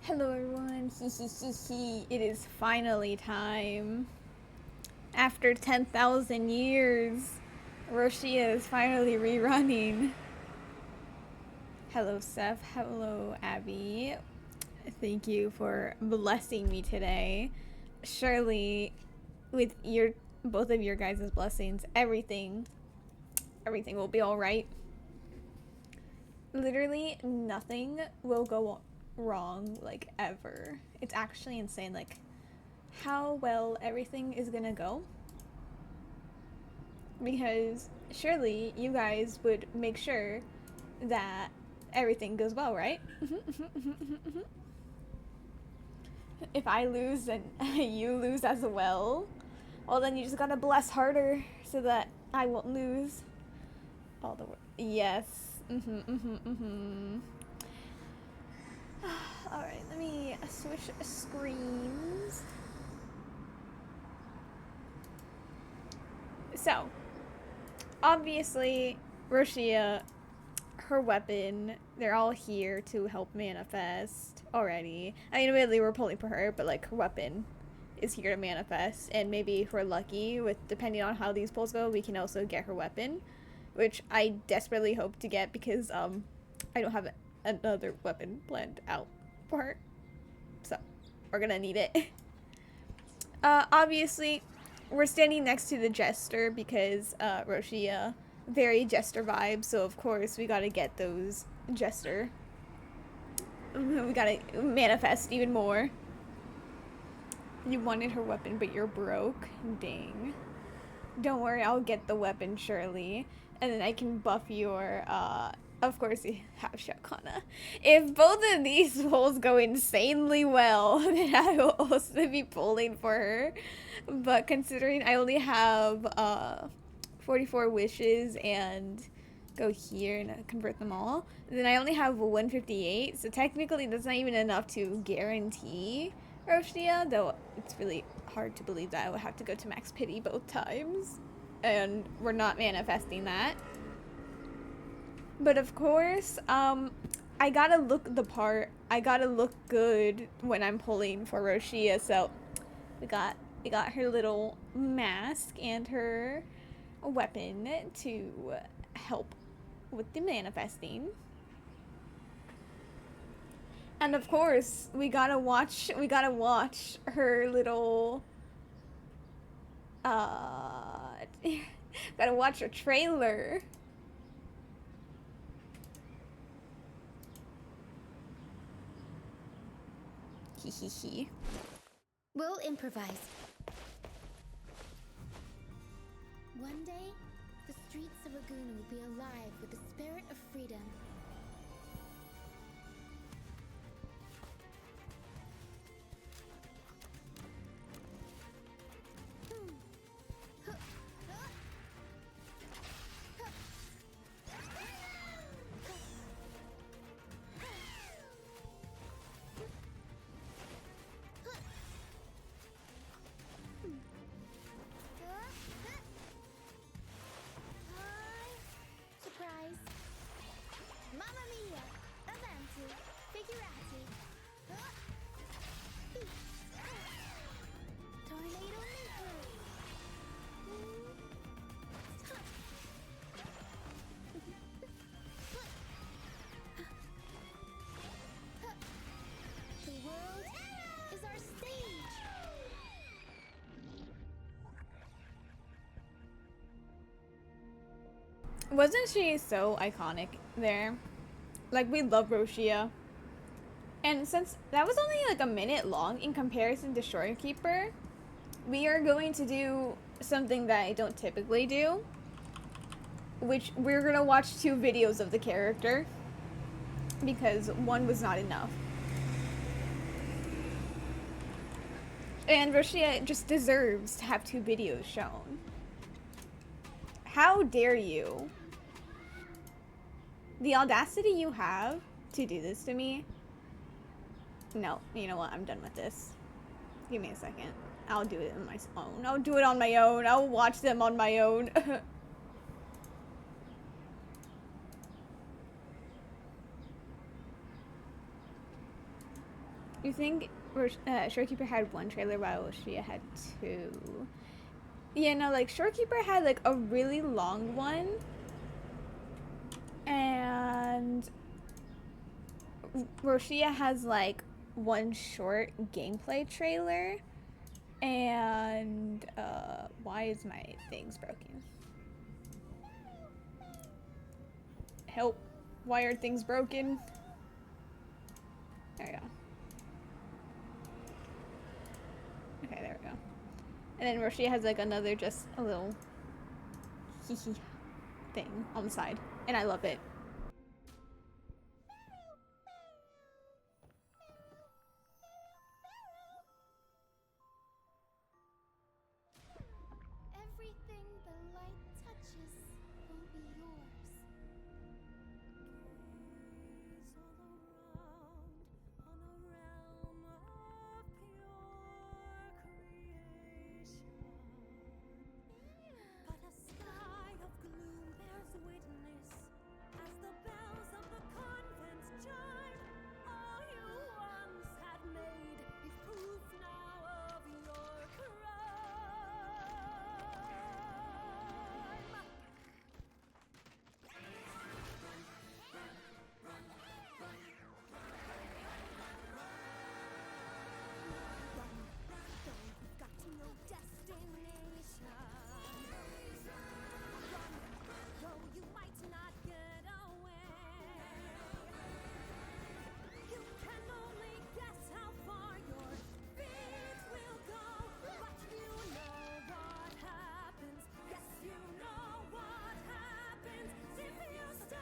Hello everyone, it is finally time. After 10,000 years, Roccia is finally rerunning. Hello Seth, hello Abby. Thank you for blessing me today. Surely, with both of your guys' blessings, everything will be alright. Literally nothing will go wrong, like, ever. It's actually insane, like, how well everything is gonna go. Because surely you guys would make sure that everything goes well, right? If I lose and you lose as well, well, then you just gotta bless harder so that I won't lose. All the yes. Alright, let me switch screens. So, obviously, Roccia, her weapon, they're all here to help manifest already. I mean, admittedly, we're pulling for her, but like her weapon is here to manifest. And maybe if we're lucky, with depending on how these pulls go, we can also get her weapon, which I desperately hope to get because I don't have another weapon planned out for her, so we're gonna need it. Obviously, we're standing next to the jester because Roccia, very jester vibes, so of course we gotta get those jester. We gotta manifest even more. You wanted her weapon, but you're broke. Dang. Don't worry, I'll get the weapon, surely. And then I can buff your, of course you have Ciaccona. If both of these pulls go insanely well, then I will also be pulling for her. But considering I only have, 44 wishes and go here and convert them all, then I only have 158, so technically that's not even enough to guarantee Roccia, though it's really hard to believe that I would have to go to max pity both times, and we're not manifesting that. But of course, I gotta look the part, I gotta look good when I'm pulling for Roccia, so we got her little mask and her weapon to help with the manifesting. And of course, we gotta watch her little gotta watch her trailer. Hee. We'll improvise. One day, the streets of Laguna will be alive with the spirit of freedom. Surprise! Mamma mia! Avanti! Figurati! Tornado maker! The world is our stage! Wasn't she so iconic there? Like, we love Roccia. And since that was only like a minute long in comparison to Shorekeeper, we are going to do something that I don't typically do, which we're gonna watch 2 videos of the character because one was not enough. And Roccia just deserves to have 2 videos shown. How dare you? The audacity you have to do this to me. No, you know what? I'm done with this. Give me a second. I'll do it on my own. I'll do it on my own. I'll watch them on my own. You think Shorekeeper had one trailer while Shia had two? Yeah, no, like Shorekeeper had like a really long one, and Roccia has like one short gameplay trailer. And why is my things broken? Help! Why are things broken? There we go. Okay, there we go. And then Roccia has like another, just a little hee hee thing on the side, and I love it. Everything the light touches will be yours. Gaze all around on a realm of pure creation. But a sky of gloom bears witness as the bells of the convent chime. All you once had made is proof now of your crime. You've got no destination. Run, though you might not get away. You can only guess how far your feet will go, but you know what happens. Yes, you know what happens if you stay.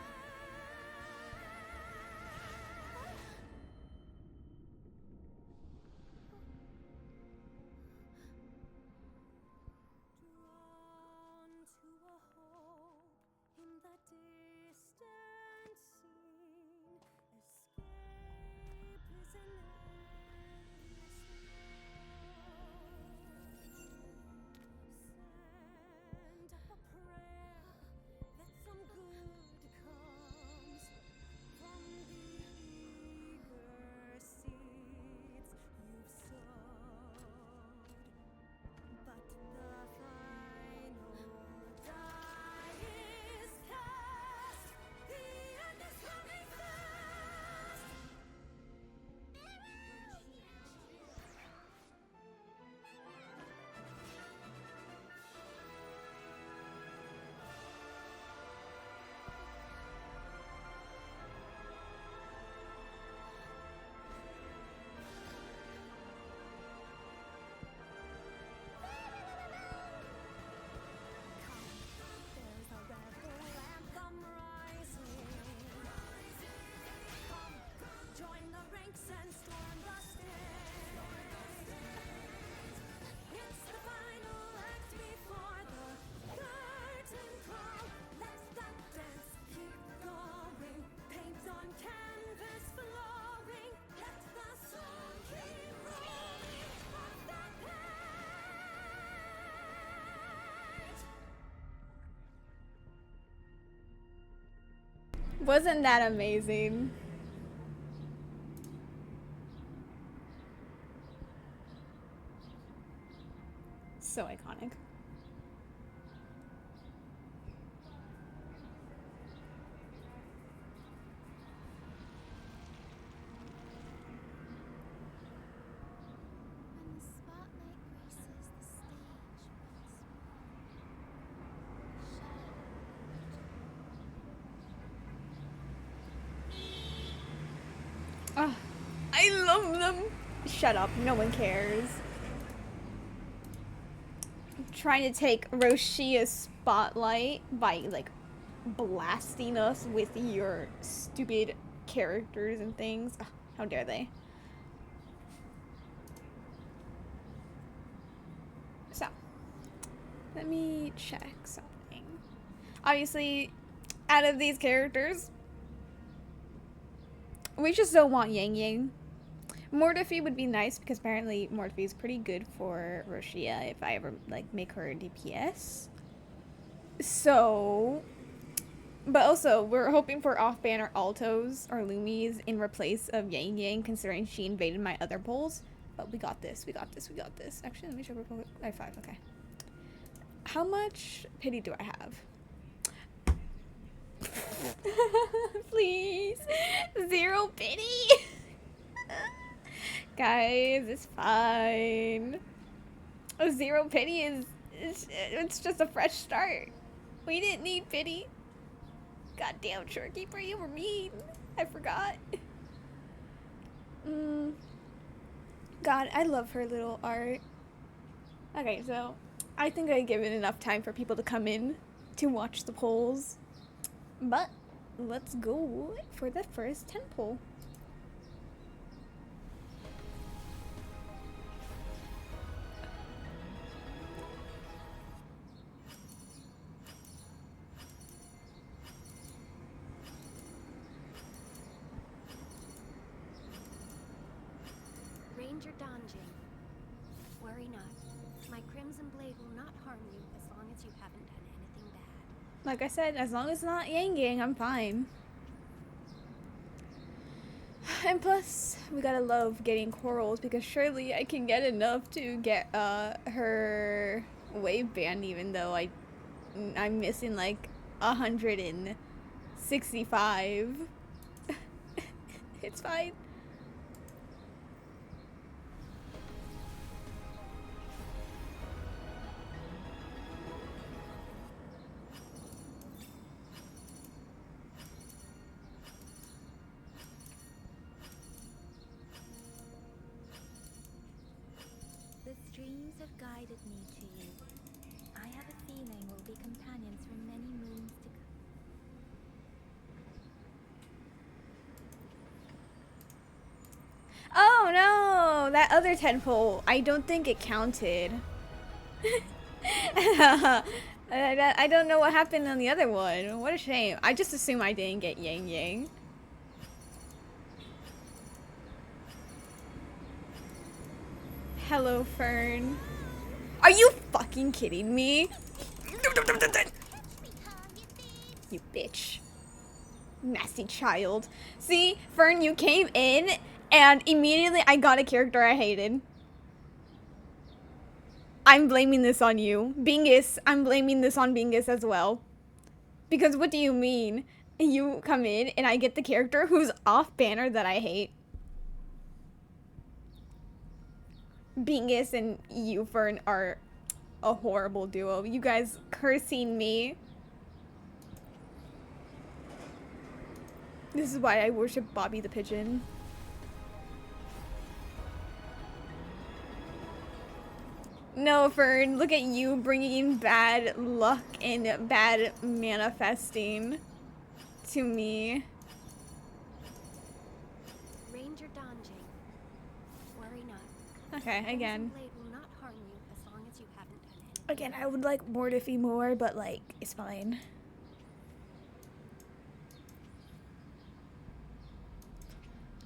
Drawn to a hole in the distant scene, escape is an endless road. Send up a prayer that some good comes from the eager seeds you've sowed. But the final die is cast. The end is coming fast. There's a rebel anthem rising. Come, join the ranks and storm the stage. It's the final act before the curtain call. Let the dance keep going. Paint on canvas flowing. Let the song keep rolling off the page. Wasn't that amazing? So iconic. When the spotlight graces the stage Oh, I love them. Shut up, no one cares. Trying to take Roshia's spotlight by like blasting us with your stupid characters and things. Ugh, how dare they? So, let me check something. Obviously, out of these characters, we just don't want Yang Yang. Mortifi would be nice because apparently Mortifi is pretty good for Roccia if I ever like make her a DPS. So But also, we're hoping for off-banner altos or loomies in replace of Yang Yang, considering she invaded my other polls. But we got this, we got this, we got this. Actually, let me check real quick. I have 5, okay. How much pity do I have? Please. 0 pity. Guys, it's fine. 0 pity is, it's just a fresh start. We didn't need pity. Goddamn Shorekeeper, you were mean. I forgot. God, I love her little art. Okay, so I think I give it enough time for people to come in to watch the polls. But let's go for the first 10 poll. Ranger Donjing. Worry not. My Crimson Blade will not harm you as long as you haven't done anything bad. Like I said, as long as it's not Yang Yang, I'm fine. And plus, we gotta love getting corals because surely I can get enough to get her wave band, even though I'm missing like 165. It's fine. The streams have guided me to you. I have a feeling we'll be companions for many moons to come. Oh no! That other 10 pole, I don't think it counted. I don't know what happened on the other one. What a shame. I just assume I didn't get Yang Yang. Hello, Fern. Are you fucking kidding me? You bitch. Nasty child. See, Fern, you came in and immediately I got a character I hated. I'm blaming this on you. Bingus, I'm blaming this on Bingus as well. Because what do you mean? You come in and I get the character who's off banner that I hate. Bingus and you, Fern, are a horrible duo. You guys cursing me. This is why I worship Bobby the Pigeon. No, Fern, look at you bringing bad luck and bad manifesting to me. Ranger Donjing. Worry not. Okay, again. Blade will not harm you as long as you haven't done anything. Again, I would like Mortifi more, but like, it's fine.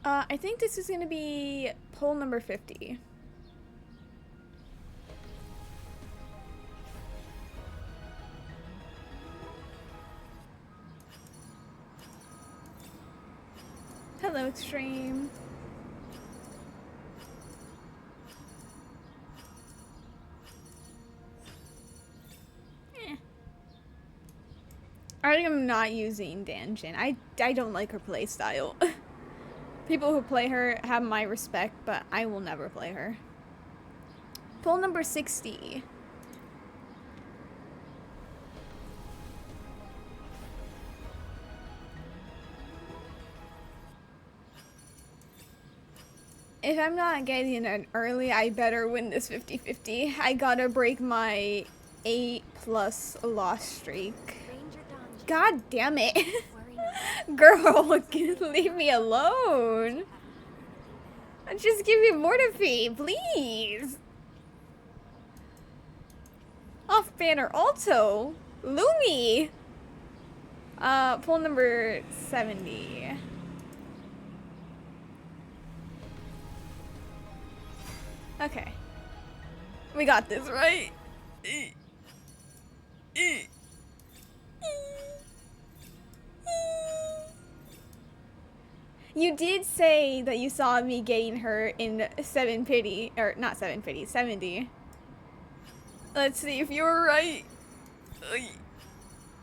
I think this is gonna be poll number 50. Hello, Extreme. I am not using Danjin. I don't like her playstyle. People who play her have my respect, but I will never play her. Poll number 60. If I'm not getting it early, I better win this 50-50. I gotta break my 8+ loss streak. Ranger Donjing. God damn it. Worry not. Girl, leave me alone. Just give me Mortifi, please. Off banner Alto. Lumi. Poll number 70. Okay. We got this, right? You did say that you saw me getting her in 7 pity, or not 7 pity, 70. Let's see if you're right. Ay,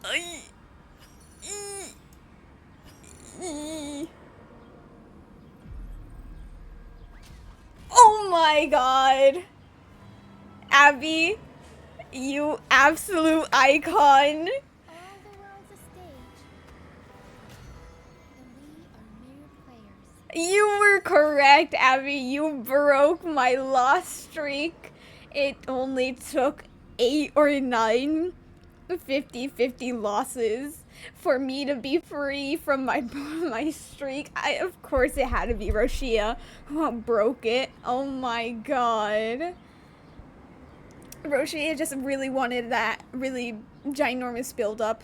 ay, ee, ee. Oh my god. Abby, you absolute icon. All the world's a stage, and we are mere players. You were correct, Abby. You broke my loss streak. It only took 8 or 9 50-50 losses for me to be free from my my streak. Of course it had to be Roccia who broke it. Oh my god. Roccia just really wanted that really ginormous build up.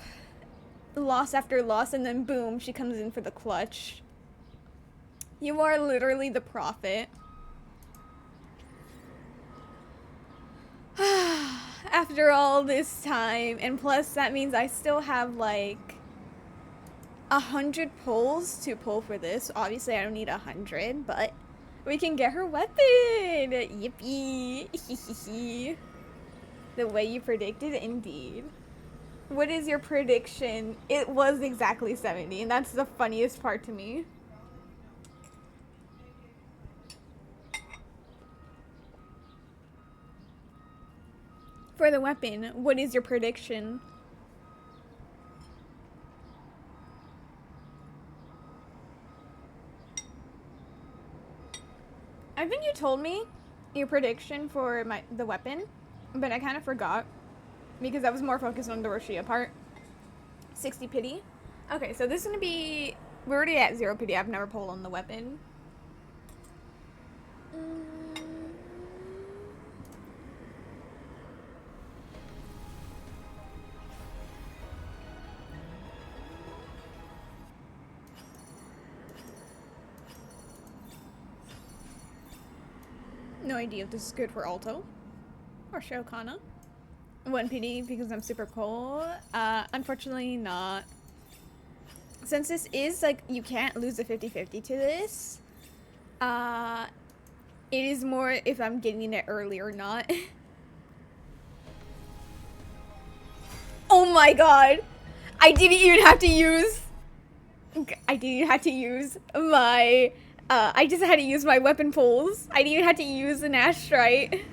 Loss after loss, and then boom, she comes in for the clutch. You are literally the prophet. After all this time, and plus that means I still have like 100 pulls to pull for this. Obviously I don't need 100, but we can get her weapon. Yippee. The way you predicted, indeed. What is your prediction? It was exactly 70, and that's the funniest part to me. For the weapon, what is your prediction? I think you told me your prediction for the weapon, but I kind of forgot because I was more focused on the Roccia part. 60 pity. Okay, so this is gonna be. We're already at 0 pity. I've never pulled on the weapon. No idea if this is good for Alto or Ciaccona. 1 pity because I'm super cold. Unfortunately not. Since this is like, you can't lose a 50-50 to this. It is more if I'm getting it early or not. Oh my god! I didn't even have to use my I just had to use my weapon pulls. I didn't even have to use an Astrite.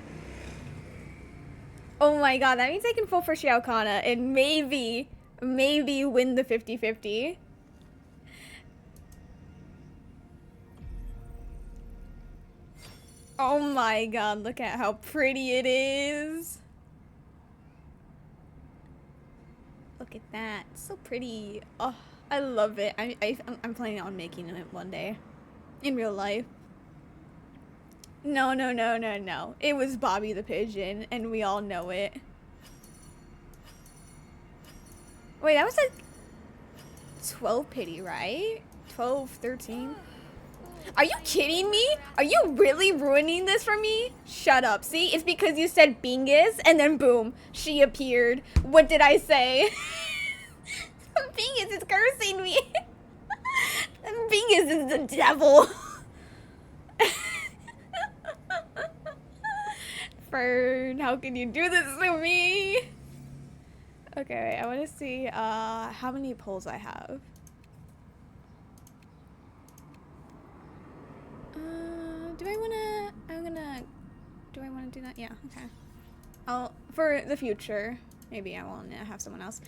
Oh my god, that means I can pull for Ciaccona and maybe win the 50-50. Oh my god, look at how pretty it is. Look at that, it's so pretty. Oh, I love it. I'm planning on making it one day. In real life. No. It was Bobby the Pigeon, and we all know it. Wait, that was like 12 pity, right? 12, 13. Are you kidding me? Are you really ruining this for me? Shut up. See, it's because you said Bingus, and then boom, she appeared. What did I say? Bingus is cursing me. Bingus is the devil. Fern, how can you do this to me? Okay, I want to see how many pulls I have. Do I want to do that? Yeah, okay. For the future, maybe I want to have someone else.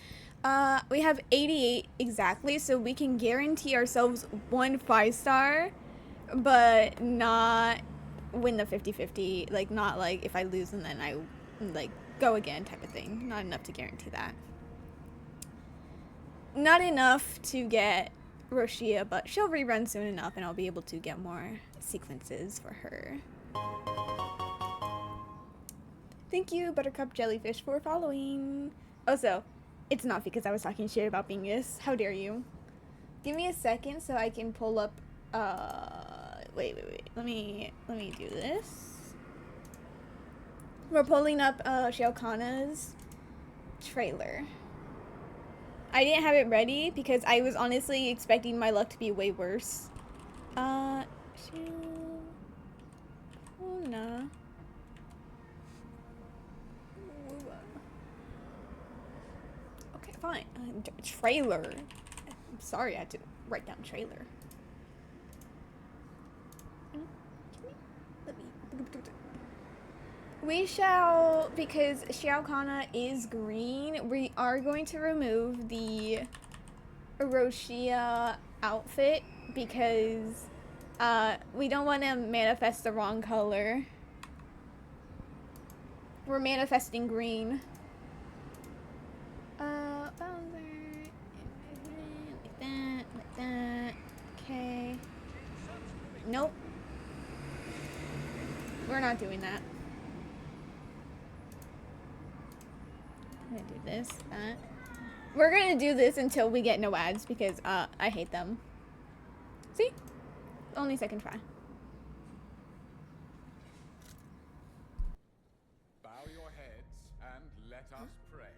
We have 88 exactly, so we can guarantee ourselves 1 5-star, but not win the 50-50. Like, not like if I lose and then I like go again type of thing. Not enough to guarantee that. Not enough to get Roccia, but she'll rerun soon enough and I'll be able to get more sequences for her. Thank you, Buttercup Jellyfish, for following. Also, it's not because I was talking shit about Bingus. How dare you? Give me a second so I can pull up, wait. Let me do this. We're pulling up, Ciaccona's trailer. I didn't have it ready because I was honestly expecting my luck to be way worse. Ciaccona. Okay, fine. Trailer. I'm sorry I had to write down trailer. We shall, because Ciaccona is green, we are going to remove the Roccia outfit because we don't want to manifest the wrong color. We're manifesting green. Bowser. Like that. Okay. Nope. We're not doing that. I'm gonna do this, that. We're gonna do this until we get no ads because I hate them. See? Only second try. Bow your heads and let us pray.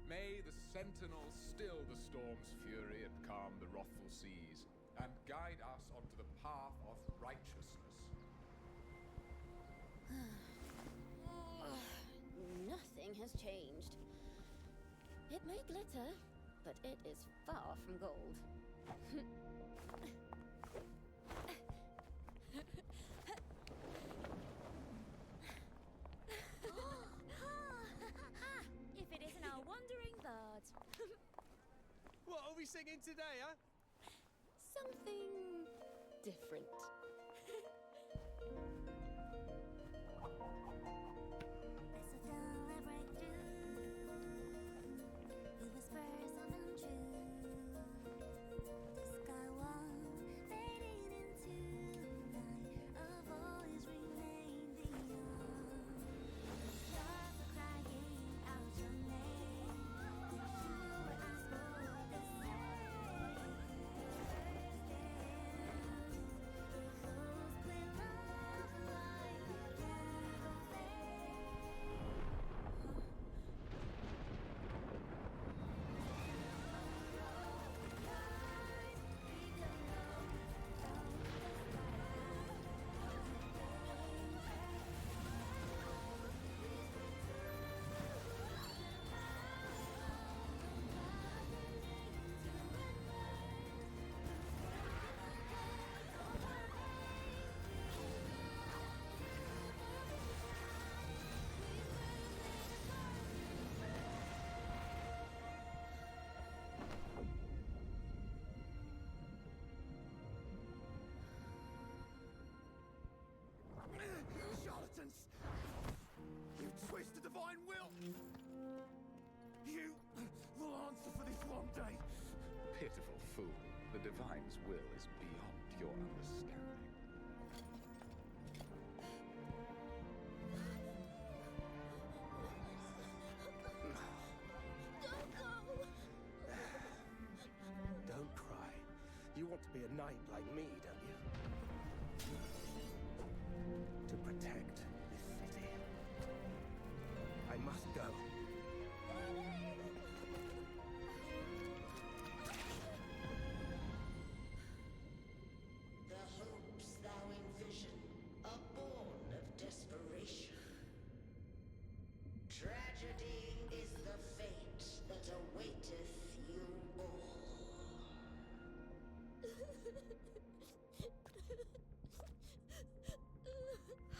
May the sentinel still the storm's fury and calm the wrathful seas, and guide us onto the path of righteousness. Nothing has changed. It may glitter, but it is far from gold. If it isn't our wandering bard. What are we singing today, huh? Something different. Charlatans! You twist the divine will! You will answer for this one day! Pitiful fool, the divine's will is beyond your understanding. Don't go! Don't cry. You want to be a knight like me, don't you? To protect this city. I must go. The hopes thou envision are born of desperation. Tragedy is the fate that awaiteth you all.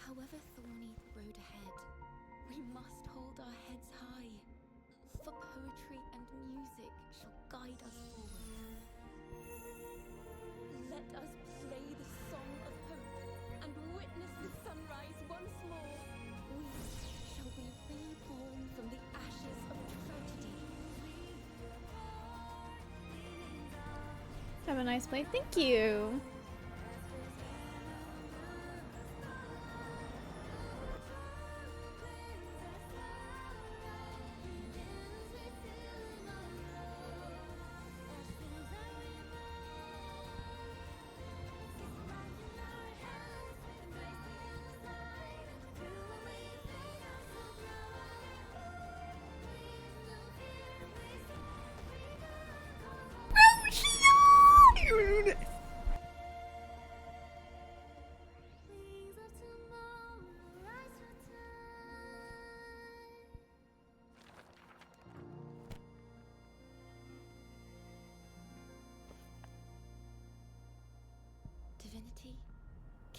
However thorny the road ahead, we must hold our heads high, for poetry and music shall guide us forward. Let us play the song of hope and witness the sunrise once more. We shall be reborn from the ashes of tragedy. Have a nice play. Thank you.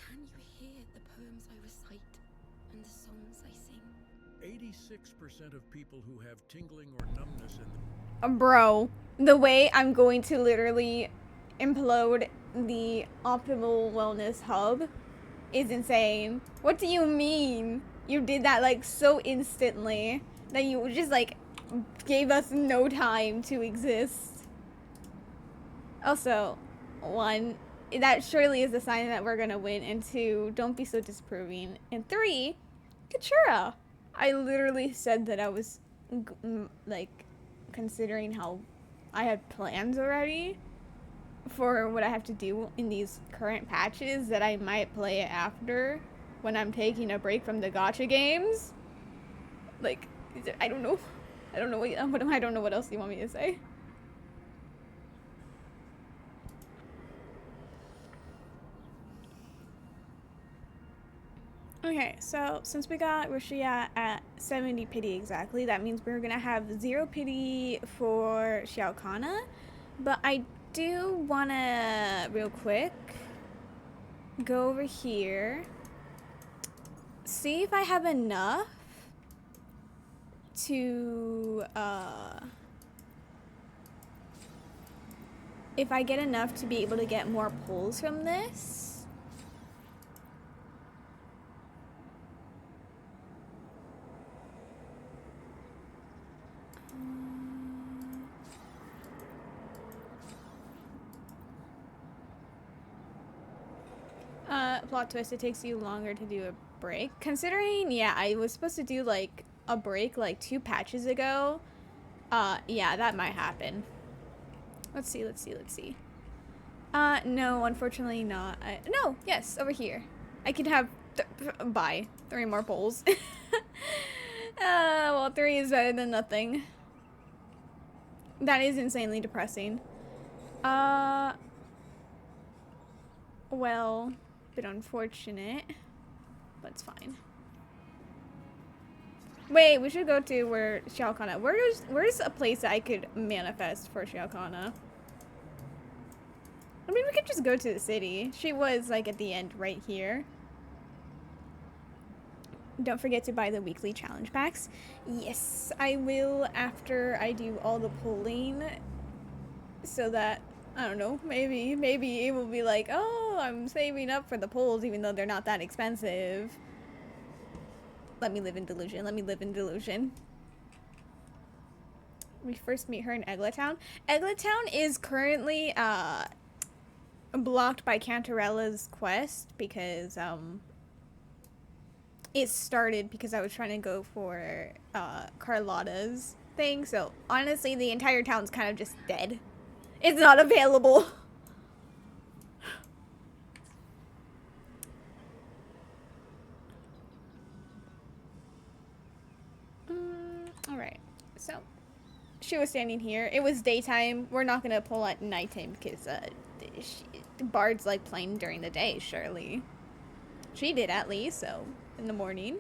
Can you hear the poems I recite and the songs I sing? 86% of people who have tingling or numbness in the Bro, the way I'm going to literally implode the optimal wellness hub is insane. What do you mean? You did that like so instantly that you just like gave us no time to exist. Also, one, that surely is a sign that we're gonna win, and two, don't be so disapproving, and three, Katura. I literally said that I was like considering how I had plans already for what I have to do in these current patches that I might play after when I'm taking a break from the gacha games. Like, I don't know. I don't know what else you want me to say. Okay, so since we got Roccia at 70 pity exactly, that means we're gonna have 0 pity for Ciaccona. But I do wanna, real quick, go over here, see if I have enough to, if I get enough to be able to get more pulls from this. Plot twist, it takes you longer to do a break. Considering, yeah, I was supposed to do, like, a break, like, 2 patches ago. Yeah, that might happen. Let's see. No, unfortunately not. No, yes, over here. I could have, 3 more polls. Well, 3 is better than nothing. That is insanely depressing. Well, bit unfortunate, but it's fine. Wait, we should go to where Ciaccona. Where's a place that I could manifest for Ciaccona? I mean, we could just go to the city. She was like at the end right here. Don't forget to buy the weekly challenge packs. Yes, I will after I do all the pulling, so that, I don't know, maybe it will be like, oh, I'm saving up for the pulls even though they're not that expensive. Let me live in delusion. We first meet her in Eglatown. Eglatown is currently blocked by Cantarella's quest because it started because I was trying to go for Carlotta's thing. So honestly, the entire town's kind of just dead. It's not available. Alright, so she was standing here. It was daytime. We're not gonna pull at nighttime because bards like playing during the day, surely. She did at least, so in the morning.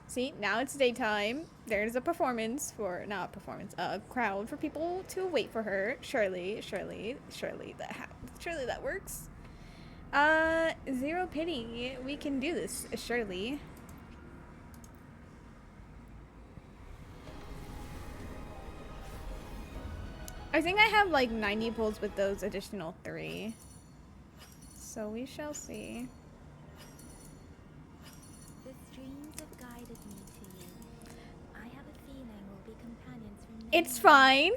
See, now it's daytime. There's a performance for, not performance, a crowd for people to wait for her. Surely that works. 0 pity. We can do this, surely. I think I have like 90 pulls with those additional 3. So we shall see. The streams have guided me to you. I have a feeling we'll be companions for many, It's fine,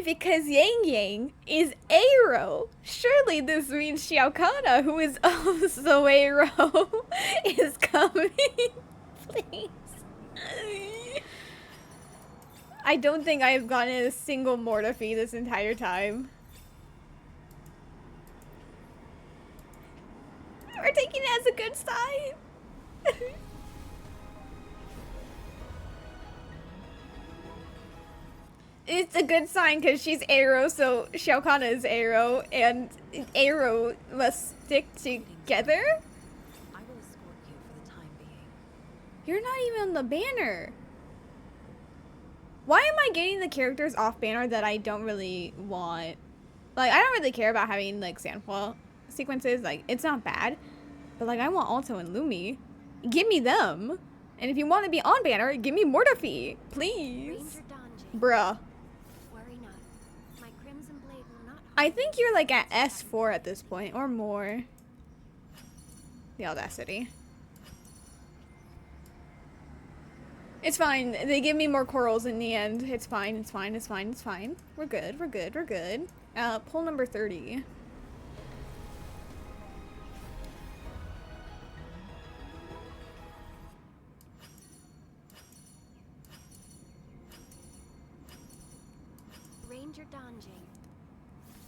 because Yang Yang is Aero. Surely this means Ciaccona, who is also Aero, is coming. Please. I don't think I have gotten a single Mortifee this entire time. We're taking it as a good sign. It's a good sign because she's Aero, so Ciaccona is Aero, and Aero must stick together? I will escort you for the time being. You're not even on the banner. Why am I getting the characters off banner that I don't really want? Like, I don't really care about having, like, sequences. Like, it's not bad. But, like, I want Alto and Lumi. Give me them. And if you want to be on banner, give me Mortafee. Please. Ranger Donjing. Bruh. Worry not. My crimson blade will not harm I think you're, like, at S4 at this point. Or more. The audacity. It's fine. They give me more corals in the end. It's fine. It's fine. It's fine. It's fine. We're good. We're good. We're good. Pull number 30. Ranger Donjing.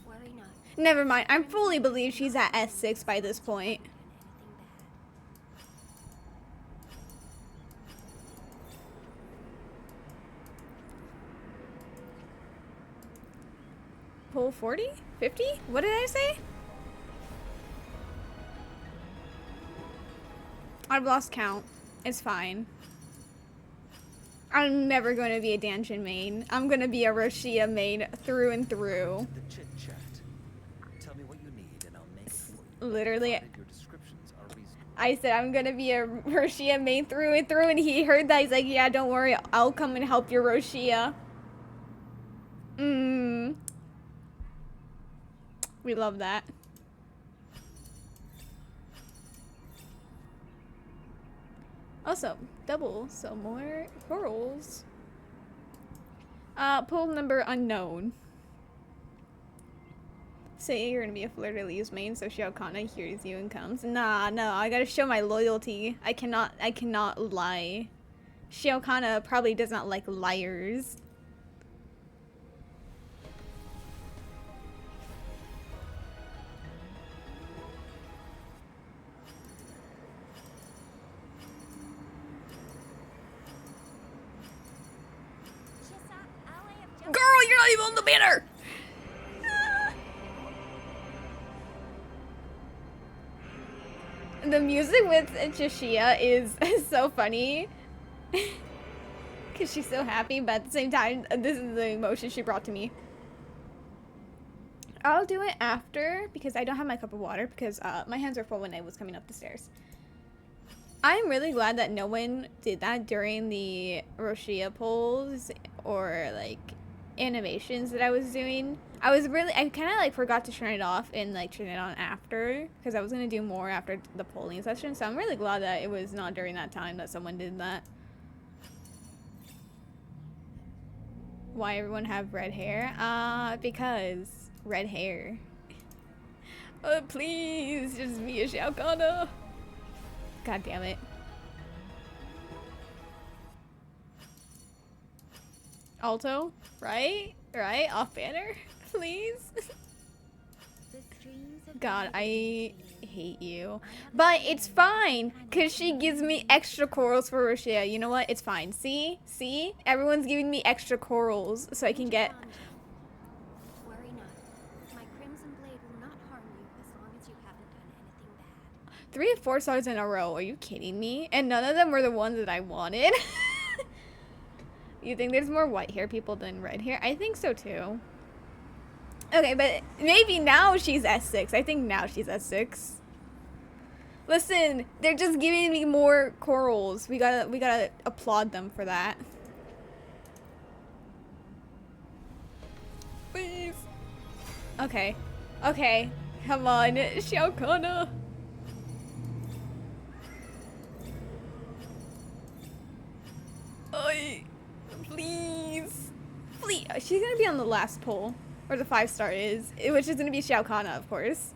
Worry not. Never mind. I fully believe she's at S6 by this point. Anything Pull 40? 50? What did I say? I've lost count. It's fine. I'm never going to be a Danshin main. I'm going to be a Roccia main through and through. The chit chat. Tell me what you need and I'll make it for you. Literally, Provided your descriptions are reasonable. I said I'm going to be a Roccia main through and through, and he heard that. He's like, yeah, don't worry. I'll come and help your Roccia. We love that. Also, double, so more corals. Pull number unknown. Say you're gonna be a fleur-de-lis main, so Ciaccona hears you and comes. Nah, no, I gotta show my loyalty. I cannot lie. Ciaccona probably does not like liars. Girl, you're not even on the banner! The music with Roccia is so funny. Because she's so happy, but at the same time, this is the emotion she brought to me. I'll do it after, because I don't have my cup of water, because my hands were full when I was coming up the stairs. I'm really glad that no one did that during the Roccia polls, or, like, animations that I was doing. I kind of like forgot to turn it off and like turn it on after, because I was going to do more after the polling session, so I'm really glad that it was not during that time that someone did that. Why everyone have red hair? Because red hair. Oh, please, just be a Ciaccona. God damn it. Alto, right? Right? Off banner? Please? God, I hate you. But it's fine, because she gives me extra corals for Roccia. You know what? It's fine. See? See? Everyone's giving me extra corals so I can get... Worry not. My crimson blade will not harm you as long as you haven't done anything bad. 3 or 4 stars in a row. Are you kidding me? And none of them were the ones that I wanted. You think there's more white hair people than red hair? I think so too. Okay, but maybe now she's S6. I think now she's S6. Listen, they're just giving me more corals. We gotta applaud them for that. Please. Okay. Okay. Come on, Ciaccona. Oi. Please. Please. She's gonna be on the last poll. Where the 5-star is. Which is gonna be Ciaccona, of course.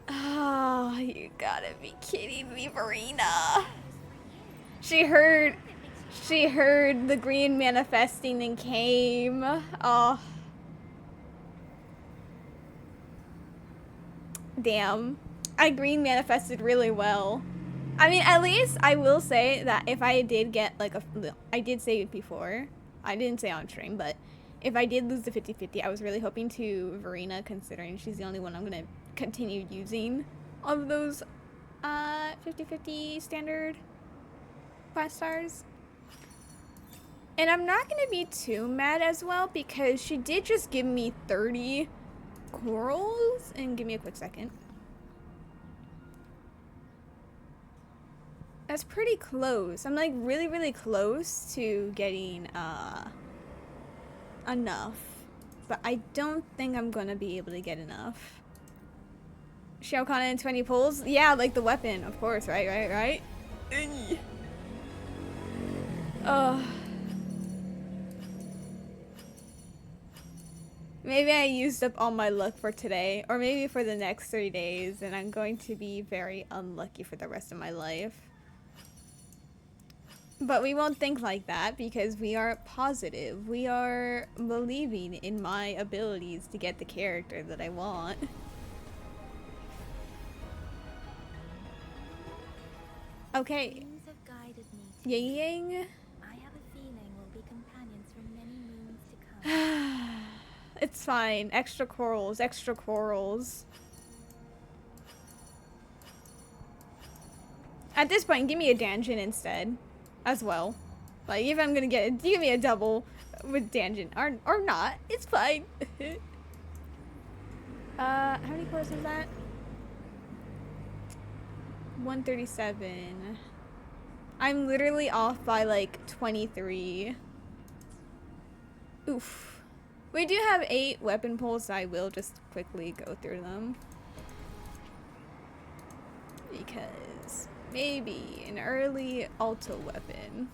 Oh, you gotta be kidding me, Verena. She heard the green manifesting and came. Oh. Damn. I green manifested really well. I mean, at least I will say that if I did get like I did say it before. I didn't say on stream, but if I did lose the 50-50, I was really hoping to Verena, considering she's the only one I'm gonna continue using of those 50-50 standard 5 stars. And I'm not gonna be too mad as well, because she did just give me 30 corals, and give me a quick second. That's pretty close. I'm like really, really close to getting enough. But I don't think I'm gonna be able to get enough. Ciaccona and 20 pulls? Yeah, like the weapon, of course, right? Maybe I used up all my luck for today, or maybe for the next 3 days, and I'm going to be very unlucky for the rest of my life. But we won't think like that because we are positive. We are believing in my abilities to get the character that I want. Okay. Moons have guided me to Yang. I have a feeling we'll be companions for many moons to come. It's fine. Extra corals, extra corals. At this point, give me a dungeon instead. As well. Like, if I'm gonna get it, give me a double with dungeon. Or not. It's fine. How many corals is that? 137. I'm literally off by like 23. Oof. We do have 8 weapon pulls, so I will just quickly go through them. Because maybe an early alto weapon.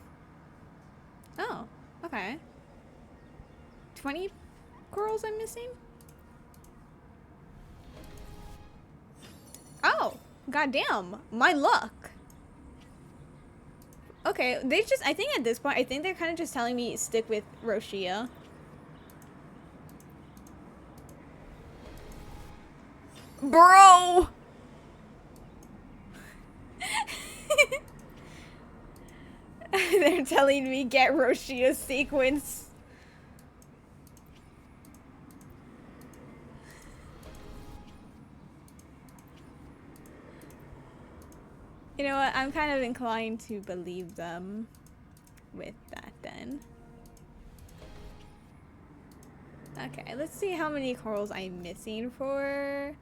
Oh, okay. 20 corals I'm missing? Oh, goddamn, my luck. Okay, they just, I think at this point, I think they're kind of just telling me stick with Roccia. Bro! They're telling me get Roccia sequence. You know what? I'm kind of inclined to believe them with that then. Okay, let's see how many corals I'm missing for.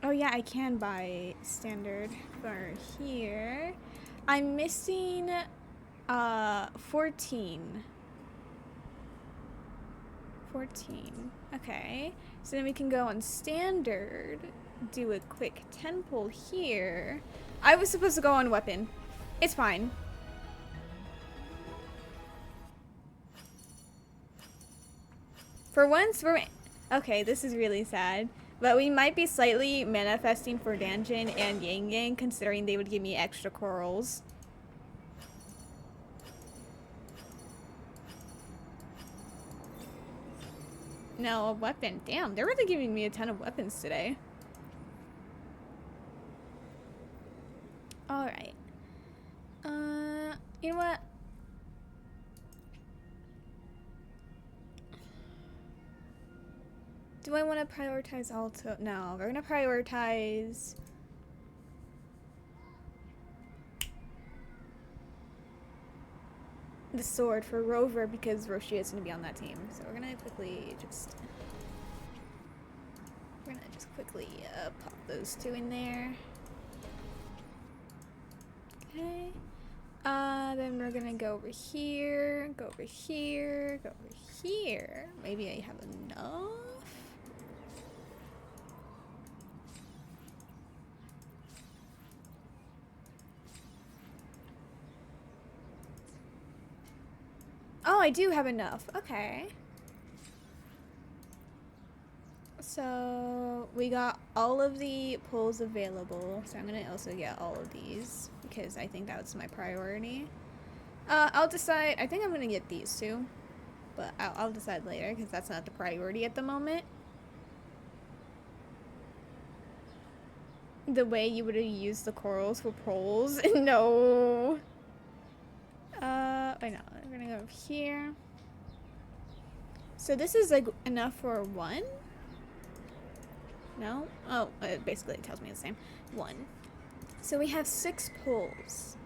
Oh yeah, I can buy standard for here. I'm missing 14. 14. Okay. So then we can go on standard, do a quick 10 pull here. I was supposed to go on weapon. It's fine. For once, we're... Okay, this is really sad. But we might be slightly manifesting for Danjin and Yang Yang, considering they would give me extra corals. No, a weapon. Damn, they're really giving me a ton of weapons today. Alright. You know what? Do I want to prioritize Alto? No, we're going to prioritize... the sword for Rover because Roccia is going to be on that team. So we're going to quickly just... We're going to just quickly pop those 2 in there. Okay. Then we're going to go over here, go over here, go over here. Maybe I have enough? Oh, I do have enough. Okay. So we got all of the pulls available. So I'm gonna also get all of these because I think that's my priority. I'll decide. I think I'm gonna get these 2, but I'll decide later because that's not the priority at the moment. The way you would have used the corals for pulls. No. I know. We're gonna go over here. So this is like enough for 1? No? Oh, basically it tells me the same. 1. So we have 6 pulls.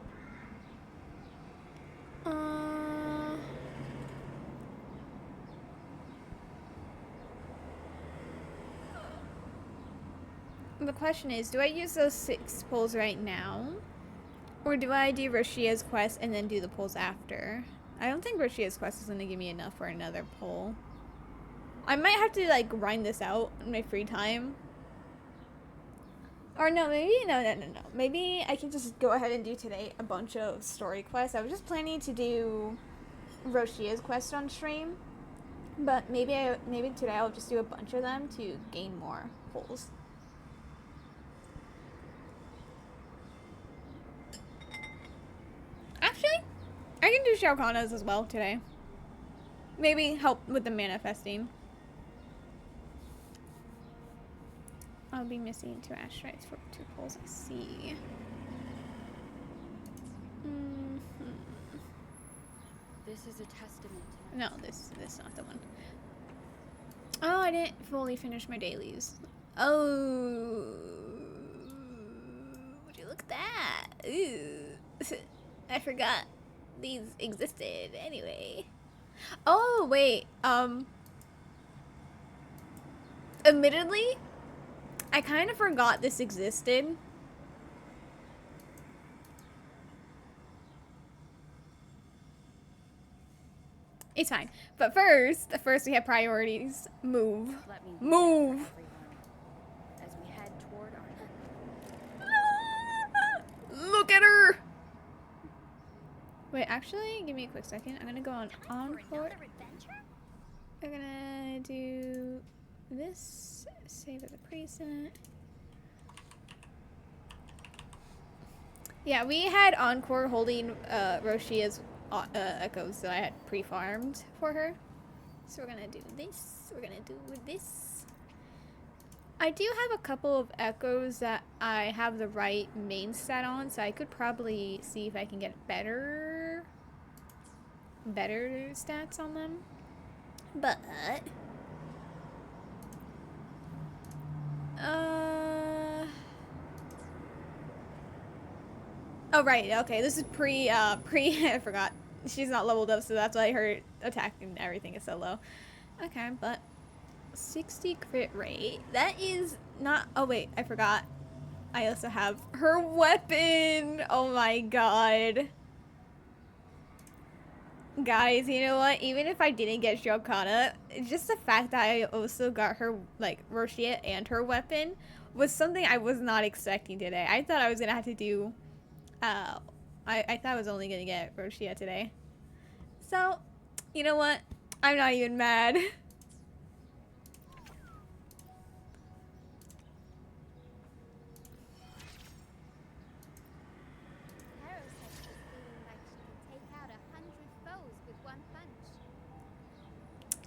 the question is, do I use those 6 pulls right now? Or do I do Roccia's quest and then do the pulls after? I don't think Roccia's quest is going to give me enough for another pull. I might have to like grind this out in my free time. Or no, maybe, no. Maybe I can just go ahead and do today a bunch of story quests. I was just planning to do Roccia's quest on stream. But maybe today I'll just do a bunch of them to gain more pulls. Actually, I can do Ciaccona's as well today. Maybe help with the manifesting. I'll be missing 2 asteroids for 2 pulls, I see. This is a testament. No, this is not the one. Oh, I didn't fully finish my dailies. Oh, would you look at that? Ooh. I forgot these existed anyway. Oh, wait. Admittedly, I kind of forgot this existed. It's fine. But first we have priorities. Move. Let me Move. everyone as we head toward our Look at her. Wait, actually, give me a quick second. I'm gonna go on Encore. I'm gonna do this. Save as a preset. Yeah, we had Encore holding Roccia's echoes that I had pre-farmed for her. So we're gonna do this. We're gonna do this. I do have a couple of echoes that I have the right main stat on, so I could probably see if I can get better stats on them. But oh right, okay, this is pre I forgot. She's not leveled up, so that's why her attack and everything is so low. Okay, but 60 crit rate. That is not, oh wait, I forgot. I also have her weapon. Oh my god. Guys, you know what? Even if I didn't get Ciaccona, just the fact that I also got her, like, Roccia and her weapon was something I was not expecting today. I thought I was gonna have to do, I thought I was only gonna get Roccia today. So, you know what? I'm not even mad.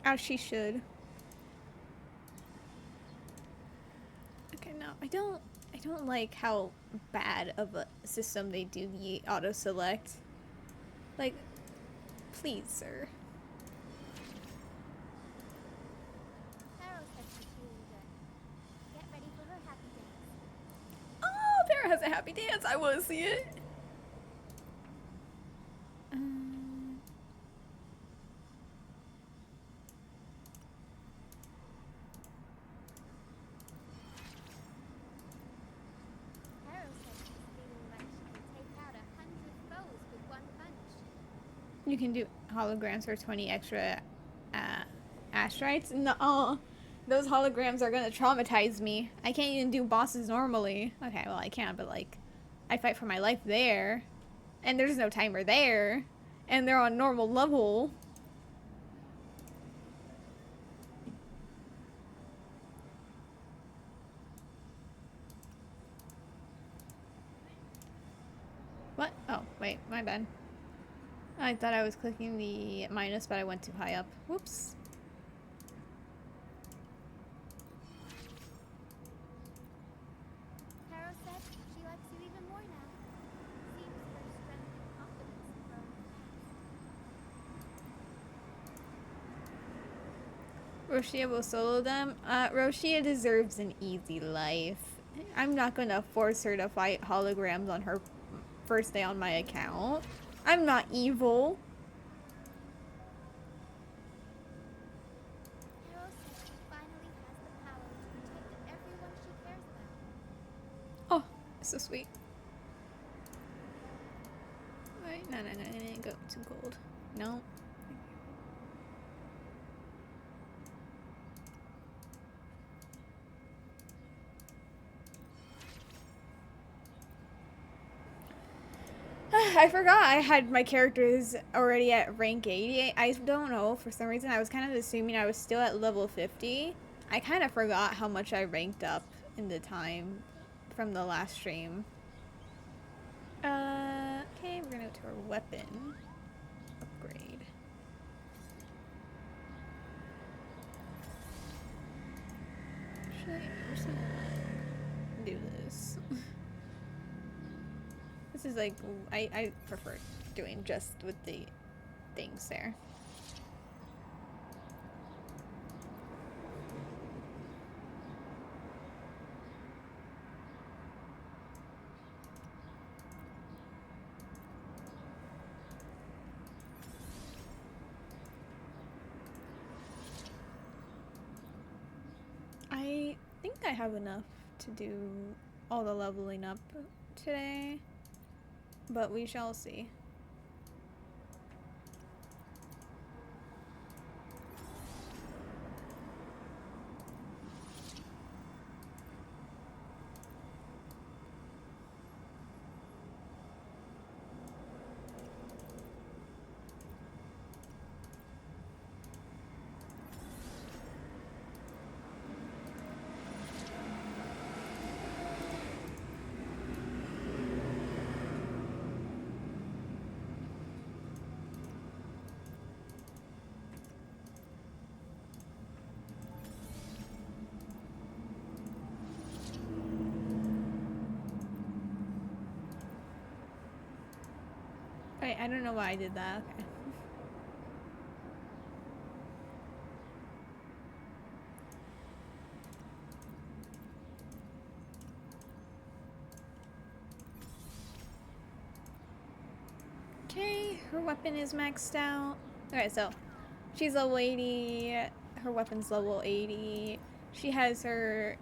As she should. Okay, no, I don't like how bad of a system they do the auto select. Like, please, sir. Oh, Tara has a happy dance. I want to see it. You can do holograms for 20 extra asteroids? No, those holograms are gonna traumatize me. I can't even do bosses normally. Okay, well I can, but like, I fight for my life there, and there's no timer there, and they're on normal level. What? Oh, wait, my bad. I thought I was clicking the minus, but I went too high up. Whoops. Carol said she likes you even more now. Seems her strength and confidence have grown. Roccia will solo them. Roccia deserves an easy life. I'm not gonna force her to fight holograms on her first day on my account. I'm not evil. Carol said she finally has the power to protect everyone she cares about. So sweet. Alright, no, go to gold. No. I forgot I had my characters already at rank 80. I don't know, for some reason I was kind of assuming I was still at level 50. I kind of forgot how much I ranked up in the time from the last stream. Okay, we're gonna go to our weapon upgrade. Actually, I'm just gonna do this. This is like, I prefer doing just with the things there. I think I have enough to do all the leveling up today, but we shall see. Wait, I don't know why I did that. Okay. Okay, her weapon is maxed out. Okay, so she's level 80. Her weapon's level 80. She has her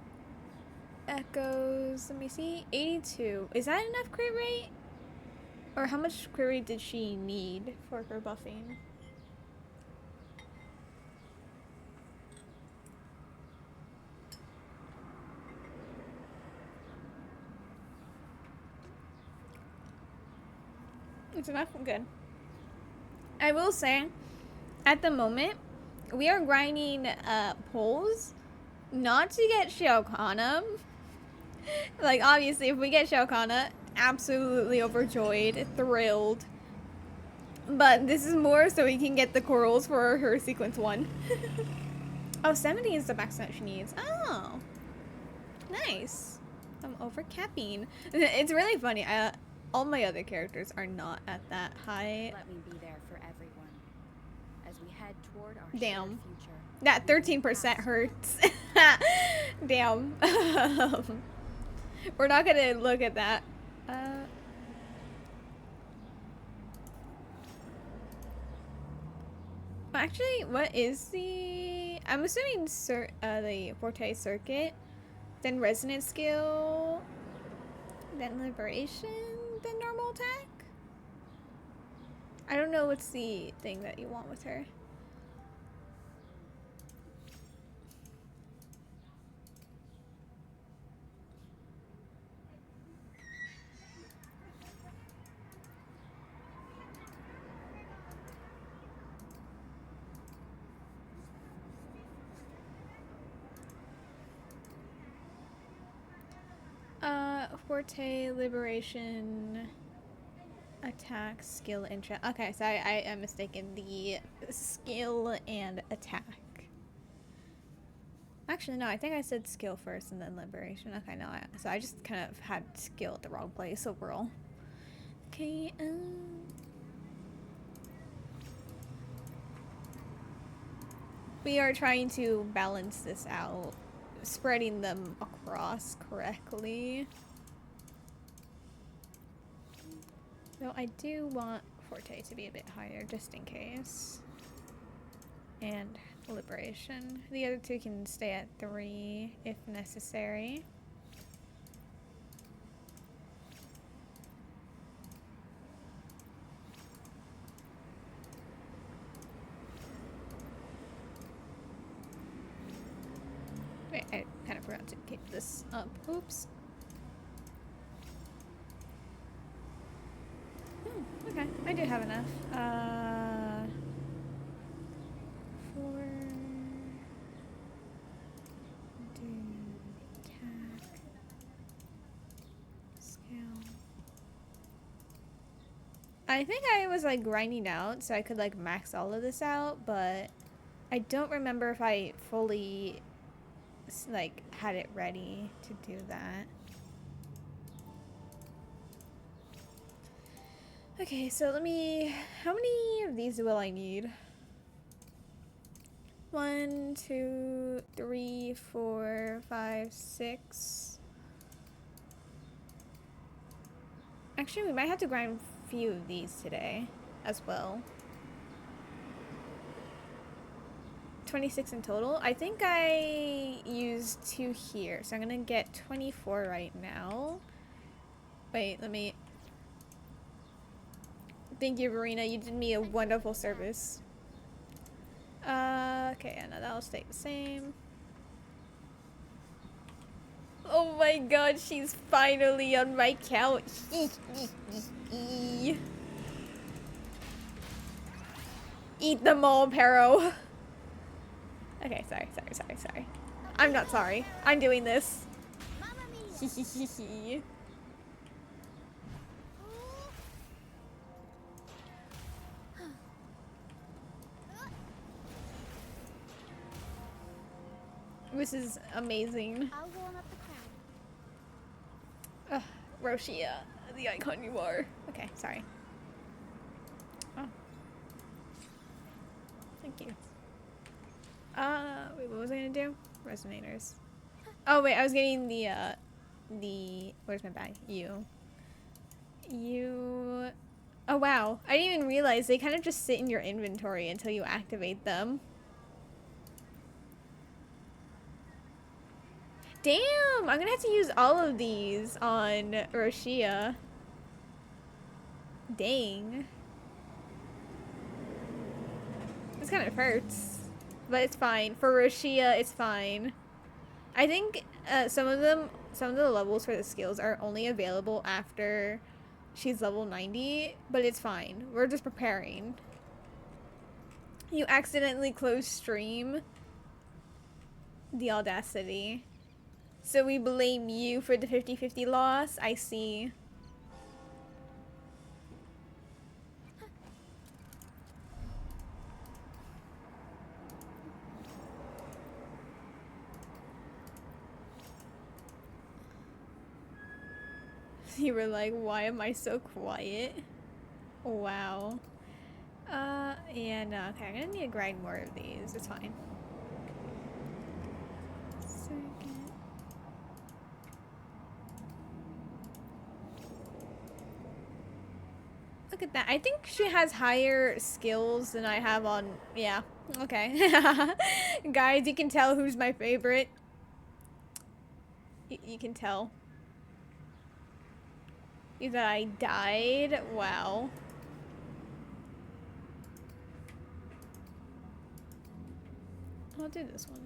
echoes. Let me see. 82. Is that enough crit rate? Or how much crit rate did she need for her buffing? It's enough? Good. I will say, at the moment, we are grinding polls not to get Ciaccona. Like, obviously, if we get Ciaccona, absolutely overjoyed, thrilled. But this is more so we can get the corals for her sequence 1. Oh, 70 is the max that she needs. Oh. Nice. I'm overcapping. It's really funny. All my other characters are not at that high. Let me be there for everyone as we head toward our Damn. shared future. That 13% hurts. Damn. We're not gonna look at that. Actually, what is the... I'm assuming the Forte Circuit, then Resonance Skill, then Liberation, then Normal Attack? I don't know what's the thing that you want with her. Forte, Liberation, Attack, Skill, and okay, so I am mistaken. The Skill and Attack. Actually, no, I think I said Skill first and then Liberation. Okay, no, so I just kind of had Skill at the wrong place overall. Okay, we are trying to balance this out, spreading them across correctly. Though I do want Forte to be a bit higher, just in case. And Liberation. The other two can stay at 3 if necessary. Wait, I kind of forgot to keep this up. Oops. Okay, I do have enough. 4. Do attack. Scale. I think I was like grinding out so I could like max all of this out, but I don't remember if I fully like had it ready to do that. Okay, so let me, how many of these will I need? 1, 2, 3, 4, 5, 6. Actually, we might have to grind a few of these today as well. 26 in total. I think I used 2 here, so I'm gonna get 24 right now. Wait, let me... Thank you, Verena. You did me a wonderful service. Okay, no, that'll stay the same. Oh my god, she's finally on my couch. Eat them all, Pero. Okay, sorry. I'm not sorry. I'm doing this. This is amazing. I'll warm up the crown. Ugh, Roccia, the icon you are. Okay, sorry. Oh. Thank you. Wait, what was I gonna do? Resonators. Oh wait, I was getting the, where's my bag? You. Oh wow, I didn't even realize they kind of just sit in your inventory until you activate them. Damn, I'm gonna have to use all of these on Roccia. Dang. This kind of hurts. But it's fine. For Roccia, it's fine. I think some of the levels for the skills are only available after she's level 90, but it's fine. We're just preparing. You accidentally closed stream. The audacity. So we blame you for the 50-50 loss? I see. You were like, why am I so quiet? Wow. Yeah, no, okay, I'm gonna need to grind more of these. It's fine. Second. Look at that. I think she has higher skills than I have on... Yeah, okay. Guys, you can tell who's my favorite. You can tell. Either I died. Wow. I'll do this one.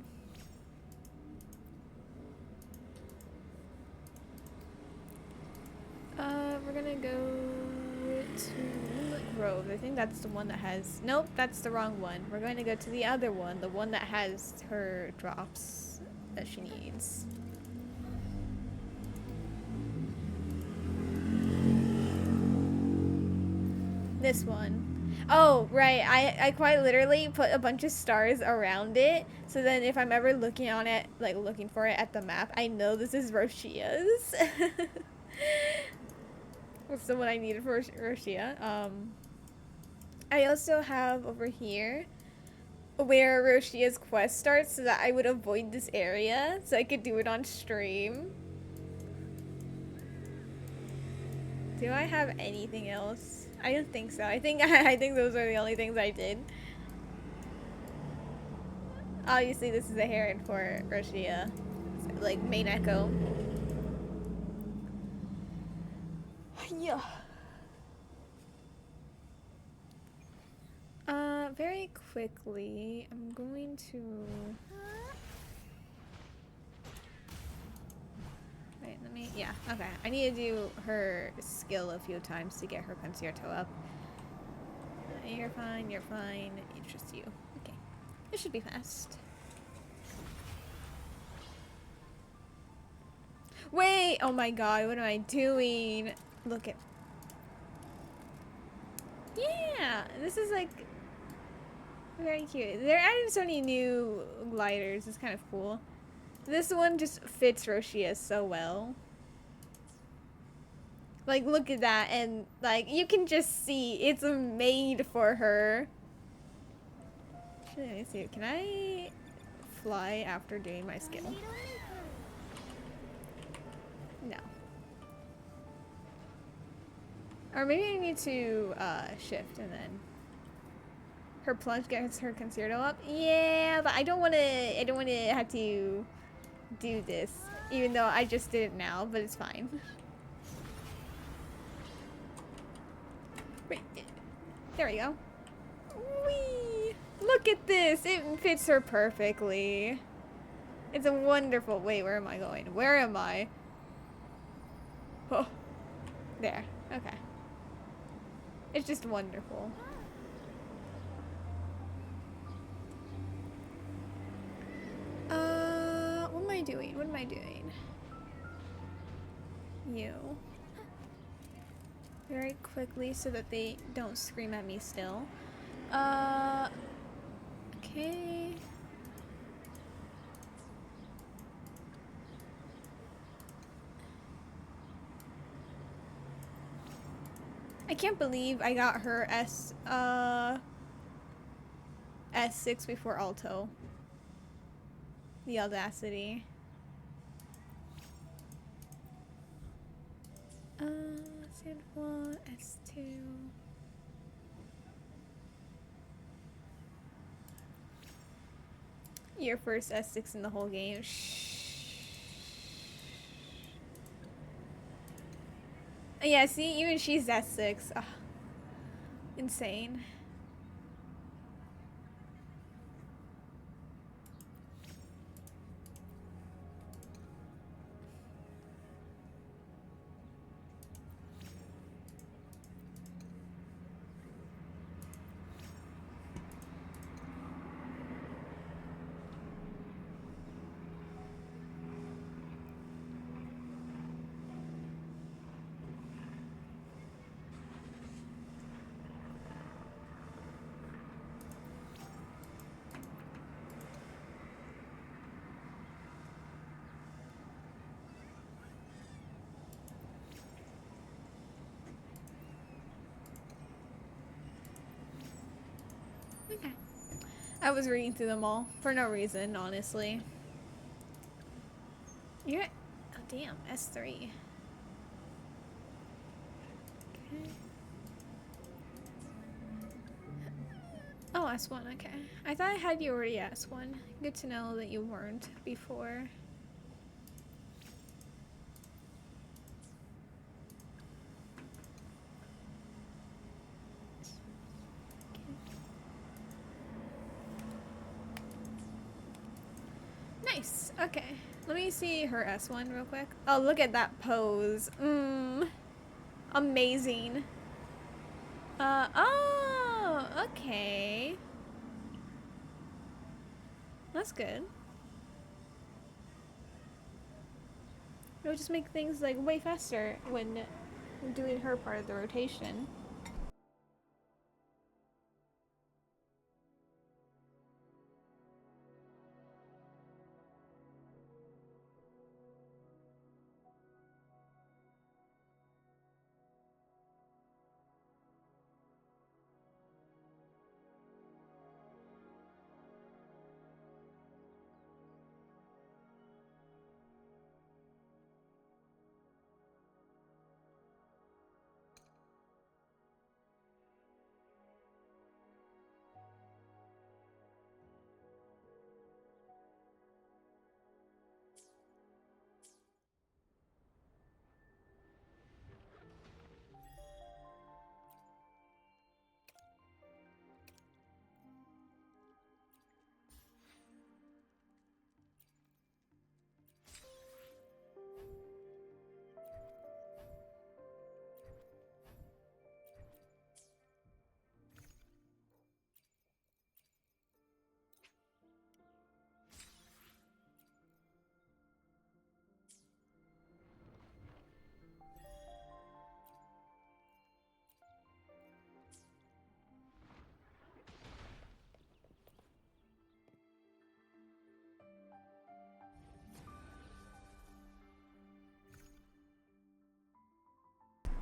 We're gonna go to Grove. I think that's the one that has... Nope, that's the wrong one. We're going to go to the other one. The one that has her drops that she needs. This one. Oh, right. I quite literally put a bunch of stars around it. So then if I'm ever looking on it, like looking for it at the map, I know this is Roccia's. What's the one I needed for Roccia? I also have over here where Roccia's quest starts so that I would avoid this area so I could do it on stream. Do I have anything else? I don't think so. I think those are the only things I did. Obviously, this is a heron for Roccia, like main echo. Yeah. Very quickly, I'm going to Yeah, okay. I need to do her skill a few times to get her concerto up. You're fine, you're fine. It's just you. Okay. It should be fast. Wait! Oh my god, what am I doing? Look at... Yeah! This is like... very cute. They're adding so many new gliders. It's kind of cool. This one just fits Roccia so well. Like, look at that, and, like, you can just see it's made for her. Actually, let me see. Can I fly after doing my skill? No. Or maybe I need to, shift, and then... Her plunge gets her concerto up? Yeah, but I don't want to have to do this. Even though I just did it now, but it's fine. Wait, there we go. Whee! Look at this! It fits her perfectly. It's a wonderful... Wait, where am I going? Where am I? Oh. There. Okay. It's just wonderful. What am I doing? What am I doing? You. Very quickly so that they don't scream at me still. Okay. I can't believe I got her S6 before Alto. The audacity. S1, S2. Your first S6 in the whole game. Shh. Yeah, see, even she's S6. Ugh. Insane. Okay. I was reading through them all for no reason, honestly. You're... Oh, damn. S3. Okay. Oh, S1, okay. I thought I had you already at S1. Good to know that you weren't before. Nice. Okay. Let me see her S1 real quick. Oh, look at that pose. Amazing. Oh, okay. That's good. It'll just make things like way faster when doing her part of the rotation.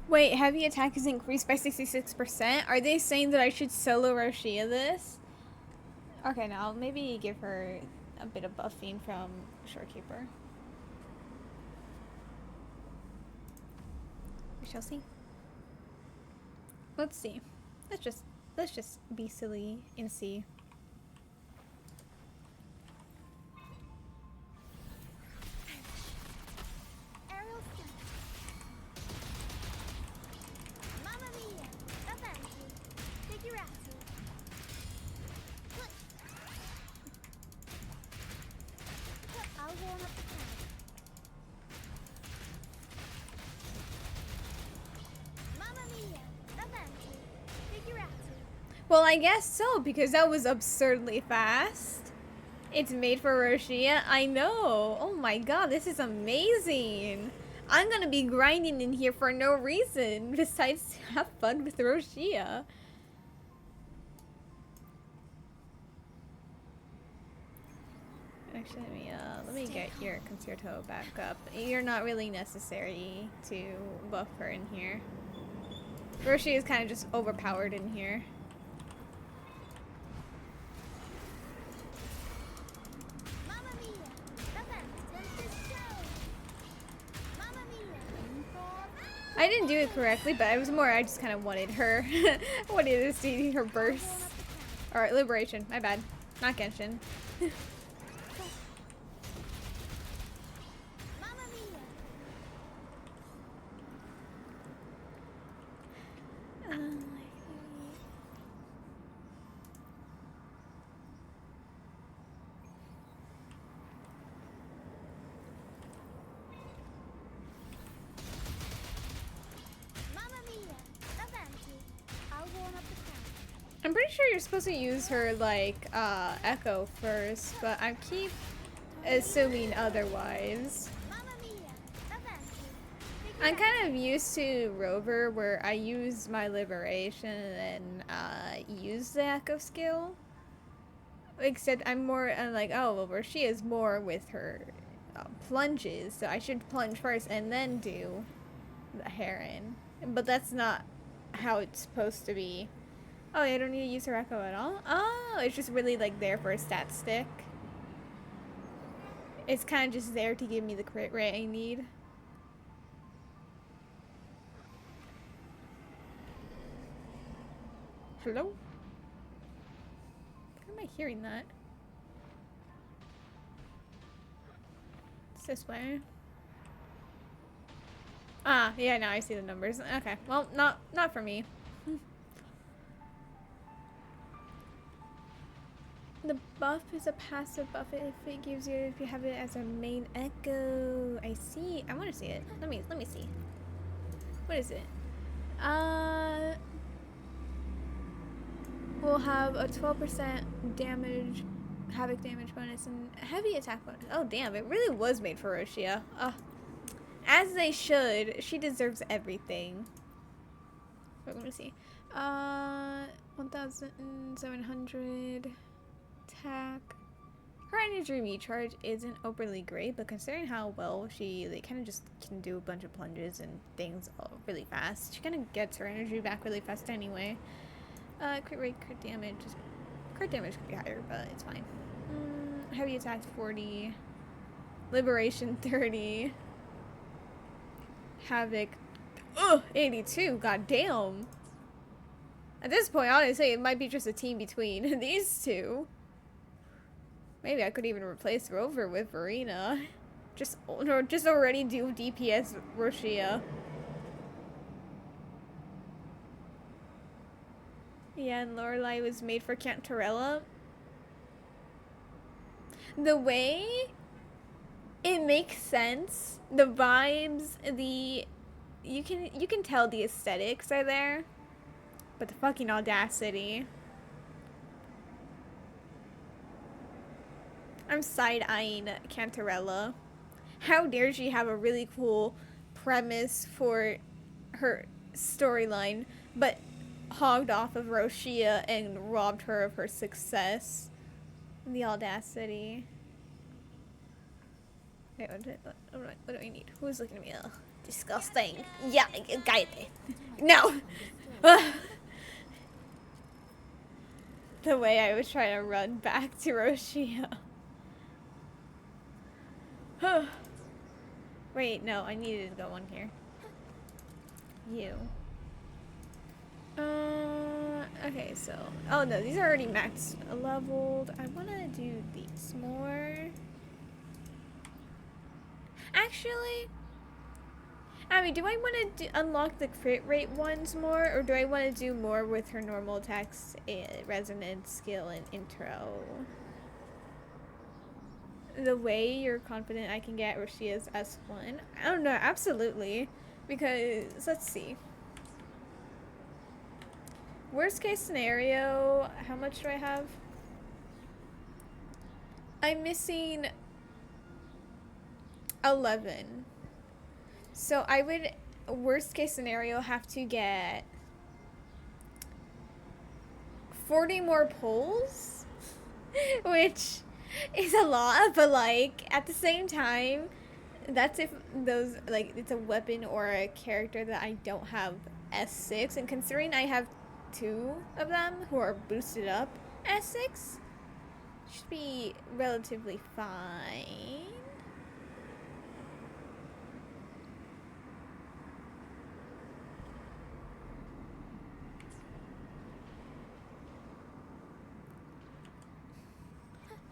Wait, heavy attack is increased by 66%? Are they saying that I should solo Roccia this? Okay, now I'll maybe give her a bit of buffing from Shorekeeper. We shall see. Let's see. Let's just be silly and see. Aerial scan. Mamma mia! Avanti! Figurati! I'll warm up the crowd. Mamma mia! Avanti! Figurati! Well, I guess so, because that was absurdly fast. It's made for Roccia. I know. Oh my god, this is amazing. I'm gonna be grinding in here for no reason besides to have fun with Roccia. Actually, let me get your concerto back up. You're not really necessary to buff her in here. Roccia is kind of just overpowered in here. Mamma mia! Avanti! Mamma mia! I didn't do it correctly, but it was more I just kind of wanted her. I wanted to see her burst. Alright, Liberation. My bad. Not Genshin. Mamma mia! Mamma mia! Avanti! I'll warm up the crowd. I'm pretty sure you're supposed to use her, like, Echo first, but I keep assuming otherwise. Mamma mia! Avanti! I'm kind of used to Rover, where I use my Liberation and use the Echo skill. Except I'm more like, oh, well, where she is more with her plunges, so I should plunge first and then do the Heron. But that's not how it's supposed to be. Oh, I don't need to use her Echo at all? Oh, it's just really like there for a stat stick. It's kind of just there to give me the crit rate I need. Hello? Where am I hearing that? It's this way. Ah, yeah, now I see the numbers. Okay, well, not for me. The buff is a passive buff if it gives you if you have it as a main echo. I see. I want to see it. Let me see. What is it? We'll have a 12% damage, havoc damage bonus, and heavy attack bonus. Oh damn! It really was made for Roccia. As they should. She deserves everything. Wait, let me see. 1,700 attack. Her energy recharge isn't overly great, but considering how well she kind of just can do a bunch of plunges and things really fast, she kind of gets her energy back really fast anyway. Crit rate, crit damage. Crit damage could be higher, but it's fine. Heavy attack 40. Liberation 30. Havoc 82. God damn. At this point, honestly, it might be just a team between these two. Maybe I could even replace Rover with Verena. Or just already do DPS Roccia. Yeah, and Lorelei was made for Cantarella. The way it makes sense, the vibes, you can tell the aesthetics are there, but the fucking audacity. I'm side-eyeing Cantarella. How dare she have a really cool premise for her storyline, but hogged off of Roccia and robbed her of her success. The audacity. Wait, what do I need? Who's looking at me? Oh, disgusting. Yeah, cállate. No! The way I was trying to run back to Roccia. Wait, no, I needed to go on here. You. Okay, so... Oh no, these are already max leveled. I want to do these more. Actually... I mean, do I want to unlock the crit rate ones more, or do I want to do more with her normal attacks, resonance, skill, and intro? The way you're confident I can get Roccia's S1? I don't know, absolutely. Because, let's see. Worst case scenario, how much do I have? I'm missing 11. So I would, worst case scenario, have to get 40 more pulls, which is a lot, but like at the same time, that's if those, like, it's a weapon or a character that I don't have S6, and considering I have 2 of them who are boosted up S6, should be relatively fine.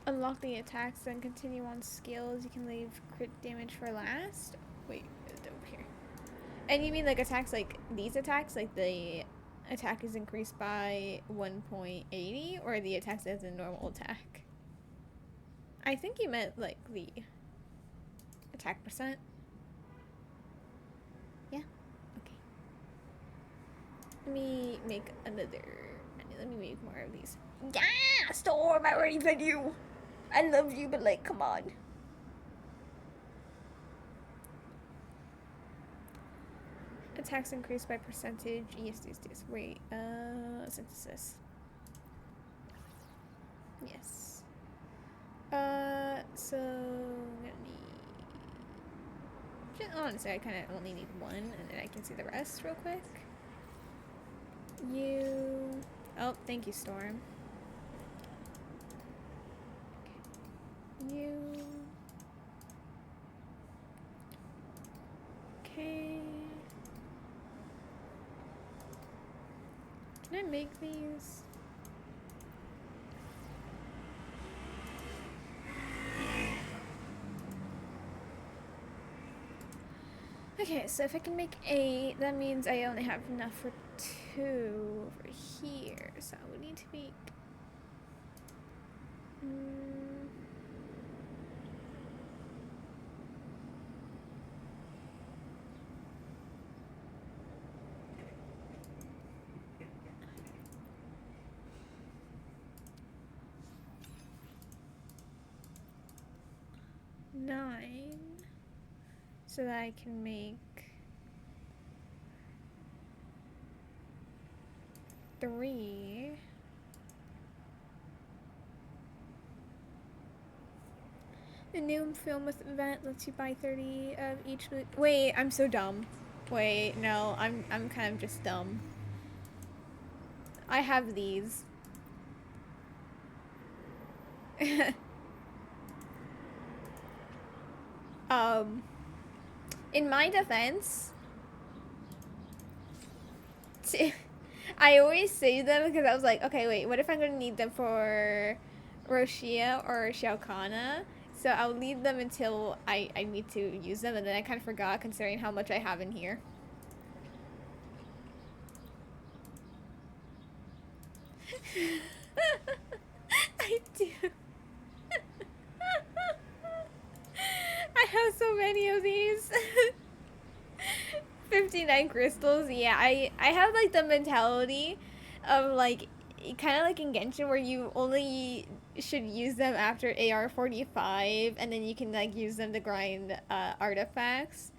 Unlock the attacks, then continue on skills. You can leave crit damage for last. Wait, over here. And you mean like attacks like these attacks? Like the attack is increased by 1.80? Or the attacks as a normal attack? I think you meant like the attack percent. Yeah? Okay. Let me make another... Let me make more of these. Yeah! Storm, I already fed you! I love you, but like, come on. Attacks increased by percentage. Yes. Wait, synthesis. Yes. So I'm gonna need... Honestly, I kind of only need 1, and then I can see the rest real quick. You... Oh, thank you, Storm. You... Okay... Can I make these? Okay, so if I can make 8, that means I only have enough for 2 over here. So I would need to make... nine, so that I can make 3. The new film with event lets you buy 30 of each. Wait, I'm so dumb. Wait, no, I'm kind of just dumb. I have these. In my defense, I always save them because I was like, okay, wait, what if I'm gonna need them for Roccia or Ciaccona? So I'll leave them until I need to use them, and then I kind of forgot considering how much I have in here. I do. I have so many of these. 59 crystals. Yeah, I have like the mentality of like kind of like in Genshin where you only should use them after AR-45 and then you can like use them to grind artifacts.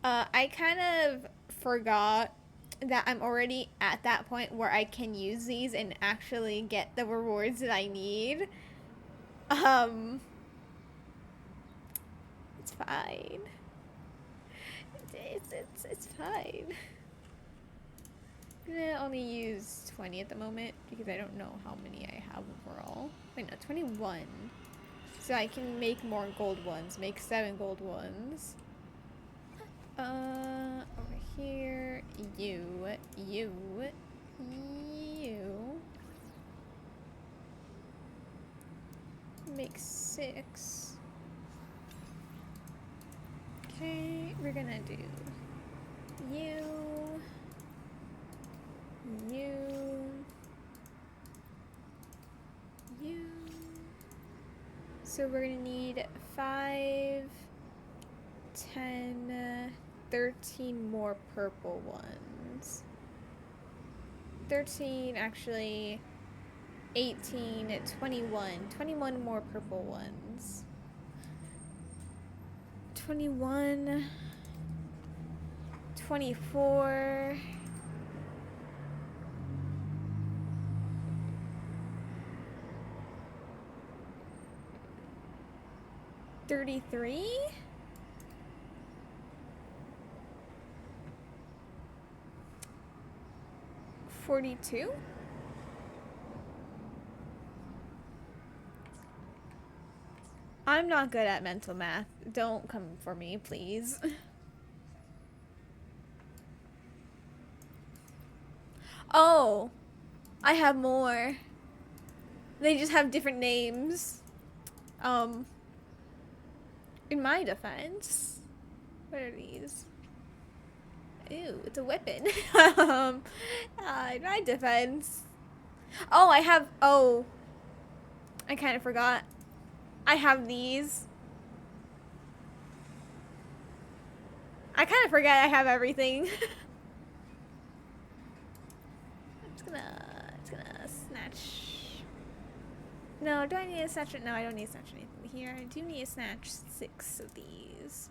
I kind of forgot that I'm already at that point where I can use these and actually get the rewards that I need. It's fine. It's fine. I'm gonna only use 20 at the moment because I don't know how many I have overall. Wait, no, 21. So I can make more gold ones. Make 7 gold ones. Over here. You. Make 6. Okay, we're gonna do you. So we're gonna need 5, 10, 13 more purple ones. 13, actually, 18, 21. 21 more purple ones. 21, 24. 33? $42? I'm not good at mental math. Don't come for me, please. Oh, I have more. They just have different names. In my defense, what are these? Ew, it's a weapon. In my defense. Oh, I have, oh, I kind of forgot. I have these. I kind of forget I have everything. It's gonna snatch. No, do I need to snatch it? No, I don't need to snatch anything here. I do need to snatch 6 of these.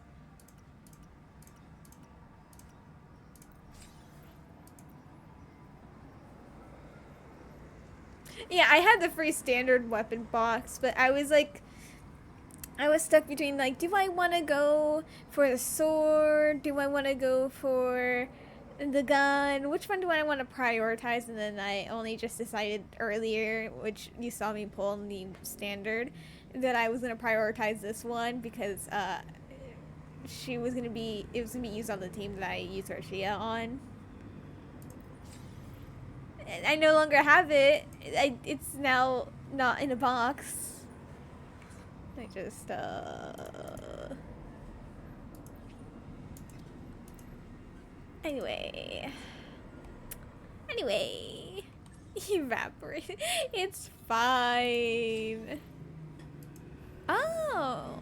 Yeah, I had the free standard weapon box, but I was like, I was stuck between like, do I want to go for the sword? Do I want to go for the gun? Which one do I want to prioritize? And then I only just decided earlier, which you saw me pull in the standard, that I was going to prioritize this one because it was going to be used on the team that I used Roccia on. I no longer have it. It's now not in a box. I just, Anyway. Evaporate. It's fine. Oh.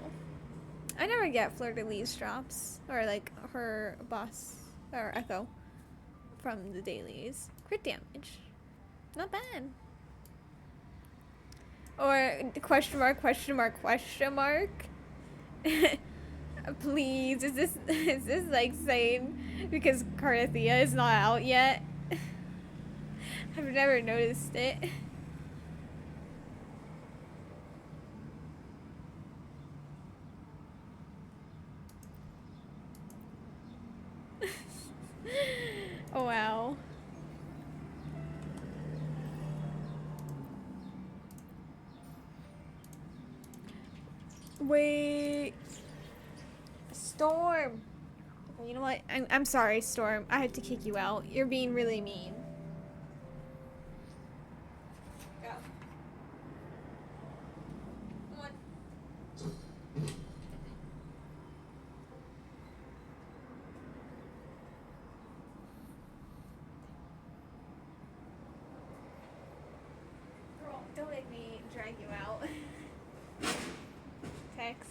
I never get Fleur-de-Lis drops. Or, like, her boss, or Echo, from the dailies. Crit damage. Not bad. Or question mark. Please, is this like saying because Carithia is not out yet? I've never noticed it. Oh wow. Wait. Storm. You know what? I'm sorry, Storm. I had to kick you out. You're being really mean. Go. Come on. Girl, don't make me drag you out. Text.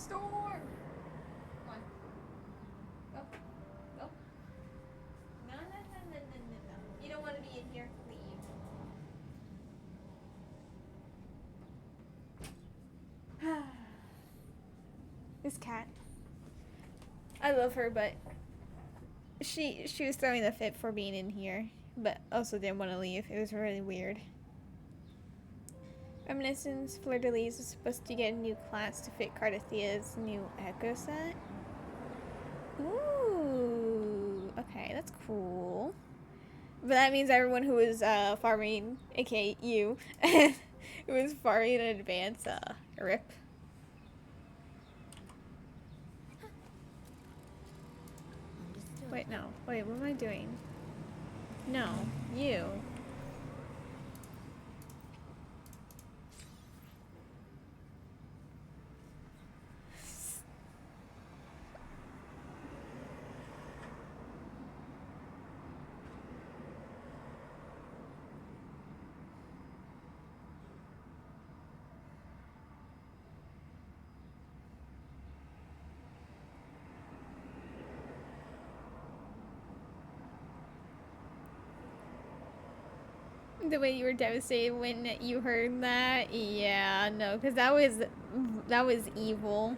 Storm! Come on. Go. Go. No, no, no, no, no, no, no. You don't want to be in here. Leave. This cat. I love her, but she was throwing a fit for being in here, but also didn't want to leave. It was really weird. Reminiscence Fleur-de-Lis is supposed to get a new class to fit Cardathia's new Echo set. Ooh, okay, that's cool. But that means everyone who was farming, aka you, who was farming in advance, rip. Understood. Wait, no. Wait, what am I doing? No, you. The way you were devastated when you heard that, yeah, no, because that was evil.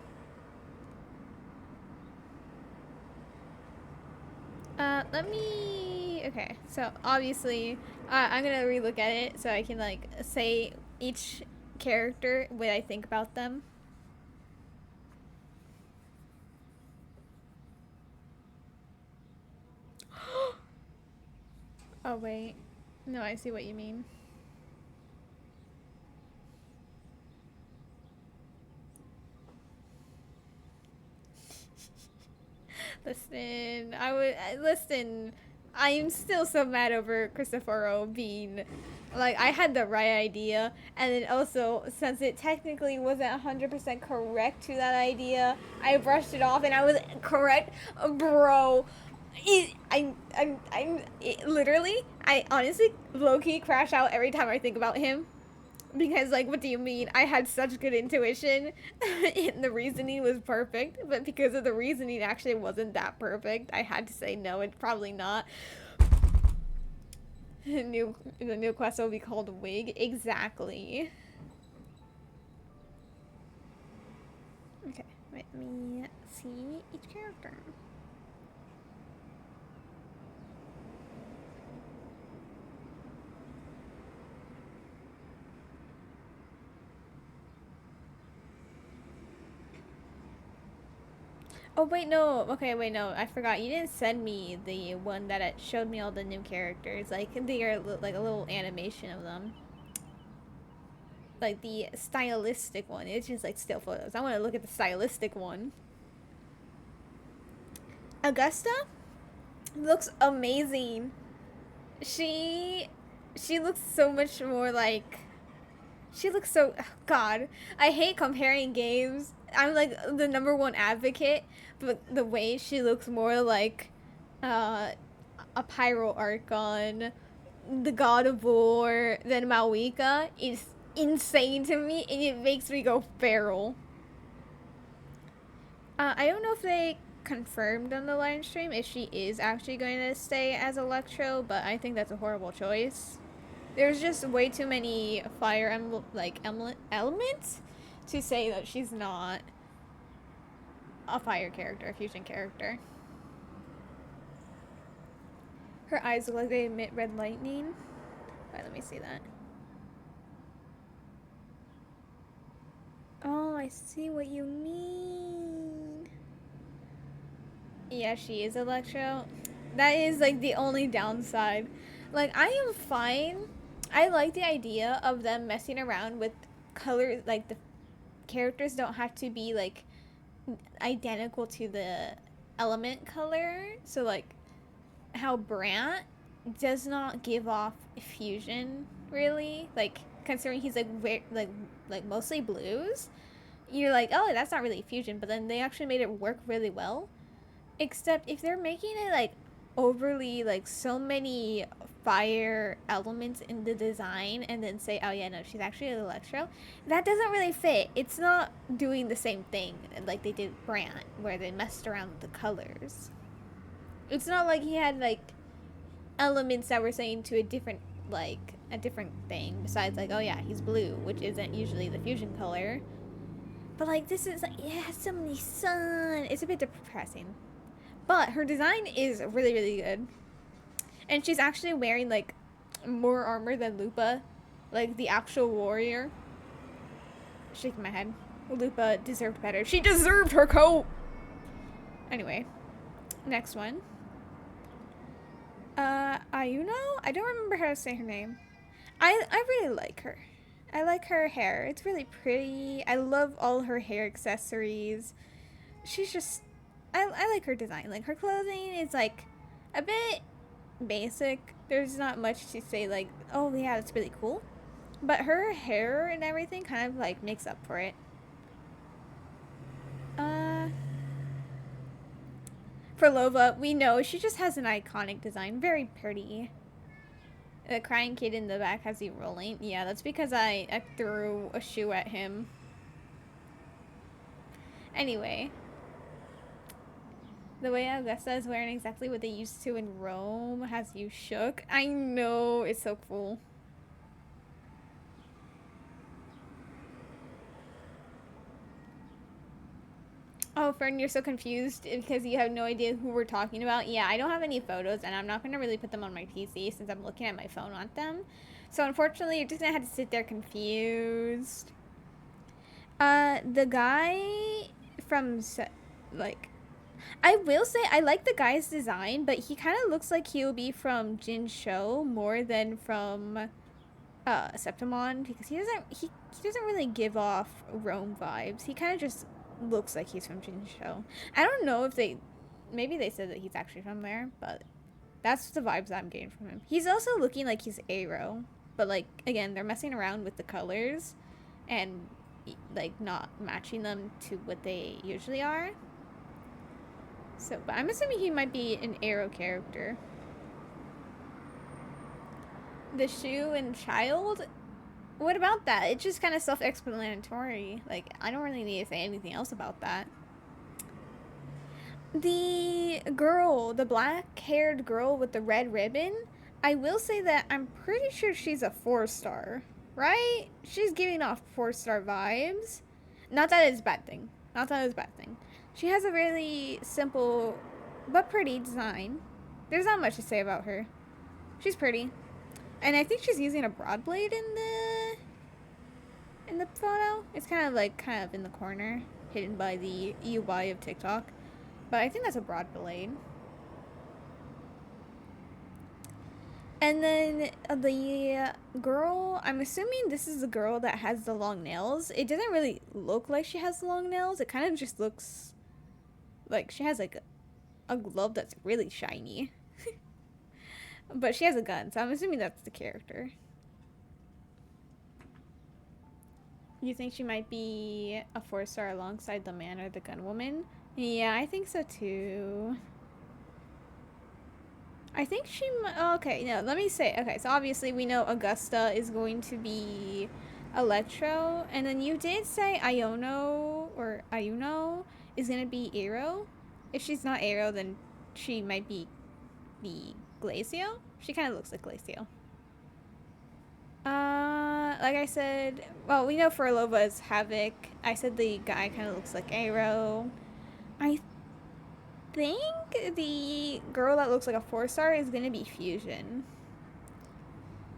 Let me. Okay, so obviously, I'm gonna relook at it so I can like say each character what I think about them. Oh wait, no, I see what you mean. Listen. I am still so mad over Cristoforo being, like, I had the right idea, and then also since it technically wasn't 100% correct to that idea, I brushed it off, and I was correct, bro. Literally, I honestly low-key crash out every time I think about him. Because, like, what do you mean? I had such good intuition, and the reasoning was perfect, but because of the reasoning actually wasn't that perfect, I had to say no, it's probably not. The new quest will be called Wig. Exactly. Okay, let me see each character. Oh wait, no. Okay, wait, no. I forgot. You didn't send me the one that it showed me all the new characters. Like they are like a little animation of them. Like the stylistic one. It's just like still photos. I want to look at the stylistic one. Augusta looks amazing. She looks so much more like. She looks so. God, I hate comparing games. I'm like the #1 advocate, but the way she looks more like a Pyro Archon, the God of War, than Malwika is insane to me, and it makes me go feral. I don't know if they confirmed on the live stream if she is actually going to stay as Electro, but I think that's a horrible choice. There's just way too many fire elements to say that she's not a fire character, a fusion character. Her eyes look like they emit red lightning. Alright, let me see that. Oh, I see what you mean. Yeah, she is Electro. That is like the only downside. Like, I am fine. I like the idea of them messing around with colors. Like, the characters don't have to be like identical to the element color. So like how Brant does not give off fusion really, like considering he's like like mostly blues, you're like, oh, that's not really fusion, but then they actually made it work really well. Except if they're making it like overly like so many fire elements in the design and then say, oh yeah, no, she's actually an Electro. That doesn't really fit. It's not doing the same thing like they did Brant, where they messed around with the colors. It's not like he had like elements that were saying to a different thing besides like, oh yeah, he's blue, which isn't usually the fusion color. But like this is like, yeah, so many sun. It's a bit depressing. But her design is really, really good. And she's actually wearing like more armor than Lupa, like the actual warrior. Shaking my head. Lupa deserved better. She deserved her coat. Anyway, next one. Ayuno? I don't remember how to say her name. I really like her. I like her hair. It's really pretty. I love all her hair accessories. She's just... I like her design. Like, her clothing is, like, a bit basic. There's not much to say, like, oh, yeah, that's really cool. But her hair and everything kind of, like, makes up for it. For Lova, we know she just has an iconic design. Very pretty. The crying kid in the back has you rolling. Yeah, that's because I threw a shoe at him. Anyway. The way Augusta is wearing exactly what they used to in Rome has you shook. I know, it's so cool. Oh, Fern, you're so confused because you have no idea who we're talking about. Yeah, I don't have any photos, and I'm not going to really put them on my PC since I'm looking at my phone on them. So, unfortunately, you're just going to have to sit there confused. The guy from, like... I will say I like the guy's design, but he kind of looks like he'll be from Jin Show more than from Septimon, because he doesn't really give off Rome vibes. He kind of just looks like he's from Jin Show. I don't know if maybe they said that he's actually from there, but that's the vibes I'm getting from him. He's also looking like he's Aero, but like again, they're messing around with the colors and like not matching them to what they usually are. So, but I'm assuming he might be an Aero character. The shoe and child? What about that? It's just kind of self-explanatory. Like, I don't really need to say anything else about that. The girl, the black-haired girl with the red ribbon, I will say that I'm pretty sure she's a 4-star, right? She's giving off 4-star vibes. Not that it's a bad thing. Not that it's a bad thing. She has a really simple but pretty design. There's not much to say about her. She's pretty. And I think she's using a broad blade in the photo. It's kind of in the corner, hidden by the UI of TikTok. But I think that's a broad blade. And then the girl, I'm assuming this is the girl that has the long nails. It doesn't really look like she has long nails. It kind of just looks like she has like a glove that's really shiny. But she has a gun, so I'm assuming that's the character. You think she might be a 4-star alongside the man or the gun woman? Yeah, I think so too. I think she might... Okay, no, let me say... Okay, so obviously we know Augusta is going to be Electro. And then you did say Iono or Ayuno is going to be Aero. If she's not Aero, then she might be Glacio. She kind of looks like Glacio. Like I said... Well, we know Furlova is Havoc. I said the guy kind of looks like Aero. I think the girl that looks like a 4-star is gonna be Fusion.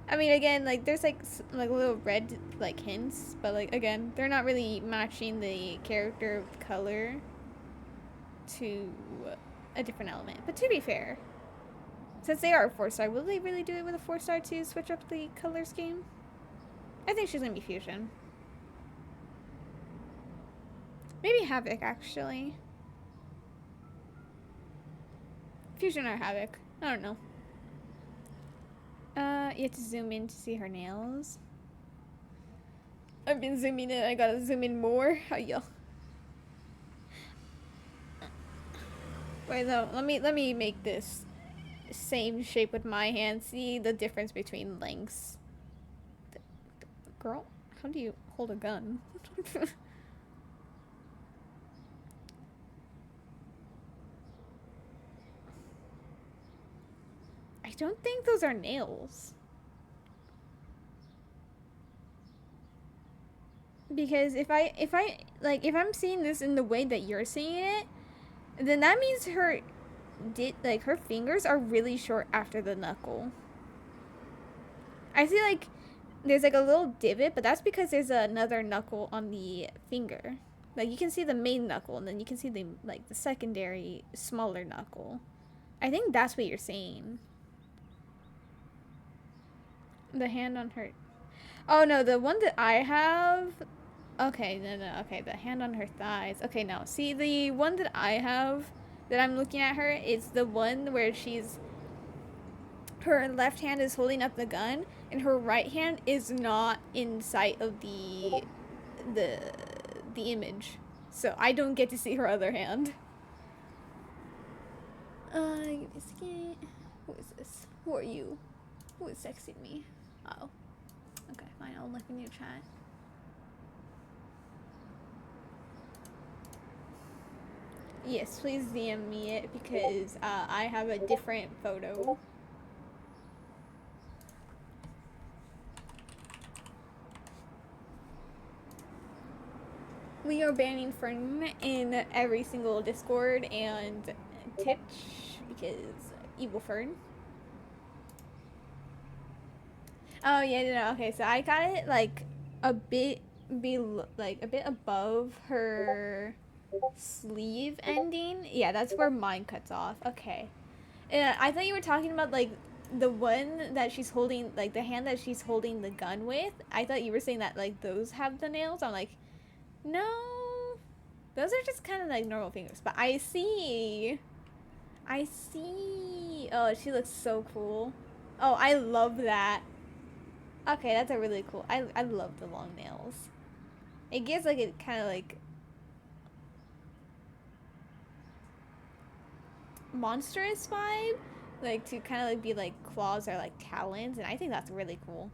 I mean, again, like there's like little red like hints, but like again, they're not really matching the character color to a different element. But to be fair, since they are a 4-star, will they really do it with a 4-star to switch up the color scheme? I think she's gonna be Fusion. Maybe Havoc actually. Fusion or Havoc. I don't know. You have to zoom in to see her nails. I've been zooming in. I gotta zoom in more. Oh, yeah. Wait, no. Let me make this same shape with my hand. See the difference between lengths. Girl, how do you hold a gun? I don't think those are nails. Because if I'm seeing this in the way that you're seeing it, then that means her fingers are really short after the knuckle. I see like there's like a little divot, but that's because there's another knuckle on the finger. Like you can see the main knuckle, and then you can see the secondary smaller knuckle. I think that's what you're saying. The hand on her. Oh no, the one that I have. Okay, no. Okay, the hand on her thighs. Okay, now see the one that I have that I'm looking at her is the one where her left hand is holding up the gun and her right hand is not in sight of the image. So I don't get to see her other hand. Give me a second. Who is this? Who are you? Who is texting me? Oh. Okay, fine, I'll look in your chat. Yes, please DM me it because I have a different photo. We are banning Fern in every single Discord and Twitch because evil Fern. Oh yeah, no, okay, so I got it like a bit above her sleeve ending. Yeah, that's where mine cuts off. Okay. I thought you were talking about like the one that she's holding, like the hand that she's holding the gun with. I thought you were saying that like those have the nails. I'm like, no, those are just kind of like normal fingers. But I see. Oh, she looks so cool. Oh, I love that. Okay, that's a really cool. I love the long nails. It gives like a kind of like monstrous vibe, like to kind of like be like claws or like talons, and I think that's really cool.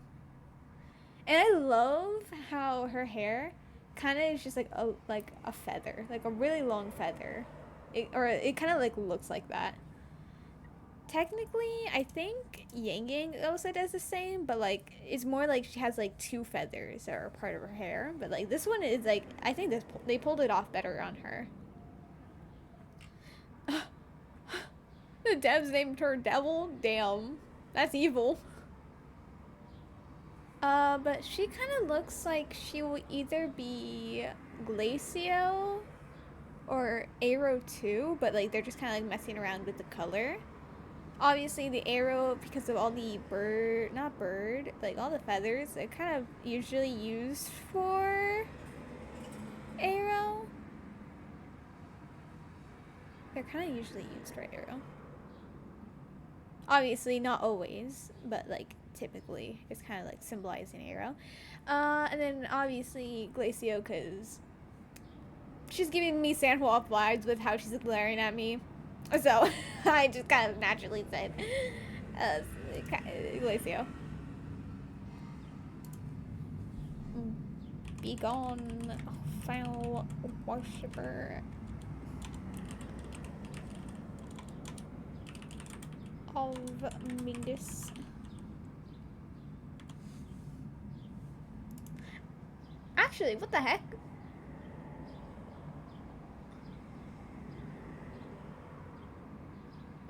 And I love how her hair kind of is just like a feather, like a really long feather. It kind of like looks like that. Technically, I think Yang Yang also does the same, but like it's more like she has like two feathers that are part of her hair. But like this one is like, I think they pulled it off better on her. The devs named her Devil? Damn. That's evil. But she kind of looks like she will either be Glacio or Arrow 2, but like they're just kind of like messing around with the color. Obviously the arrow, because of all the like all the feathers, they're kind of usually used for arrow. They're kind of usually used for arrow. Obviously not always, but like typically it's kind of like symbolizing arrow. And then obviously Glacio, because she's giving me Sandwolf vibes with how she's glaring at me. So I just kind of naturally said Glacio. Be gone, foul worshiper of Mingus. Actually, what the heck?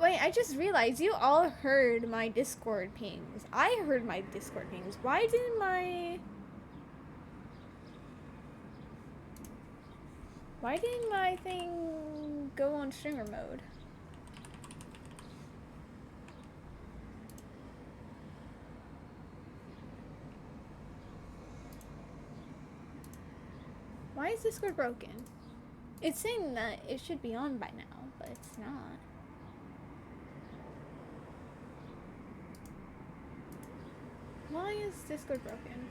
Wait, I just realized you all heard my Discord pings. I heard my Discord pings. Why didn't my thing go on streamer mode? Why is Discord broken? It's saying that it should be on by now, but it's not. Why is Discord broken?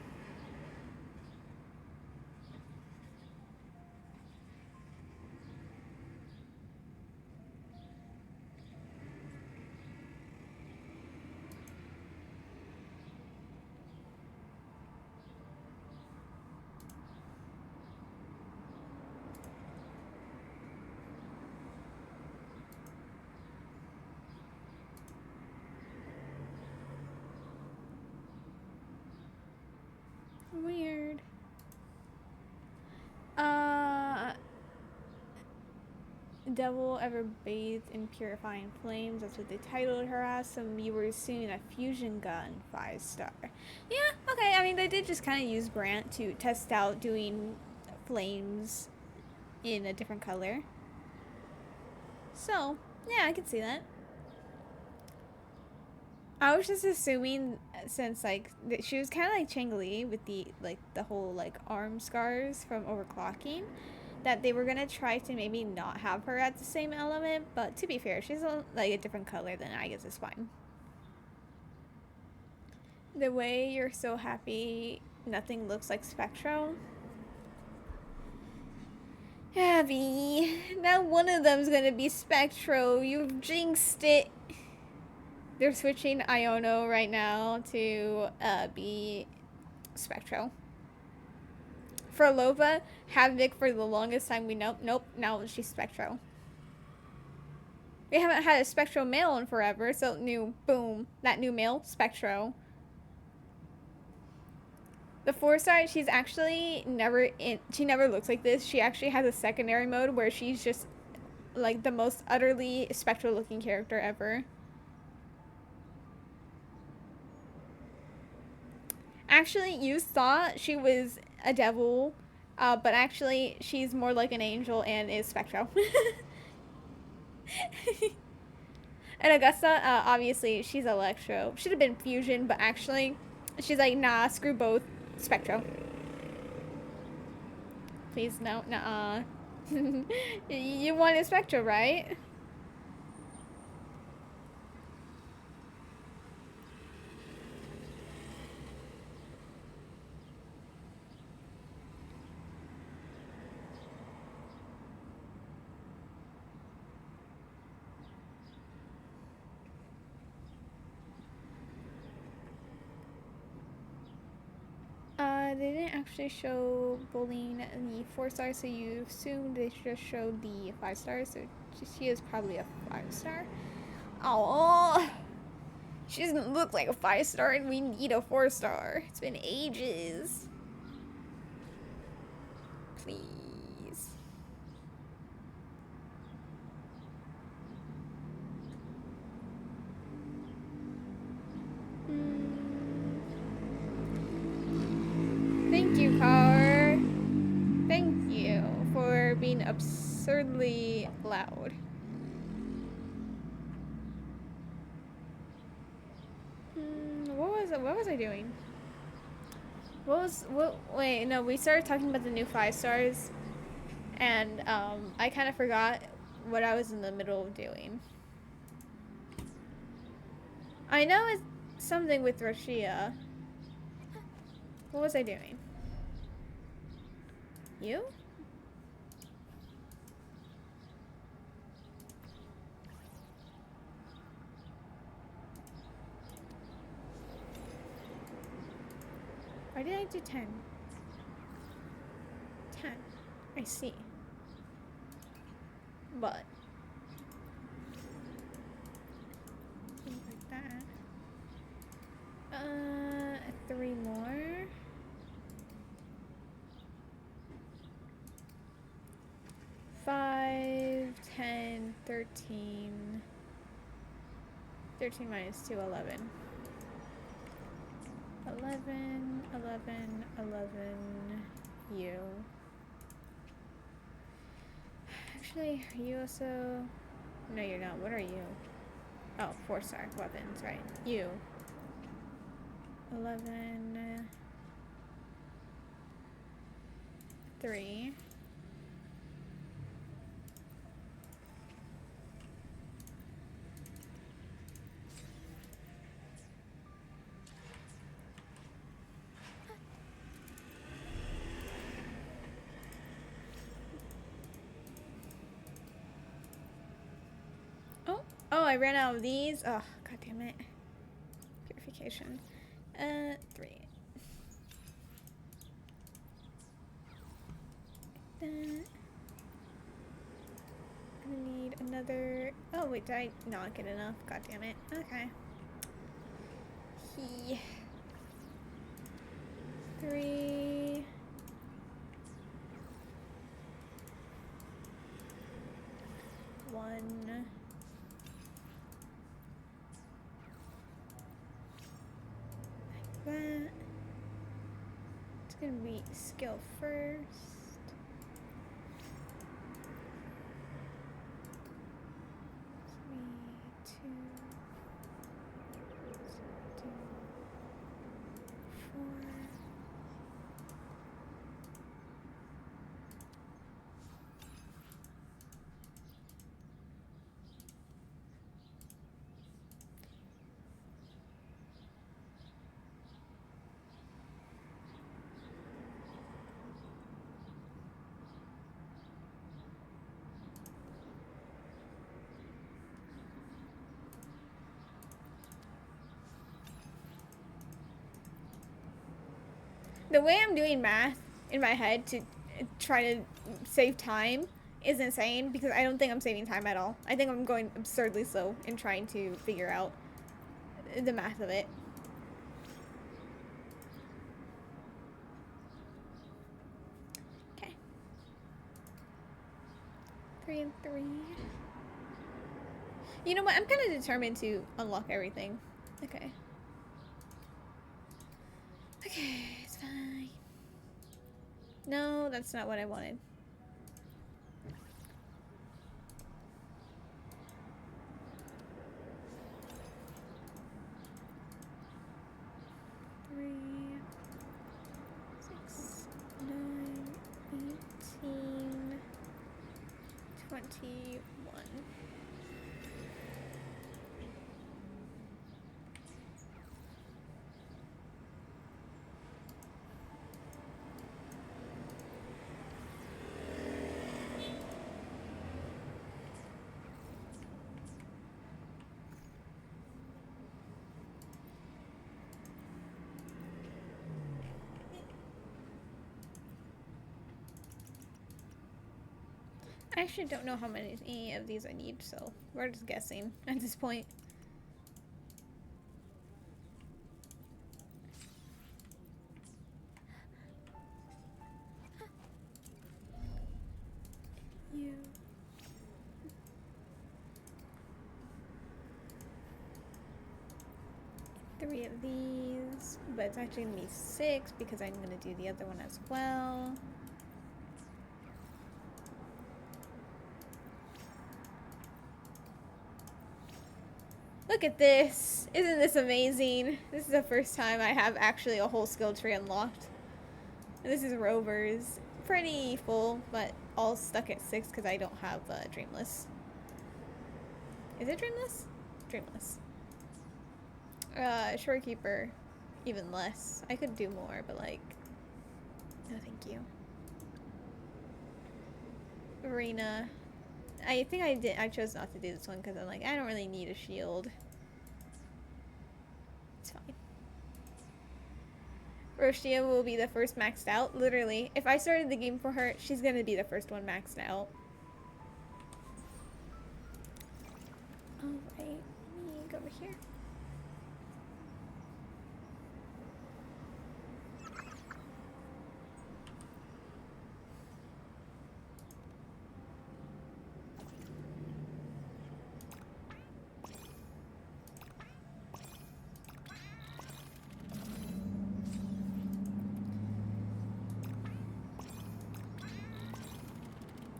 Devil ever bathed in purifying flames. That's what they titled her as. Some viewers soon a fusion gun, 5-star. Yeah, okay. I mean, they did just kind of use Brant to test out doing flames in a different color. So, yeah, I can see that. I was just assuming since like she was kind of like Chang-Li with the whole like arm scars from overclocking, that they were gonna try to maybe not have her at the same element. But to be fair, she's like a different color, then I guess it's fine. The way you're so happy nothing looks like Spectro. Abby, now one of them's gonna be Spectro. You've jinxed it. They're switching Iono right now to be Spectro. For Lova, Havoc for the longest time we know. Nope, now she's Spectro. We haven't had a Spectro male in forever, so new, boom, that new male, Spectro. The 4-star, she's actually she never looks like this. She actually has a secondary mode where she's just like the most utterly Spectro looking character ever. Actually, you thought she was a devil, but actually she's more like an angel and is Spectro. And Augusta, obviously she's Electro. Should have been Fusion, but actually she's like, nah, screw both. Spectro. Please, no, nuh-uh. You wanted Spectro, right? They didn't actually show bullying the 4-star, so you assume they just showed the 5-star, so she is probably a 5-star. Oh, she doesn't look like a 5-star, and we need a 4-star. It's been ages. Please. Thank you, Car. Thank you for being absurdly loud. What was I doing? Wait, no, we started talking about the new 5-stars, and I kind of forgot what I was in the middle of doing. I know it's something with Roccia. What was I doing? You? Why did I do 10? 10. I see. But like that. 3 more. 5, 10, 13. 13 minus 2, 11. 11, 11, 11, you. Actually, are you also... No, you're not. What are you? Oh, 4-star weapons, right. You. 11... 3. Oh, I ran out of these. Oh, god damn it. Purification. 3. That. I need another. Oh wait, did I not get enough? God damn it. Okay. 3. should be skill first. The way I'm doing math in my head to try to save time is insane because I don't think I'm saving time at all. I think I'm going absurdly slow in trying to figure out the math of it. Okay. 3 and 3. You know what? I'm kind of determined to unlock everything. Okay. Okay, it's fine. No, that's not what I wanted. Three, 6, 9, 18, 21. I actually don't know how many of these I need, so we're just guessing at this point. You. Three of these, but it's actually gonna be 6 because I'm gonna do the other one as well. Look at this. Isn't this amazing? This is the first time I have actually a whole skill tree unlocked. And this is Rover's. Pretty full, but all stuck at 6 because I don't have Dreamless. Is it Dreamless? Dreamless. Shorekeeper, even less. I could do more, but like, no thank you. Arena. I think I chose not to do this one because I'm like, I don't really need a shield. It's fine. Roccia will be the first maxed out. Literally, if I started the game for her, she's gonna be the first one maxed out. Alright, let me go over here.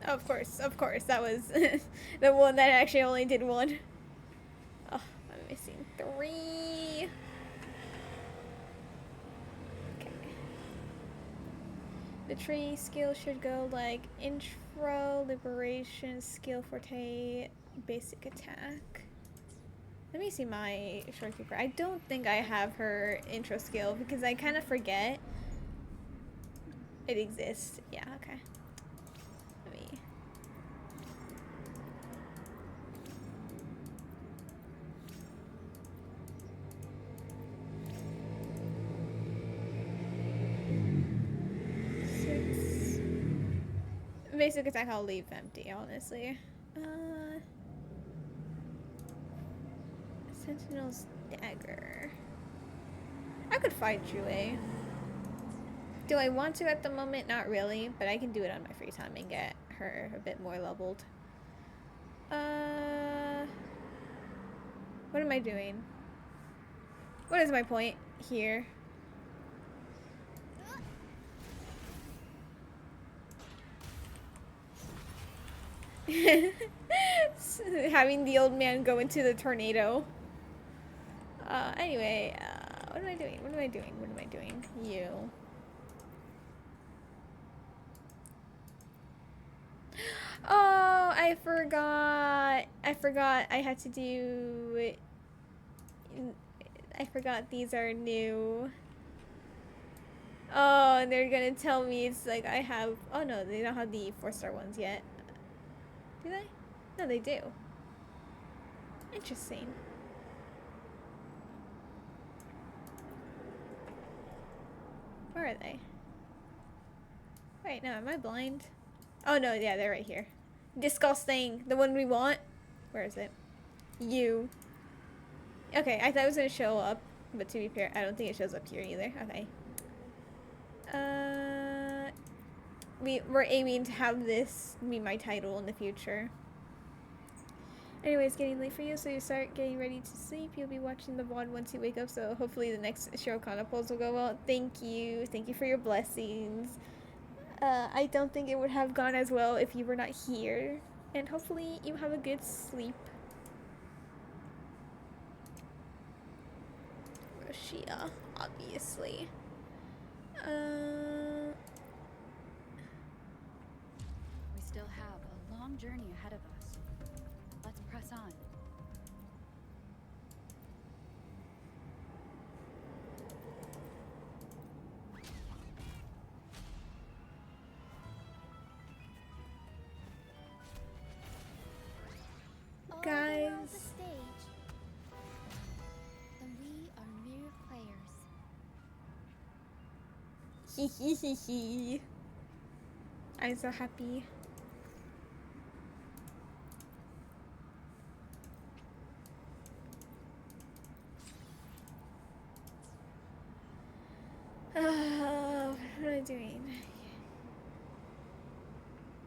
Of course, that was the one that actually only did one. Oh, I'm missing 3. Okay. The tree skill should go like intro, liberation, skill forte, basic attack. Let me see my shorekeeper. I don't think I have her intro skill because I kind of forget it exists. Yeah, okay. Let me... Basic attack I'll leave empty, honestly. Sentinel's dagger. I could fight Jue. Do I want to at the moment? Not really, but I can do it on my free time and get her a bit more leveled. What am I doing? What is my point here? Having the old man go into the tornado. Anyway, what am I doing? What am I doing? What am I doing? You. Oh, I forgot. I forgot I had to do it. I forgot these are new. Oh, and they're gonna tell me it's like I have. Oh no, they don't have the 4-star ones yet. Do they? No, they do. Interesting. Where are they? Wait, no, am I blind? Oh no, yeah, they're right here. Disgusting. The one we want. Where is it? You. Okay, I thought it was gonna show up, but to be fair, I don't think it shows up here either. Okay. We're aiming to have this be my title in the future. Anyway, it's getting late for you, so you start getting ready to sleep. You'll be watching the VOD once you wake up, so hopefully the next Ciaccona polls will go well. Thank you. Thank you for your blessings. I don't think it would have gone as well if you were not here. And hopefully you have a good sleep. Roccia, obviously. We still have a long journey ahead of us. Let's press on. All the Guys. world's a stage, and we are mere players. Hee hee hee hee. I'm so happy. What am I doing?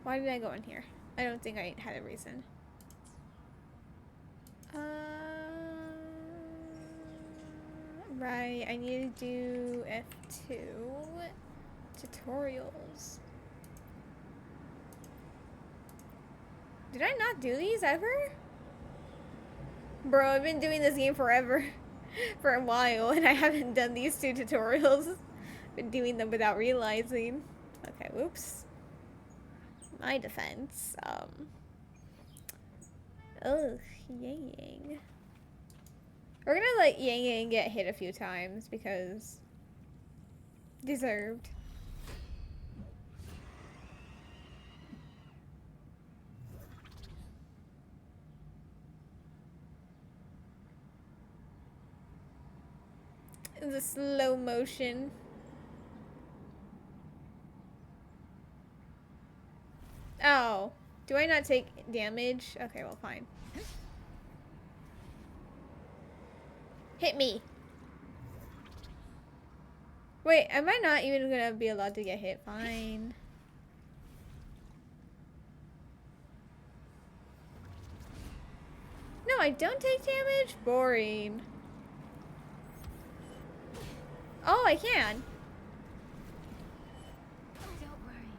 Why did I go in here? I don't think I had a reason. Right, I need to do F2 tutorials. Did I not do these ever? Bro, I've been doing this game forever. For a while, and I haven't done these 2 tutorials. Been doing them without realizing. Okay, whoops. My defense. Ugh, Yang. We're gonna let Yang get hit a few times because deserved. The slow motion. Oh, do I not take damage? Okay, well, fine. Hit me. Wait, am I not even gonna be allowed to get hit? Fine. No, I don't take damage? Boring. Oh, I can. Don't worry.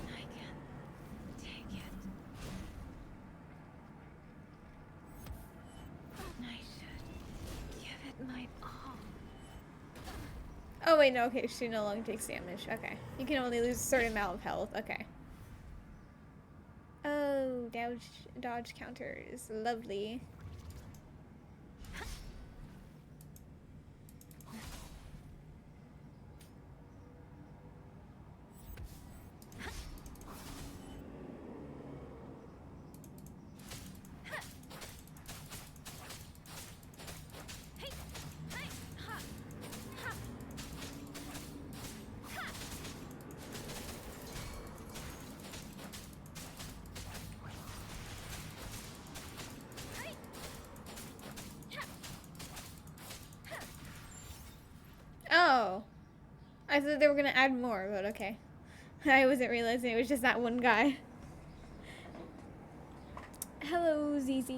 I can take it. I should give it my all. Oh, wait, no, okay, she no longer takes damage. Okay. You can only lose a certain amount of health. Okay. Oh, dodge counters. Lovely. Oh. I thought they were gonna add more, but okay. I wasn't realizing it was just that one guy. Hello, ZZ.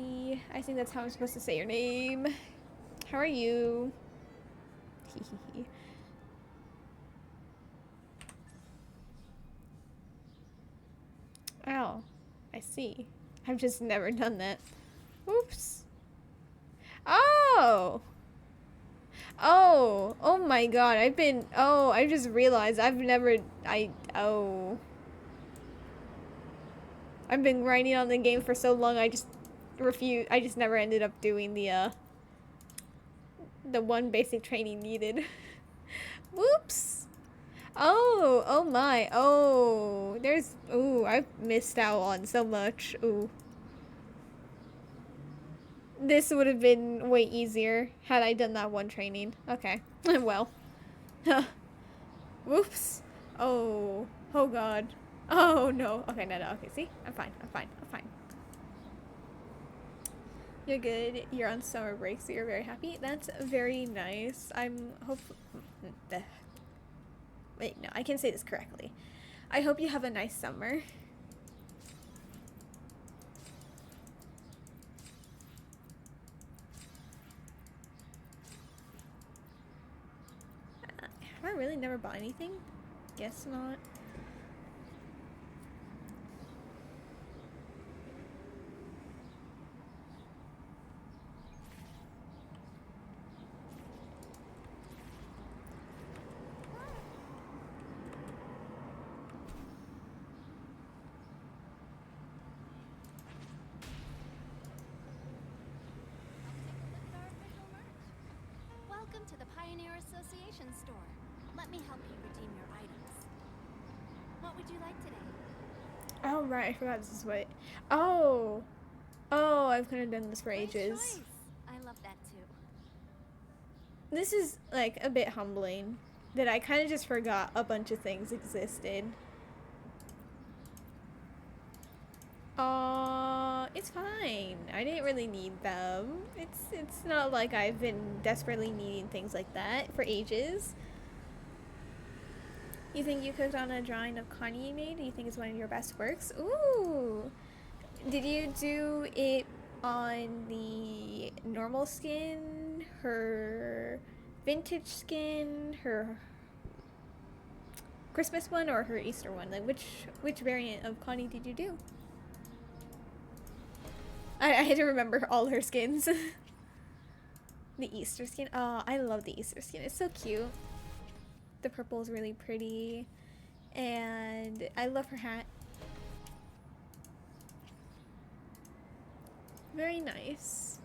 I think that's how I'm supposed to say your name. How are you? see. I've just never done that. Oops. Oh! Oh my god, I just realized I've been grinding on the game for so long, I just never ended up doing the one basic training needed. Whoops! Oh my, I've missed out on so much, ooh. This would have been way easier had I done that one training. Okay, well. Whoops. Oh god. Oh no. Okay, no, okay, see? I'm fine. You're good. You're on summer break, so you're very happy. That's very nice. I'm hopeful. Wait, no, I can say this correctly. I hope you have a nice summer. Have I really never bought anything? Guess not. Welcome to the Pioneer Association store. Let me help you redeem your items. What would you like today? Oh, right. I forgot this is what. Oh, I've kind of done this for ages. Nice choice. I love that too. This is like a bit humbling that I kind of just forgot a bunch of things existed. It's fine. I didn't really need them. It's not like I've been desperately needing things like that for ages. You think you cooked on a drawing of Connie you made? Do you think it's one of your best works? Ooh! Did you do it on the normal skin, her vintage skin, her Christmas one, or her Easter one? Like which variant of Connie did you do? I had to remember all her skins. The Easter skin. Oh, I love the Easter skin. It's so cute. The purple is really pretty. And I love her hat. Very nice.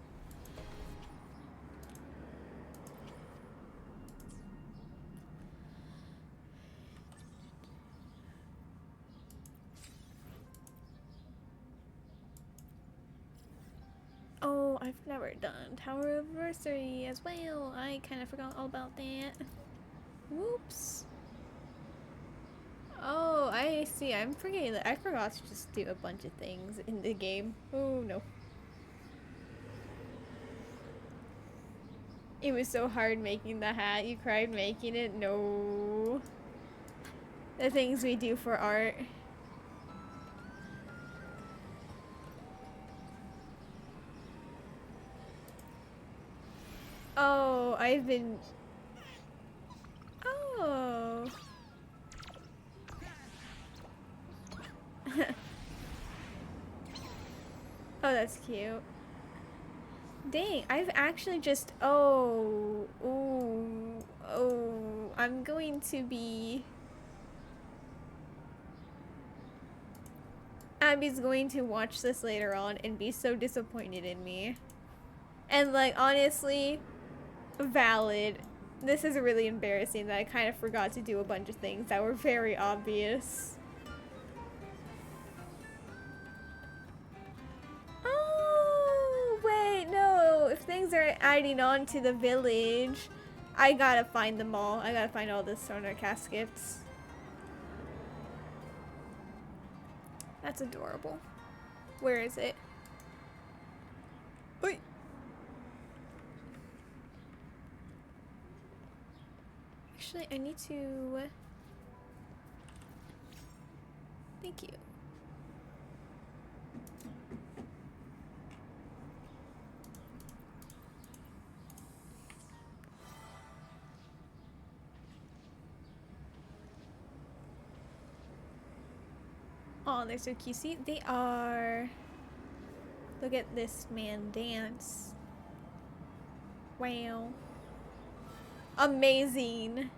Oh, I've never done Tower of Anniversary as well. I kind of forgot all about that. Whoops. Oh, I see. I'm forgetting that I forgot to just do a bunch of things in the game. Oh, no. It was so hard making the hat. You cried making it? No. The things we do for art. Oh, I've been... Oh. Oh, that's cute. Dang, I've actually just... Oh. I'm going to be... Abby's going to watch this later on and be so disappointed in me. And, like, honestly, valid. This is really embarrassing that I kind of forgot to do a bunch of things that were very obvious. Oh, wait, no. If things are adding on to the village, I gotta find them all. I gotta find all the sonar caskets. That's adorable. Where is it? Oi. Actually, I need to... Thank you. Oh, they're so cutesy. They are. Look at this man dance. Wow. Amazing.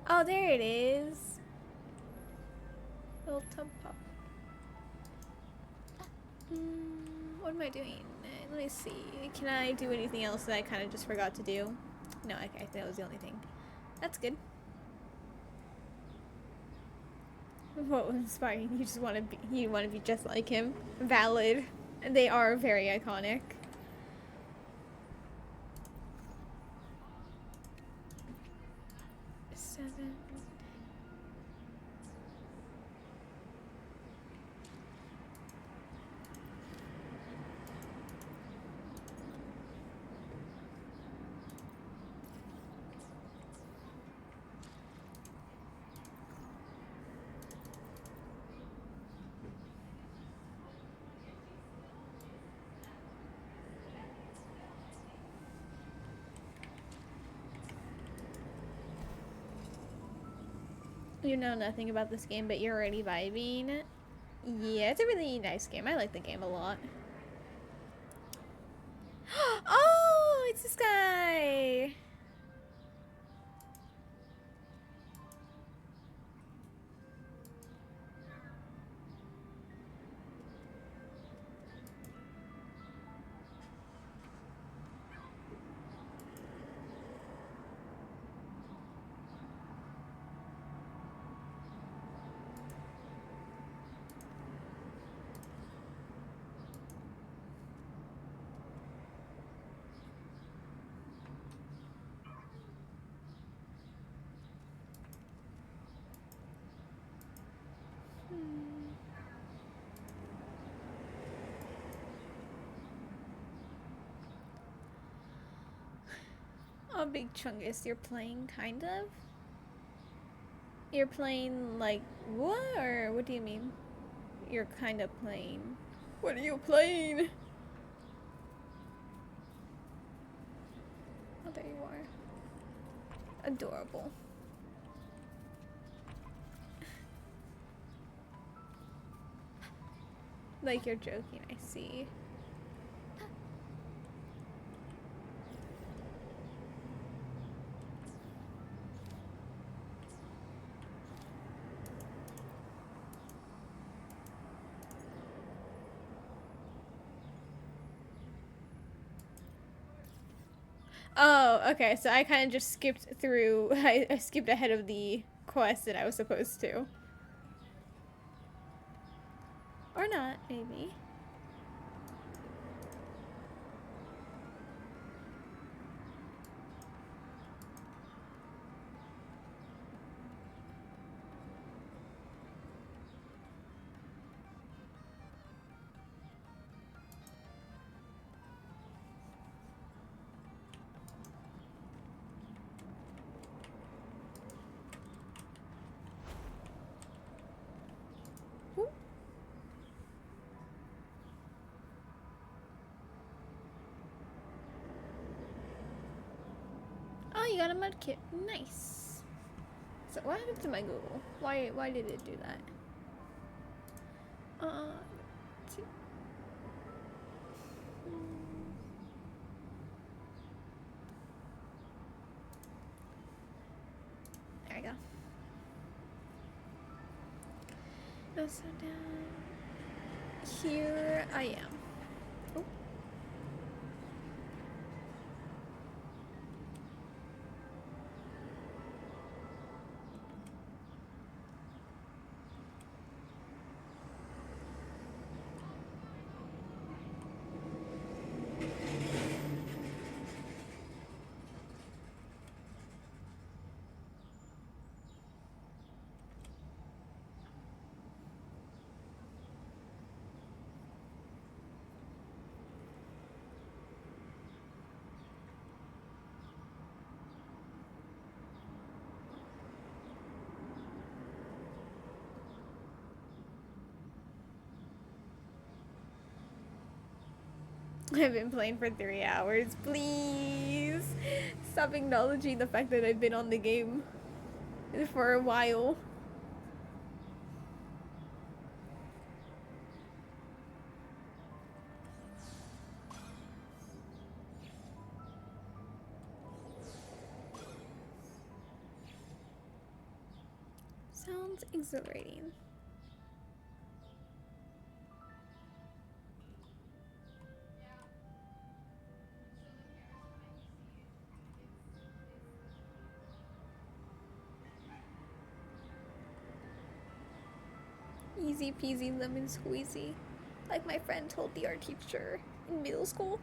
Oh, there it is. Little tub pop. What am I doing? Let me see. Can I do anything else that I kind of just forgot to do? No, okay, I think that was the only thing. That's good. What was inspiring? You just want to be. You want to be just like him. Valid. They are very iconic. Seven. You know nothing about this game, but you're already vibing. Yeah, it's a really nice game. I like the game a lot. Oh, it's this guy. Oh, Big Chungus, you're playing, kind of? You're playing, like, what? Or what do you mean? You're kind of playing. What are you playing? Oh, there you are. Adorable. Like, you're joking, I see. Oh, okay, so I kind of just skipped through, I skipped ahead of the quest that I was supposed to. Or not, maybe. Ooh. Oh, you got a mud kit. Nice. So what happened to my Google? Why did it do that? Two. There we go. No, so down. Here I am. Oh. I've been playing for 3 hours. Please stop acknowledging the fact that I've been on the game for a while. Sounds exhilarating. Easy peasy lemon squeezy, like my friend told the art teacher in middle school.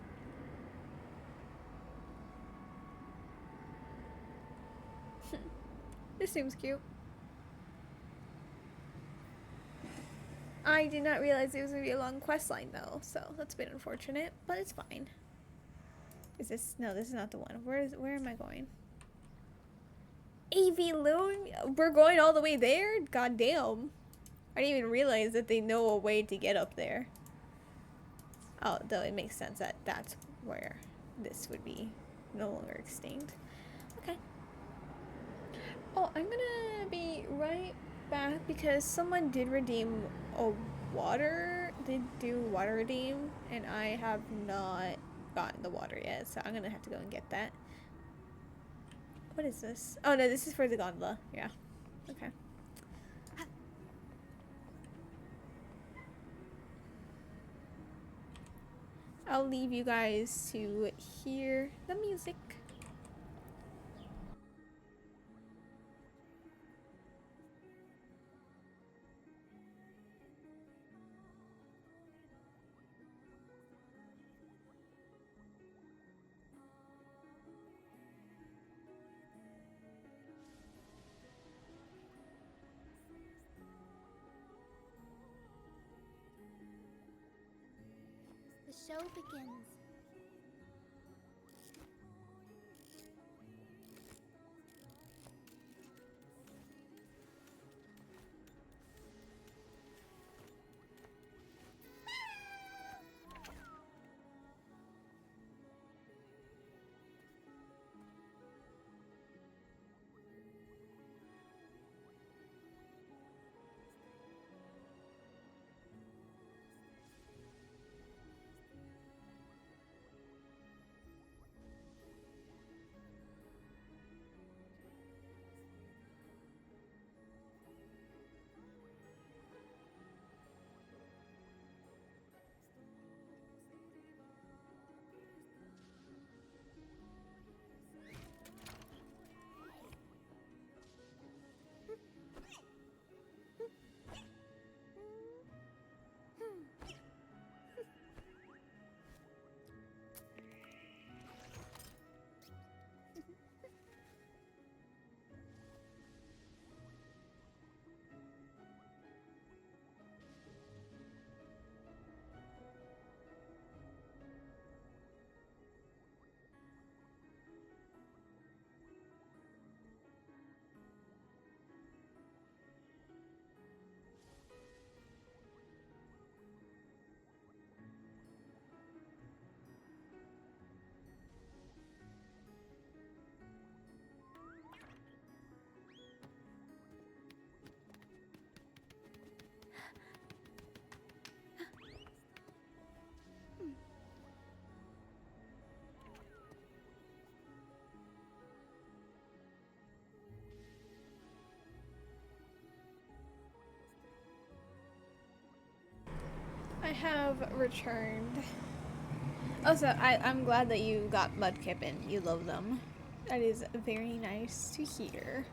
This seems cute. I did not realize it was gonna be a long quest line though, so that's a bit unfortunate, but it's fine. Is this? No, this is not the one. Where am I going? AV Loon? We're going all the way there? God damn. I didn't even realize that they know a way to get up there. Oh, though it makes sense that that's where this would be no longer extinct. Okay. Oh, I'm gonna be right back because someone did redeem a water. They do water redeem, and I have not gotten the water yet, so I'm gonna have to go and get that. What is this? Oh no, this is for the gondola. Yeah. Okay. I'll leave you guys to hear the music. The show begins. I have returned. Also, I'm glad that you got Mudkip and you love them. That is very nice to hear.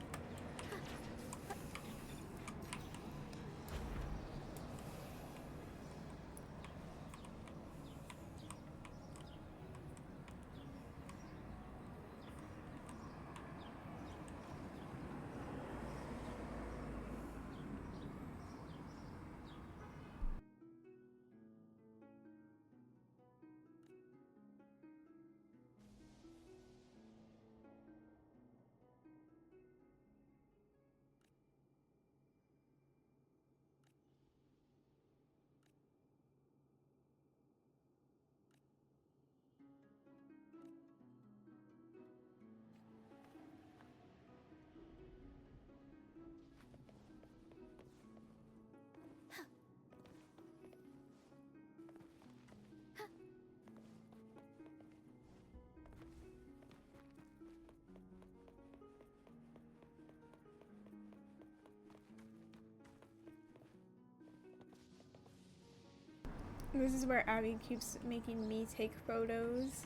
This is where Abby keeps making me take photos.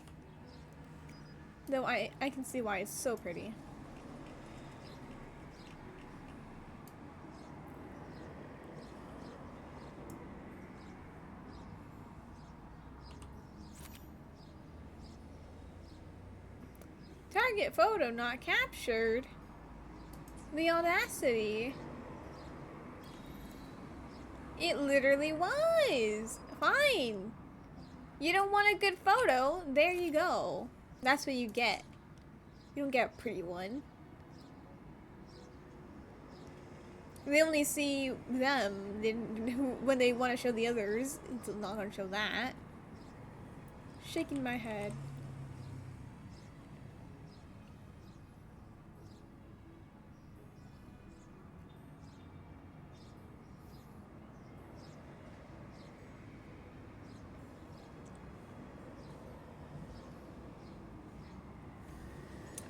Though I can see why it's so pretty. Target photo not captured. The audacity. It literally was. Fine. You don't want a good photo? There you go. That's what you get. You don't get a pretty one. They only see them when they want to show the others. It's not going to show that. Shaking my head.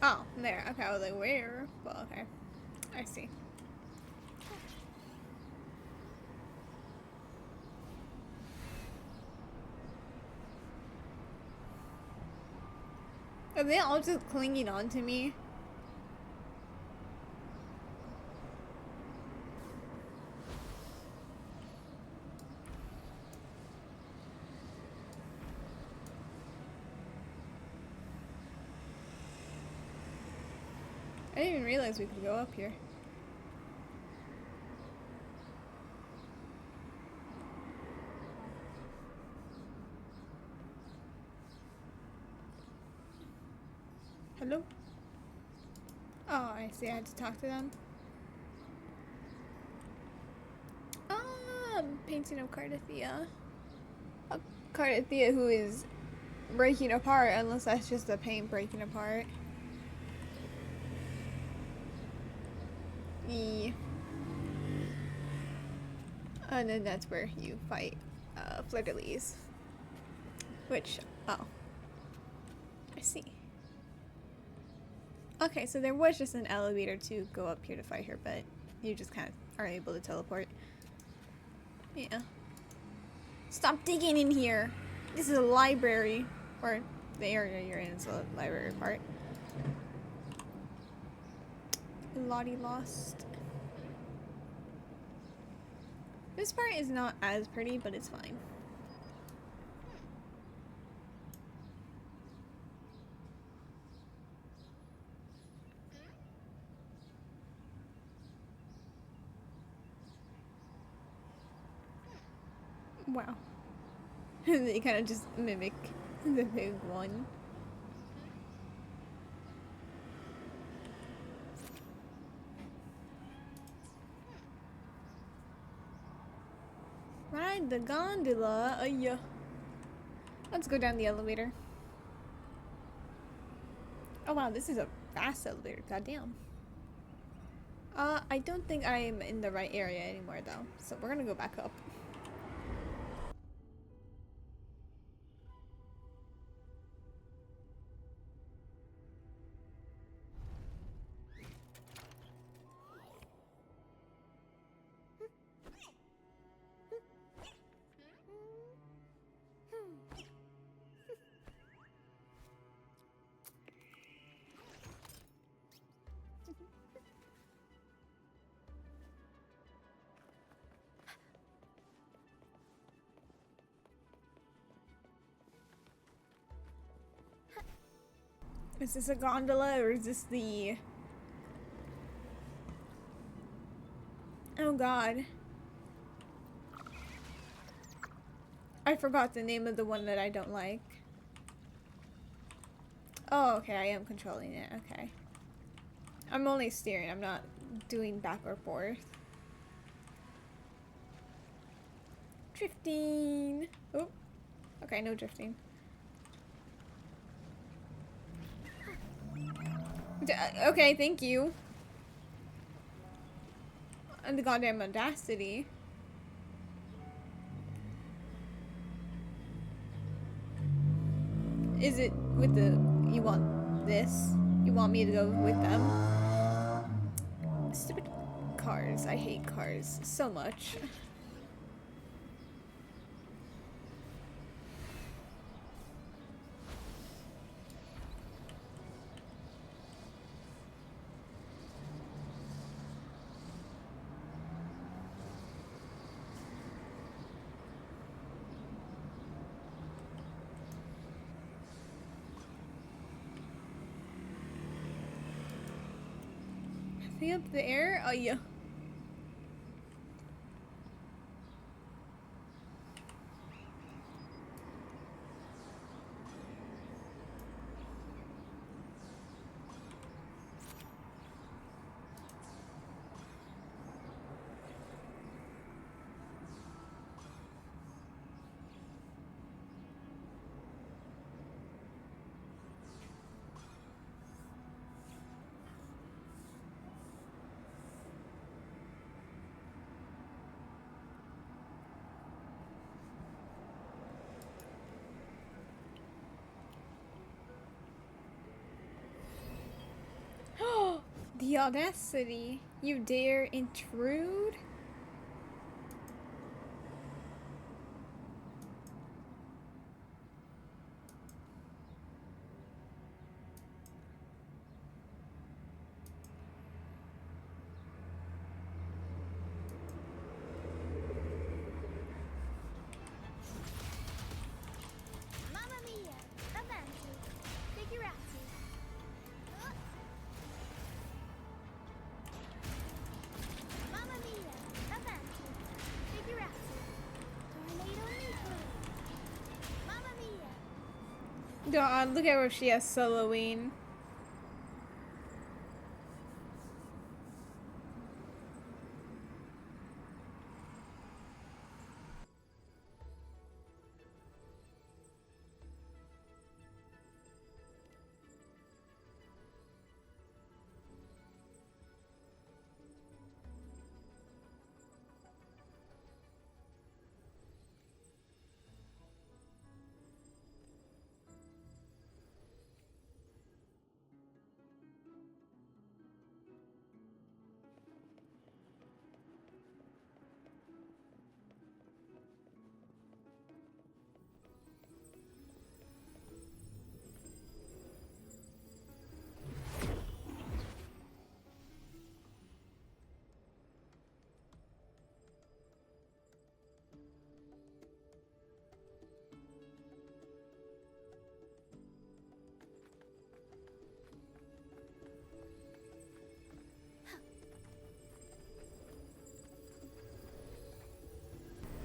Oh, there. Okay, I was like, where? Well, okay. I see. Are they all just clinging on to me? I didn't even realize we could go up here. Hello? Oh, I see. I had to talk to them. Painting of Cardathea. A Cardathea who is breaking apart, unless that's just the paint breaking apart. And then that's where you fight Fleur-de-Lis. Which, oh. I see. Okay, so there was just an elevator to go up here to fight her, but you just kind of are able to teleport. Yeah. Stop digging in here! This is a library. Or the area you're in is a library part. Lottie lost. This part is not as pretty, but it's fine. Wow. They kind of just mimic the big one. Ride the gondola. Yeah. Let's go down the elevator. Oh wow, this is a fast elevator. Goddamn. I don't think I'm in the right area anymore though, so we're gonna go back up. Is this a gondola or is this the... Oh god. I forgot the name of the one that I don't like. Oh, okay, I am controlling it, okay. I'm only steering, I'm not doing back or forth. Drifting! Oh, okay, no drifting. Okay, thank you. And the goddamn audacity. Is it with the... You want this? You want me to go with them? Stupid cars. I hate cars so much. Clean up the air? Oh, yeah. The audacity. You dare intrude? Mamma mia! Avanti! Figurati! Mamma mia! Avanti! Figurati! Tornado nucleo! Mamma mia! God, look at where she has soloing.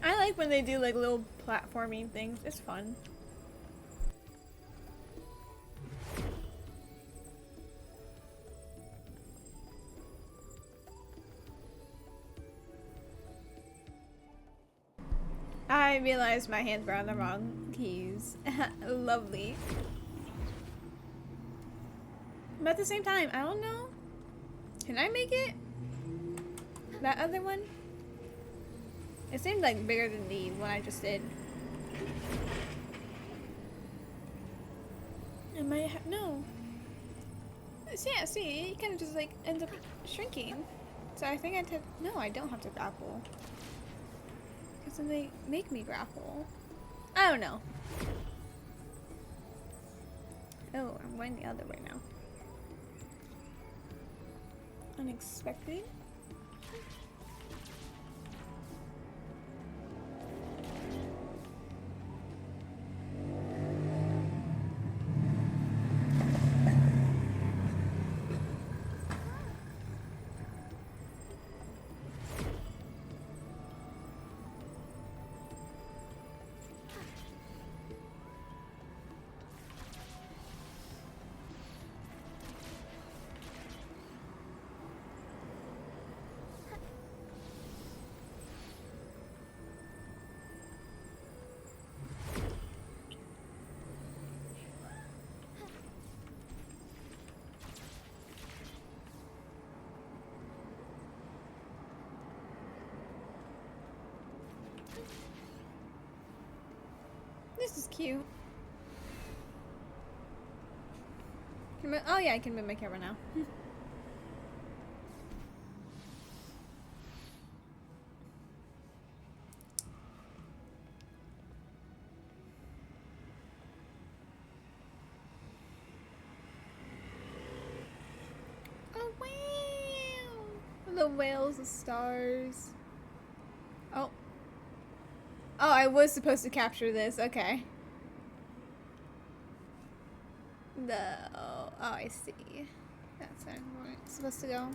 I like when they do like little platforming things. It's fun. I realized my hands were on the wrong keys. Lovely. But at the same time, I don't know. Can I make it? That other one? It seemed like bigger than the one I just did. I might have no. Yeah, see, it kind of just like ends up shrinking. So I think I'd have. No, I don't have to grapple. Because then they make me grapple. I don't know. Oh, I'm going the other way now. Unexpected. This is cute. Oh yeah, I can move my camera now. Oh wow! The whales, the stars. Oh. Oh, I was supposed to capture this. Okay. Oh, I see. That's where I'm supposed to go.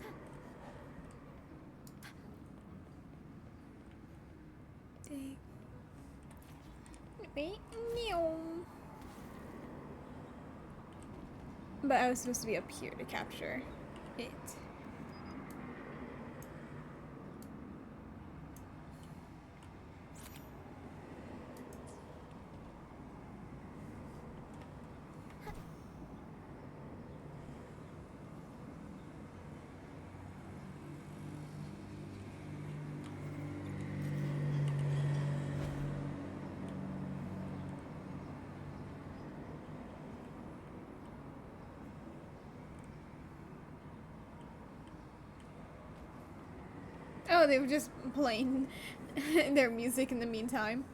Wait, no. But I was supposed to be up here to capture it. Oh, they were just playing their music in the meantime.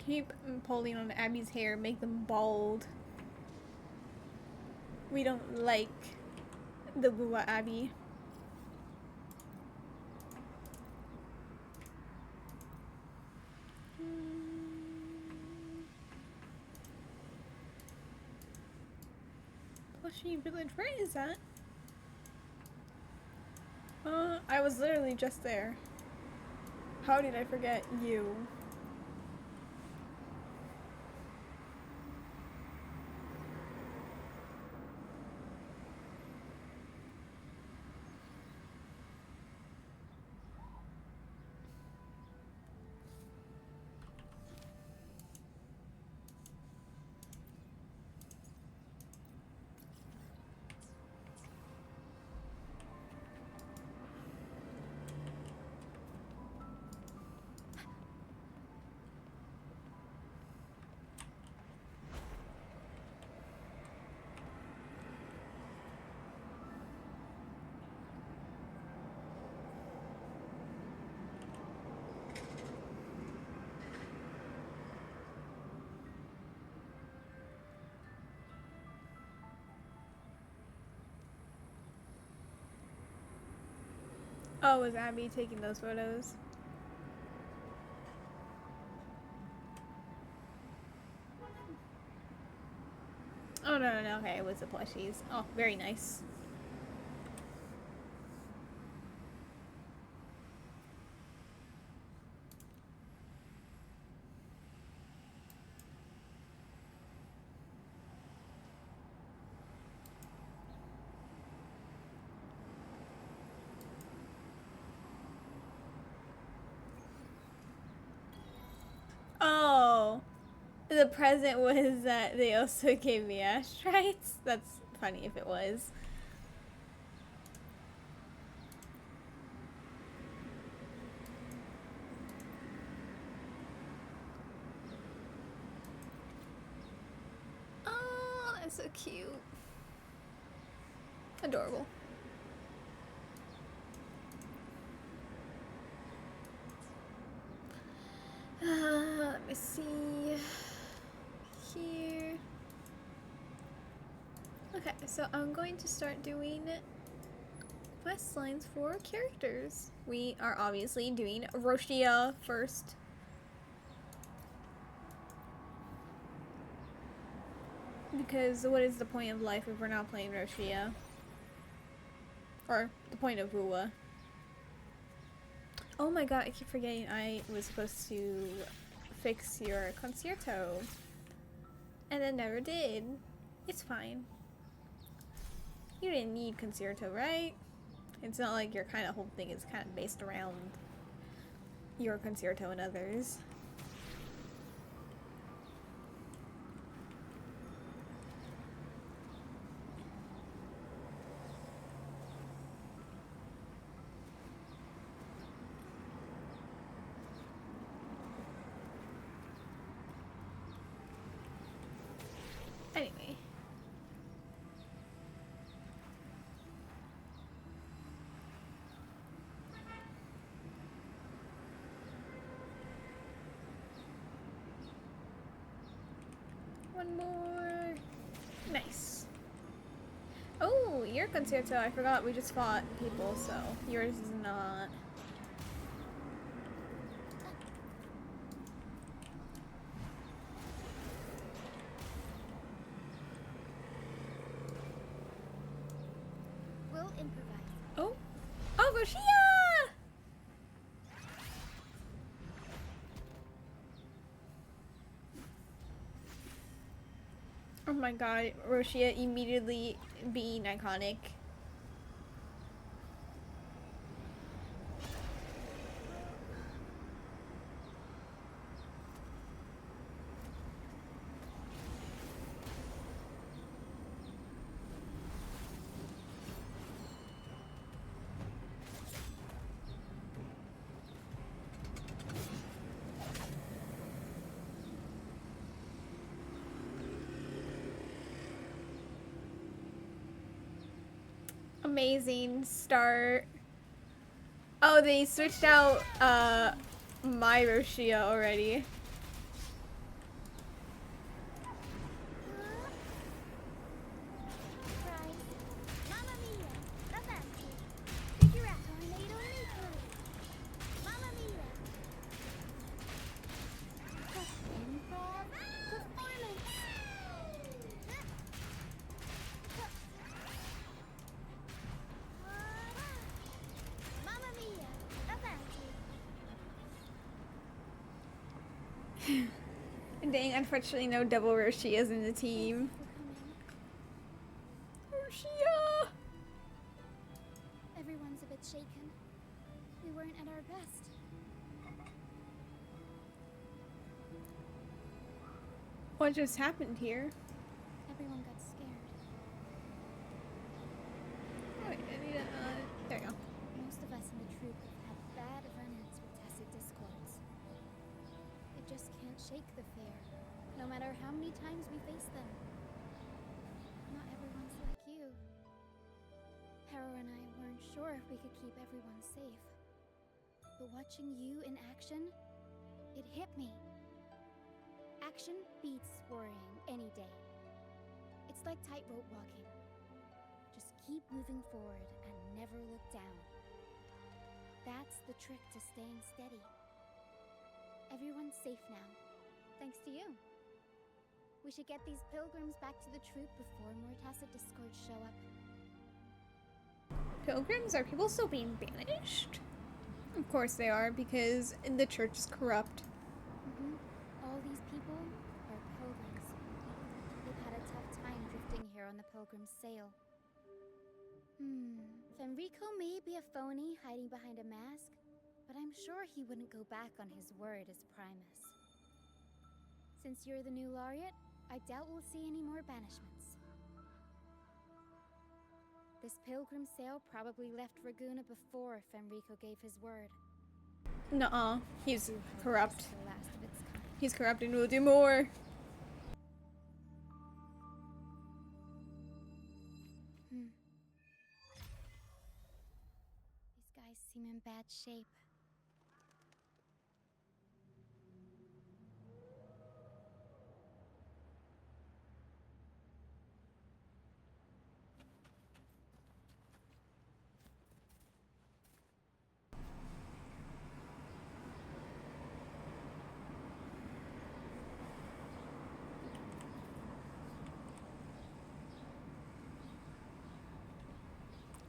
Keep pulling on Abby's hair, make them bald. We don't like the Bua Abby. Plushy Village, where is that? I was literally just there. How did I forget you? Oh, was Abby taking those photos? Oh, no, okay, it was the plushies. Oh, very nice. Oh, the present was that they also gave me ashtrays? That's funny if it was. Oh, that's so cute. Adorable. Let me see. Here. Okay, so I'm going to start doing quest lines for characters. We are obviously doing Roccia first. Because what is the point of life if we're not playing Roccia? Or the point of Rua. Oh my god, I keep forgetting I was supposed to fix your concerto. And I never did. It's fine. You didn't need concerto, right? It's not like your kind of whole thing is kind of based around your concerto and others. Anyway. One more. Nice. Oh, your concerto, I forgot we just fought people, so yours is not. We'll improvise. Oh! Oh, Roccia! Oh my god, Roccia immediately being iconic. Amazing start. Oh, they switched out my Roccia already. Surprise. Mamma mia, avanti. Figure tornado nucleo. Mamma mia. Improv performance. Mamma mia, avanti. Dang, unfortunately no double Roccias in the team. Roccia! Everyone's a bit shaken. We weren't at our best. What just happened here? Everyone got scared. Oh, wait, I need a, there you go. Most of us in the troupe have had bad run-ins with tacit discords. It just can't shake the fair, no matter how many times we face them. Not everyone's like you. Harrow and I weren't sure if we could keep everyone safe. But watching you in action, it hit me. Action beats worrying any day. It's like tightrope walking. Just keep moving forward and never look down. That's the trick to staying steady. Everyone's safe now, thanks to you. We should get these pilgrims back to the troupe before more tacit discords show up. Pilgrims? Are people still being banished? Of course they are, because the church is corrupt. All these people are pilgrims. They've had a tough time drifting here on the pilgrim's sail. Fenrico may be a phony hiding behind a mask, but I'm sure he wouldn't go back on his word as Primus. Since you're the new laureate, I doubt we'll see any more banishments. This pilgrim sail probably left Raguna before Fenrico gave his word. Nuh-uh. He's corrupt. It's the last of its kind. He's corrupt and will do more. These guys seem in bad shape.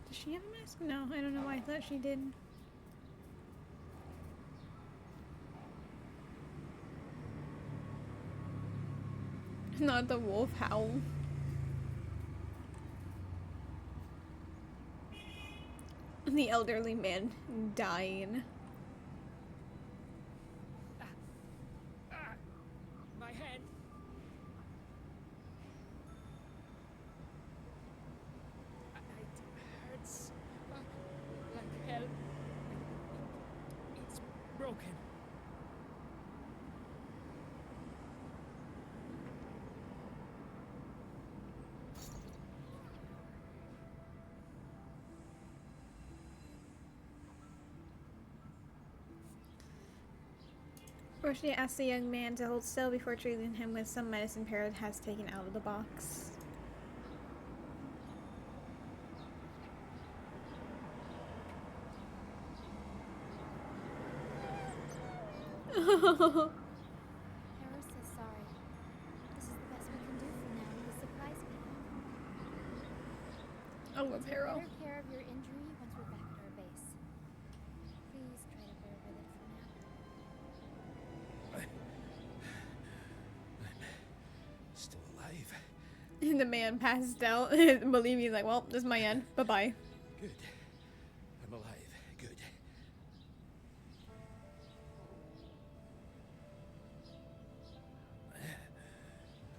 Does she have a mask? No, I don't know why I thought she did. Not the wolf howl. The elderly man dying. My head. It hurts like hell. It's broken. Roccia asks the young man to hold still before treating him with some medicine Parrot has taken out of the box. Hera says sorry. This is the best we can do for now with the supplies we have. I love Take Harrow. better care of your injury once we're back at our base. Please try to bear with it for now. I'm still alive. And the man passed out. Believe me, he's like, well, this is my end. Bye-bye. Good. I'm alive. Good.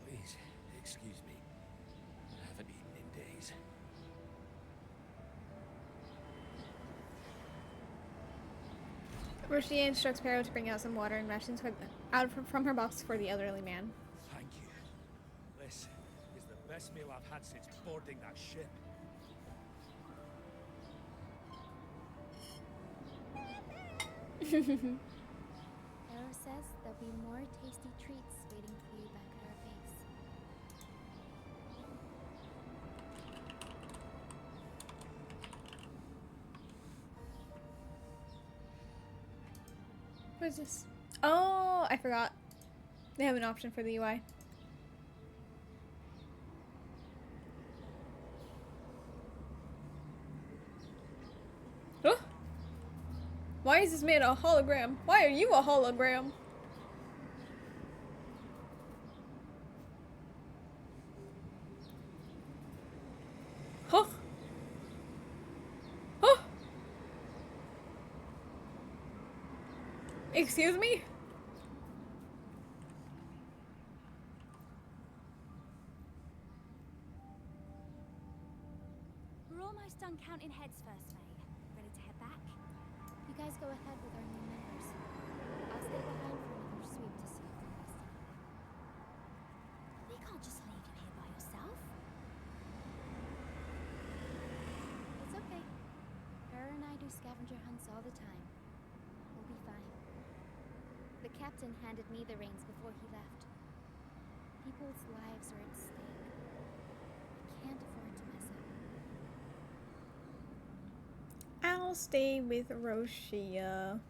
Please, excuse me. I haven't eaten in days. Roccia instructs Pero to bring out some water and rations from her box for the elderly man. Thank you. This is the best meal I've had since boarding that ship. Hera says there'll be more tasty treats waiting for you back at our base. What is this? Oh, I forgot. They have an option for the UI. Huh? Why is this man a hologram? Why are you a hologram? Huh? Huh? Excuse me? We're almost done counting heads first, mate. Ready to head back? You guys go ahead with our new members. I'll stay behind for another sweep to see if the rest need it. We can't just leave you here by yourself. It's okay. Hera and I do scavenger hunts all the time. We'll be fine. The captain handed me the reins before he left. People's lives are at stake. I can't afford to mess up. I'll stay with Roccia. Oh,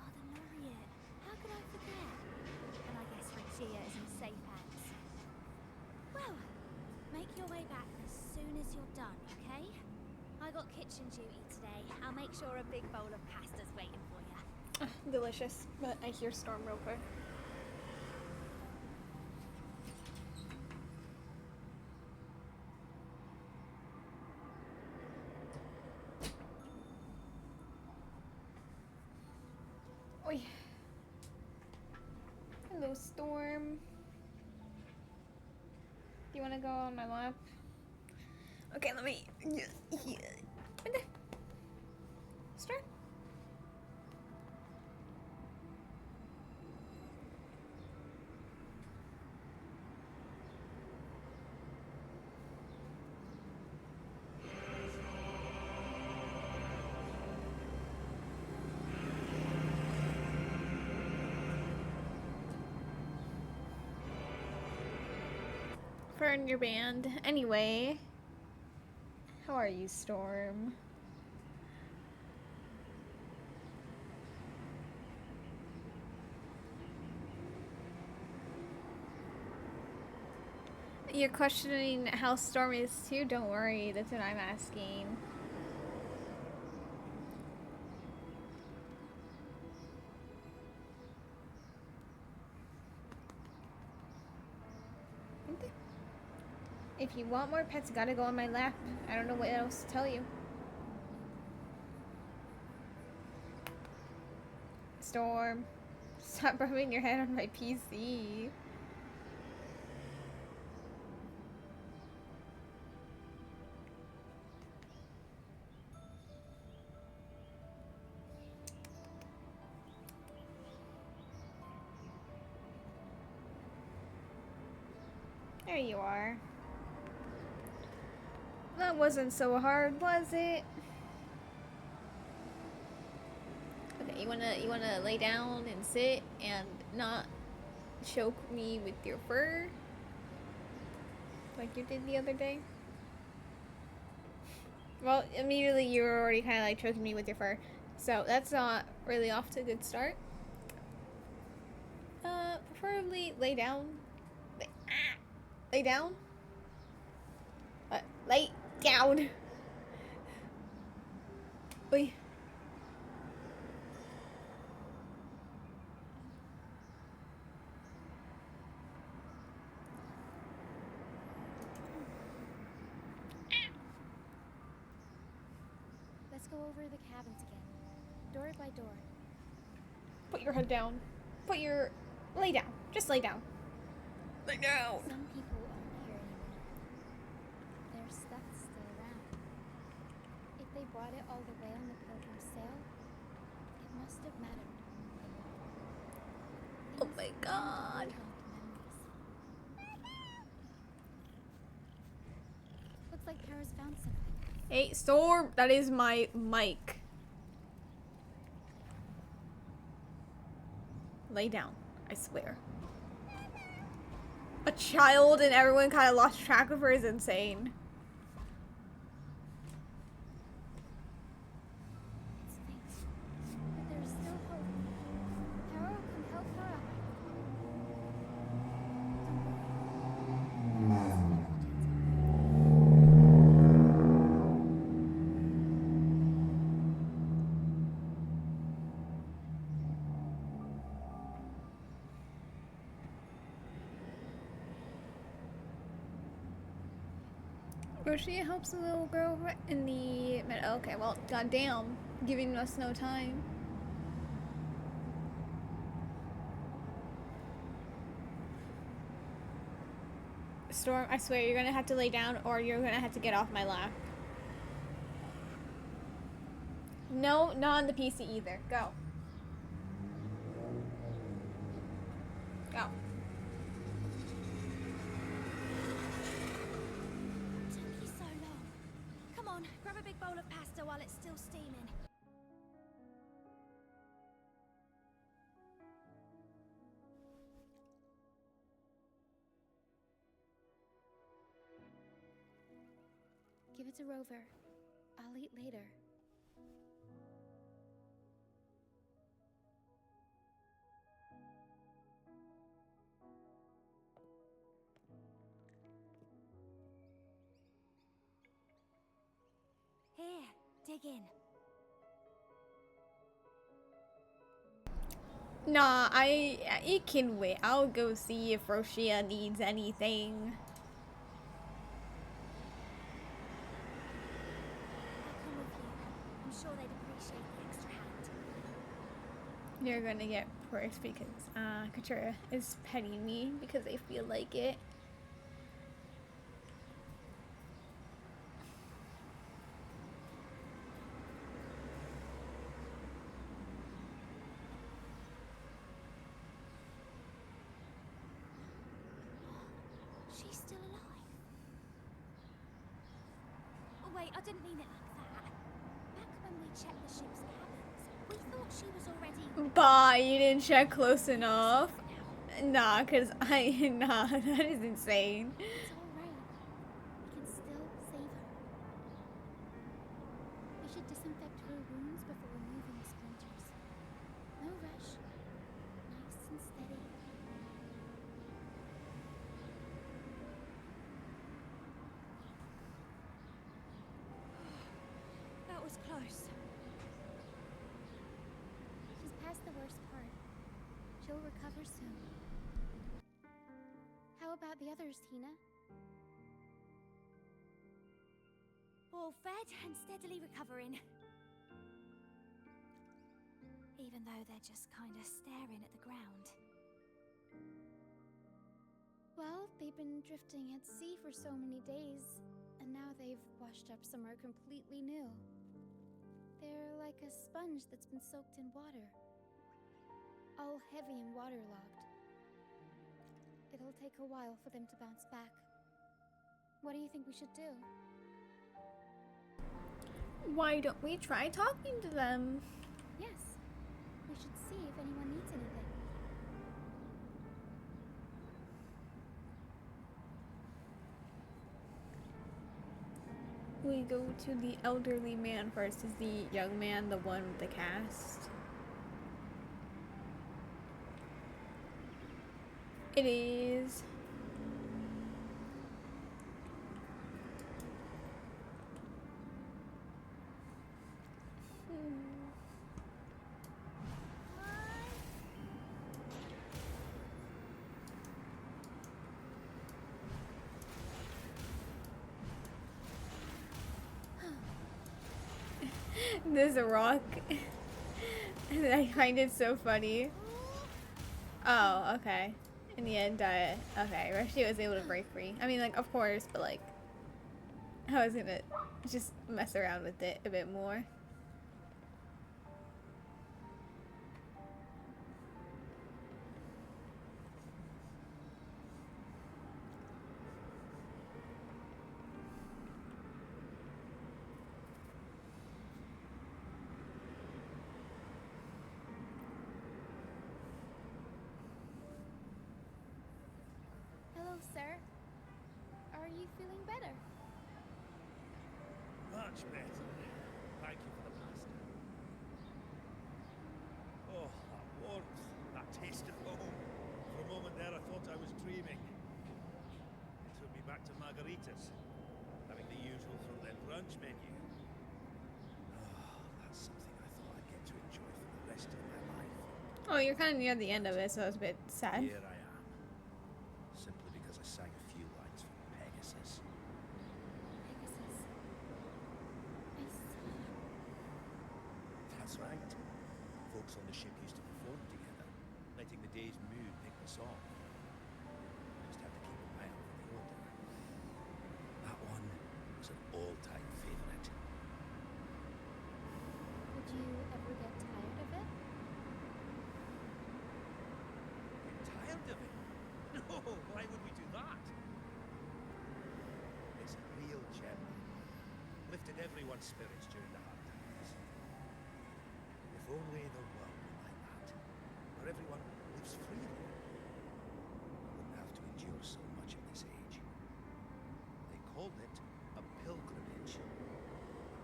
the Laureate. How could I forget? And I guess Roccia is in safe hands. Well, make your way back as soon as you're done, okay? I got kitchen duty today. I'll make sure a big bowl of pasta's waiting for you. Delicious. But I hear Storm real quick. Oi. Hello, Storm. Do you want to go on my lap? Okay, let me. Okay. Storm. Burn your band. Anyway, how are you, Storm? You're questioning how Storm is too? Don't worry, that's what I'm asking. If you want more pets, you gotta go on my lap. I don't know what else to tell you. Storm, stop rubbing your head on my PC. There you are. That wasn't so hard, was it? Okay, you wanna lay down and sit and not choke me with your fur? Like you did the other day? Well, immediately you were already kinda like choking me with your fur. So that's not really off to a good start. Preferably lay down. Lay down? Lay down. Oi. Let's go over the cabins again, door by door. Put your head down. Lay down. Just lay down. Lay down. Some people aren't here anymore. Their stuff's still around. If they brought it all the way on the Pilgrim's sail, it must have mattered. Oh my god. Looks like Paris found something. Hey, Storm, that is my mic. Lay down, I swear. A child and everyone kind of lost track of her is insane. It's fate, but there's still hope. Harrow can help her out. Don't worry. There's a fairy chance. Roccia helps the little girl in the... Okay, well, goddamn. Giving us no time. Storm, I swear, you're gonna have to lay down or you're gonna have to get off my lap. No, not on the PC either. Go. Go. Took you so long. Come on, grab a big bowl of pasta while it's still steaming. Give it to Rover. I'll eat later. Here, dig in. Nah, it can wait. I'll go see if Roccia needs anything. I'll come with you. I'm sure they'd appreciate the extra hand. You're gonna get priced because Katura is petting me because they feel like it. She's still alive. Oh, wait, I didn't mean it like that. Back when we checked the ship's cabins, we thought she was already... Bah, you didn't check close enough. Nah, cause nah, that is insane. It's all right. We can still save her. We should disinfect her wounds before removing the splinters. No rush. Nice and steady. That was close. She's past the worst part. She'll recover soon. How about the others, Tina? All fed and steadily recovering. Even though they're just kind of staring at the ground. Well, they've been drifting at sea for so many days, and now they've washed up somewhere completely new. They're like a sponge that's been soaked in water. All heavy and waterlogged. It'll take a while for them to bounce back. What do you think we should do? Why don't we try talking to them? Yes. We should see if anyone needs anything. We go to the elderly man first. Is the young man the one with the cast? It is. There's a rock. I find it so funny. Oh, okay. In the end, okay, Roccia was able to break free. I mean, like, of course, but like, I was gonna just mess around with it a bit more. Hello, sir. Are you feeling better? Much better. Thank you for the pasta. Oh, that warmth, that taste of home. For a moment there, I thought I was dreaming. It took me back to margaritas, having the usual from their brunch menu. Oh, that's something I thought I'd get to enjoy for the rest of my life. Oh, you're kind of near the end of it, so it's a bit sad. Here I am, simply because I sang a few lines from Pegasus. Pegasus. I see. That's right. Folks on the ship used to perform together, letting the day's mood pick the song. Just had to keep an eye out for the order. That one was an all-time favorite. Would you ever get tired of it? Get tired of it? No, why would we do that? It's a real gem. Lifted everyone's spirits during the hard times. If only the world were like that, where everyone lives freely. Wouldn't have to endure so much at this age. They called it a pilgrimage.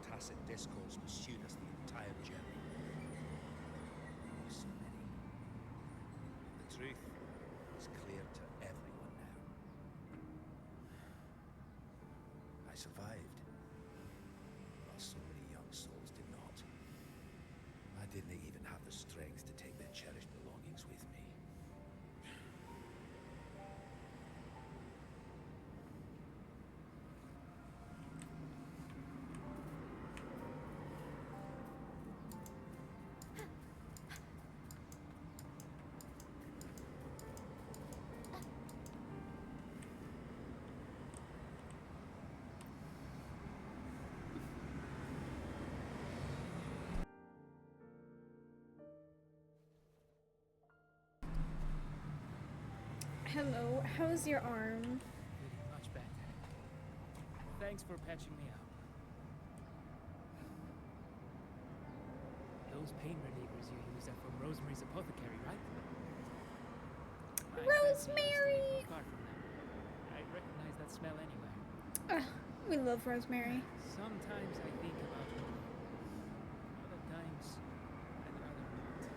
Tacit discourse pursued us the entire journey. There were so many. The truth is clear to everyone now. I survived, while so many young souls did not. I didn't even have the strength to take their cherished belongings with me. Hello, how's your arm? Feeling much better. Thanks for patching me up. Those pain relievers you use are from Rosemary's Apothecary, right? My family used to live Rosemary! not far from them. I recognize that smell anywhere. We love rosemary. Sometimes I think about her. Other times, I'd rather not.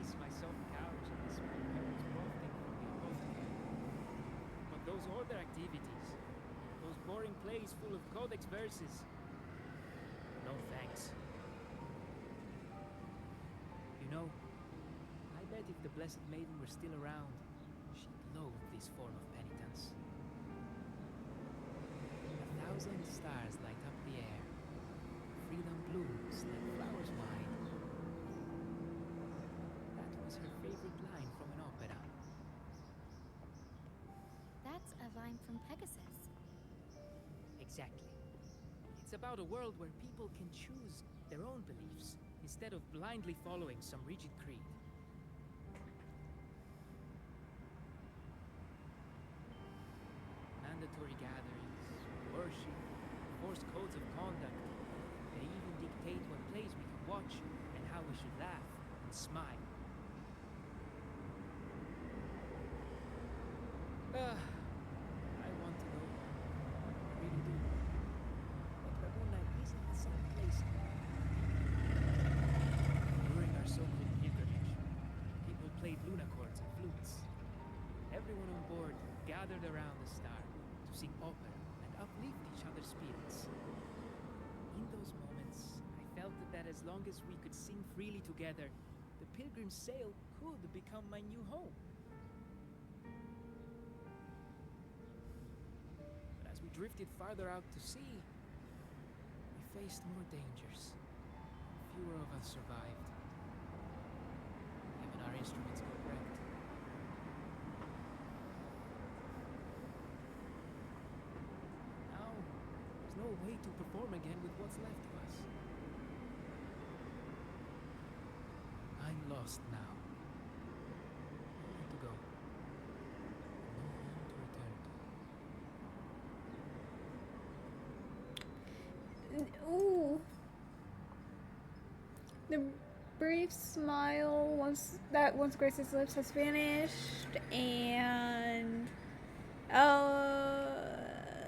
Use my soft couch and the smell comes wafting from the apothecary. But those order activities, those boring plays full of codex verses. No thanks. You know, I bet if the Blessed Maiden were still around, she'd loathe this form of penitence. 1,000 stars light up the air. Freedom blooms like flowers wide. That was her favorite line from an opera. That's a line from Pegasus. Exactly. It's about a world where people can choose their own beliefs instead of blindly following some rigid creed. Mandatory gatherings, worship, forced codes of conduct. They even dictate what plays we can watch and how we should laugh and smile. I want to go. I really do. But Laguna isn't the same place anymore. During our so-called pilgrimage, people played lunacords and flutes. Everyone on board gathered around the star to sing opera and uplift each other's spirits. In those moments, I felt that as long as we could sing freely together, the pilgrim's sail could become my new home. But as we drifted farther out to sea, we faced more dangers. Fewer of us survived. Even our instruments got wrecked. Now, there's no way to perform again with what's left of us. I'm lost now. Nowhere to go. No home to return to. Ooh. The brief smile once Grace's lips has vanished, and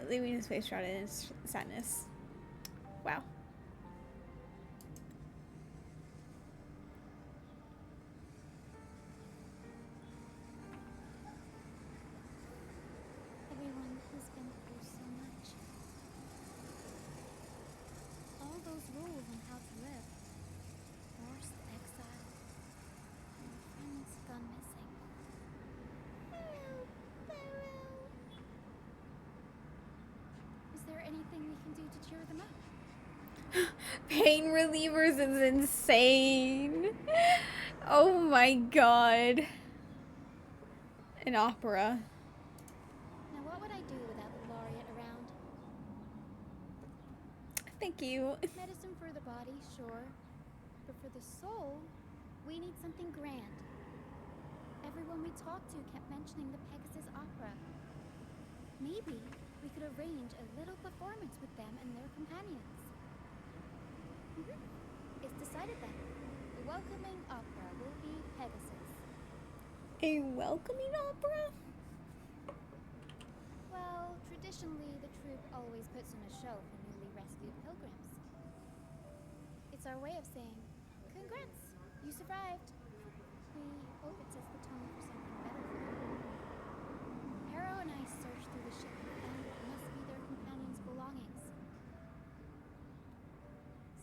leaving his face shrouded in sadness. Wow. Everyone has been through so much. All those rules on how to live. Forced exile. And friends gone missing. Is there anything we can do to cheer them up? Pain relievers is insane. Oh my god. An opera. Now what would I do without the laureate around? Thank you. Medicine for the body, sure. But for the soul, we need something grand. Everyone we talked to kept mentioning the Pegasus Opera. Maybe we could arrange a little performance with them and their companions. It's decided then. The welcoming opera will be Pegasus. A welcoming opera? Well, traditionally, the troupe always puts on a show for newly rescued pilgrims. It's our way of saying, congrats, you survived. We hope it sets the tone for something better for them. Harrow and I searched through the ship and found what must be their companions' belongings.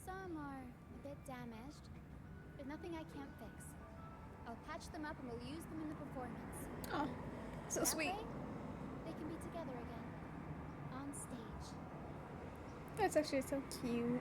Some are a bit damaged, but nothing I can't fix. I'll patch them up and we'll use them in the performance. Oh, so That sweet. way, they can be together again. On stage. That's actually so cute.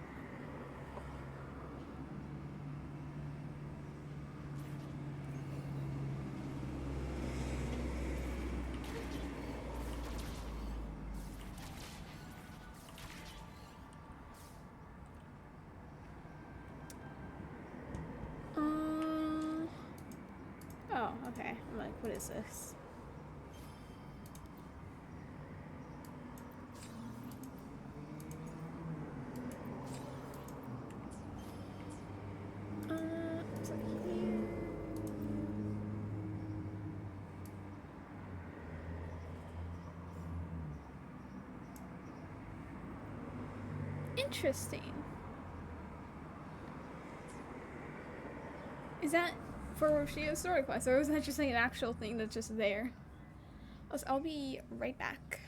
Oh, okay. I'm like, what is this? It's like here. Interesting. Is that for Roccio's story quest, or is that just like an actual thing that's just there? I'll be right back.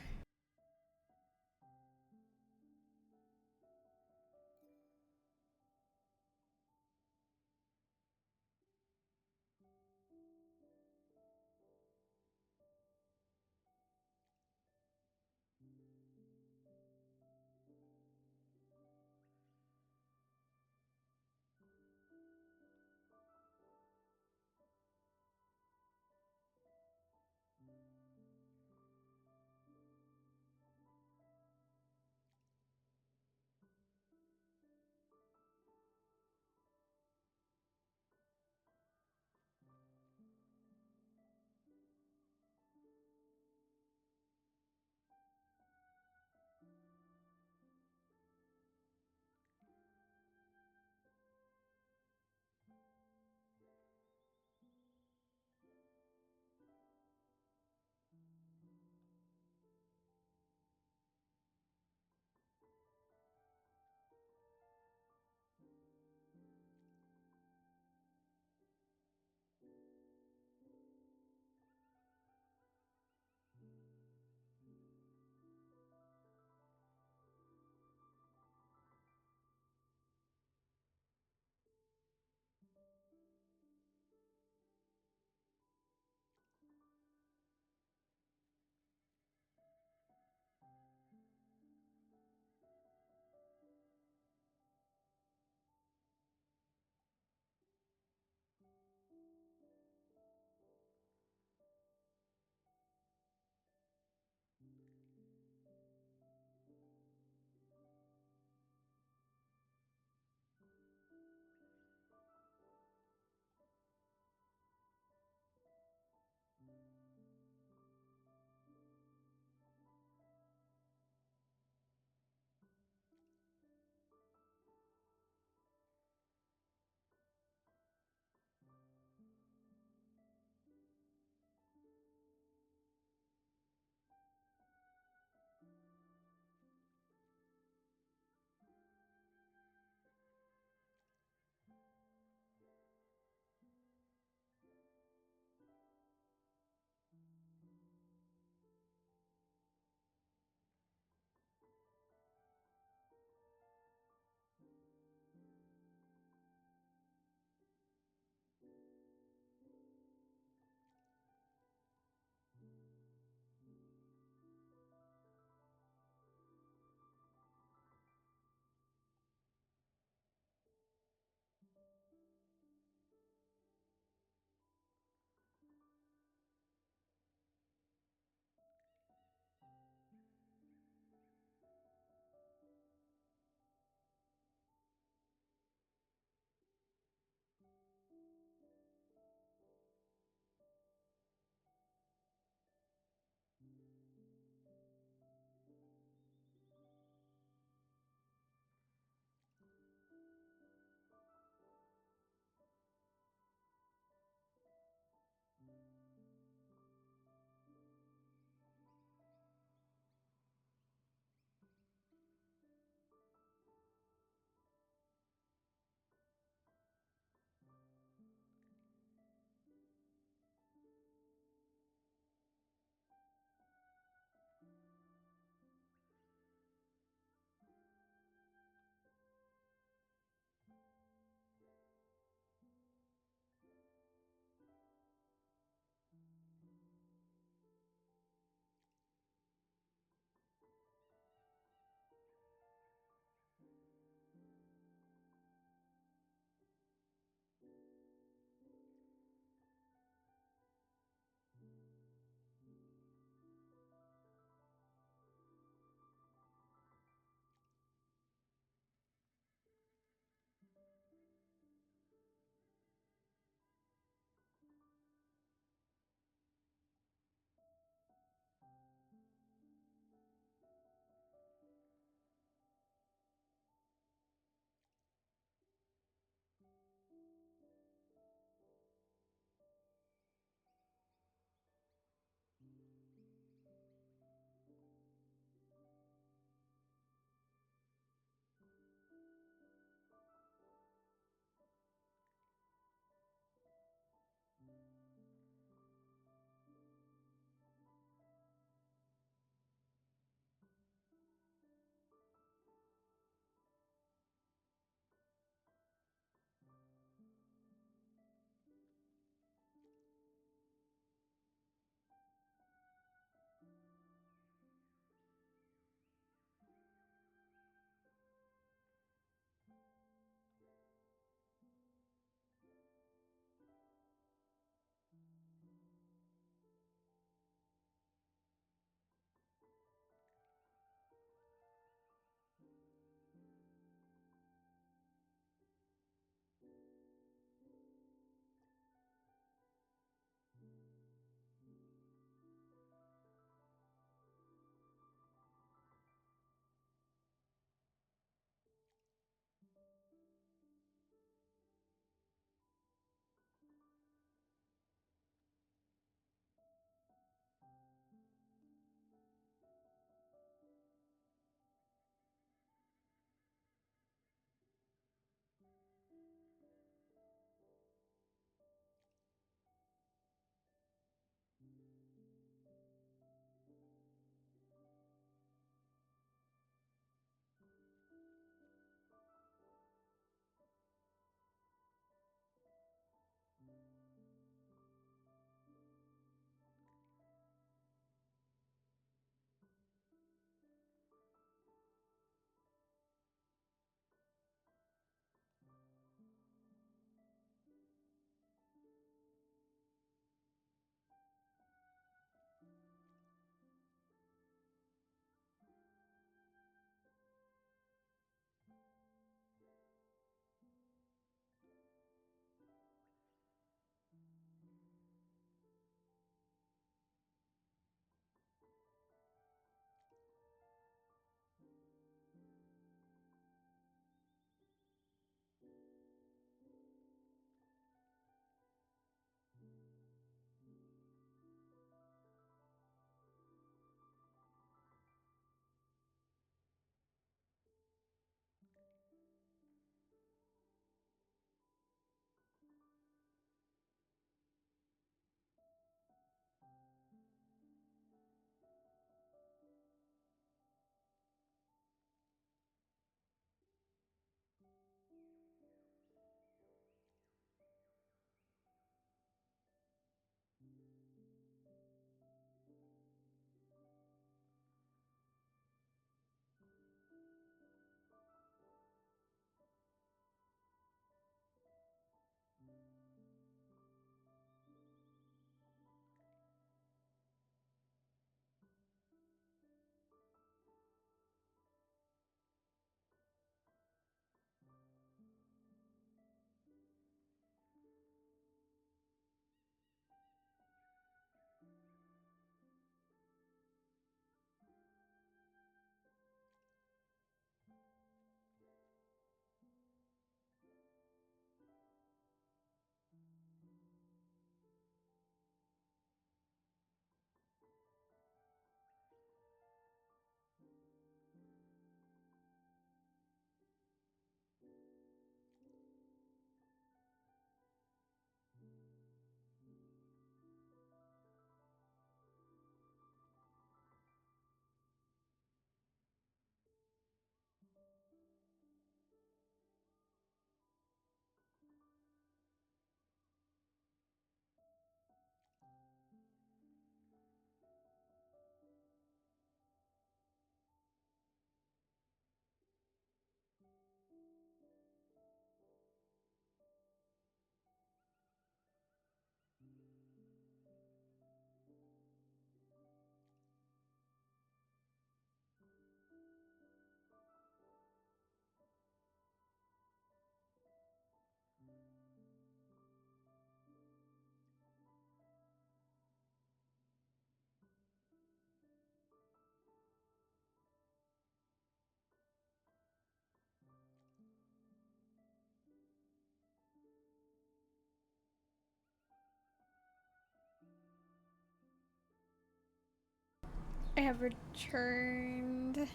I have returned.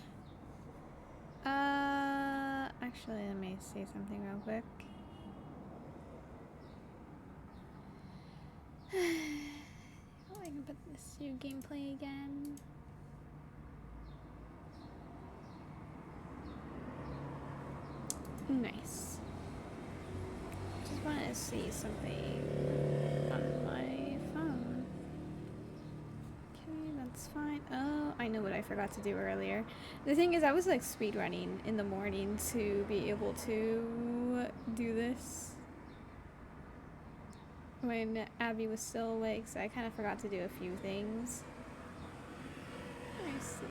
Actually, let me say something real quick. Oh, I can put this to gameplay again. Nice. Just wanted to see something on my phone. Okay, that's fine. Oh, I know what I forgot to do earlier. The thing is, I was like speedrunning in the morning to be able to do this when Abby was still awake, so I kind of forgot to do a few things. Let me see.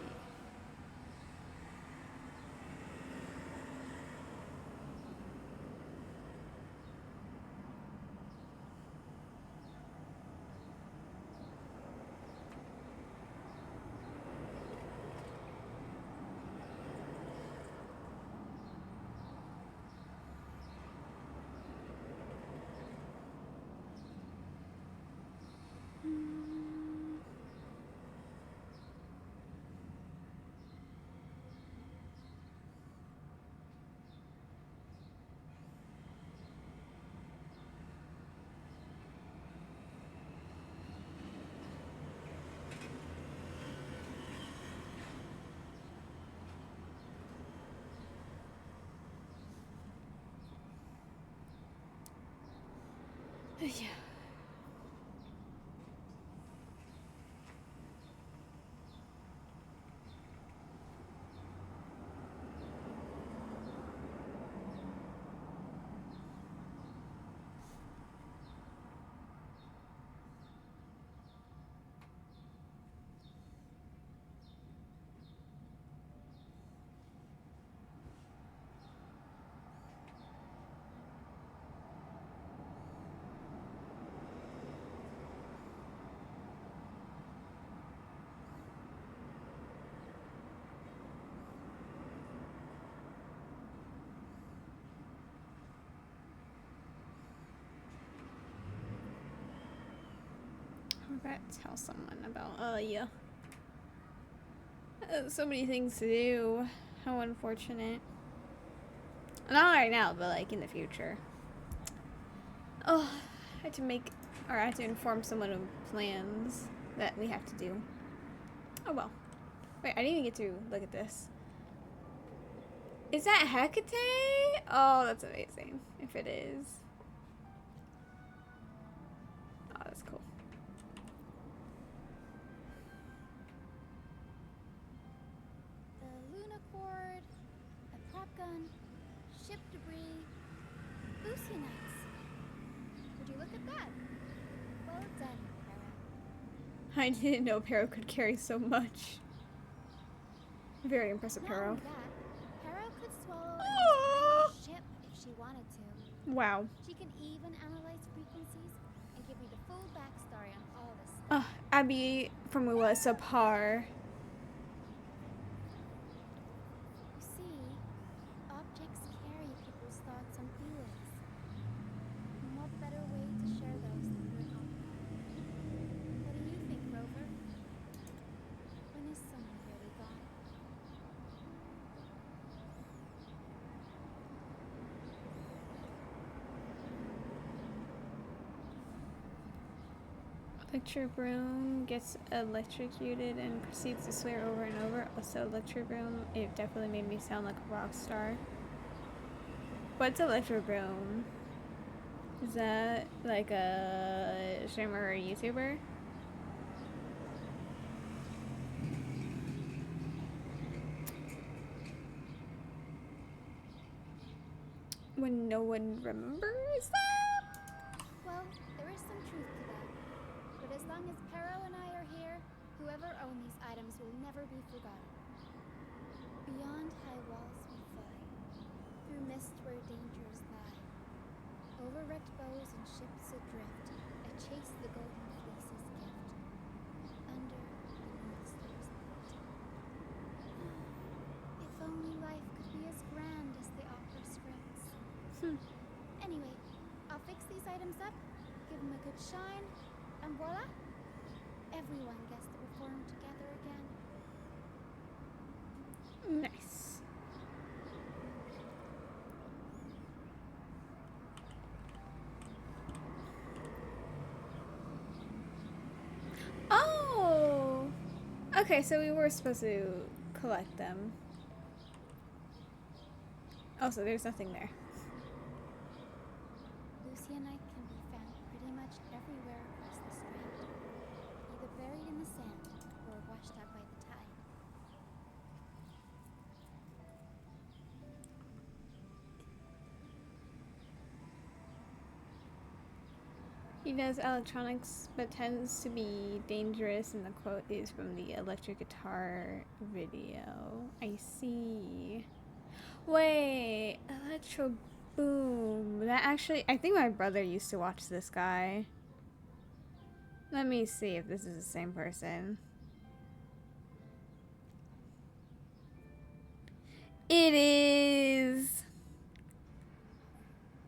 Yeah. I forgot to tell someone about, yeah. So many things to do. How unfortunate. Not right now, but like in the future. Oh, I had to make, or I had to inform someone of plans that we have to do. Oh well. Wait, I didn't even get to look at this. Is that Hecate? Oh, that's amazing. If it is. Oh, that's cool. The Lunacord, a prop gun, ship debris, Oceanites. Would you look at that? Well done, Para. I didn't know Pero could carry so much. Very impressive, Not Pero. only that, Para could swallow an Oh! entire ship if she wanted to. Wow. She can even analyze frequencies and give me the full backstory on all this stuff. Abby from Wua subpar. You see, objects carry people's thoughts and feelings. And what better way to share those than through an object? What do you think, Rover? When is someone really gone? Electric room gets electrocuted and proceeds to swear over and over. Also, electric room. It definitely made me sound like a rock star. What's electric room? Is that like a streamer or a YouTuber? When no one remembers that? Well, there is some truth to that. But as long as Pero and I are here, whoever owned these items will never be forgotten. Beyond high walls we fly, through mist where dangers lie. Over wrecked bows and ships adrift, I chase the golden fleece's gift. Under the North Star's light. If only life could be as grand as the opera scripts. Anyway, I'll fix these items up, give them a good shine, and voila! Everyone gets to perform together again. Nice. Oh! Okay, so we were supposed to collect them. Oh, so there's nothing there. Lucianite can be found pretty much everywhere across the Strand, either buried in the sand or washed out by the tide. He does electronics, but tends to be dangerous, and the quote is from the electric guitar video. I see. Wait, Electro Boom. That actually, I think my brother used to watch this guy. Let me see if this is the same person. It is.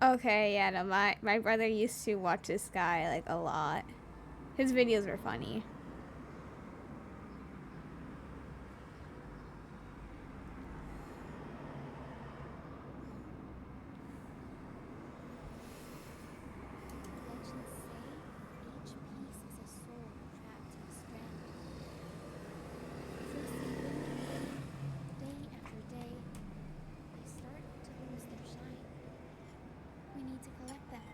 Okay, yeah, no, my brother used to watch this guy like a lot. His videos were funny. Legends say each piece is a soul trapped in a strand. As they see wind day after day, they start to lose their shine. We need to collect them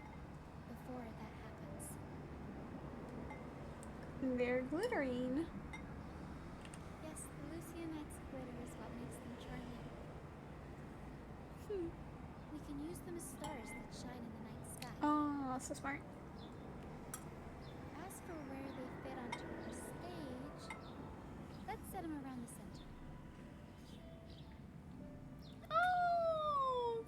before that happens. They're glittering. Yes, the Lucianite's glitter is what makes them charming. We can use them as stars that shine in the night sky. Oh, so smart. As for where they fit onto our stage, let's set them around the center. Oh,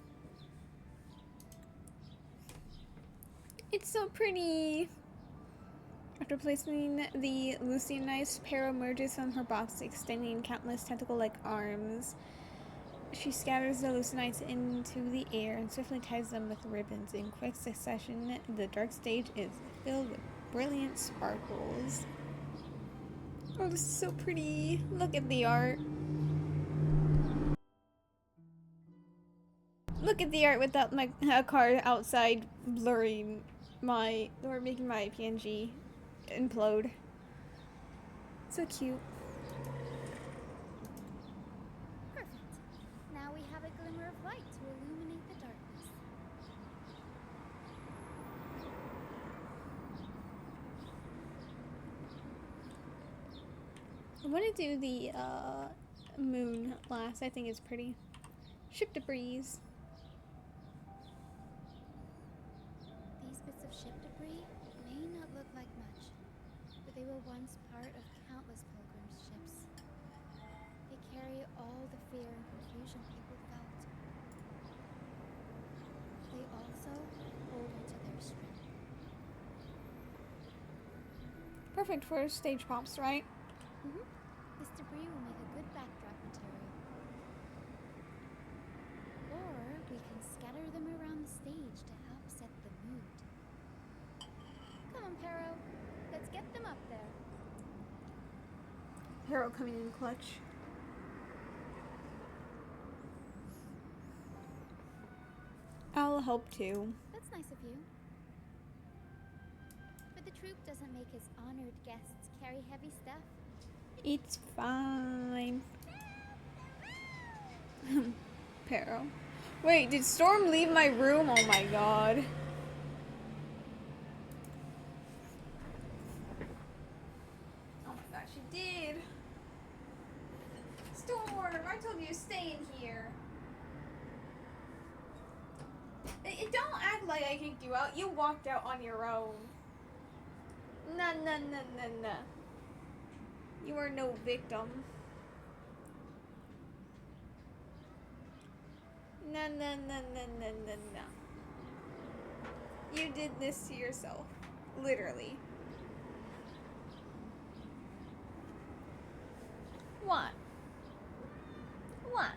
it's so pretty. After placing the Lucianite, Pero emerges from her box, extending countless tentacle-like arms. She scatters the Lucinites into the air and swiftly ties them with ribbons. In quick succession, the dark stage is filled with brilliant sparkles. Oh, this is so pretty. Look at the art. Look at the art without my car outside blurring or making my PNG implode. So cute. Perfect. Now we have a glimmer of light to illuminate the darkness. I want to do the moon last. I think it's pretty. Ship debris. These bits of ship debris may not look like much, but they were once part of countless pilgrims' ships. They carry all the fear and confusion people felt. They also hold onto their strength. Perfect for stage props, right? This debris will make a good backdrop material. Or we can scatter them around the stage to help set the mood. Come on, Pero. Let's get them up there. Hero coming in clutch. I'll help too. That's nice of you. But the troupe doesn't make his honored guests carry heavy stuff. It's fine. Pero. Wait, did Storm leave my room? Oh my god. Oh my god, she did. Storm, I told you to stay in here. Don't act like I kicked you out. You walked out on your own. Nah. You are no victim. No. You did this to yourself. Literally. What? What?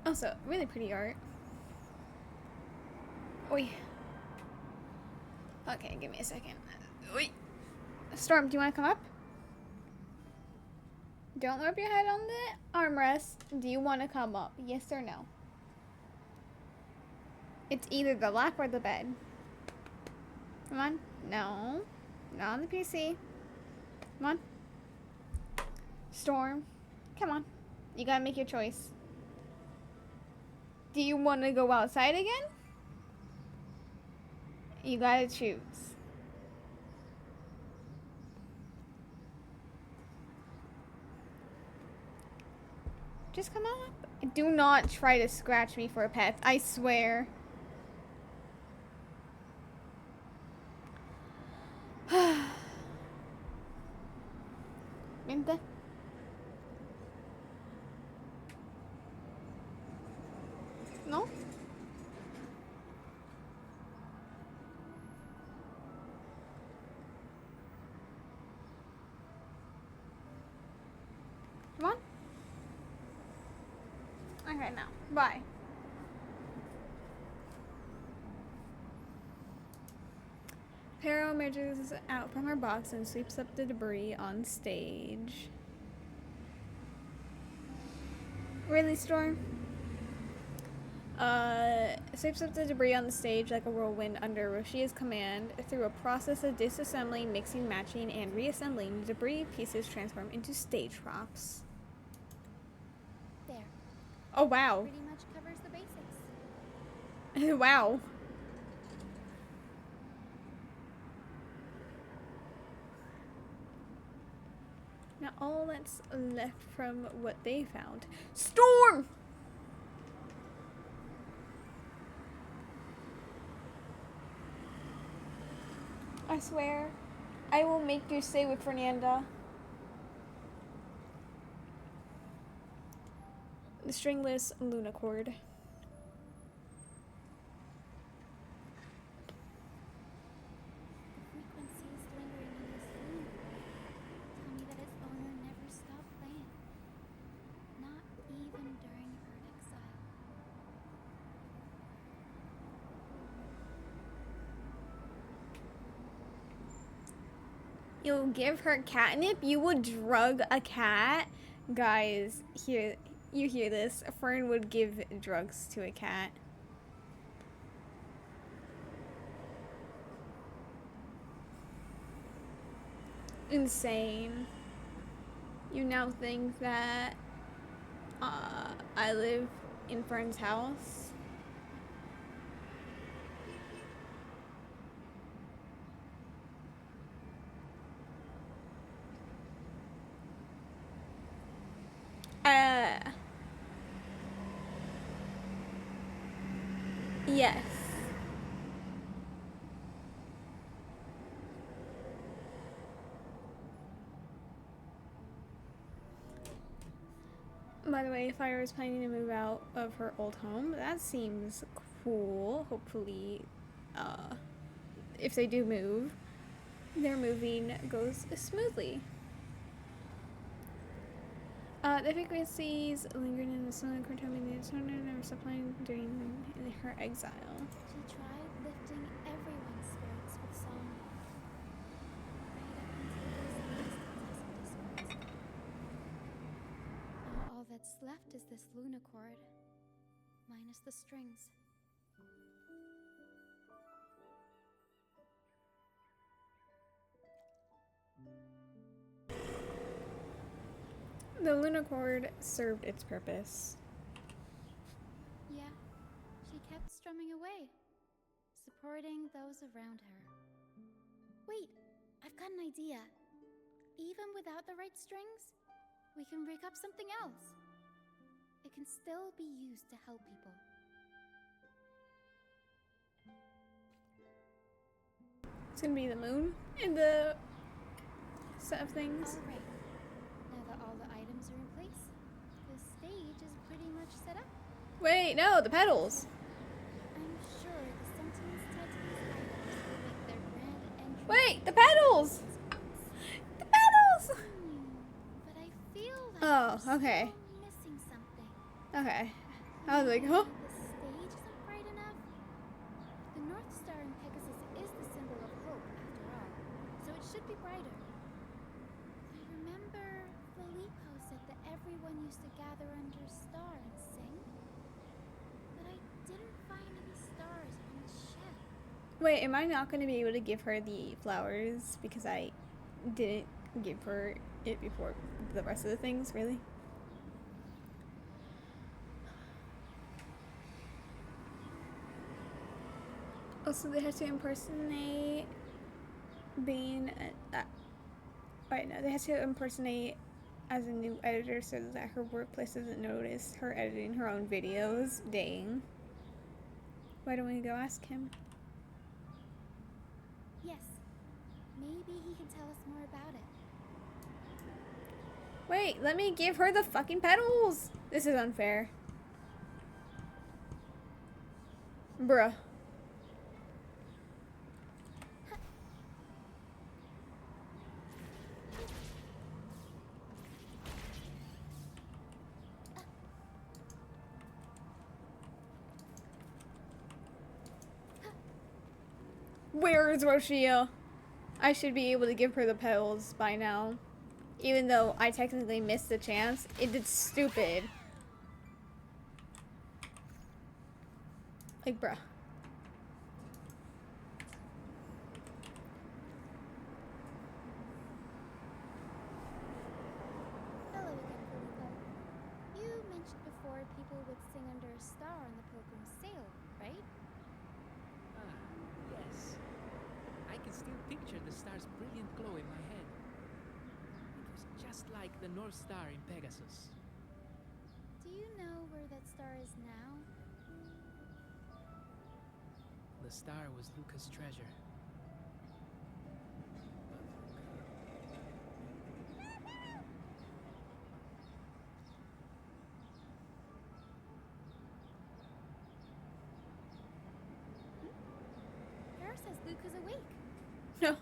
Also, really pretty art. Oi. Okay, give me a second. Oi. Storm, do you want to come up? Don't rub your head on the armrest. Do you want to come up? Yes or no? It's either the lap or the bed. Come on. No. Not on the PC. Come on. Storm. Come on. You gotta make your choice. Do you want to go outside again? You gotta choose. Just come up. Do not try to scratch me for a pet. I swear. Vente. No? Come on. Okay, now. Bye. Pero emerges out from her box and sweeps up the debris on stage. Really, Storm? Sweeps up the debris on the stage like a whirlwind under Roccia's command. Through a process of disassembling, mixing, matching, and reassembling, the debris pieces transform into stage props. There. Oh, wow. Pretty much covers the basics. Wow. Now all that's left from what they found. Storm! I swear, I will make you stay with Fernanda. The stringless lunacord. Frequencies lingering in this room tell me that its owner never stopped playing. Not even during her exile. You'll give her catnip? You would drug a cat? Guys, you hear this? Fern would give drugs to a cat. Insane. You now think that I live in Fern's house? Yes. By the way, Fire is planning to move out of her old home. That seems cool. Hopefully, if they do move, their moving goes smoothly. The frequencies lingered in the sun contaminated sonar never supplying during her exile. She tried lifting everyone's spirits with song. Right up until those last discords. Now all that's left is this lunacord, minus the strings. The lunacord served its purpose. Yeah, she kept strumming away, supporting those around her. Wait, I've got an idea. Even without the right strings, we can rig up something else. It can still be used to help people. It's gonna be the moon in the set of things. All right. Now that all the items are in place, the stage is pretty much set up. Wait, no, the pedals. I'm sure the sentiments tied to these items will make their grand entry. Wait, the pedals! The pedals! But I feel like Oh, we're okay. still missing something. Okay. I was like, huh? The stage isn't bright enough. The North Star in Pegasus is the symbol of hope, after all, so it should be brighter. I remember Filippo said that everyone used to gather under a star and sing, but I didn't find any stars on the ship. Wait, am I not going to be able to give her the flowers because I didn't give her it before the rest of the things, really? Also, they had to impersonate being right now. They had to impersonate as a new editor so that her workplace doesn't notice her editing her own videos. Dang. Why don't we go ask him? Yes. Maybe he can tell us more about it. Wait, let me give her the fucking petals! This is unfair. Bruh. Where is Roccia? I should be able to give her the petals by now. Even though I technically missed the chance. It's stupid. Like, bruh. Hello again, Filippo. You mentioned before people would sing under a star on the Pilgrim's Sail, right? Ah, yes. I can still picture the star's brilliant glow in my head. It was just like the North Star in Pegasus. Do you know where that star is now? The star was Luca's treasure. Hera says Luca's awake. No.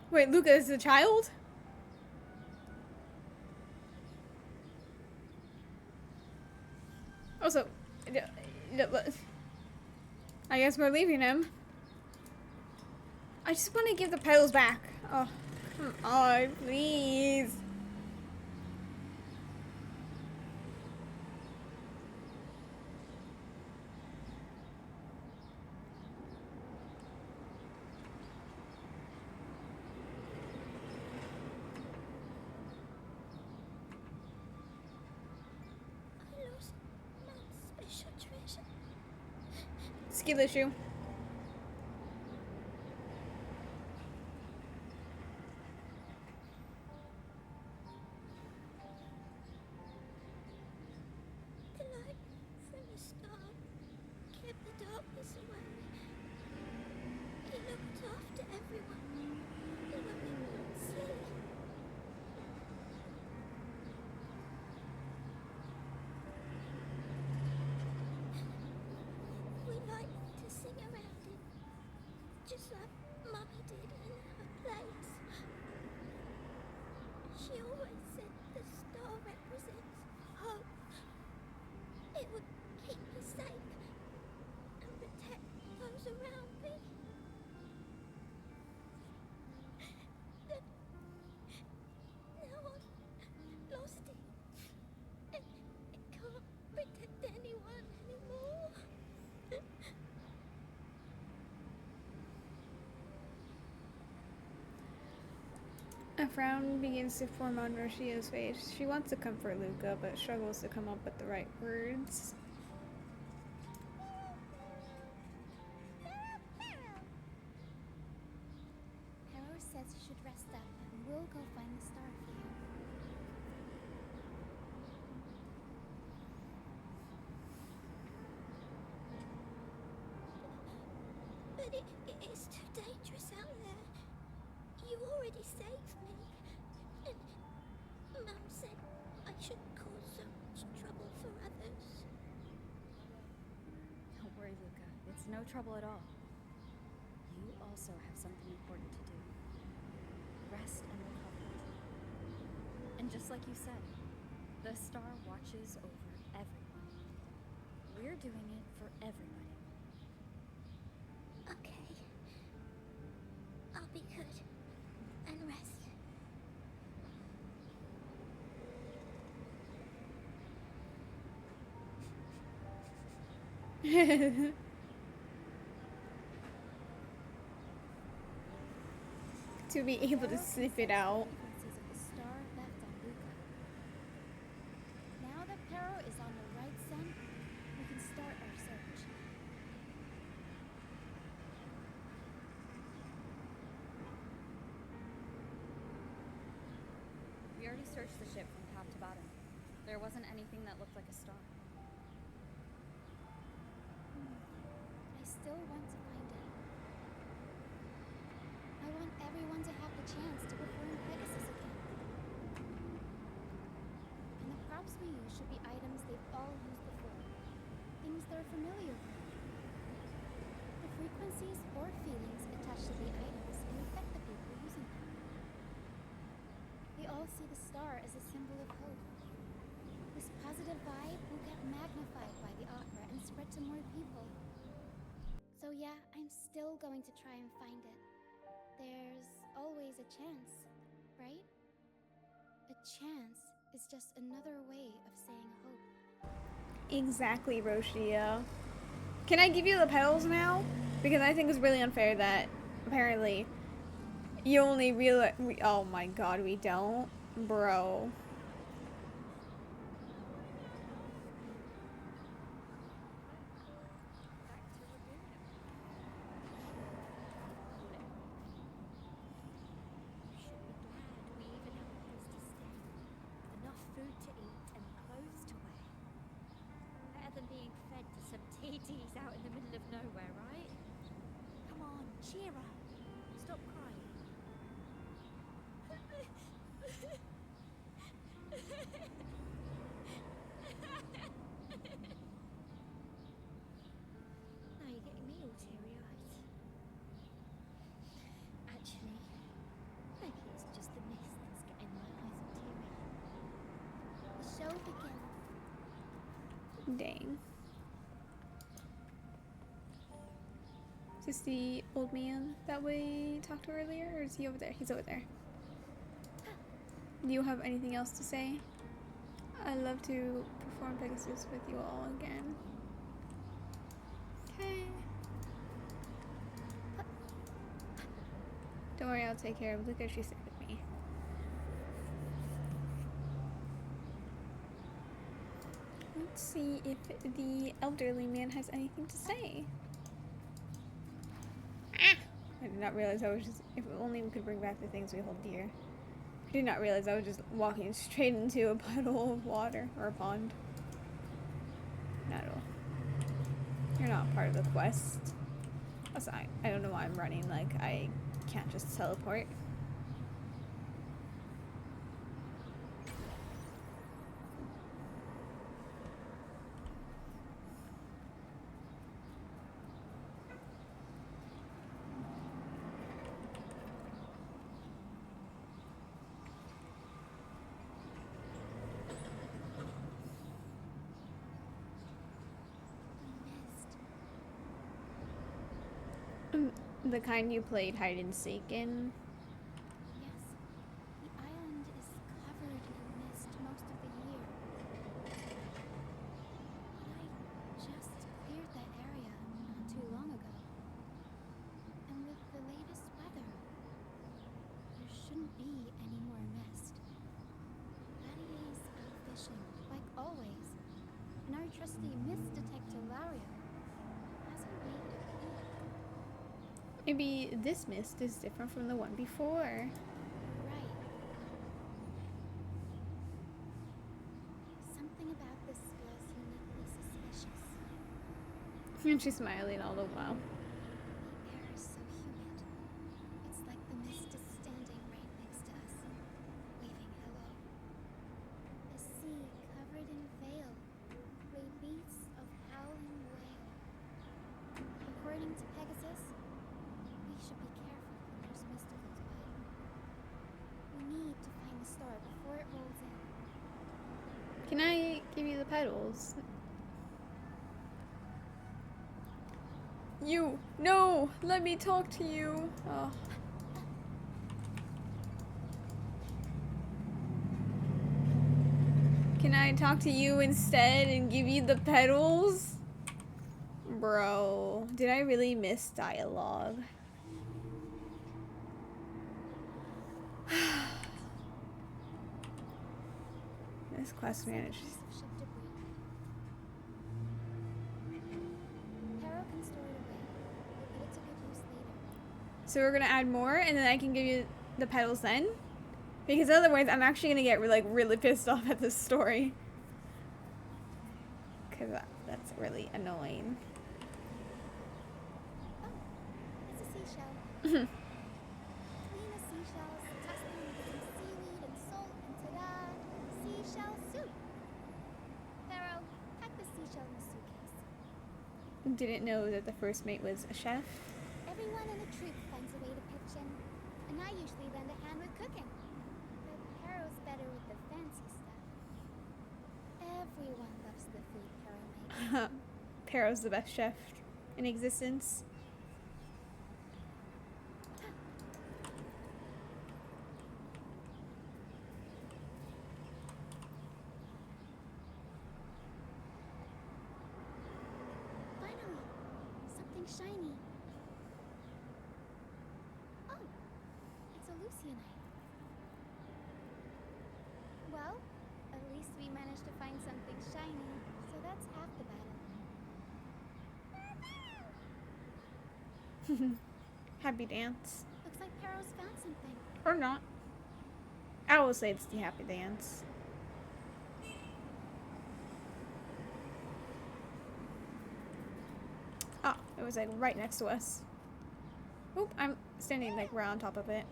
Wait, Luca is a child? Also, I guess we're leaving him. I just want to give the petals back. Oh, come on, please. I lost my special treasure. Skill issue. The light from the star kept the darkness away. He looked after everyone when we couldn't see. We like to sing around him, just like Mummy did in her plays. She always said the star represents hope. It would keep me safe and protect those around me. Then, now I've lost it, and it can't protect anyone anymore. A frown begins to form on Roccia's face. She wants to comfort Luca, but struggles to come up with the right words. Hera says you should rest up, and we'll go find the star for you. But it is too dangerous out there. You already saved me. And Mum said I shouldn't cause so much trouble for others. Don't worry, Luca. It's no trouble at all. You also have something important to do. Rest and recover. And just like you said, the star watches over everyone. doing it for everybody. Okay. I'll be good. And rest. To be able to sniff it out. Frequencies of the star left on Luca. Now that Pero is on the right scent, we can start our search. We already searched the ship from top to bottom. There wasn't anything that looked like a star. I still want to find it. I want everyone to have the chance to perform Pegasus again. And the props we use should be items they've all used before. Things they're familiar with. The frequencies or feelings attached to the items can affect the people using them. We all see the star as a symbol of hope. This positive vibe will get magnified by the opera and spread to more people. So yeah, I'm still going to try and find it. There's always a chance, right? A chance is just another way of saying hope. Exactly, Roccia. Can I give you the petals now? Because I think it's really unfair that apparently you only realize. Oh my god, we don't? Bro. Back to Laguna. You should be glad we even have a place to stay. Enough food to eat and clothes to wear. Better than being fed to some TTs out in the middle of nowhere, right? Come on, cheer up. Stop crying. Now you're getting me all teary-eyed. Actually, maybe it's just the mist that's getting my eyes all teary. The show begins. Dang. Is this the old man that we talked to earlier? Or is he over there? He's over there. Do you have anything else to say? I'd love to perform Pegasus with you all again. Okay. Don't worry, I'll take care of Luca. She's safe with me. Let's see if the elderly man has anything to say. Ah! I did not realize I was just. If only we could bring back the things we hold dear. I did not realize I was just walking straight into a puddle of water or a pond. Not at all. You're not part of the quest. Also, I don't know why I'm running. Like, I can't just teleport. The kind you played hide and seek in. Yes, the island is covered in mist most of the year. But I just cleared that area not too long ago. And with the latest weather, there shouldn't be any more mist. Latier's out fishing, like always. And our trusty mist detector, Lario, hasn't made it appear. Maybe this mist is different from the one before. Right. Something about this feels uniquely suspicious. And she's smiling all the while. The air is so humid. It's like the mist is standing right next to us, waving hello. The sea covered in veil beats of howling whale. According to Pegasus, we should be careful when there's mysticals by. We need to find the star before it rolls in. Can I give you the petals? You. No! Let me talk to you. Oh. Can I talk to you instead and give you the petals? Bro, did I really miss dialogue? This quest manager. Piece of ship debris. Harrow can store it away. We'll put it to good use later. So we're gonna add more and then I can give you the petals then? Because otherwise I'm actually gonna get like really pissed off at this story. Cause that's really annoying. Oh, it's a seashell. Clean the seashells, toss them with some seaweed and salt, and ta-da! Seashell soup! Pharaoh, pack the seashell in the suitcase. Didn't know that the first mate was a chef. Everyone in the troop finds a way to pitch in, and I usually lend a hand with cooking. But Pharaoh's better with the fancy stuff. Everyone loves the food Pharaoh makes. Pero's the best chef in existence. Finally, something shiny. Oh, it's a Lucianite. Well, at least we managed to find something shiny, so that's half the battle. Happy dance. Looks like Pero's found something. Or not. I will say it's the happy dance. Oh, it was like right next to us. Oop, I'm standing like right on top of it.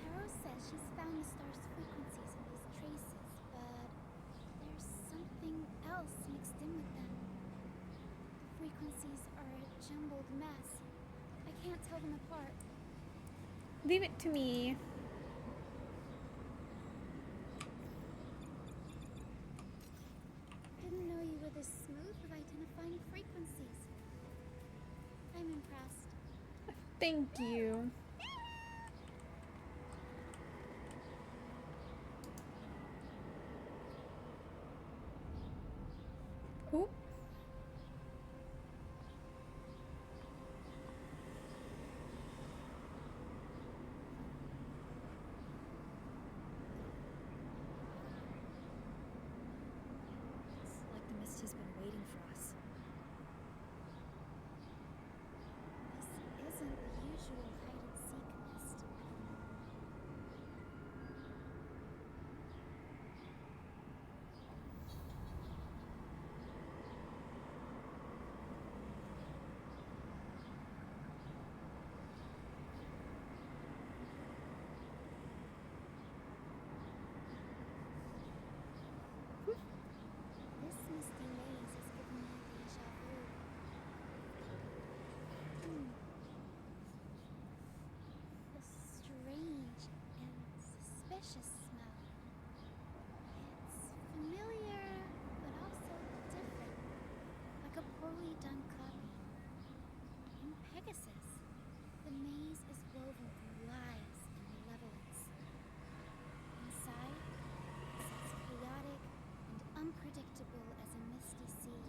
Pero says she's found the star's frequencies in these traces, but there's something else mixed in with them. The frequencies are a jumbled mess. I can't tell them apart. Leave it to me. Didn't know you were this smooth with identifying frequencies. I'm impressed. Thank you. Oop. It's like the mist has been waiting for us. This isn't the usual hide-and-seek mist. This misty maze is giving me deja vu. A strange and suspicious smell. It's familiar, but also different, like a poorly done copy. In Pegasus, the maze is woven from lies and malevolence. Inside, it's as chaotic and unpredictable as a misty sea.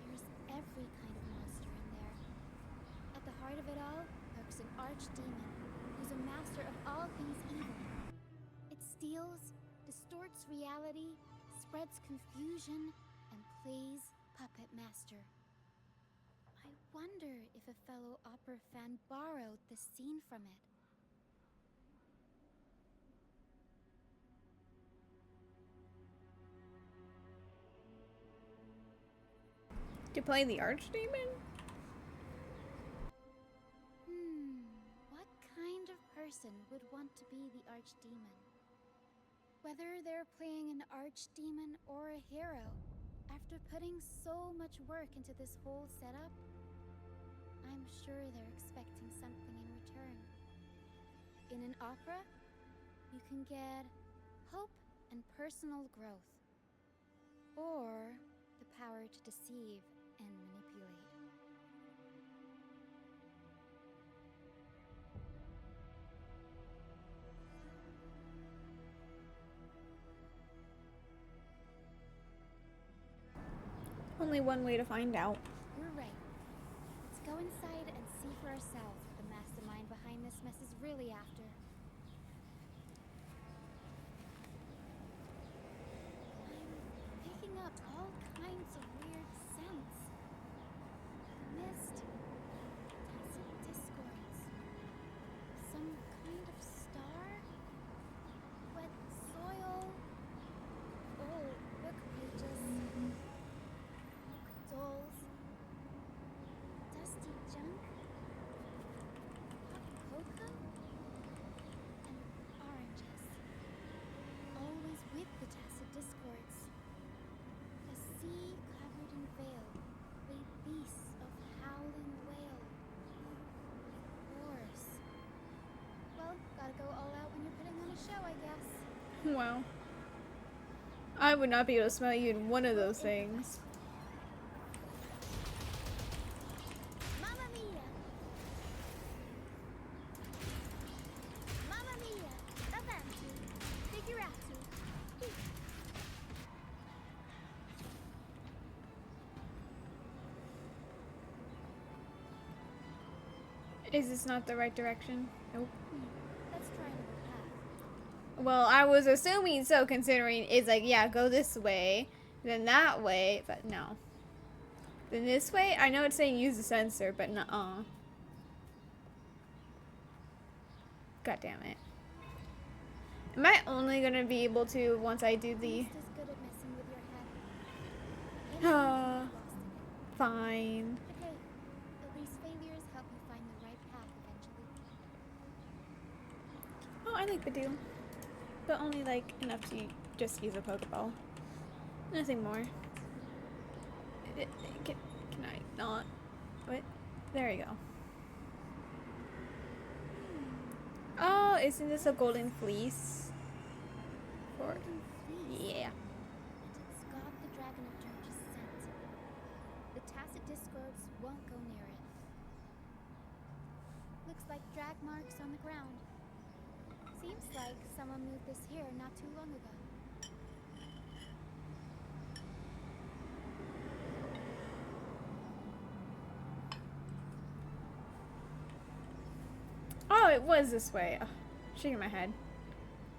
There's every kind of monster in there. At the heart of it all lurks an archdemon who's a master of all things evil. It steals, distorts reality, spreads confusion, and plays puppet master. I wonder if a fellow opera fan borrowed the scene from it. To play the archdemon? What kind of person would want to be the archdemon? Whether they're playing an archdemon or a hero, after putting so much work into this whole setup, I'm sure they're expecting something in return. In an opera, you can get hope and personal growth. Or The power to deceive and manipulate. Only one way to find out. You're right. Let's go inside and see for ourselves what the mastermind behind this mess is really after. I'm picking up all kinds of weird scents. Mist, tacit discords, some kind of star, wet soil, old book pages, book dolls, dusty junk, hot cocoa, and oranges. Always with the tacit discords. The sea covered in veil, weighed beasts of howling whale. Wars. Well, gotta go all out when you're putting on a show, I guess. Wow. I would not be able to smell you in one of those things. Mamma mia! Mamma mia! Avanti! Figurati! Is this not the right direction? Nope. Let's try another path. Well, I was assuming so, considering it's like, yeah, go this way, then that way, but no. Then this way? I know it's saying use the sensor, but nuh-uh. God damn it. Am I only gonna be able to once I do the... Beast is good at messing with your head. Anyone can get lost in it. Fine. But hey, at least failures help you find the right path eventually. Oh, I like Badoo. But only like enough to just use a Pokeball. Nothing more. Can I not? What? There we go. Oh, isn't this a golden fleece? Or Golden fleece. yeah. And it's got the Dragon of George's scent. The tacit discords won't go near it. Looks like drag marks on the ground. Seems like someone moved this here not too long ago. Oh, it was this way. Ugh, shaking my head.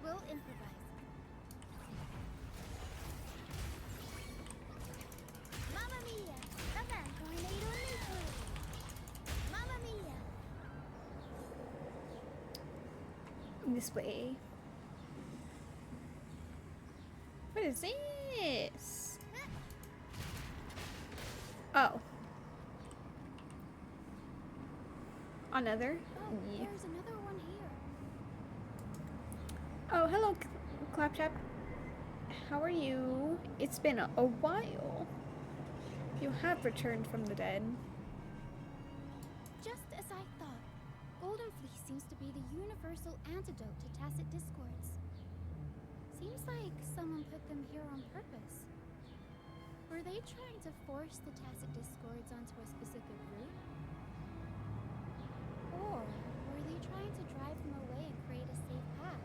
We'll improvise. Mamma mia! Avan tornado nuclear! Mamma mia! This way. What is this? Oh. Another? Oh, Yeah. there's another one here. Oh, hello, Claptrap. How are you? It's been a while. You have returned from the dead. Just as I thought, Golden Fleece seems to be the universal antidote to tacit discords. Seems like someone put them here on purpose. Were they trying to force the tacit discords onto a specific route? Or were they trying to drive them away and create a safe path?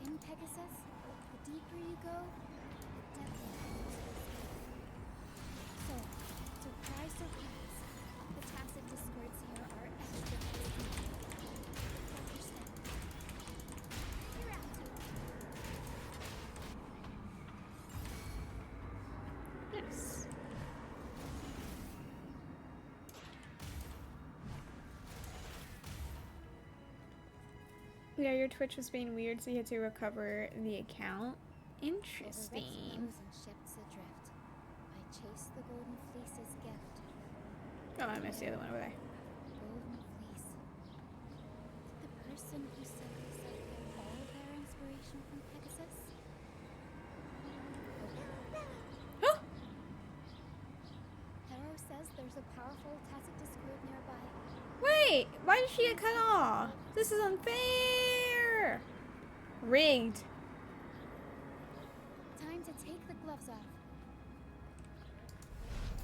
In Pegasus, the deeper you go, the depther you So, surprise, surprise, the tacit discords here are extra tasty. Like your step. You're out to Nice. Yeah, your Twitch was being weird, so you had to recover the account. Interesting. and ships adrift. I chased the Golden Fleece's gift. Oh, I missed the other one over there. Golden Fleece. Did the person who set this up get all their inspiration from Pegasus? Huh? Hero says there's a powerful tacit discord nearby. Wait! Wait, why did she get cut off? This is unfair. Rigged. Time to take the gloves off.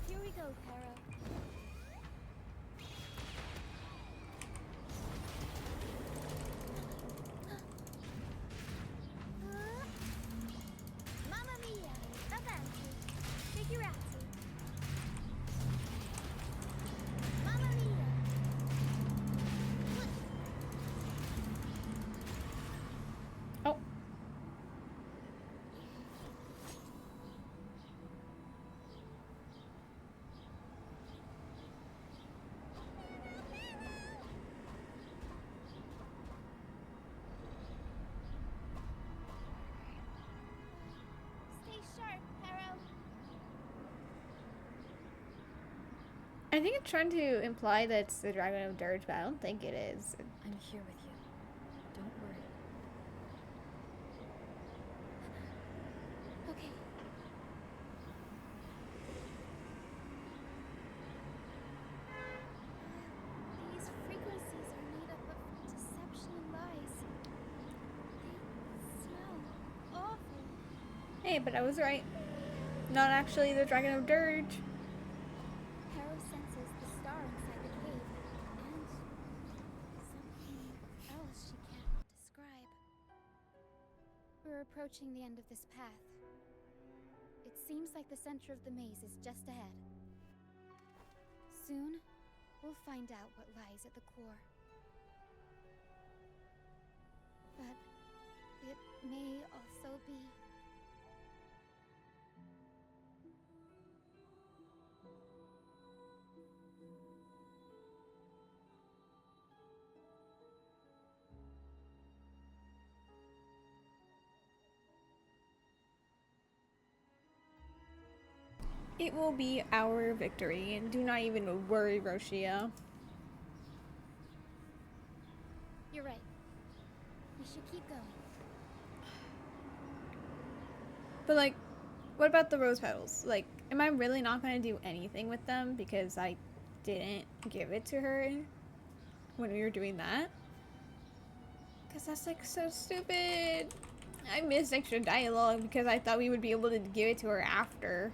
Here we go, Para. Mamma mia! Avanti! Figurati! Mamma mia! Oh. Stay sharp, Para. I think it's trying to imply that it's the Dragon of Dirge, but I don't think it is. I'm here with you. Don't worry. Okay. These frequencies are made up of deception and lies. They smell awful. Hey, but I was right. Not actually the Dragon of Dirge. Harrow senses the star inside the cave, and something else she can't describe. We're approaching the end of this path. It seems like the center of the maze is just ahead. Soon, we'll find out what lies at the core. But it may also be... It will be our victory, and do not even worry, Roccia. You're right. We should keep going. But like, what about the rose petals? Like, am I really not gonna do anything with them because I didn't give it to her when we were doing that? Because that's like so stupid. I missed extra dialogue because I thought we would be able to give it to her after.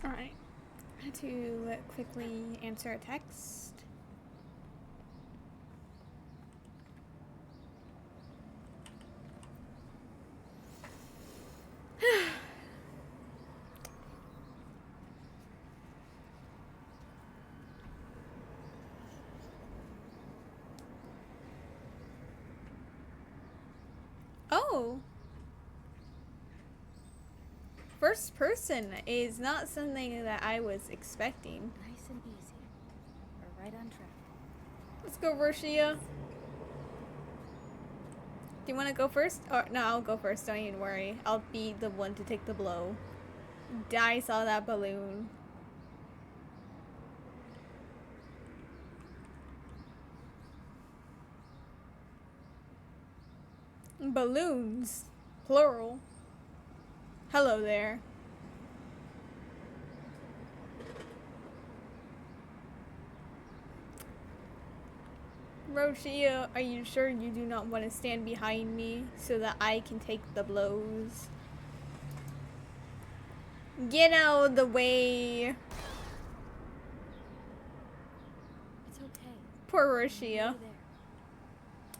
Alright. I had to quickly answer a text. Oh! First person is not something that I was expecting. Nice and easy. We're right on track. Let's go, Roccia. Do you want to go first? Or no, I'll go first. Don't even worry. I'll be the one to take the blow. I saw that balloon. Balloons, plural. Hello there. Roccia, are you sure you do not want to stand behind me so that I can take the blows? Get out of the way. It's okay. Poor I'm Roccia. nearly there.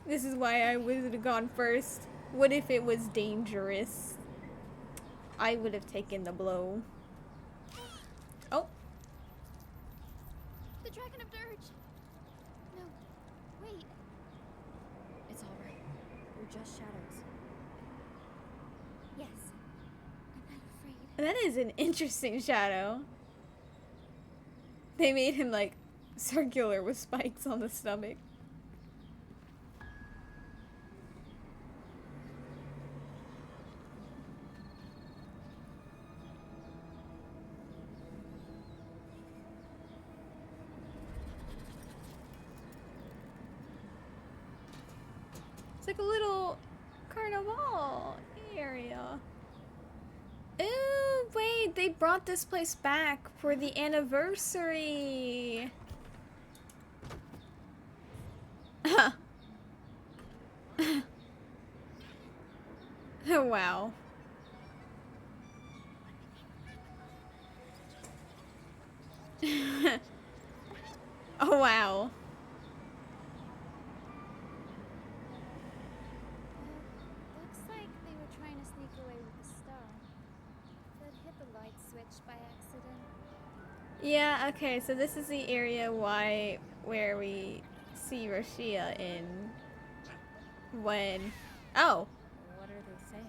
This is why I would have gone first. What if it was dangerous? I would have taken the blow. Oh. The Dragon of Dirge! No, wait. It's all right. We're just shadows. Yes. I'm not afraid. That is an interesting shadow. They made him like circular with spikes on the stomach. It's like a little carnival area. Ooh, wait, they brought this place back for the anniversary. Oh, wow. Oh, wow. Looks like they were trying to sneak away with the star. But hit the light switch by accident. Yeah, okay, so this is the area where we see Roccia in when... Oh, What are they saying?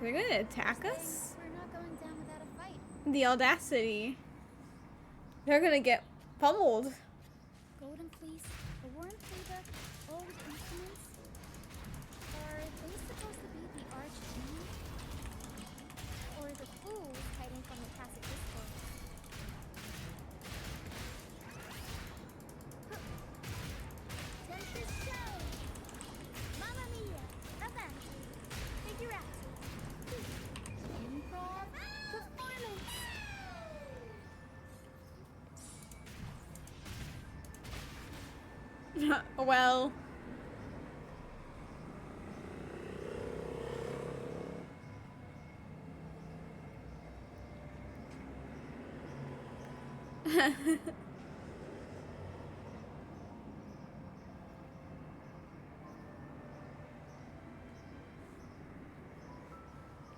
they're gonna attack Saying us? we're not going down without a fight. The audacity. They're gonna get pummeled. Golden Fleece, the Worm Cleaver, old instruments. Are they supposed to be the archdeacon? Or the fools hiding from the Tacit Discord? Tempest show! Mamma mia! Avanti! Figurati! Improv performance! Well...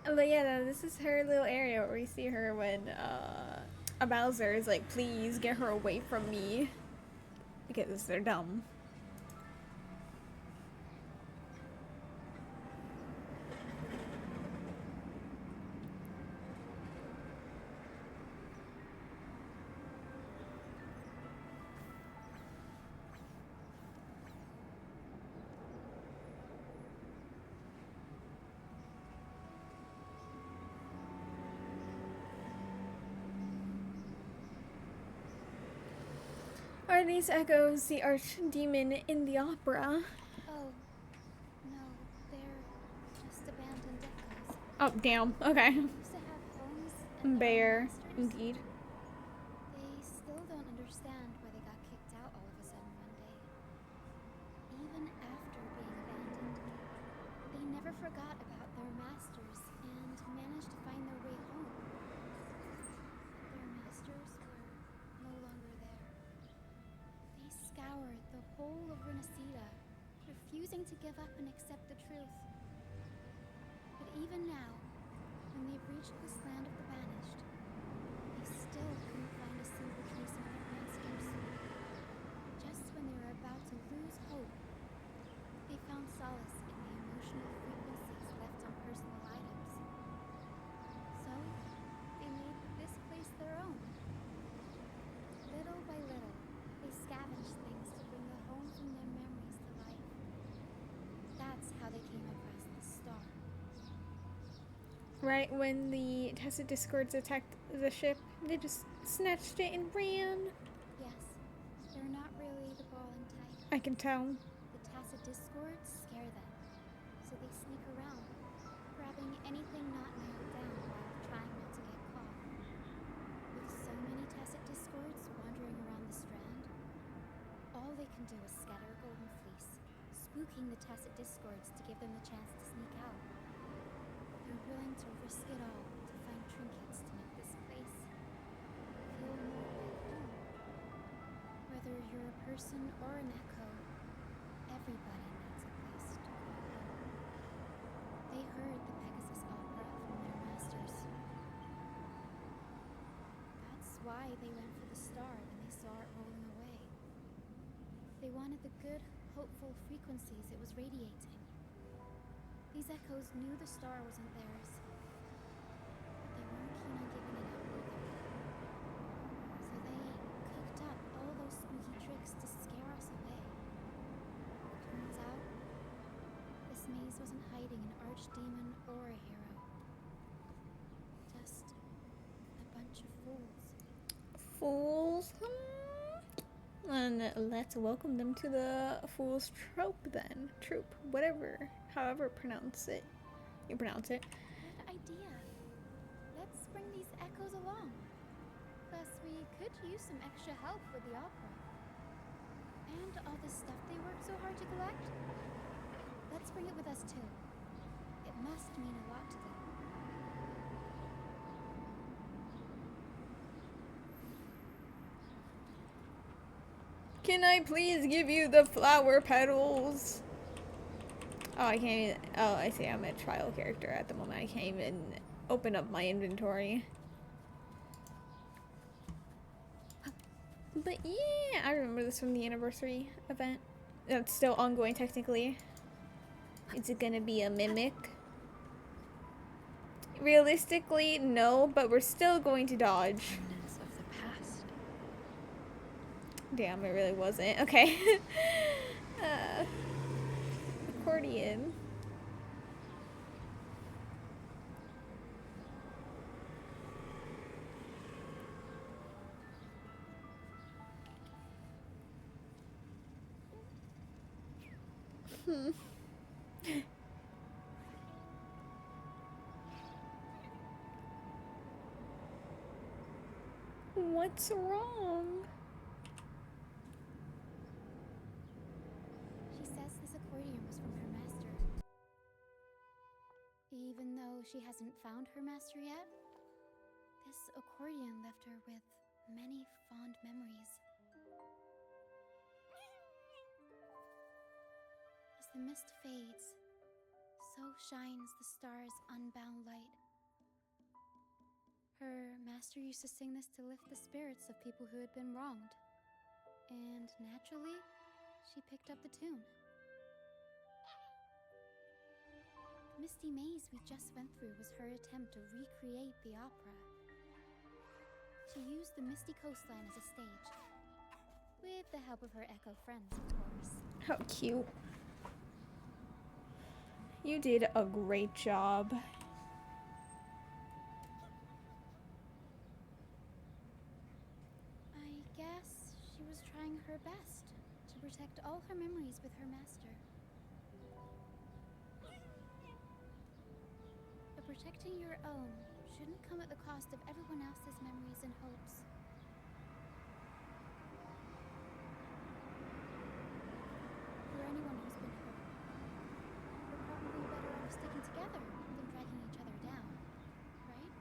But yeah, no, this is her little area where we see her when a Bowser is like, please get her away from me. Because they're dumb. Are these echoes the archdemon in the opera? Oh, no, they're just abandoned echoes. Oh, damn. Okay. They used to have homes and Bear, masters. indeed. They still don't understand why they got kicked out all of a sudden one day. Even after being abandoned, they never forgot about their masters and managed to find their way home. Their masters were no longer there. They scoured the whole of Renacida, refusing to give up and accept the truth. But even now, when they've reached this land of the banished, they still couldn't find a single trace of their masters. Just when they were about to lose hope, they found solace in the emotional frequencies left on personal items. So, they made this place their own. Little by little, they scavenged things to bring the home from their memories to life. That's how they came across the star. Right when the Tacit Discords attacked the ship, they just snatched it and ran. Yes, they're not really the brawling type. I can tell. The Tacit Discords scare them, so they sneak around, grabbing anything not nailed down while trying not to get caught. With so many Tacit Discords wandering around the strand, all they can do was scatter Golden Fleece, spooking the Tacit Discords to give them the chance to sneak out. They're willing to risk it all to find trinkets to make this place feel more like home. Whether you're a person or an echo, everybody needs a place to call home. They heard the Pegasus opera from their masters. That's why they went for the star when they saw it rolling away. They wanted the good, hopeful frequencies it was radiating. These echoes knew the star wasn't theirs, but they weren't keen on giving it up either. So they cooked up all those spooky tricks to scare us away. Turns out, this maze wasn't hiding an archdemon or a hero. Just a bunch of fools. Fools? And let's welcome them to the Fool's Trope then. Troop, whatever. However you pronounce it. Good idea. Let's bring these echoes along. Plus, we could use some extra help with the opera. And all the stuff they worked so hard to collect. Let's bring it with us too. It must mean a lot to them. Can I please give you the flower petals? Oh, I can't even, oh, I see I'm a trial character at the moment. I can't even open up my inventory. But yeah, I remember this from the anniversary event. It's still ongoing technically. Is it gonna be a mimic? Realistically, no, but we're still going to dodge. Remnants of the past. Damn, it really wasn't. Okay. Accordion. What's wrong? She says this accordion was from her master. Even though she hasn't found her master yet, this accordion left her with many fond memories. As the mist fades, so shines the star's unbound light. Her master used to sing this to lift the spirits of people who had been wronged. And naturally, she picked up the tune. The misty maze we just went through was her attempt to recreate the opera. She used the misty coastline as a stage, with the help of her echo friends, of course. How cute. You did a great job. I guess she was trying her best to protect all her memories with her master. But protecting your own shouldn't come at the cost of everyone else's memories and hopes. For anyone who's been hurt, we're probably better off sticking together than dragging each other down, right?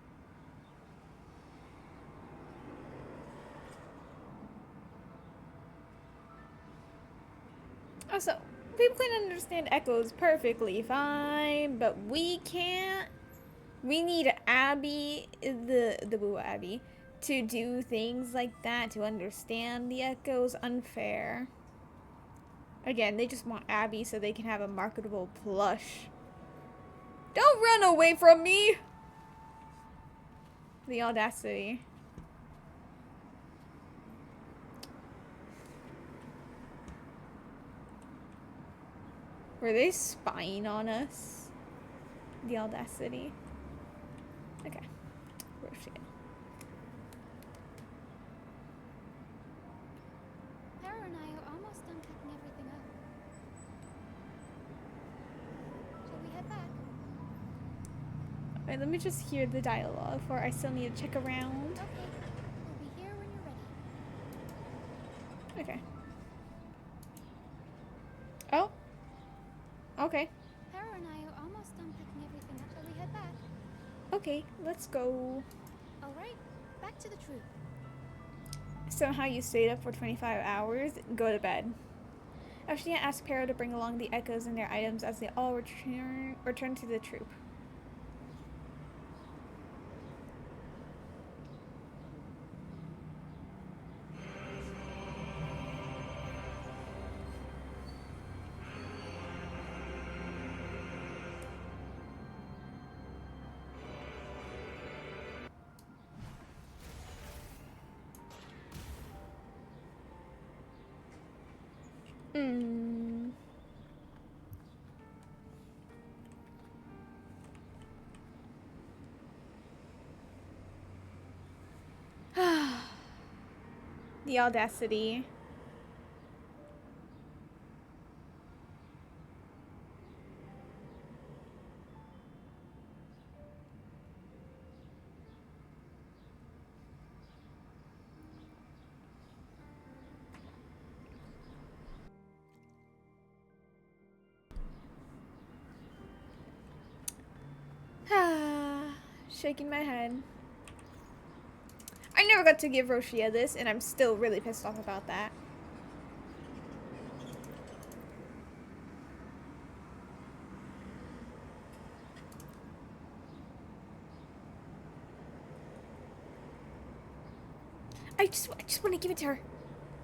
Also, people can understand echoes perfectly fine, but we can't. We need Abby, the Boo Abby, to do things like that to understand the echoes. Unfair. Again, they just want Abby so they can have a marketable plush. Don't run away from me! The audacity. Were they spying on us? The audacity. Okay. Roccia. Tara and I are almost done packing everything up. Shall we head back? Alright, let me just hear the dialogue, for I still need to check around. Okay. We'll be here when you're ready. Okay. Okay, let's go. Alright, back to the troop. Somehow you stayed up for 25 hours. Go to bed. Ashnia asked Pero to bring along the echoes and their items as they all return to the troop. The audacity. Shaking my head. I never got to give Roccia this, and I'm still really pissed off about that. I just want to give it to her.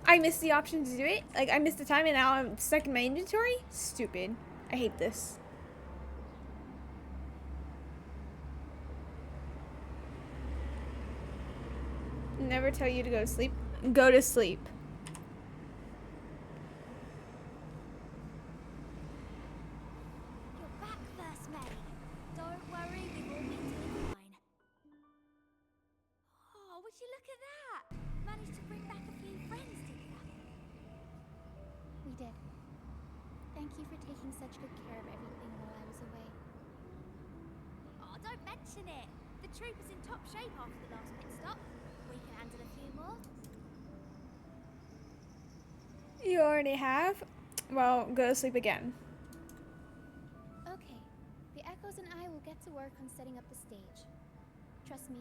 I missed the option to do it. Like, I missed the time, and now I'm stuck in my inventory? Stupid. I hate this. Never tell you to go to sleep. Go to sleep. You're back, First Mate. Don't worry, we've all been doing fine. Oh, would you look at that? Managed to bring back a few friends, did you? We did. Thank you for taking such good care of everything while I was away. Oh, don't mention it. The troop is in top shape after the last pit stop. We can handle a few more. You already have? Well, go to sleep again. Okay, the Echoes and I will get to work on setting up the stage. Trust me,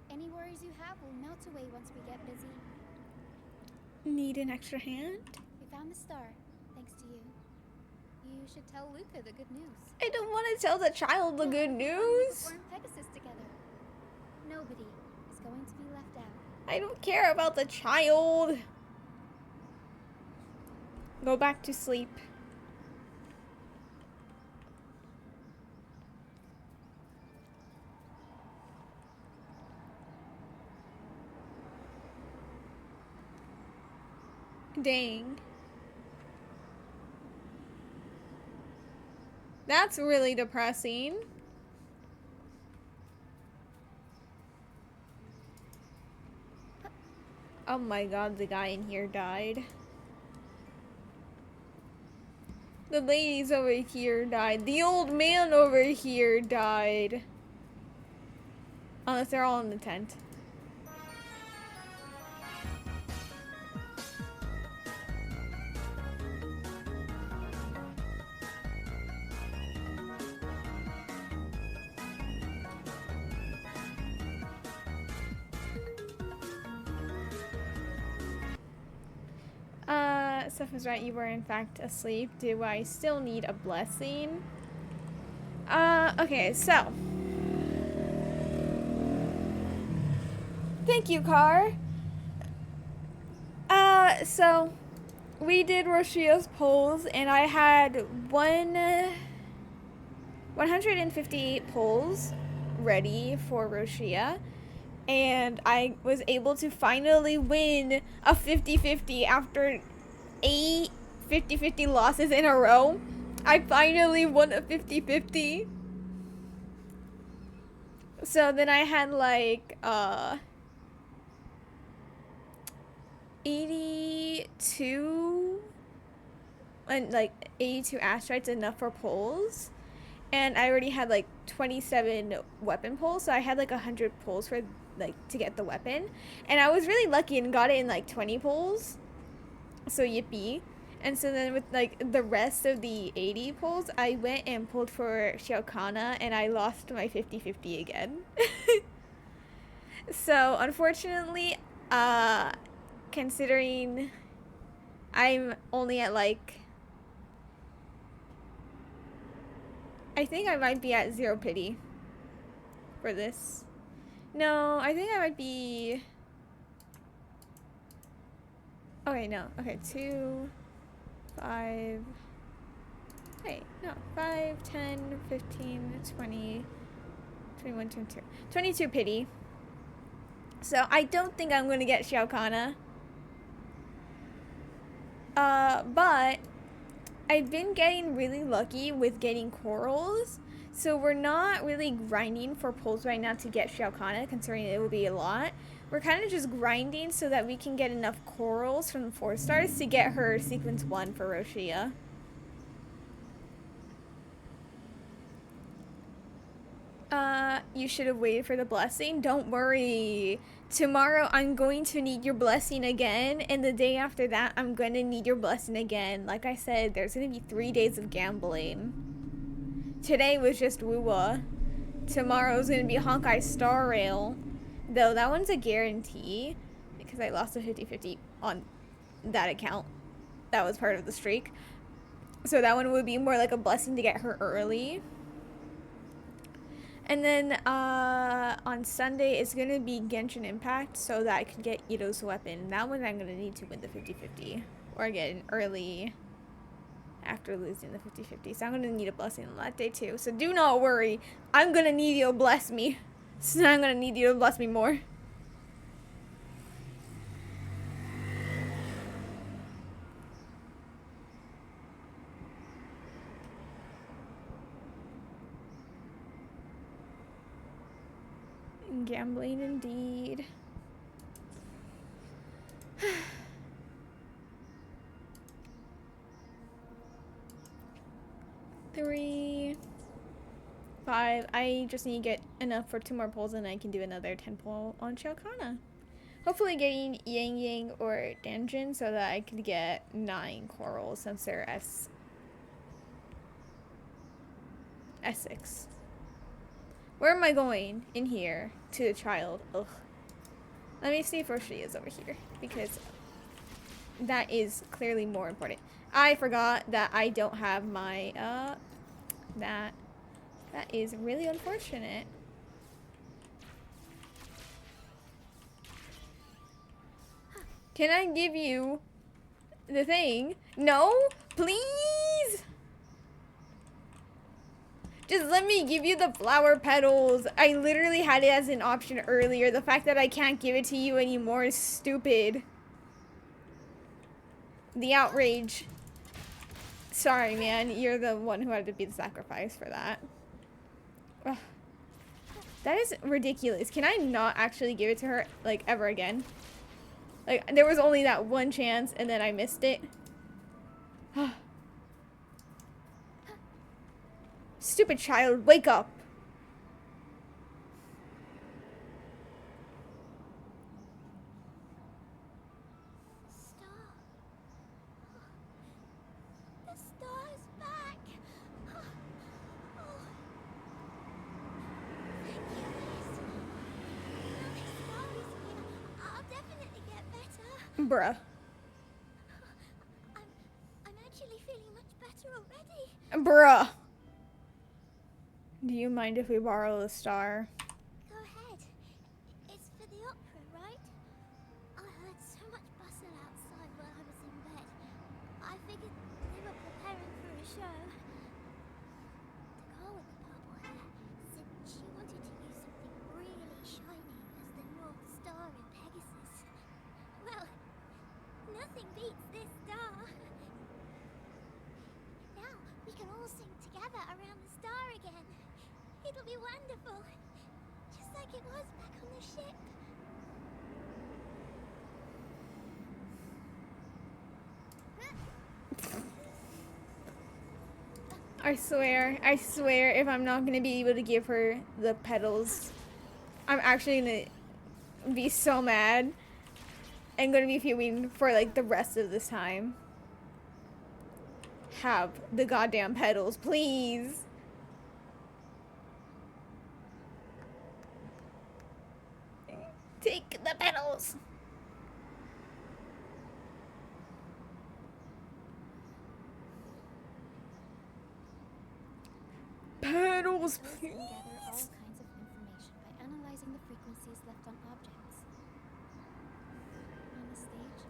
any worries you have will melt away once we get busy. Need an extra hand? We found the star, thanks to you. You should tell Luca the good news. I don't want to tell the child the good news. We're in Pegasus together. Nobody is going to be left out. I don't care about the child. Go back to sleep. Dang. That's really depressing. Oh my god, the guy in here died. The ladies over here died. The old man over here died. Unless they're all in the tent. Steph was right, you were in fact asleep. Do I still need a blessing? Okay, so. Thank you, Car. So we did Roccia's polls, and I had 158 polls ready for Roccia. And I was able to finally win a 50-50 after 8 50-50 losses in a row. I finally won a 50-50. So then I had like 82 and like 82 asteroids, enough for pulls. And I already had like 27 weapon pulls, so I had like 100 pulls for like to get the weapon. And I was really lucky and got it in like 20 pulls. So yippee. And so then with like the rest of the 80 pulls, I went and pulled for Ciaccona and I lost my 50-50 again. So unfortunately, considering I'm only at like, I think I might be at 0 pity for this. No, I think I might be, okay, no, okay, 2, 5, wait, no, 5, 10, 15, 20, 21, 22, 22 pity. So I don't think I'm gonna get Ciaccona. But I've been getting really lucky with getting corals. So we're not really grinding for pulls right now to get Ciaccona, considering it will be a lot. We're kind of just grinding so that we can get enough corals from the 4 stars to get her sequence 1 for Roccia. You should have waited for the blessing. Don't worry. Tomorrow I'm going to need your blessing again, and the day after that I'm going to need your blessing again. Like I said, there's going to be 3 days of gambling. Today was just Wuwa. Tomorrow's going to be Honkai Star Rail. Though that one's a guarantee, because I lost a 50-50 on that account. That was part of the streak. So that one would be more like a blessing to get her early. And then on Sunday, it's going to be Genshin Impact so that I can get Ito's weapon. That one I'm going to need to win the 50-50. Or get an early after losing the 50-50. So I'm going to need a blessing on that day too. So do not worry. I'm going to need you to bless me. So I'm going to need you to bless me more. Gambling indeed. Three, 5. I just need to get enough for 2 more pulls and I can do another 10 pull on Ciaccona. Hopefully getting Yang Yang or Danjin so that I can get 9 corals since they're S6. Where am I going? In here. To the child. Ugh. Let me see if Roccia is over here. Because that is clearly more important. I forgot that I don't have my, that is really unfortunate. Can I give you the thing? No? Please? Just let me give you the flower petals. I literally had it as an option earlier. The fact that I can't give it to you anymore is stupid. The outrage. Sorry, man. You're the one who had to be the sacrifice for that. Ugh. That is ridiculous. Can I not actually give it to her, like, ever again? Like, there was only that one chance, and then I missed it. Stupid child, wake up! The star's back. Oh. Thank you, Liz. Now the star is here. I'll definitely get better. Bruh. I'm actually feeling much better already. Bruh. Do you mind if we borrow the star? Go ahead. It's for the opera, right? I heard so much bustle outside while I was in bed. I figured they were preparing for a show. The girl with the purple hair said she wanted to use something really shiny as the North Star in Pegasus. Well, nothing beats this star. Now we can all sing together around the star again. It'll be wonderful. Just like it was back on the ship. I swear, if I'm not gonna be able to give her the petals, I'm actually gonna be so mad. And gonna be fuming for like the rest of this time. have the goddamn petals, please. Take the petals. Petals, Petals please. can gather all kinds of information by analyzing the frequencies left on objects. On the stage,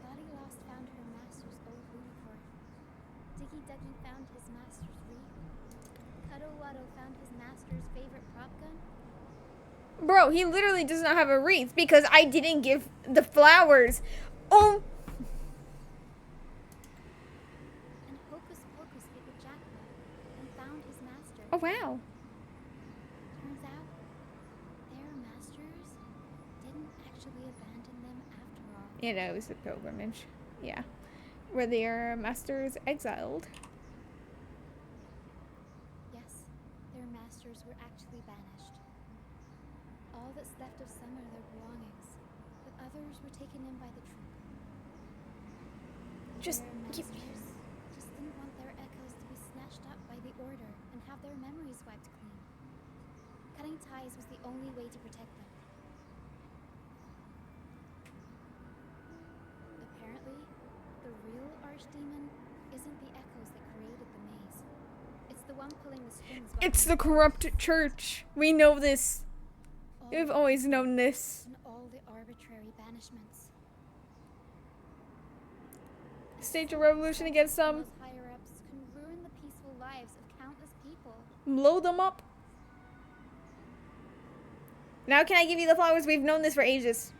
Lottie Lost found her master's old record. Diggy Duggy found his master's reel. Cuddle Waddle found his master's favorite prop gun. Bro, he literally does not have a wreath because I didn't give the flowers. Oh, And Hocus Pocus hit the jackpot and found his master. oh wow. Turns out, their masters didn't actually abandon them after all. You know, it was a pilgrimage. Yeah. Were their masters exiled? Yes, their masters were actually banished. All that's left of some are their belongings, but others were taken in by the troop. Just Their keep. masters just didn't want their echoes to be snatched up by the Order and have their memories wiped clean. Cutting ties was the only way to protect them. Apparently, the real archdemon isn't the echoes that created the maze. It's the one pulling the strings. It's the corrupt church. We know this. We've always known this. And all the arbitrary banishments. Stage a revolution against them. Those higher-ups can ruin the peaceful lives of countless people. Blow them up. Now can I give you the flowers? We've known this for ages.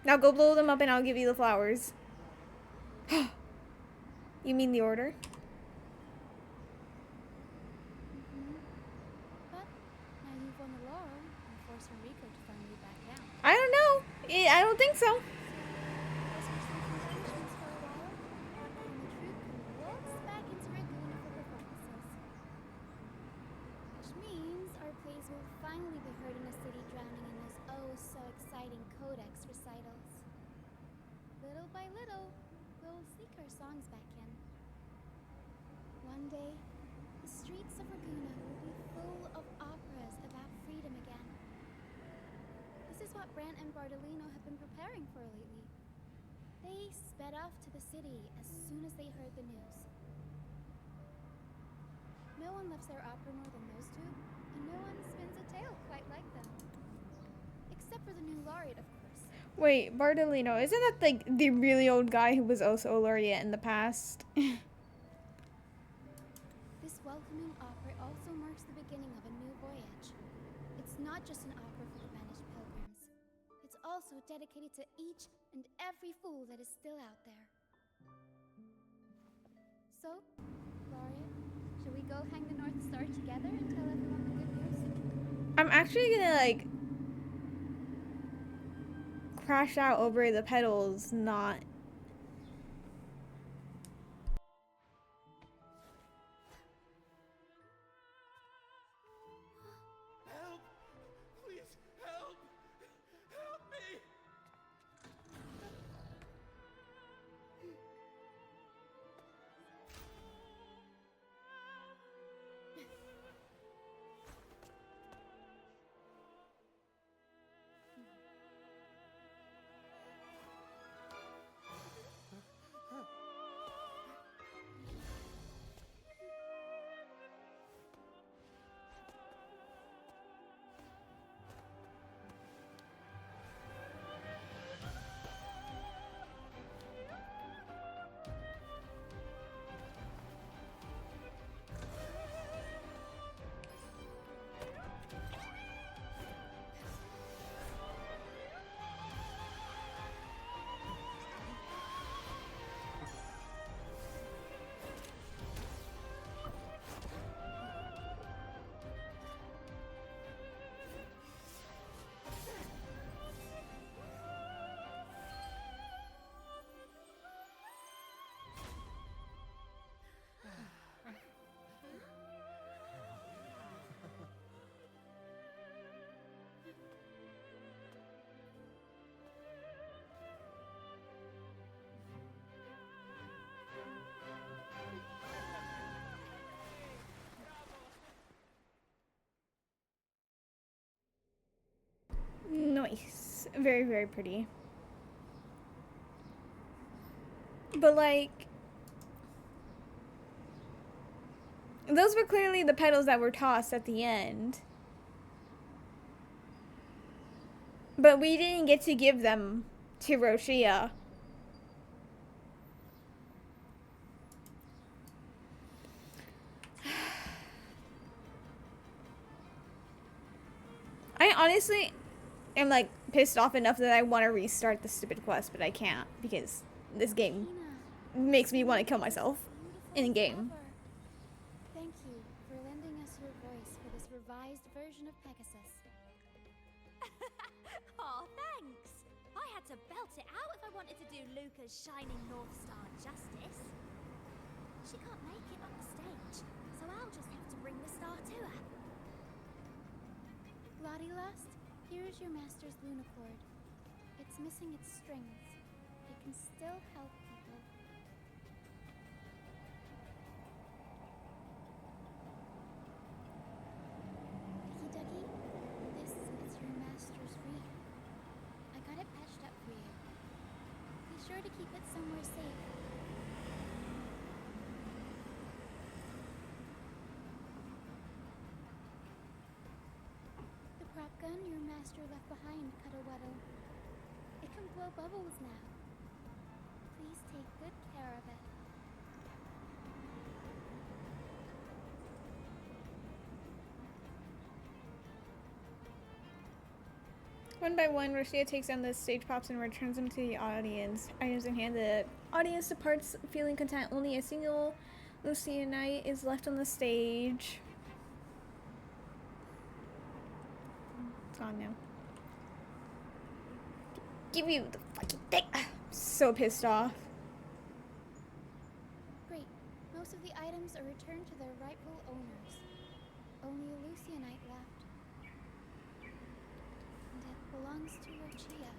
Now go blow them up and I'll give you the flowers. You mean the Order? But now you've won the laurel and forced Enrico to finally back down. I don't know. I don't think so. Let's switch some conversations for a while, and the troop can waltz back into Raguna for performances. Which means our plays will finally be heard in a city drowning in those oh-so-exciting codex recitals. Little by little, we'll sneak our songs back in. One day, the streets of Raguna will be full of operas about freedom again. This is what Brant and Bardolino have been preparing for lately. They sped off to the city as soon as they heard the news. No one loves their opera more than those two, and no one spins a tale quite like them. Except for the new laureate, of course. Wait, Bardolino, isn't that like the really old guy who was also a laureate in the past? This welcoming opera also marks the beginning of a new voyage. It's not just an opera for the banished pilgrims. It's also dedicated to each and every fool that is still out there. So, Laureate, should we go hang the North Star together and tell everyone the good news? I'm actually gonna like crash out over the petals, not. Help! Please, help! Help me! Very, very pretty. But like, those were clearly the petals that were tossed at the end. But we didn't get to give them to Roccia. I honestly am like pissed off enough that I want to restart the stupid quest, but I can't because this game makes me want to kill myself in game. Thank you for lending us your voice for this revised version of Pegasus. Aw, thanks. I had to belt it out if I wanted to do Luca's shining North Star justice. She can't make it up the stage, so I'll just have to bring the star to her. Lottie Lust, here is your master's Lunacord. It's missing its strings. It can still help people. Ducky Ducky, this is your master's reed. I got it patched up for you. Be sure to keep it somewhere safe. The prop gun your master left behind, Cuddlewaddle. It can blow bubbles now. Please take good care of it. One by one, Roccia takes down the stage props and returns them to the audience. Items in hand, the audience departs feeling content. Only a single Lucia Knight is left on the stage. It's gone now. Give you the fucking thing. So pissed off. Great. Most of the items are returned to their rightful owners. Only a Lucia Knight left. And it belongs to Roccia.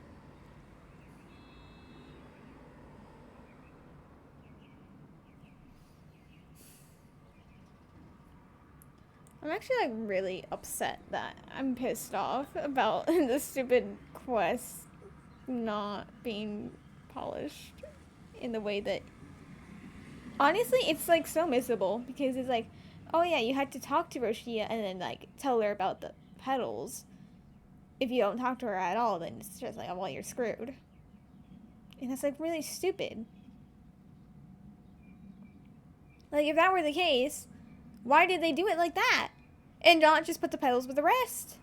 I'm actually like really upset that I'm pissed off about the stupid quest not being polished in the way that honestly it's like so missable because it's like, oh yeah, you had to talk to Roccia and then like tell her about the petals. If you don't talk to her at all, then it's just like, oh well, you're screwed. And that's like really stupid. Like if that were the case, why did they do it like that? And not just put the petals with the rest?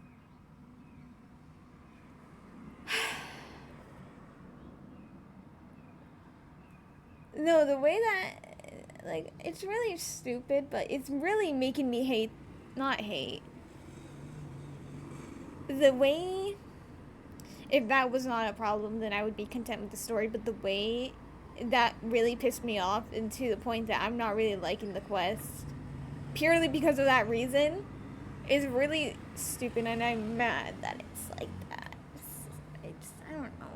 No, the way that, like, it's really stupid, but it's really making me hate, not hate. The way, if that was not a problem, then I would be content with the story, but the way that really pissed me off, and to the point that I'm not really liking the quest, purely because of that reason, is really stupid, and I'm mad that it's like that. I don't know.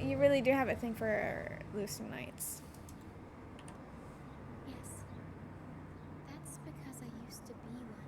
You really do have a thing for Lucia Knights. Yes. That's because I used to be one.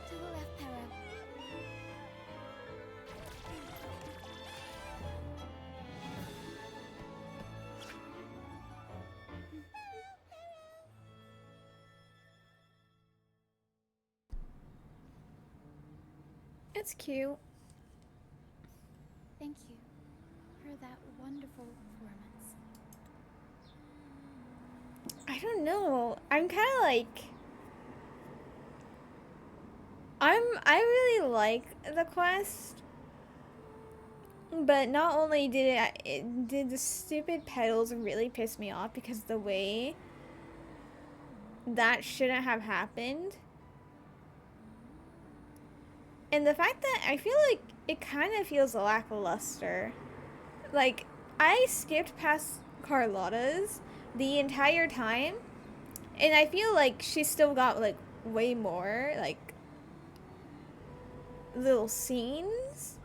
To the left, Para. It's cute. Thank you for that wonderful performance. I don't know. I'm kind of like... I really like the quest, But not only did the stupid petals really piss me off because the way that shouldn't have happened. And the fact that I feel like it kind of feels lackluster. Like, I skipped past Carlotta's the entire time, and I feel like she still got, like, way more, like, little scenes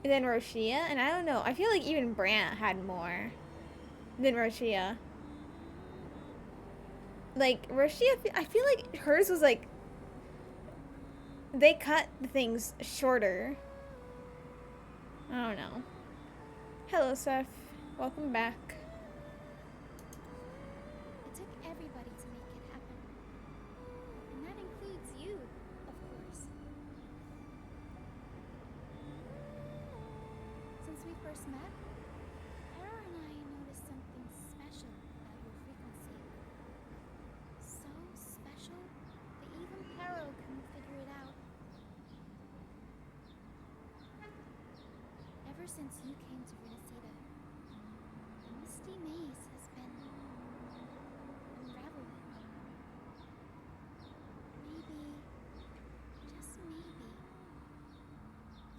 than Roccia. And I don't know, I feel like even Brant had more than Roccia. Like, Roccia, I feel like hers was, like, they cut things shorter. I don't know. Hello, Seth. Welcome back. It took everybody to make it happen. And that includes you, of course. Since we first met, Hera and I noticed something special about your frequency. So special that even Pero couldn't figure it out. Ever since you came to Renacida, the misty maze has been unraveling. Maybe, just maybe,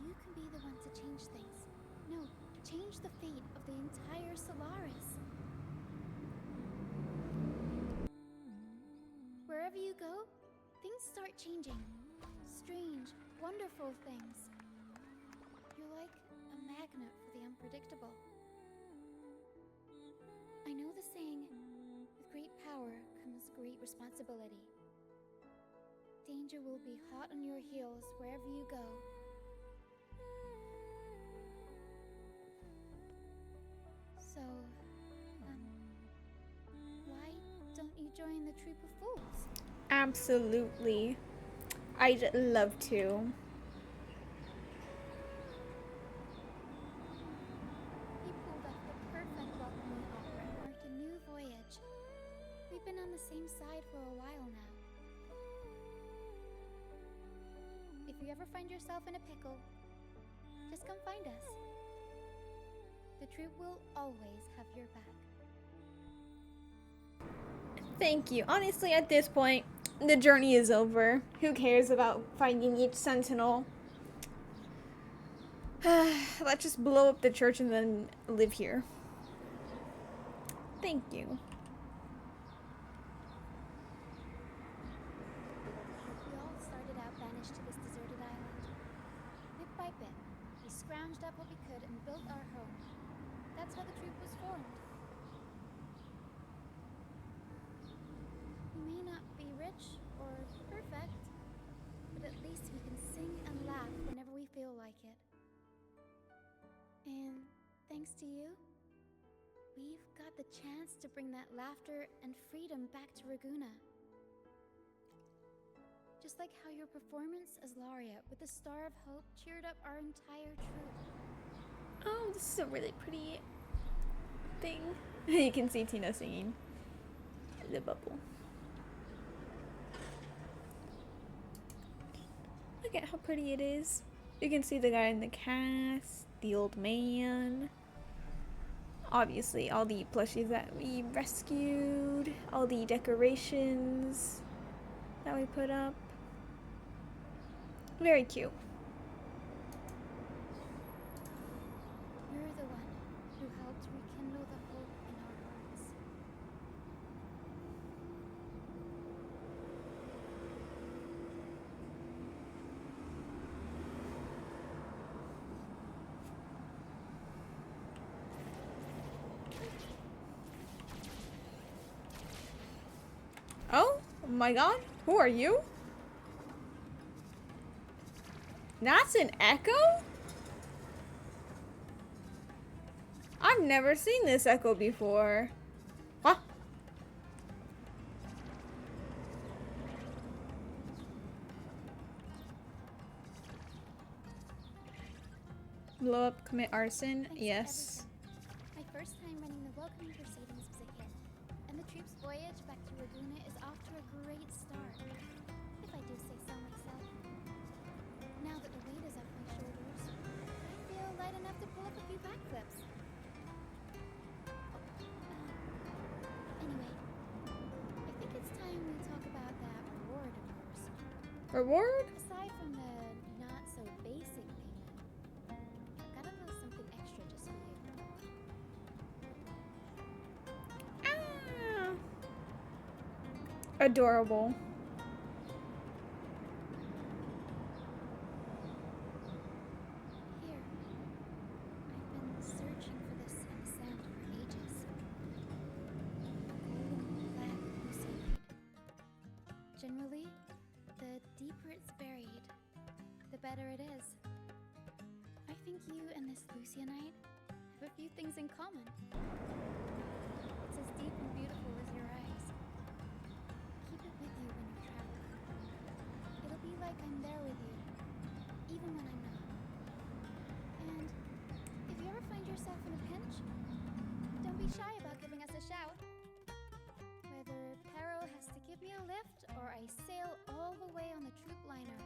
you can be the one to change things. No, change the fate of the entire Solaris. Wherever you go, things start changing. Strange, wonderful things. You're like a magnet for the unpredictable. I know the saying, with great power comes great responsibility. Danger will be hot on your heels wherever you go. So, why don't you join the troop of fools? Absolutely. I'd love to. You pulled off the perfect welcoming offer and marked a new voyage. We've been on the same side for a while now. If you ever find yourself in a pickle, just come find us. The troop will always have your back. Thank you. Honestly, at this point, the journey is over. Who cares about finding each sentinel? Let's just blow up the church and then live here. Thank you. We all started out banished to this deserted island. Bit by bit, we scrounged up what we could and built our home. That's how the troop was formed. We may not be rich or perfect, but at least we can sing and laugh whenever we feel like it. And thanks to you, we've got the chance to bring that laughter and freedom back to Raguna. Just like how your performance as Laureate with the Star of Hope cheered up our entire troop. Oh, this is a really pretty thing. You can see Tina singing the bubble. Look at how pretty it is. You can see the guy in the cast, the old man. Obviously, all the plushies that we rescued, all the decorations that we put up. Very cute. You're the one who helped rekindle the hope in our hearts. Oh my god, who are you? That's an echo? I've never seen this echo before. Huh? Blow up, commit arson? Thanks Yes. My first time running the welcoming proceedings was a hit, and the troop's voyage back to Raguna is off to a great start, if I do say so myself. Now that the weight is off my shoulders, I feel light Reward? Aside from the not so basic payment, I've got a little something extra just for you. Ah. Adorable. Here. I've been searching for this in the sand for ages. Golden black lucionite. Generally, the deeper it's buried, the better it is. I think you and this lucionite have a few things in common. It's as deep and beautiful as your eyes. Keep it with you when you travel. It'll be like I'm there with you, even when I'm not. And if you ever find yourself in a pinch, don't be shy about giving us a shout. Whether Pero has to give me a lift or I sail all the way on the troop liner,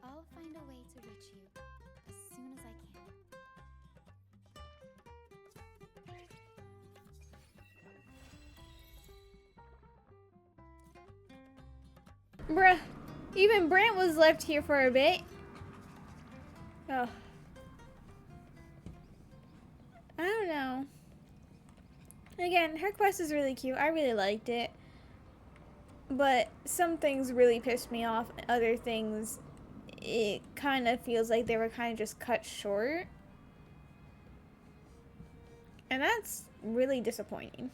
I'll find a way to reach you as soon as I can. Bruh. Even Brant was left here for a bit. Oh. I don't know. Again, her quest is really cute. I really liked it. But some things really pissed me off. Other things, it kind of feels like they were kind of just cut short. And that's really disappointing.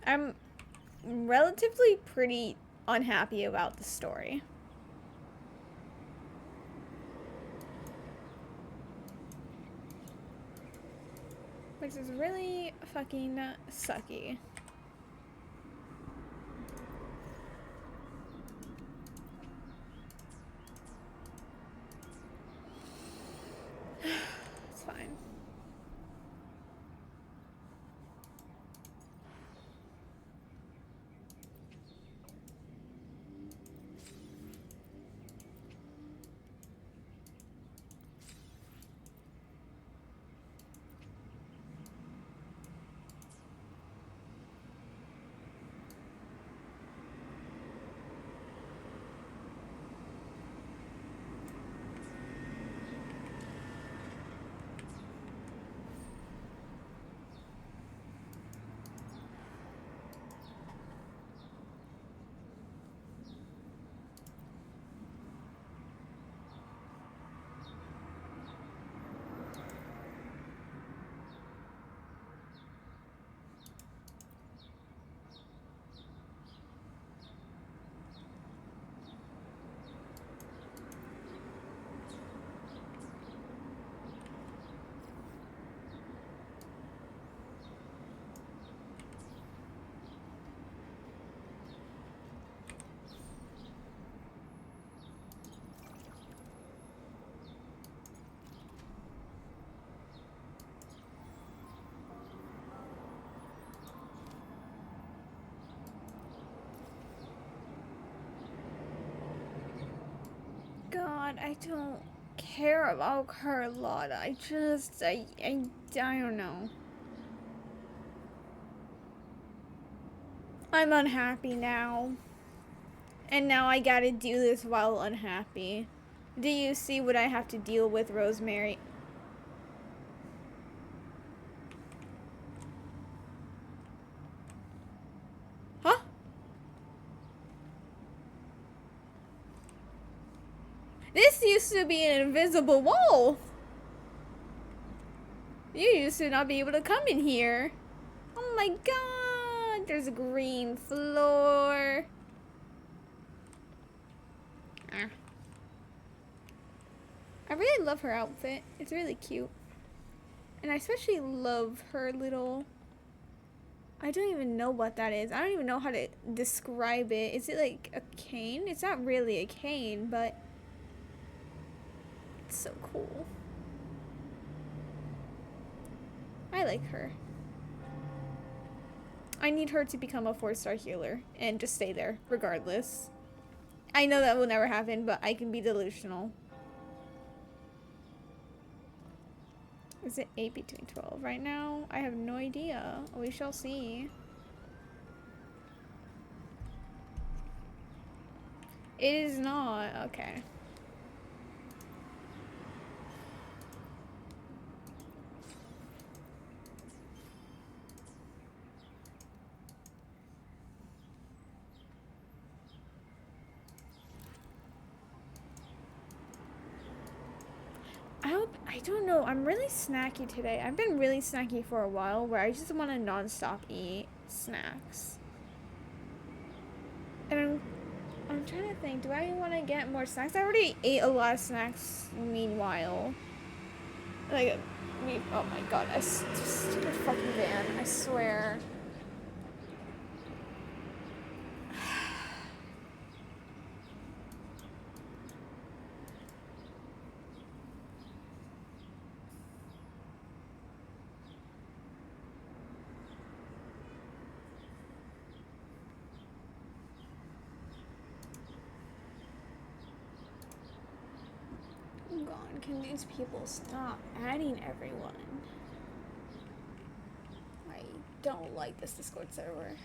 I'm relatively pretty unhappy about the story. Which is really fucking sucky. It's fine. God, I don't care about Carlotta. I don't know. I'm unhappy now. And now I gotta do this while unhappy. Do you see what I have to deal with, Rosemary? Huh? This used to be an invisible wall. You used to not be able to come in here. Oh my god, there's a green floor. Ah. I really love her outfit. It's really cute. And I especially love her little... I don't even know what that is. I don't even know how to describe it. Is it like a cane? It's not really a cane, but... It's so cool. I like her. I need her to become a 4-star healer and just stay there, regardless. I know that will never happen, but I can be delusional. Is it 8 between 12 right now? I have no idea. We shall see. It is not. Okay. I don't know. I'm really snacky today. I've been really snacky for a while where I just want to nonstop eat snacks. And I'm trying to think, do I want to get more snacks? I already ate a lot of snacks meanwhile. Like, oh my god, stupid fucking van, I swear. God, can these people stop adding everyone? I don't like this Discord server.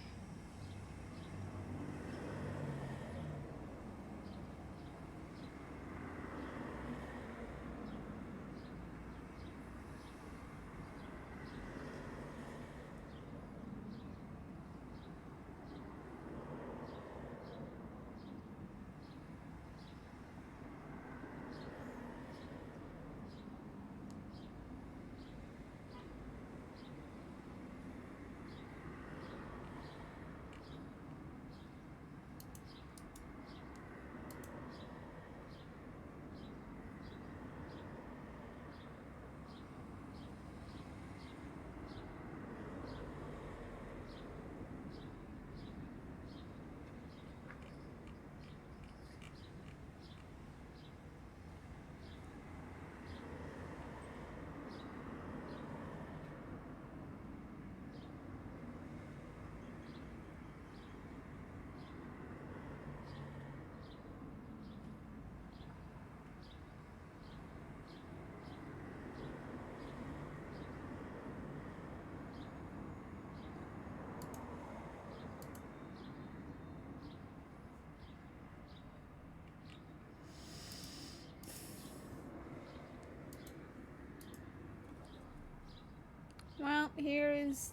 Well, here's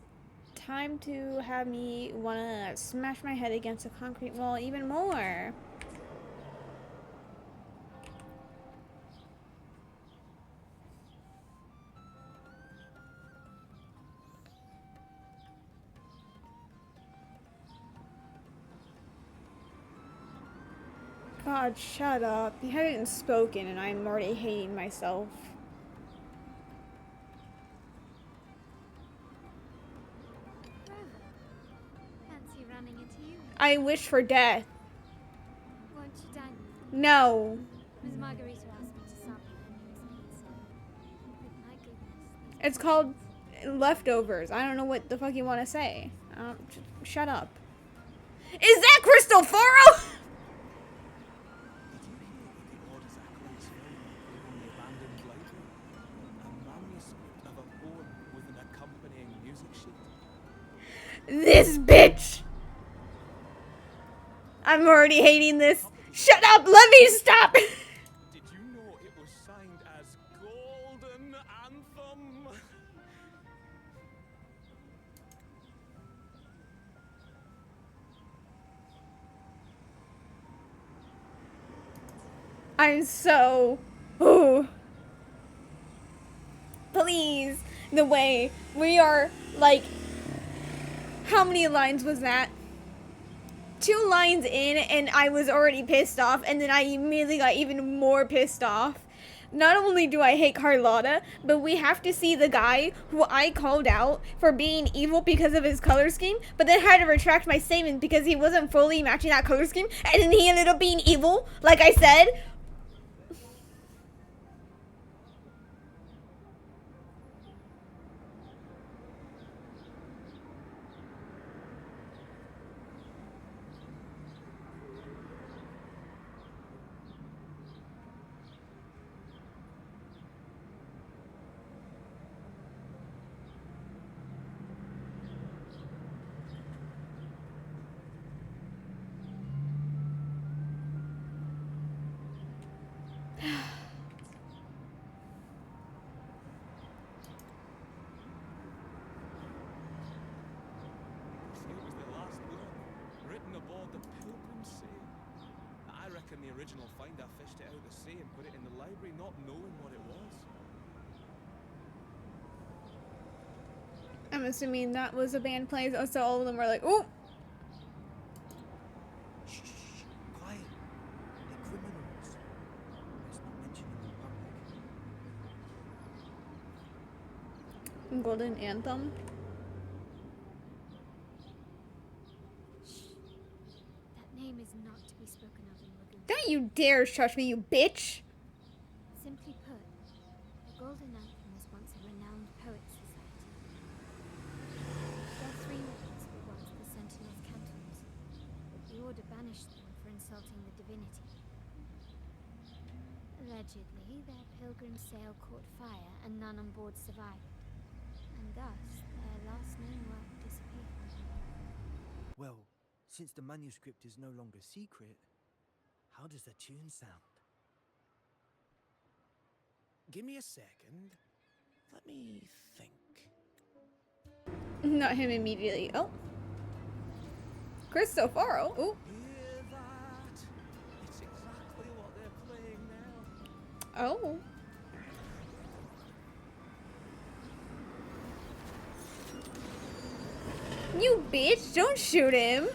time to have me wanna smash my head against a concrete wall even more. God, shut up. You haven't spoken and I'm already hating myself. Fancy running into you. I wish for death. Won't you dine? No. Ms. Margarita asked me to sample her newest pizza. But my goodness. It's called leftovers. I don't know what the fuck you want to say. Shut up. Is that Cristoforo? Did you hear that the Orders Acolytes film on the abandoned library? A manuscript of a poem with an accompanying music sheet. This bitch. I'm already hating this. Shut up. Let me stop. Did you know it was signed as Golden Anthem? I'm so... Ooh. Please. The way we are, like... How many lines was that? 2 lines in and I was already pissed off, and then I immediately got even more pissed off. Not only do I hate Carlotta, but we have to see the guy who I called out for being evil because of his color scheme, but then had to retract my statement because he wasn't fully matching that color scheme, and then he ended up being evil, like I said. original find, I fished it out of the sea and put it in the library, not knowing what it was. I'm assuming that was a band playing, so all of them were like, ooh! Shh, shh, shh. Quiet. They're criminals. Let's not mention them in public. Golden Anthem. Shh. That name is not to be spoken of in Lagoon. Don't you dare trust me, you bitch! Simply put, the Golden Anthem was once a renowned poets' society. Their three members were once the Sentinel's cantons, but the Order banished them for insulting the divinity. Allegedly, their pilgrim sail caught fire and none on board survived, and thus their last known work disappeared. Well, since the manuscript is no longer secret, how does the tune sound? Give me a second. Let me think. Not him immediately. Oh. Cristoforo. Ooh. Hear that? It's exactly what they're playing now. Oh. You bitch, don't shoot him.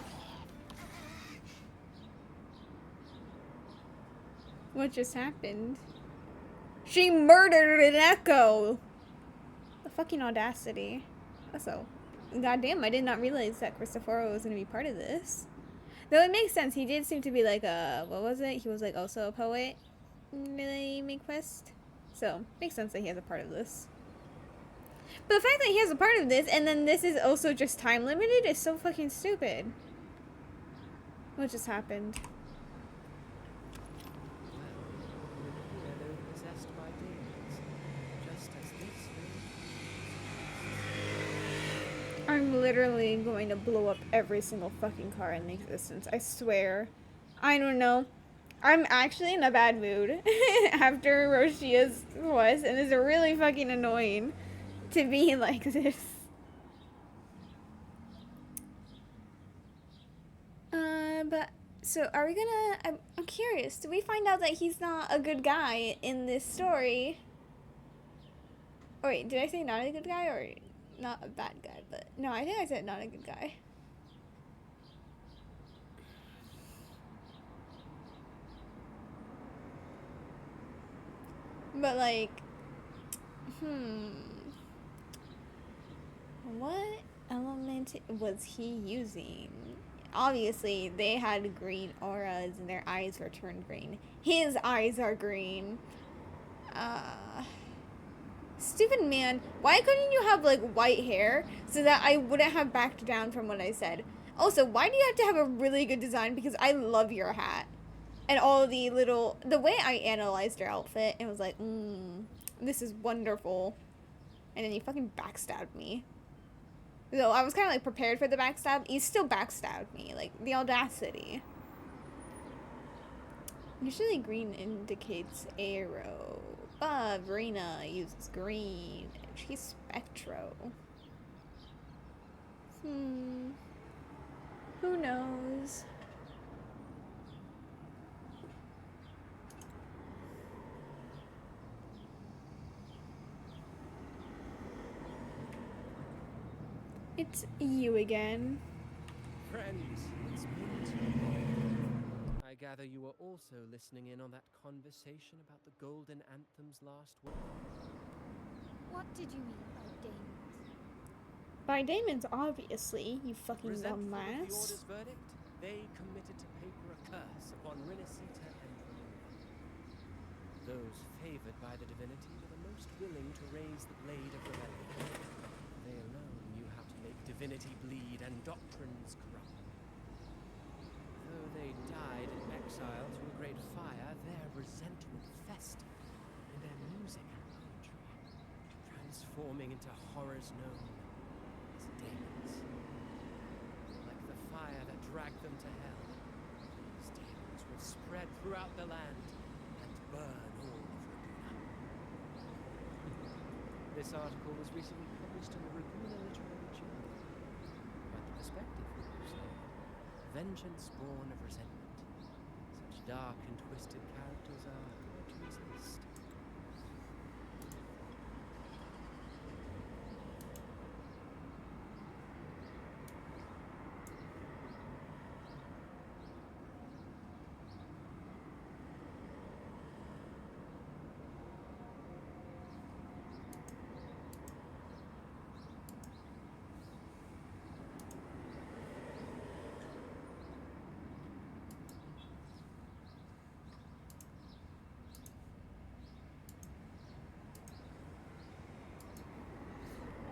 What just happened? She murdered an echo. The fucking audacity. Also, goddamn, I did not realize that Cristoforo was going to be part of this. Though it makes sense. He did seem to be like a, what was it? He was like also a poet in the main quest. So, makes sense that he has a part of this. But the fact that he has a part of this, and then this is also just time limited, is so fucking stupid. What just happened? Possessed by demons, just as this I'm literally going to blow up every single fucking car in existence. I swear. I don't know. I'm actually in a bad mood after Roccia's quest, and it's really fucking annoying to be like this. But so are we gonna? I'm curious. Do we find out that he's not a good guy in this story? Oh wait, did I say not a good guy or not a bad guy? But no, I think I said not a good guy. But like, what element was he using? Obviously, they had green auras and their eyes were turned green. His eyes are green. Stupid man. Why couldn't you have, like, white hair so that I wouldn't have backed down from what I said? Also, why do you have to have a really good design? Because I love your hat. And all the little... The way I analyzed your outfit, it was like, this is wonderful. And then you fucking backstabbed me. So I was kind of like prepared for the backstab. He still backstabbed me. Like, the audacity. Usually green indicates arrow. But Verena uses green. And she's Spectro. Who knows? It's you again. Friends, it's me. I gather you were also listening in on that conversation about the Golden Anthem's last word. What did you mean by Damon's? By Damon's, obviously, you fucking Resentful of the dumbass. Order's verdict, they committed to paper a curse upon Rinascita and Verona. Those favored by the divinity were the most willing to raise the blade of rebellion. They alone knew how to make divinity bleed and doctrines corrupt. Though they died in exile to a great fire, their resentment festered in their music and poetry, transforming into horrors known as demons. Like the fire that dragged them to hell, these demons will spread throughout the land and burn all of Laguna. This article was recently published in the Laguna Literary Journal. Quite the perspective, would you say? Vengeance born of resentment. Such dark and twisted characters are hard to resist.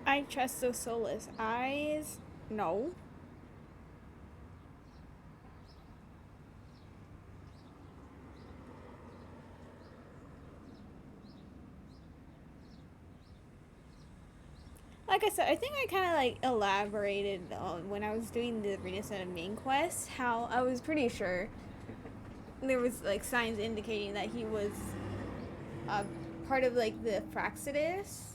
I trust those soulless eyes. No. Like I said, I think I kind of like elaborated on when I was doing the Arena Center main quest how I was pretty sure there was like signs indicating that he was part of like the Fraxidus.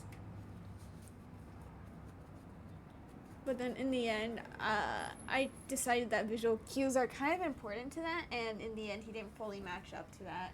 But then in the end, I decided that visual cues are kind of important to that, and in the end, he didn't fully match up to that.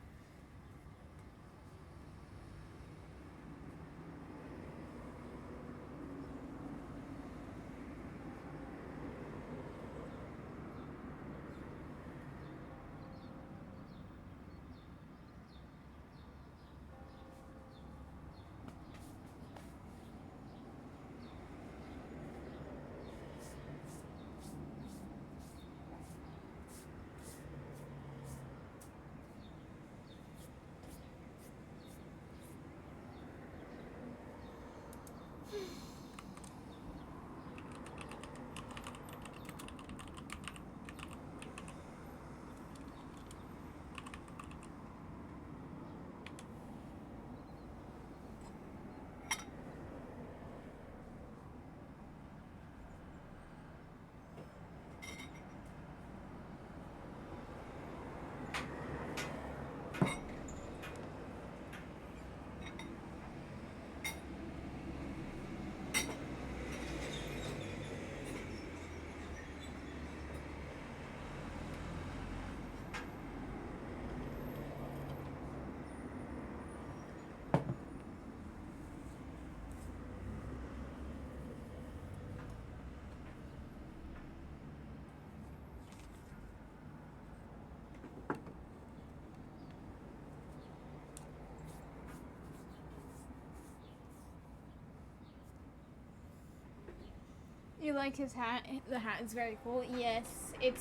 You like his hat? The hat is very cool. Yes, it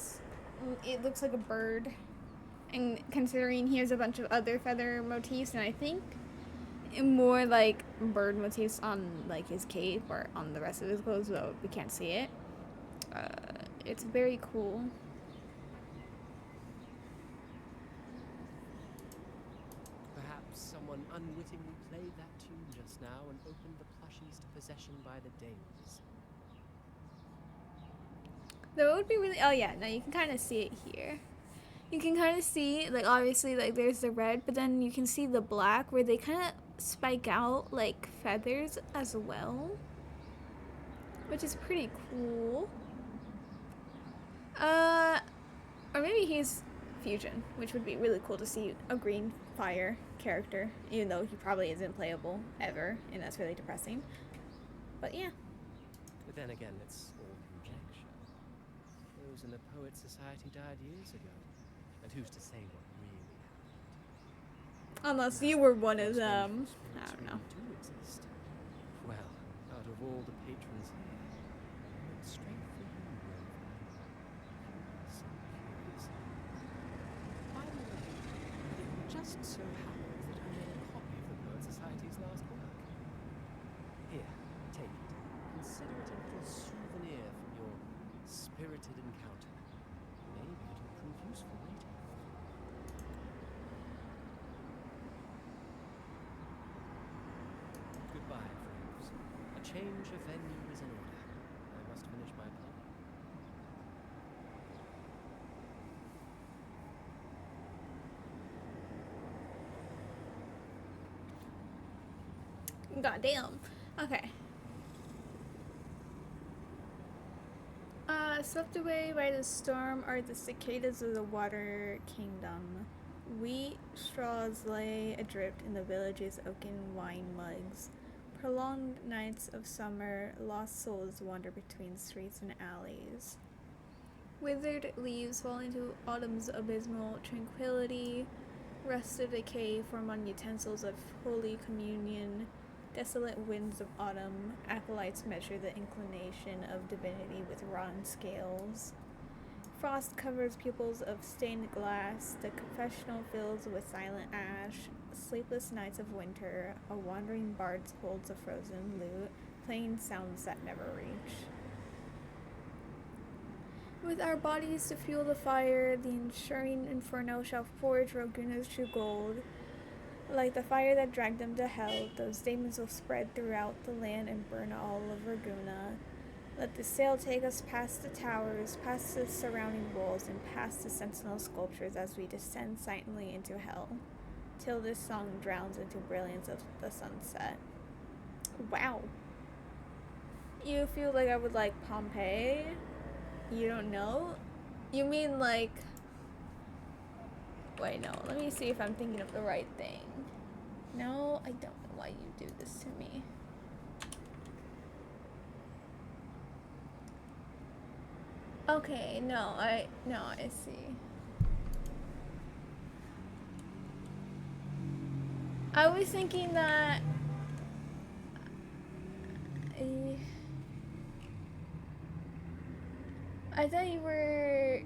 looks like a bird, and considering he has a bunch of other feather motifs, and I think more like bird motifs on like his cape or on the rest of his clothes, though we can't see it. It's very cool. Perhaps someone unwittingly played that tune just now and opened the plushies to possession by the days. Though it would be really. Oh yeah, no, you can kind of see it here. You can kind of see like obviously like there's the red, but then you can see the black where they kind of spike out like feathers as well, which is pretty cool. Or maybe he's fusion, which would be really cool to see a green fire character, even though he probably isn't playable ever, and that's really depressing. But yeah. But then again, it's all conjecture. Those in the Poet Society died years ago, and who's to say what really happened? Unless you were one of them. I don't know. Do exist. Well, out of all the patrons here, I went straight for you, Rover. So curious. By the way, it just so happens that I made a copy of the Poet Society's last work. Here, take it. Consider it a little souvenir from your spirited encounter. Maybe it'll prove useful later. Goodbye, friends. A change of venue is in order. I must finish my play. Goddamn. Okay. Swept away by the storm are the cicadas of the water kingdom. Wheat straws lay adrift in the village's oaken wine mugs. Prolonged nights of summer, lost souls wander between streets and alleys. Withered leaves fall into autumn's abysmal tranquility. Rusted decay form on utensils of Holy Communion. Desolate winds of autumn, acolytes measure the inclination of divinity with rotten scales. Frost covers pupils of stained glass, the confessional fills with silent ash. Sleepless nights of winter, a wandering bard holds a frozen lute, playing sounds that never reach. With our bodies to fuel the fire, the ensuring inferno shall forge Raguna's true gold. Like the fire that dragged them to hell, those demons will spread throughout the land and burn all of Raguna. Let the sail take us past the towers, past the surrounding walls, and past the sentinel sculptures as we descend silently into hell, till this song drowns into brilliance of the sunset. Wow. You feel like I would like Pompeii? You don't know? You mean like... Wait, no. Let me see if I'm thinking of the right thing. No, I don't know why you do this to me. Okay, I see. I was thinking that... I thought you were...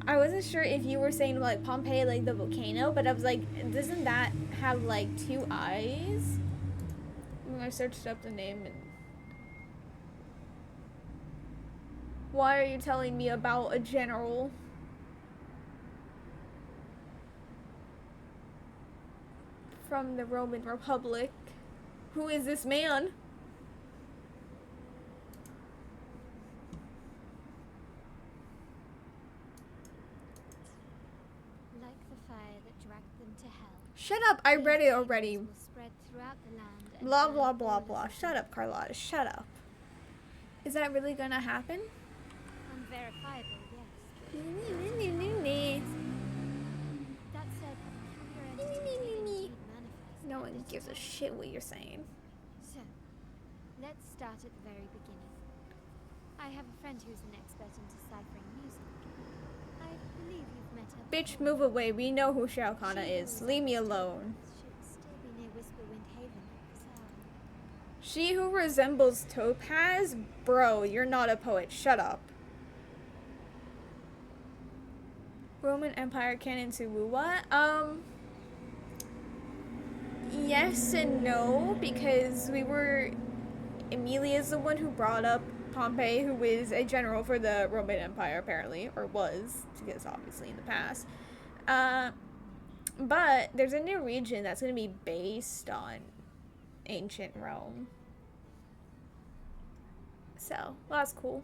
I wasn't sure if you were saying like Pompeii, like the volcano, but I was like, doesn't that have like 2 eyes? When I searched up the name and... Why are you telling me about a general? From the Roman Republic. Who is this man? Like the fire that dragged them to hell. Shut up, I read it already. Will spread throughout the land and Blah burn blah all blah of blah. the Shut up, Carlotta. Shut up. Is that really gonna happen? Unverifiable, yes. That said, peculiar entities may indeed manifest. No one gives a shit what you're saying. So, let's start at the very beginning. I have a friend who's an expert in deciphering music. I believe you've met her. Bitch, move away. We know who Ciaccona is. Leave me alone. Should still be near Whisperwind Haven, so... She who resembles Topaz? Bro, you're not a poet. Shut up. Roman Empire canon to what? Yes and no, because Emilia's the one who brought up Pompey, who is a general for the Roman Empire, apparently, or was, because obviously in the past. But there's a new region that's going to be based on ancient Rome. So, well, that's cool.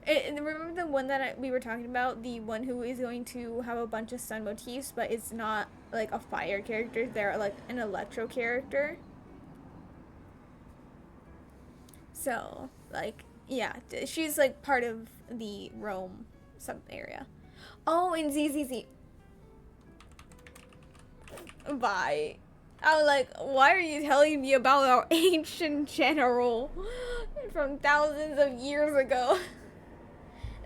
And remember the one that we were talking about? The one who is going to have a bunch of sun motifs, but it's not like a fire character. They're like an electro character. So, like, yeah. She's like part of the Rome sub-area. Oh, and ZZZ. Bye. I was like, why are you telling me about our ancient general from thousands of years ago?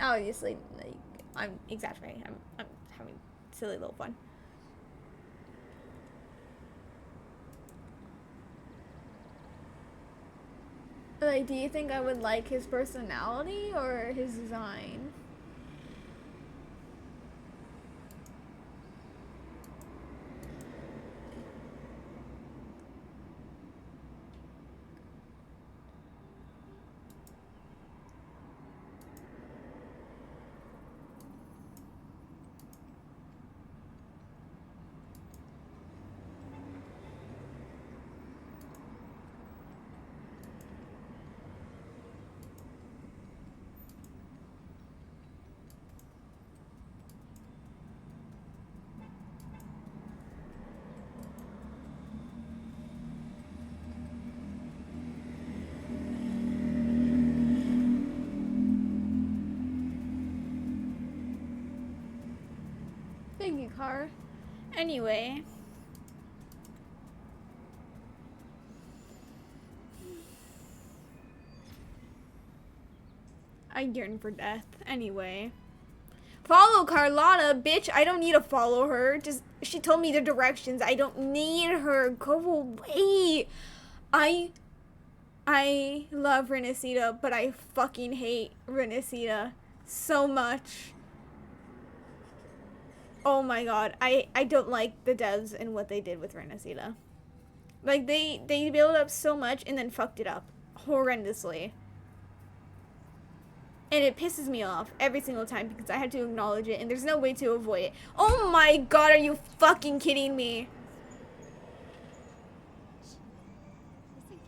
Obviously, like, I'm exaggerating. I'm having silly little fun. Like, do you think I would like his personality or his design? Thank you, Car. Anyway. I yearn for death. Anyway. Follow Carlotta, bitch. I don't need to follow her. Just, she told me the directions. I don't need her. Go away. I love Renacita, but I fucking hate Renacita so much. Oh my god. I don't like the devs and what they did with Renacita. Like, they built up so much and then fucked it up horrendously. And it pisses me off every single time because I have to acknowledge it and there's no way to avoid it. Oh my god, are you fucking kidding me? Listen carefully.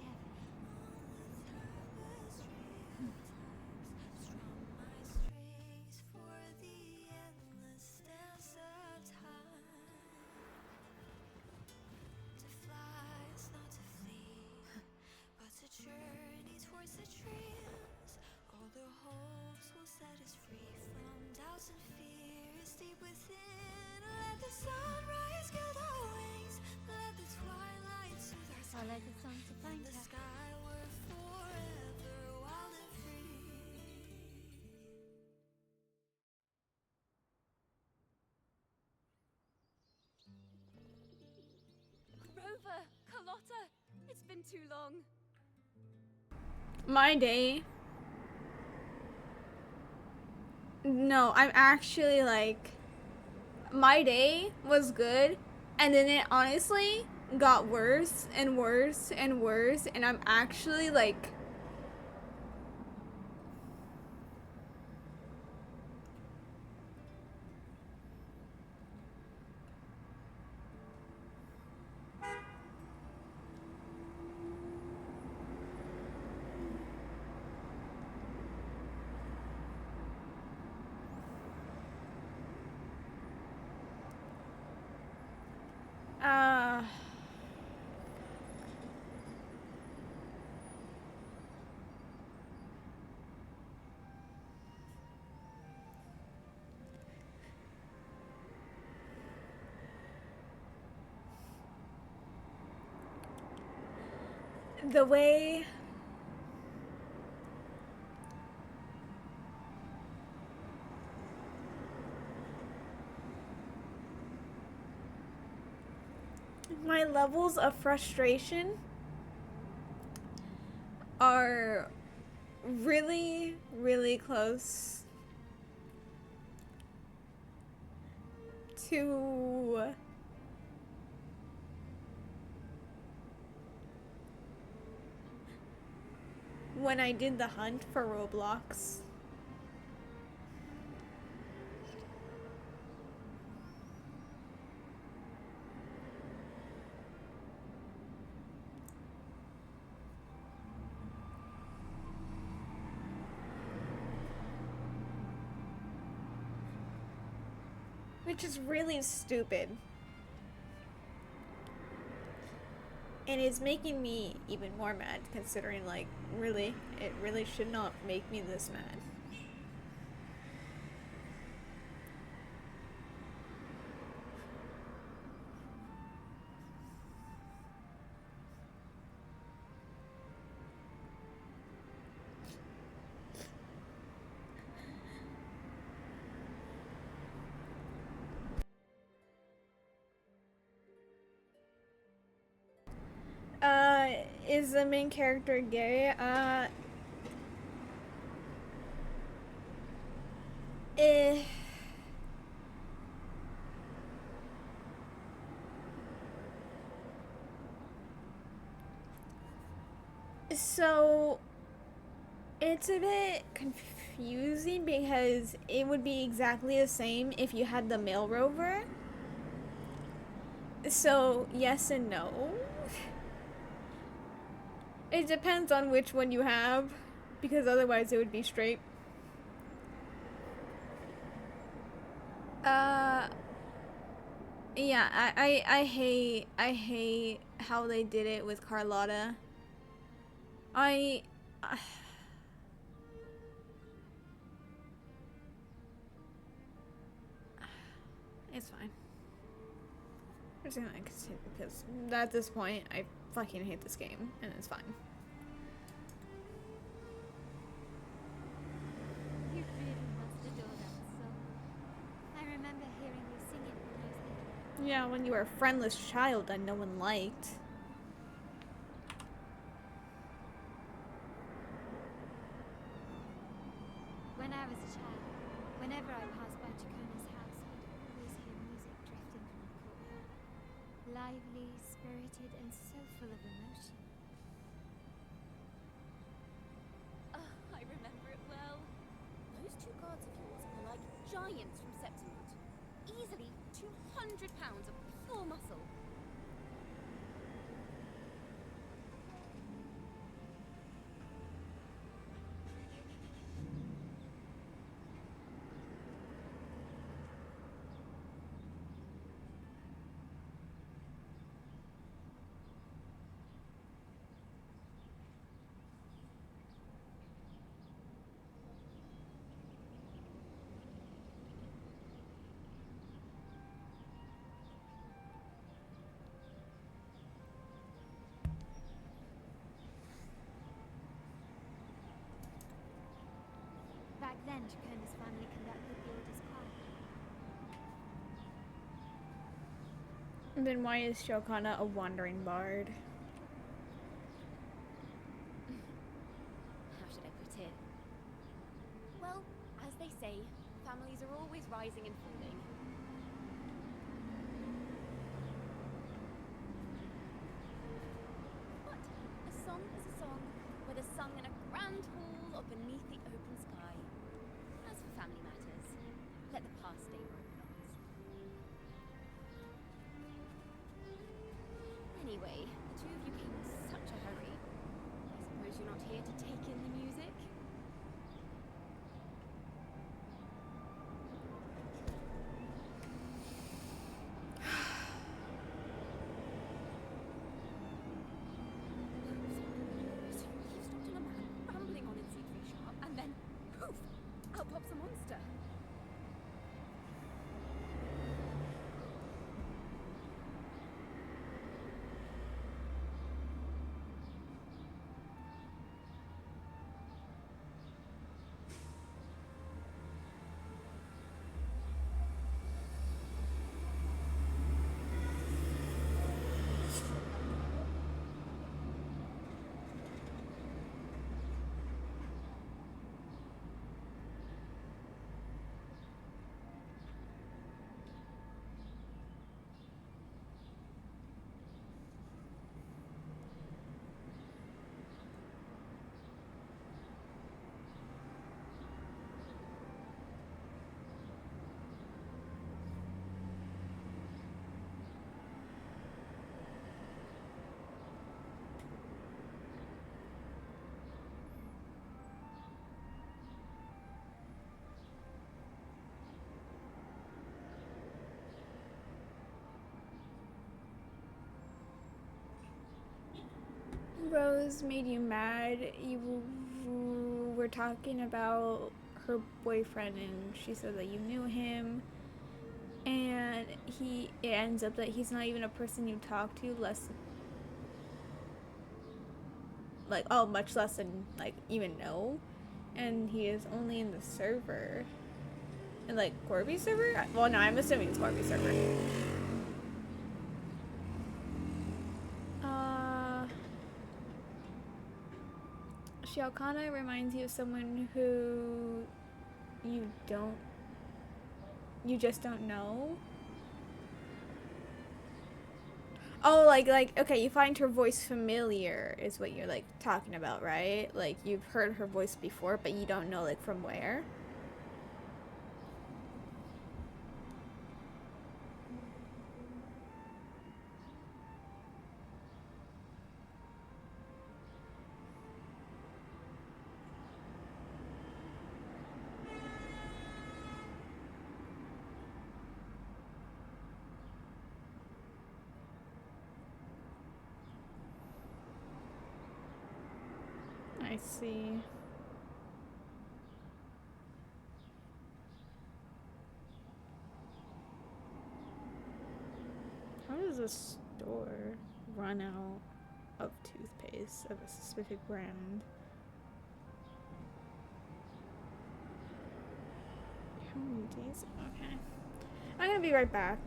Journey towards the dreams, all the hopes will set us free from doubts and fears deep within. Let the sunrise get our wings, let the twilight soothe our I'll let the sun to find the her. skyward forever wild and free. Rover, Carlotta, it's been too long. My day. No, I'm actually like, my day was good and then it honestly got worse and worse and worse and I'm actually like, the way my levels of frustration are really, really close to when I did the hunt for Roblox. Which is really stupid. And it's making me even more mad considering, like, really, it really should not make me this mad. Is the main character gay? Eh. So, it's a bit confusing because it would be exactly the same if you had the male rover. So, yes and no. It depends on which one you have, because otherwise it would be straight. Yeah, I hate how they did it with Carlotta. It's fine. I'm just gonna continue because at this point I fucking hate this game and it's fine. You really must adore that song. I remember hearing you sing it when I was little. Yeah, when you were a friendless child that no one liked. When I was a child, whenever I passed by Ciaccona's house, I'd always hear music drifting from the courtyard. Lively, spirited, and so full of emotion. I remember it well. Those two guards of yours are like giants from Septimont. Easily 200 pounds of pure muscle. Back then, Ciaccona's family conducted the Order's choir. Then why is Ciaccona a wandering bard? How should I put it? Well, as they say, families are always rising and falling. But a song is a song, whether sung in a grand hall or beneath the open sky. As for family matters, let the past stay where it belongs. Anyway, the two of you came in such a hurry. I suppose you're not here to take in the music? So you stopped in a man rambling on in C3 sharp, and then poof! Out pops a monster. Rose made you mad. You were talking about her boyfriend and she said that you knew him. And it ends up that he's not even a person you talk to, much less than, like, even know. And he is only in the server. And, like, Corby's server? Well, no, I'm assuming it's Corby's server. Ciaccona reminds you of someone who you just don't know. Oh, like, okay, you find her voice familiar is what you're, like, talking about, right? Like, you've heard her voice before, but you don't know, like, from where. I see. How does a store run out of toothpaste of a specific brand? How many days? Okay. I'm gonna be right back.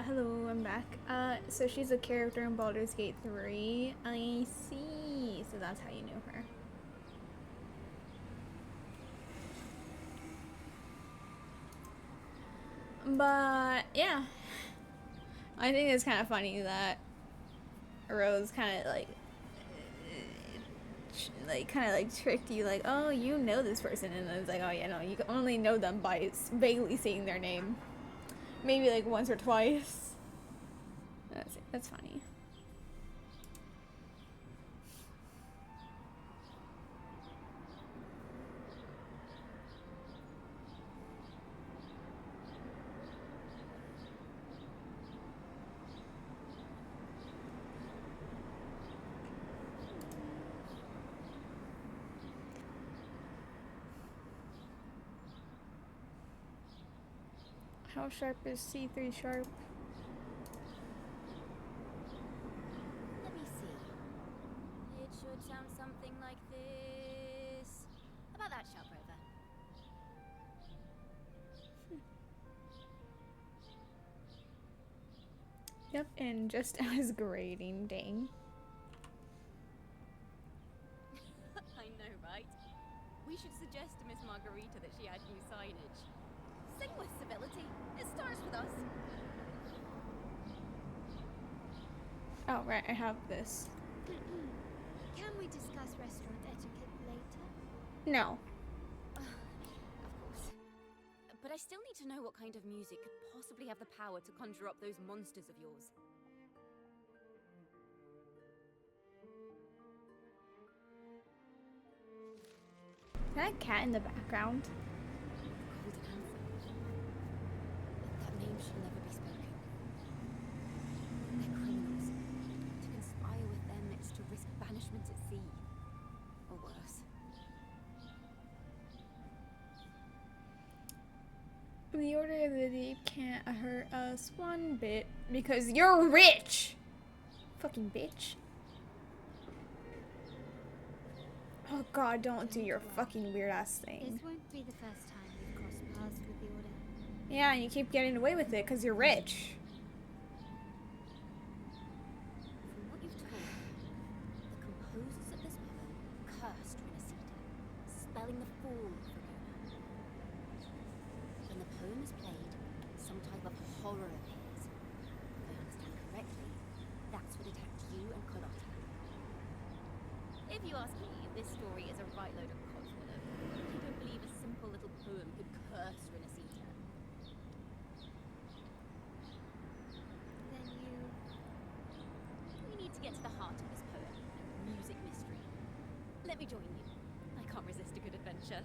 Hello, I'm back. So she's a character in Baldur's Gate 3. I see. So that's how you knew her. But, yeah. I think it's kind of funny that Rose kind of, like, like kind of like tricked you, like, oh, you know this person, and then it's like, oh yeah, no, you can only know them by vaguely saying their name, maybe like once or twice. That's funny. How sharp is C3 sharp? Let me see. It should sound something like this. About that, sharp rover. Yep, and just as grading, dang. I know, right? We should suggest to Miss Margarita that she add new signage. Sing with civility. It starts with us. Oh, right, I have this. Can we discuss restaurant etiquette later? No. Of course. But I still need to know what kind of music could possibly have the power to conjure up those monsters of yours. Is that a cat in the background? Golden anthem. That name shall never be spoken. They're criminals. To conspire with them is to risk banishment at sea. Or worse. The Order of the Deep can't hurt us one bit because you're rich! Fucking bitch. Oh god, don't do your fucking weird ass thing. This won't be the first time we've crossed paths with the Order. Yeah, and you keep getting away with it because you're rich. From what you've told me, the composers of this poem cursed Renacita, spelling the fall of Ciaccona. When the poem is played, some type of horror appears. If I understand correctly, that's what attacked you and Carlotta. If you ask me, this story is a right load of codswallop. I don't believe a simple little poem could curse Renacita. Then you... We need to get to the heart of this poem and music mystery. Let me join you. I can't resist a good adventure.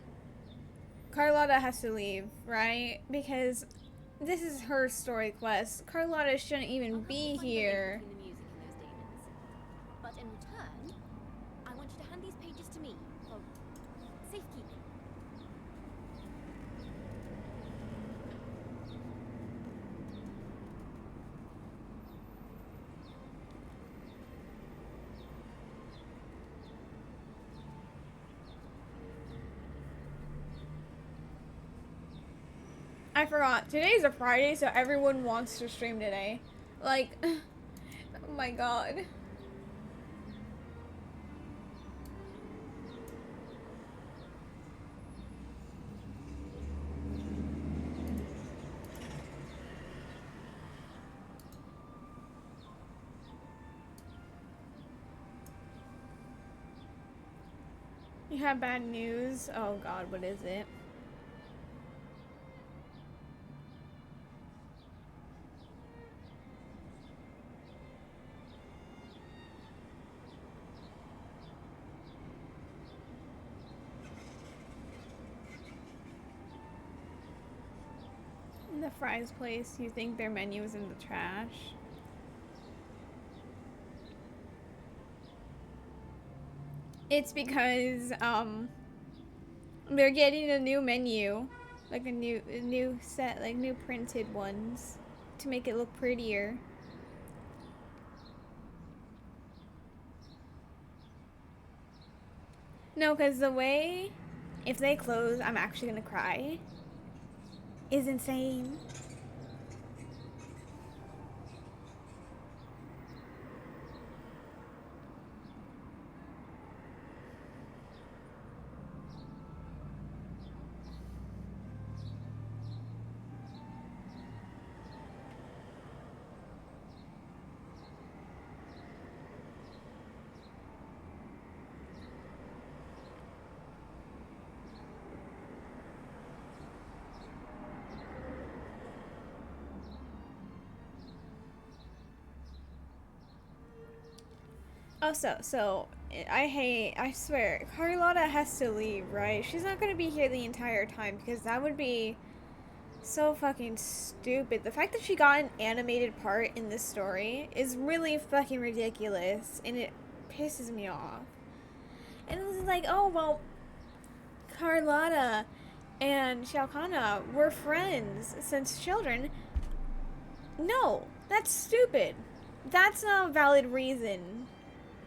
Carlotta has to leave, right? Because this is her story quest. Carlotta shouldn't even be here. Between the music and those demons. But in return, I want you to hand these pages to me for safekeeping. I forgot. Today's a Friday, so everyone wants to stream today. Like, oh my god. You have bad news? Oh god, what is it? The fries place, you think their menu is in the trash? It's because they're getting a new menu, like a new set, like new printed ones to make it look prettier. No, because the way, if they close, I'm actually gonna cry, is insane. Also, so I swear, Carlotta has to leave, right? She's not gonna be here the entire time because that would be so fucking stupid. The fact that she got an animated part in this story is really fucking ridiculous, and it pisses me off. And it was like, oh, well, Carlotta and Ciaccona were friends since children. No, that's stupid. That's not a valid reason.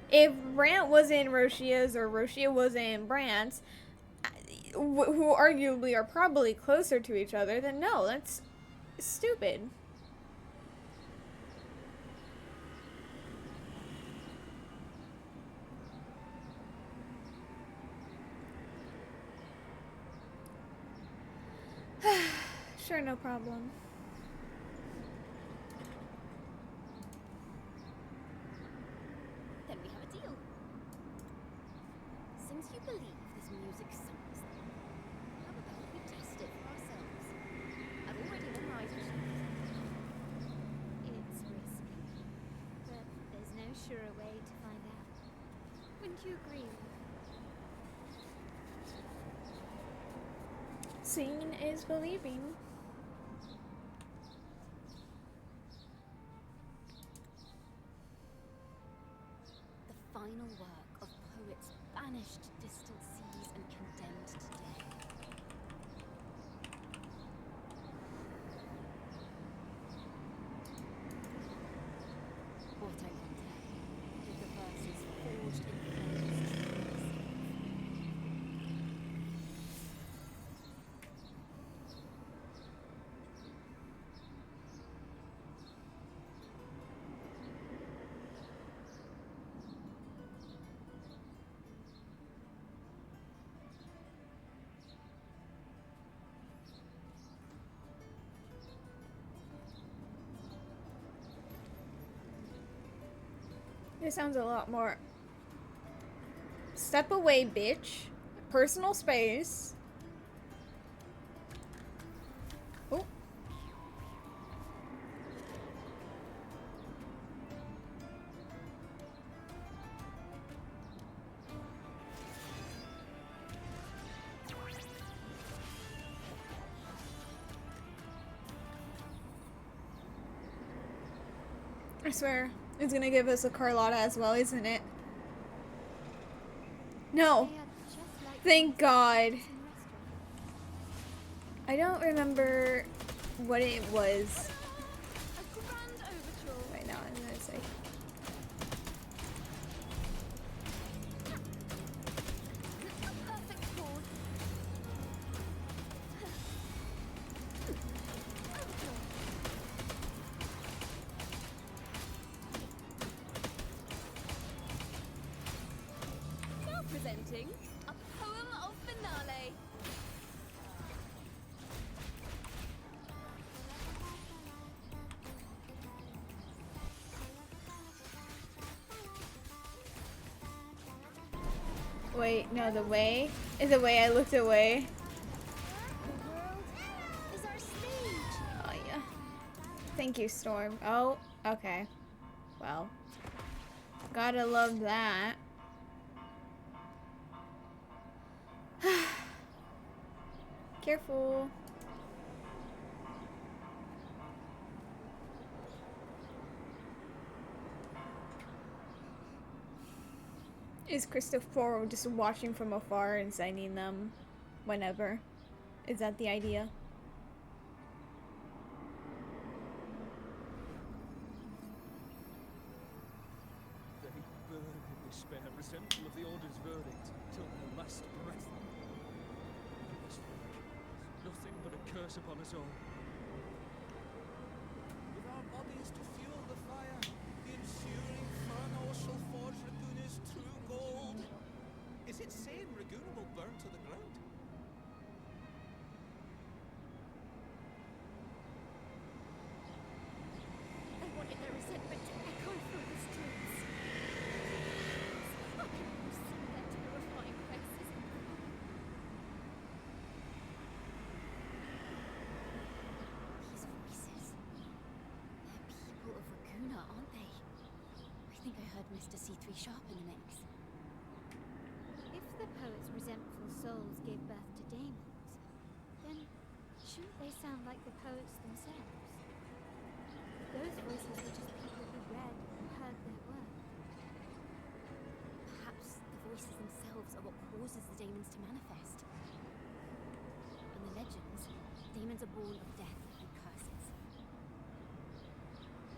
If Brant was in Roccia's or Roccia was in Brant's, who arguably are probably closer to each other, then no, that's stupid. Sure, no problem. Then we have a deal. Since you believe this music sucks, how about we test it for ourselves? I've already memorized the sheet. It's risky, but there's no surer way to find out. Wouldn't you agree? Seeing is believing. The final work of poets banished to distant seas and condemned to death. What I can tell is the verses forged in flames truly safe. This sounds a lot more. Step away, bitch. Personal space. Oh. I swear, it's gonna give us a Carlotta as well, isn't it? No. They are just like Thank God. in restaurants. I don't remember what it was. A grand overture. Right now, I'm gonna say. A perfect chord. Now presenting a poem of finale. Wait, no, the way I looked away. The world is our stage. Oh yeah. Thank you, Storm. Oh, okay. Well, gotta love that. Careful. Is Christopher just watching from afar and signing them whenever? Is that the idea? They burn in despair, resentful of the Order's verdict, till their last breath. This work is nothing but a curse upon us all. With our bodies to fuel the fire, the ensuing furnace shall forge Raguna's true gold. Is it saying Raguna will burn to the ground? They wanted their resentment to echo through the streets. How can you see their terrifying faces? had Mr. C3 Sharp in the mix. If the poet's resentful souls gave birth to daemons, then shouldn't they sound like the poets themselves? Those voices were just people who read and heard their work. Perhaps the voices themselves are what causes the daemons to manifest. In the legends, daemons are born of death and curses.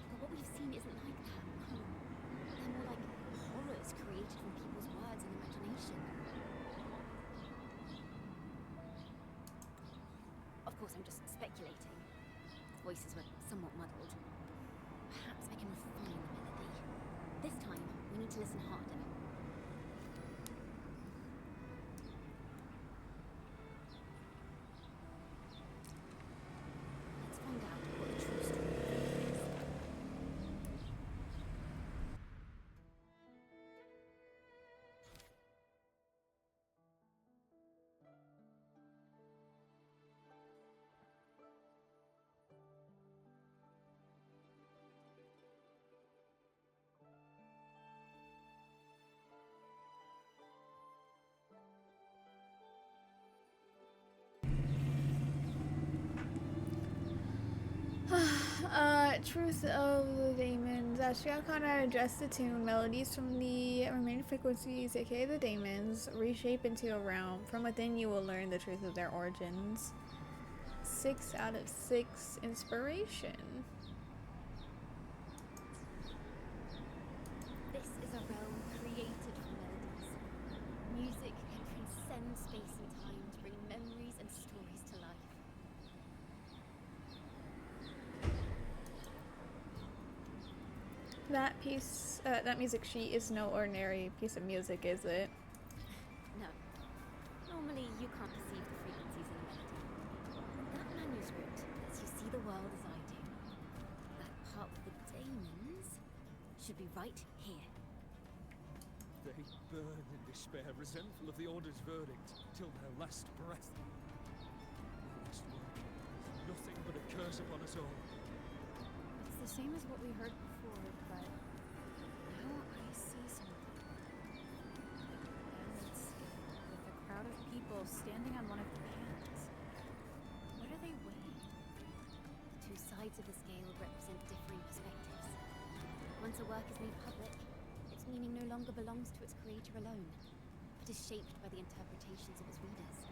But what we've seen isn't like that, no. They're more like horrors created from people's words and imagination. Of course, I'm just speculating. Voices were somewhat muddled. Perhaps I can refine the melody. This time, we need to listen harder. Let's find out what the true story is. Truth of the Daemons. As Ciaccona adjusts the tune, melodies from the remaining frequencies, aka the daemons, reshape into a realm. From within you will learn the truth of their origins. 6 out of 6 inspiration. This is a realm created from melodies. Music can transcend space and time to bring memories and stories to life. That piece, that music sheet is no ordinary piece of music, is it? No. Normally, you can't perceive the frequencies in a melody. That manuscript lets you see the world as I do. That part with the daemons should be right here. They burn in despair, resentful of the Order's verdict, till their last breath. This world is nothing but a curse upon us all. It's the same as what we heard before, but now I see something. Pyramid scale, with a crowd of people standing on one of their hands. What are they weighing? The two sides of the scale represent differing perspectives. Once a work is made public, its meaning no longer belongs to its creator alone, but is shaped by the interpretations of its readers.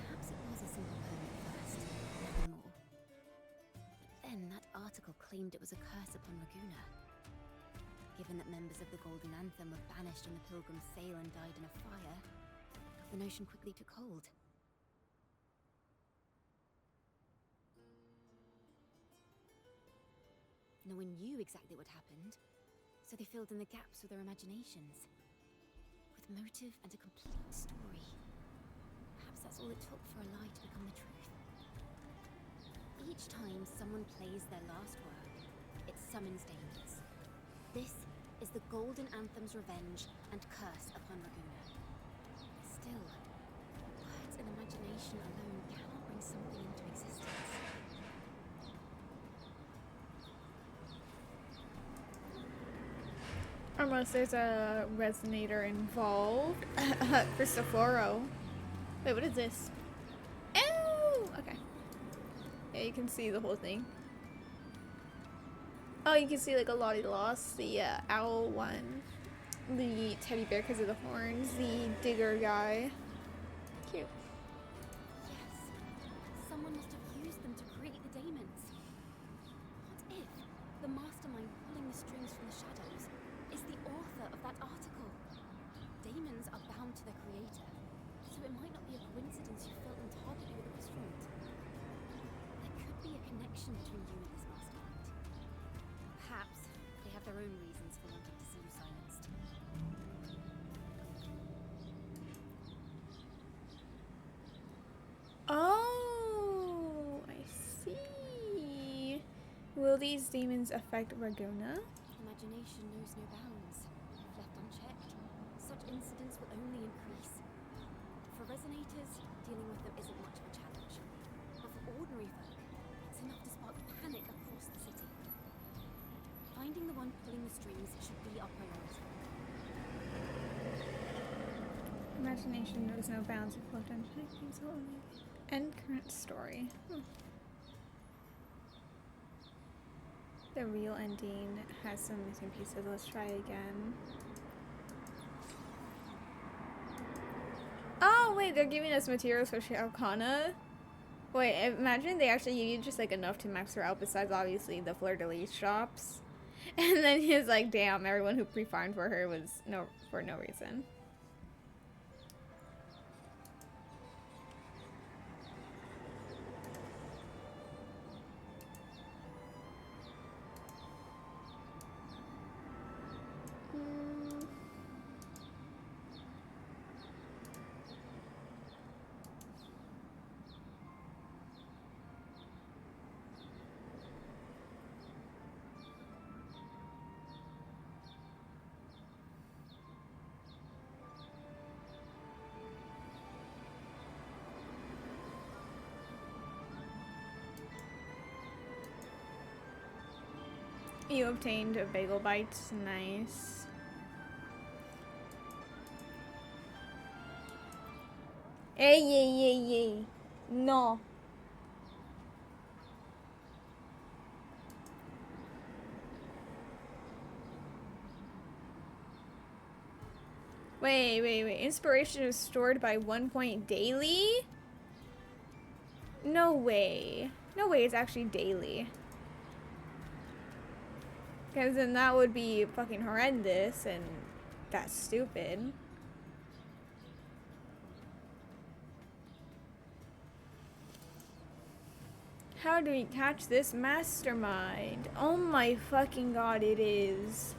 Perhaps it was a single poem at first, nothing more. But then that article claimed it was a curse upon Raguna. Given that members of the Golden Anthem were banished on the Pilgrim's sail and died in a fire, the notion quickly took hold. No one knew exactly what happened, so they filled in the gaps with their imaginations. With motive and a complete story. Perhaps that's all it took for a lie to become the truth. Each time someone plays their last word, it summons daemons. This is the Golden Anthem's revenge and curse upon Raguna. Still, words and imagination alone cannot bring something into existence. Unless there's a resonator involved. Cristoforo. Wait, what is this? Oh! Okay. Yeah, you can see the whole thing. Oh, you can see like a Lottie Lost, the owl one, the teddy bear because of the horns, the digger guy. Cute. Yes, someone must have used them to create the daemons. What if the mastermind pulling the strings from the shadows is the author of that article? Daemons are bound to their creator, so it might not be a coincidence you felt them target you with a restaurant. There could be a connection between you and this mastermind. Perhaps they have their own reasons for wanting to see you silenced. Oh, I see. Will these demons affect Raguna? Imagination knows no bounds. If left unchecked, such incidents will only increase. For resonators, dealing with them isn't much of a challenge. But for ordinary folk, it's enough to spark panic across the Imagination knows no bounds of what done. End current story. The real ending has some missing pieces. Let's try again. Oh wait, they're giving us materials for Ciaccona. Wait, imagine they actually give you just like enough to max her out besides obviously the fleur-de-lis shops. And then he's like, damn, everyone who pre-farmed for her was for no reason. You obtained a bagel bite. Nice. Hey. No. Wait. Inspiration is stored by 1 point daily? No way. No way it's actually daily. Because then that would be fucking horrendous and that's stupid. How do we catch this mastermind? Oh my fucking god, it is.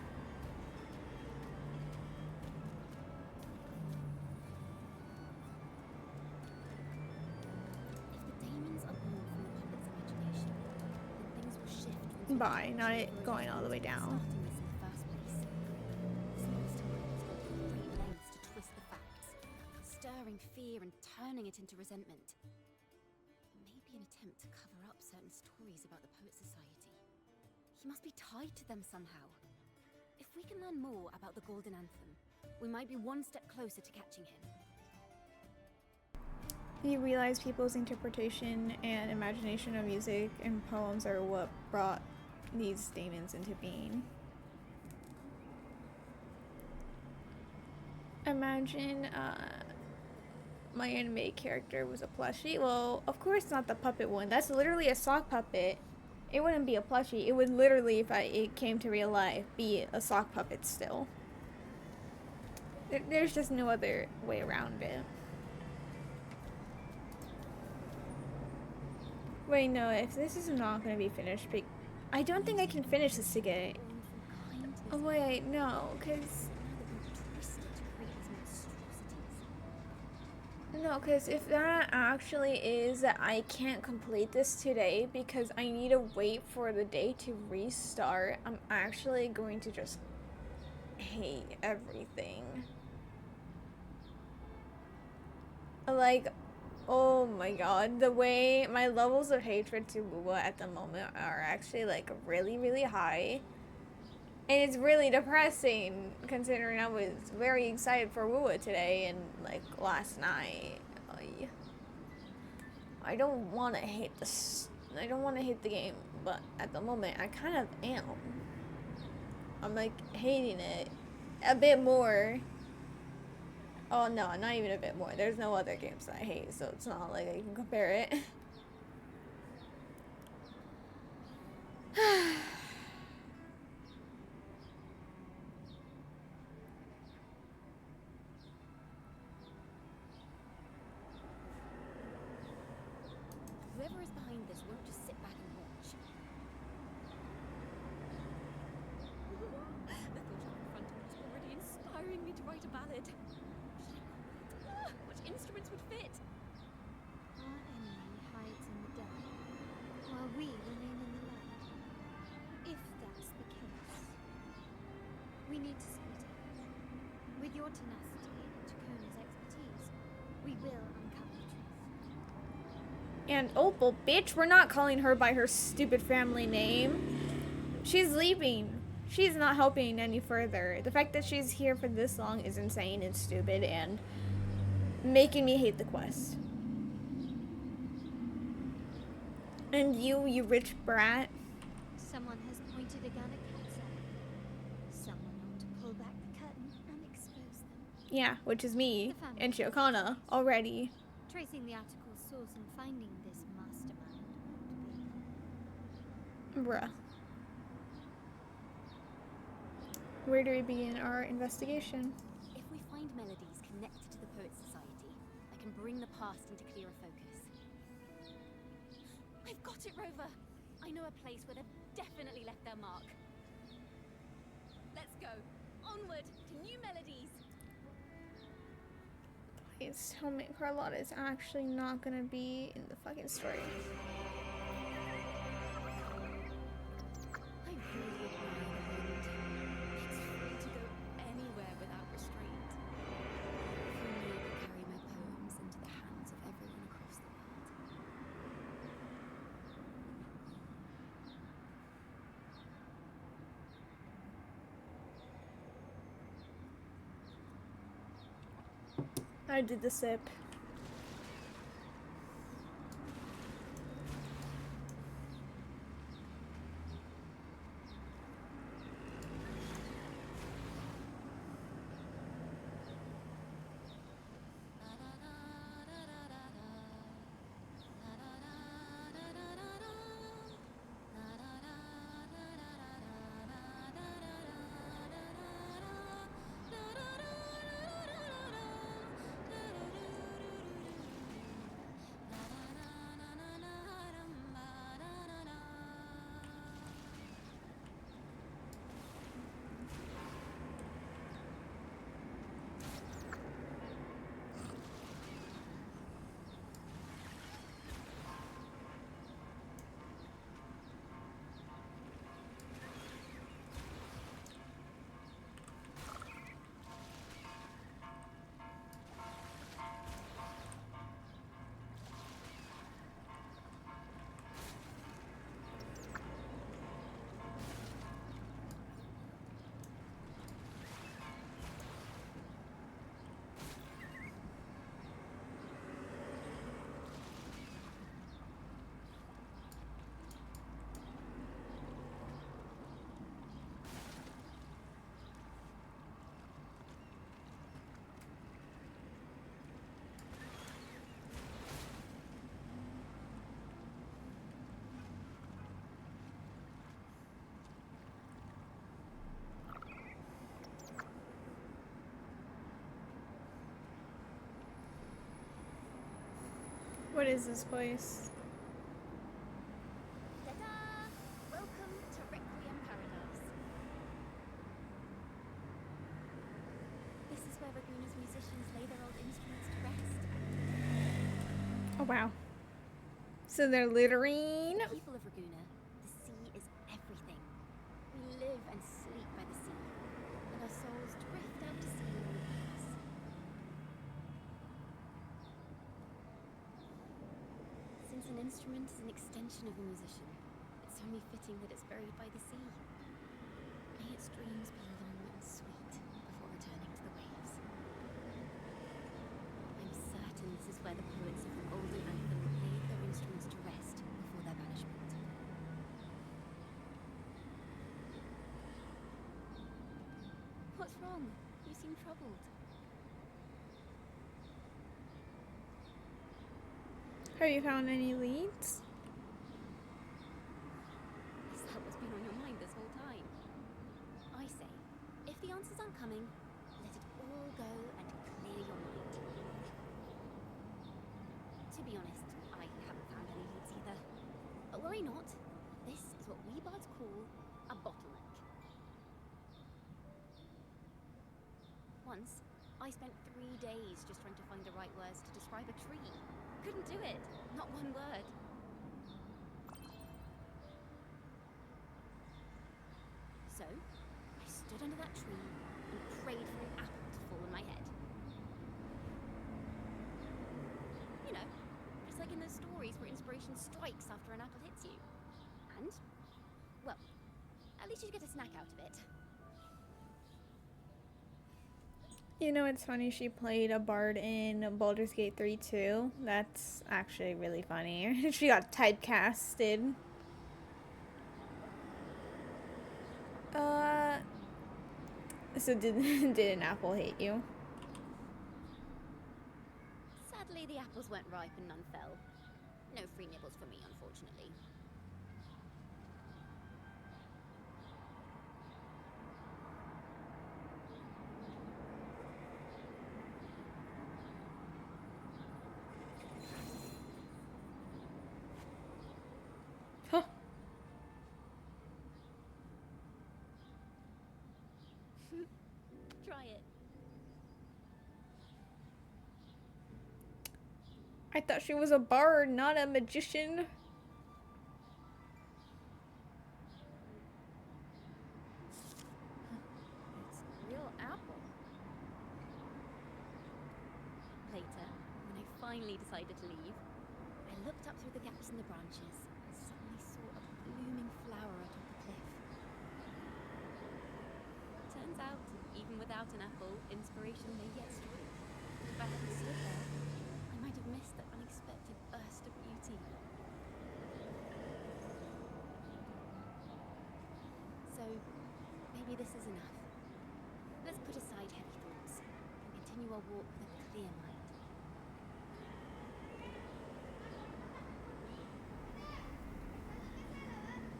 If the demons are born from the puppet's imagination, then things will shift. By not it going all the way down. Starting this in the first place. This mastermind has gone to great lengths to twist the facts, stirring fear and turning it into resentment. It may be an attempt to cover up certain stories about the Poet Society. He must be tied to them somehow. If we can learn more about the Golden Anthem, we might be one step closer to catching him. You realize people's interpretation and imagination of music and poems are what brought these demons into being. Imagine my anime character was a plushie. Well, of course not the puppet one. That's literally a sock puppet. It wouldn't be a plushie. It would literally, if it came to real life, be a sock puppet still. There's just no other way around it. Wait, no, if this is not going to be finished, I don't think I can finish this again. Oh, wait, no, because... No, because if that actually is that I can't complete this today because I need to wait for the day to restart, I'm actually going to just hate everything. Like... Oh my god, the way my levels of hatred to Wuwa at the moment are actually like really, really high. And it's really depressing considering I was very excited for Wuwa today and like last night. I don't want to hate this. I don't want to hate the game, but at the moment I kind of am. I'm like hating it a bit more. Oh no, not even a bit more. There's no other games that I hate, so it's not like I can compare it. Whoever is behind this won't just sit back and watch. The thought up in front of me is already inspiring me to write a ballad. What instruments would fit? Our enemy hides in the dark, while we remain in the light. If that's the case, we need to split up. With your tenacity and Ciaccona's expertise, we will uncover the truth. And Opal, bitch, we're not calling her by her stupid family name. She's leaving. She's not helping any further. The fact that she's here for this long is insane and stupid, and making me hate the quest. And you rich brat. Someone has pointed a gun at Katza. Someone ought to pull back the curtain and expose them. Yeah, which is me The family and has its Ciaccona ways. already. Tracing the article's source and finding this mastermind would be... Bruh. Where do we begin our investigation? If we find melodies connected to the Poets Society, I can bring the past into clearer focus. I've got it, Rover! I know a place where they've definitely left their mark. Let's go! Onward to new melodies! Please tell me Carlotta is actually not gonna be in the fucking story. I really admire the wind. It's free to go anywhere without restraint. If only I could carry my poems into the hands of everyone across the world. I did the sip. What is this place? Ta-da! Welcome to Requiem Paradise. This is where Raguna's musicians lay their old instruments to rest. Oh wow. So they're littering. The people of Raguna, the sea is everything. We live and sleep by the sea, and our souls drift out to sea along with us. Since an instrument is an extension of a musician, it's only fitting that it's buried by the sea. May its dreams be long and sweet before returning to the waves. I'm certain this is where the poets of the Golden Anthem laid their instruments to rest before their banishment. What's wrong? You seem troubled. Have you found any leads? Is that what's been on your mind this whole time? I say, if the answers aren't coming, let it all go and clear your mind. To be honest, I haven't found any leads either. But worry not, this is what we bards call a bottleneck. Once, I spent 3 days just trying to find the right words to describe a tree. Couldn't do it, not one word. So, I stood under that tree and prayed for an apple to fall on my head. You know, just like in those stories where inspiration strikes after an apple hits you. And, well, at least you get a snack out of it. You know, it's funny she played a bard in Baldur's Gate 3 too. That's actually really funny. She got typecasted. So did did an apple hate you? Sadly, the apples weren't ripe and none fell. No free nibbles for me, unfortunately. Huh. Try it. I thought she was a bard, not a magician. It's real apple. Later, when I finally decided to leave, I looked up through the gaps in the branches and suddenly saw a blooming flower atop the cliff. Turns out, even without an apple, inspiration may yet strike. If I hadn't stood there, I might have missed that unexpected burst of beauty. So, maybe this is enough. Let's put aside heavy thoughts and continue our walk with a clear mind.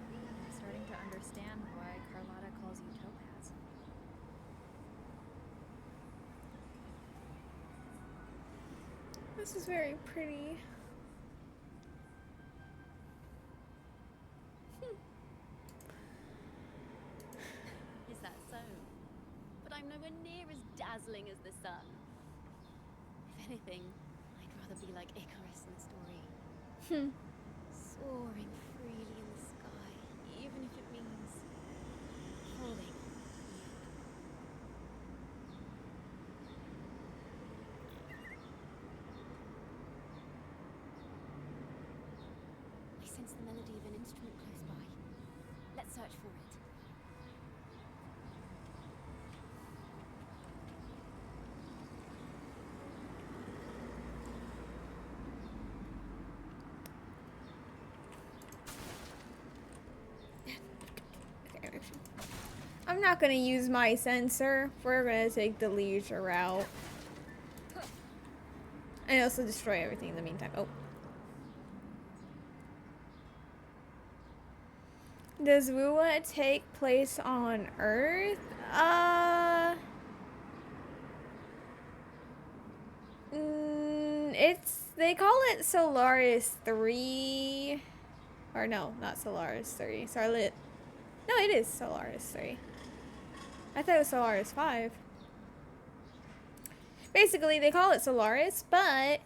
I'm starting to understand why Carlotta calls you Topaz. This is very pretty. Is that so? But I'm nowhere near as dazzling as the sun. If anything, I'd rather be like Icarus in the story. Soaring freely in the sky, even if it means falling. I sense the melody of an instrument close by. Let's search for it. I'm not gonna use my sensor. We're gonna take the leisure route. And also destroy everything in the meantime. Oh. Does Wuwa take place on Earth? They call it Solaris 3. Or no, not Solaris 3. Starlit. No, it is Solaris 3. I thought it was Solaris 5. Basically, they call it Solaris, but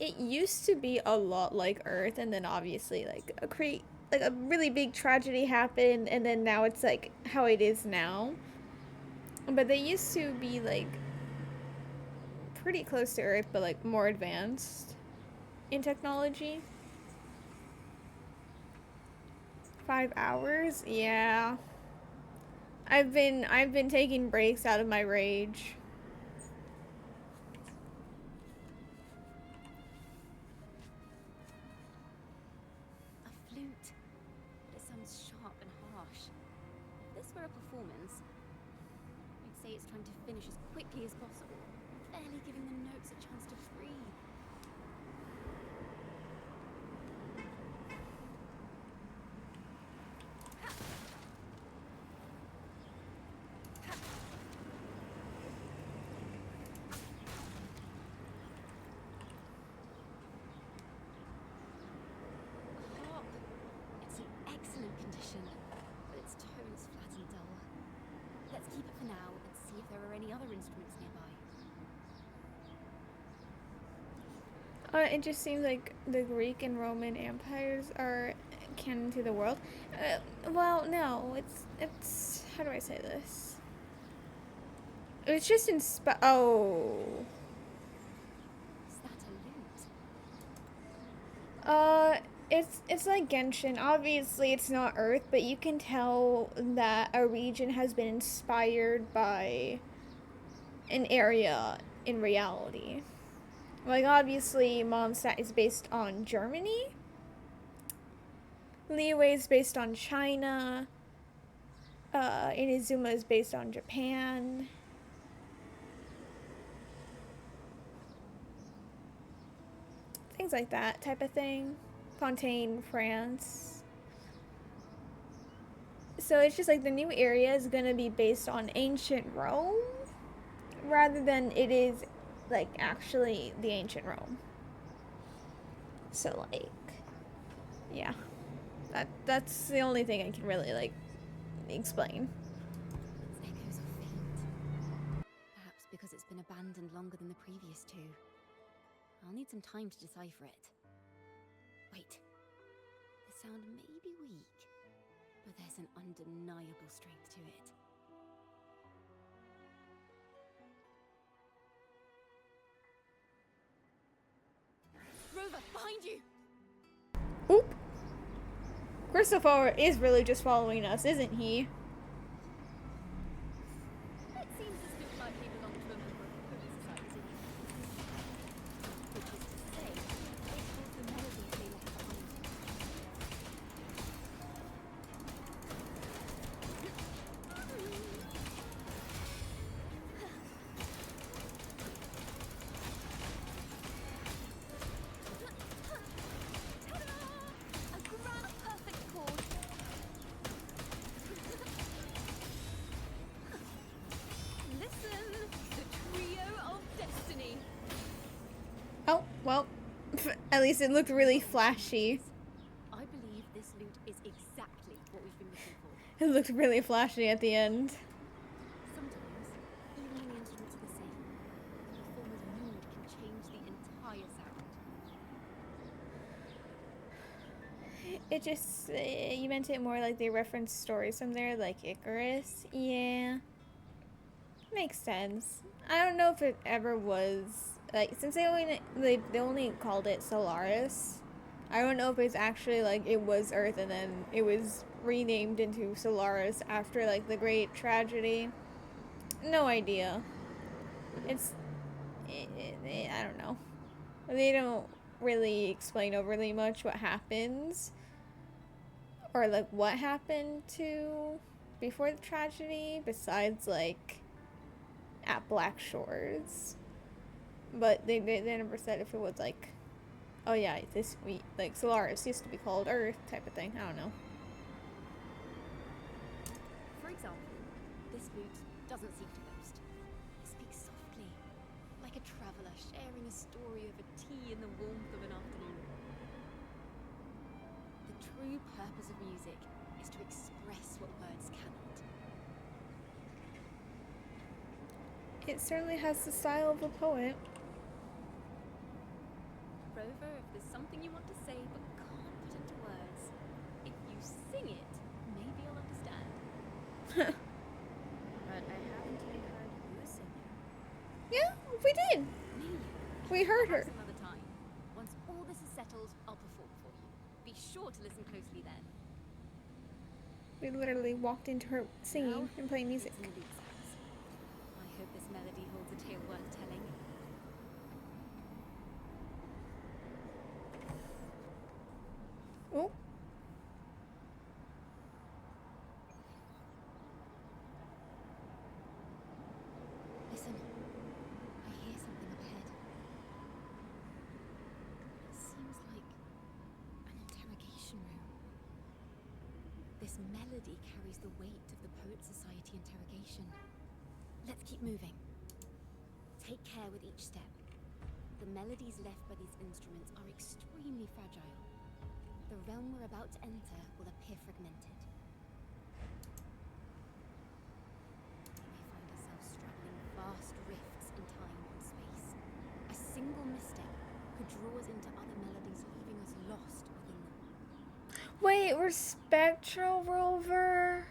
it used to be a lot like Earth, and then obviously like a really big tragedy happened, and then now it's like how it is now. But they used to be like pretty close to Earth, but like more advanced in technology. 5 hours? Yeah. I've been taking breaks out of my rage. A flute. But it sounds sharp and harsh. If this were a performance, I'd say it's trying to finish as quickly as possible, barely giving the notes a chance to breathe. It's in excellent condition, but its tone's flat and dull. Let's keep it for now and see if there are any other instruments nearby. It just seems like the Greek and Roman empires are canon to the world. Well, no, it's how do I say this? It's just oh. Is that a lute? It's like Genshin. Obviously, it's not Earth, but you can tell that a region has been inspired by an area in reality. Like, obviously, Mondstadt is based on Germany. Liyue is based on China. Inazuma is based on Japan. Things like that type of thing. Fontaine, France. So it's just like the new area is gonna be based on ancient Rome rather than it is like actually the ancient Rome. So like, yeah, that's the only thing I can really like explain. Its echoes are faint. Perhaps because it's been abandoned longer than the previous two. I'll need some time to decipher it. Wait. The sound may be weak, but there's an undeniable strength to it. Rover, behind you! Oop. Christopher is really just following us, isn't he? It seems this looks like they belong to a member of the Police Society. Which is to say, it holds the melodies they left behind. Ta-da! A grand perfect chord. Listen, the trio of destiny. Oh, well, at least it looked really flashy. I believe this loot is exactly what we've been looking for. It looked really flashy at the end. Sometimes, even when the instruments are the same, the performer's mood can change the entire sound. It just, you meant it more like they referenced stories from there, like Icarus. Yeah. Makes sense. I don't know if it ever was, like, since they only called it Solaris, I don't know if it's actually, like, it was Earth and then it was renamed into Solaris after, like, the Great Tragedy. No idea. It's, I don't know. They don't really explain overly much what happens. Or, like, what happened to before the tragedy, besides, like, at Black Shores. But they never said if it was, like, oh yeah, like, Solaris used to be called Earth type of thing. I don't know. For example, this loot doesn't seek to boast. It speaks softly, like a traveller sharing a story over tea in the warmth of an afternoon. The true purpose of music is to express what words cannot. It certainly has the style of a poet. Rover, if there's something you want to say but can't put into words, if you sing it, maybe you'll understand. But I haven't even heard you sing it. Yeah, we did. Me? We heard her. Perhaps another time. Once all this is settled, I'll perform for you. Be sure to listen closely then. We literally walked into her singing and playing music. It's in Luke's house. I hope this melody holds a tale worth telling. Oh. Listen. I hear something up ahead. It seems like an interrogation room. This melody carries the weight of the Poet Society interrogation. Let's keep moving. Take care with each step. The melodies left by these instruments are extremely fragile. The realm we're about to enter will appear fragmented. We may find ourselves straddling vast rifts in time and space. A single misstep could draw us into other melodies, leaving us lost within them. Wait, we're Spectral Rover?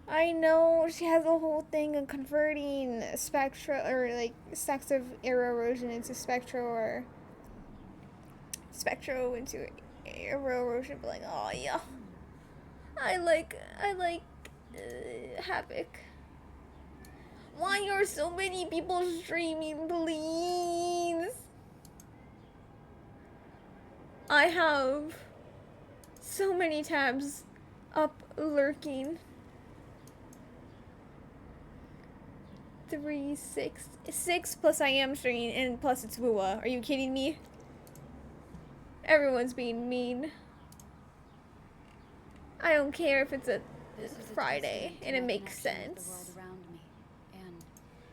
I know she has a whole thing of converting Spectra, or like stacks of air erosion into Spectro, or Spectro into air erosion, but like, oh yeah. I like Havoc. Why are so many people streaming, please? I have so many tabs up lurking. 3, 6, 6 plus I am streaming, and plus it's Wua. Are you kidding me? Everyone's being mean. I don't care if it's a Friday, and it makes sense. The world around me, and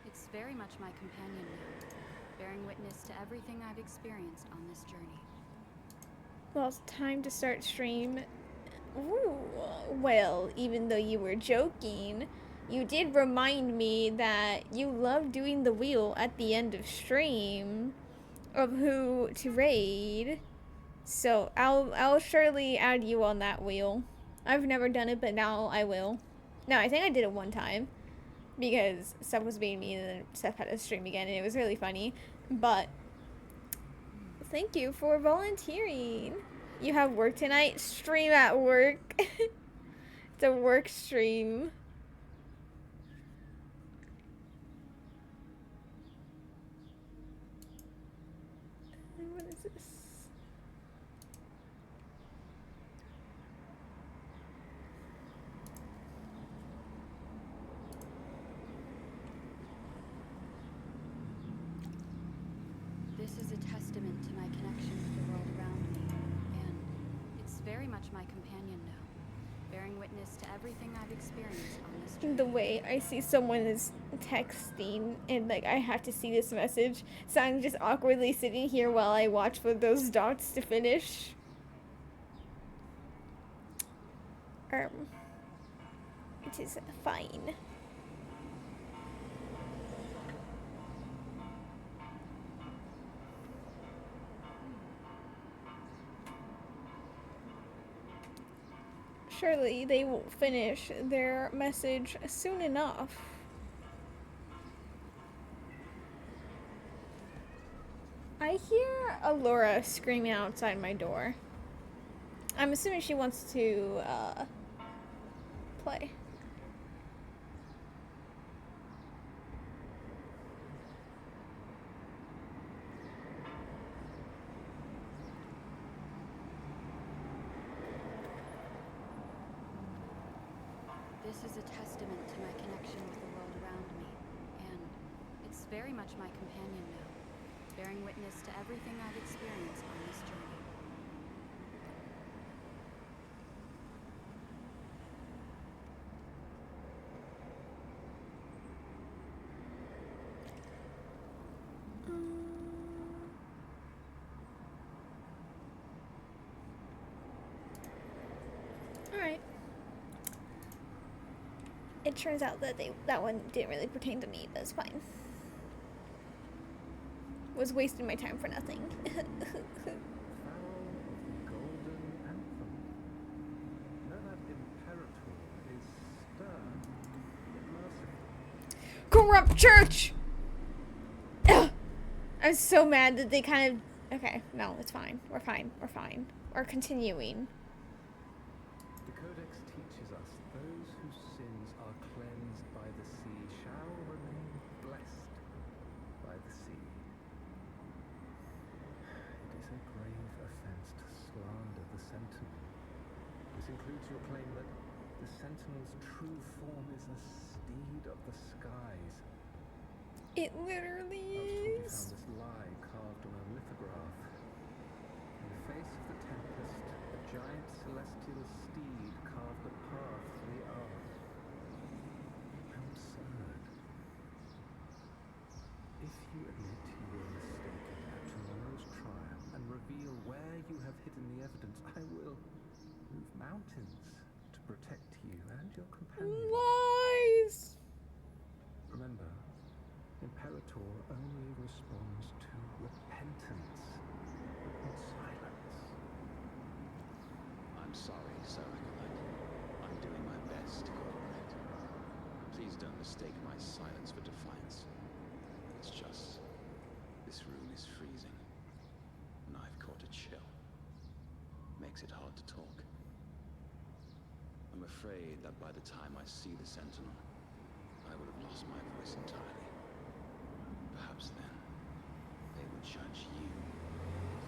it's very much my companion now, bearing witness to everything I've experienced on this journey. Well, it's time to start stream. Ooh, well, even though you were joking, you did remind me that you love doing the wheel at the end of stream of who to raid. So I'll surely add you on that wheel. I've never done it, but now I will. No, I think I did it one time because Seth was being mean and then Seth had to stream again and it was really funny. But thank you for volunteering. You have work tonight? Stream at work. It's a work stream. What is this? This is a testament to my connection with the world around me, and it's very much my companion now, bearing witness to everything I've experienced on this journey. The way I see someone is texting and like I have to see this message, so I'm just awkwardly sitting here while I watch for those dots to finish. It is fine. Surely they will finish their message soon enough. I hear Allura screaming outside my door. I'm assuming she wants to play. This is a testament to my connection with the world around me, and it's very much my companion now, bearing witness to everything I've experienced on this journey. Alright. It turns out that that one didn't really pertain to me, but it's fine. Was wasting my time for nothing. Corrupt church! Ugh. I'm so mad that they kind of... Okay, no, it's fine. We're fine. We're fine. We're continuing. The Codex teaches us those whose sins are cleansed by the sea shall remain blessed by the sea. It is a grave offense to slander the Sentinel. This includes your claim that the Sentinel's true form is a steed of the skies. It literally is. I was told you found this lie carved on a lithograph. In the face of the tempest, a giant celestial steed carved a path for the ark. How absurd. If you admit you were mistaken at tomorrow's trial and reveal where you have hidden the evidence, I will move mountains to protect you and your companion. Lies! Remember, Imperator only responds to repentance, not silence. I'm sorry, Sir Acolyte. I'm doing my best to cooperate. Please don't mistake my silence for defiance. It's just... this room is freezing. And I've caught a chill. Makes it hard to talk. I'm afraid that by the time I see the Sentinel, I would have lost my voice entirely. Perhaps then they would judge you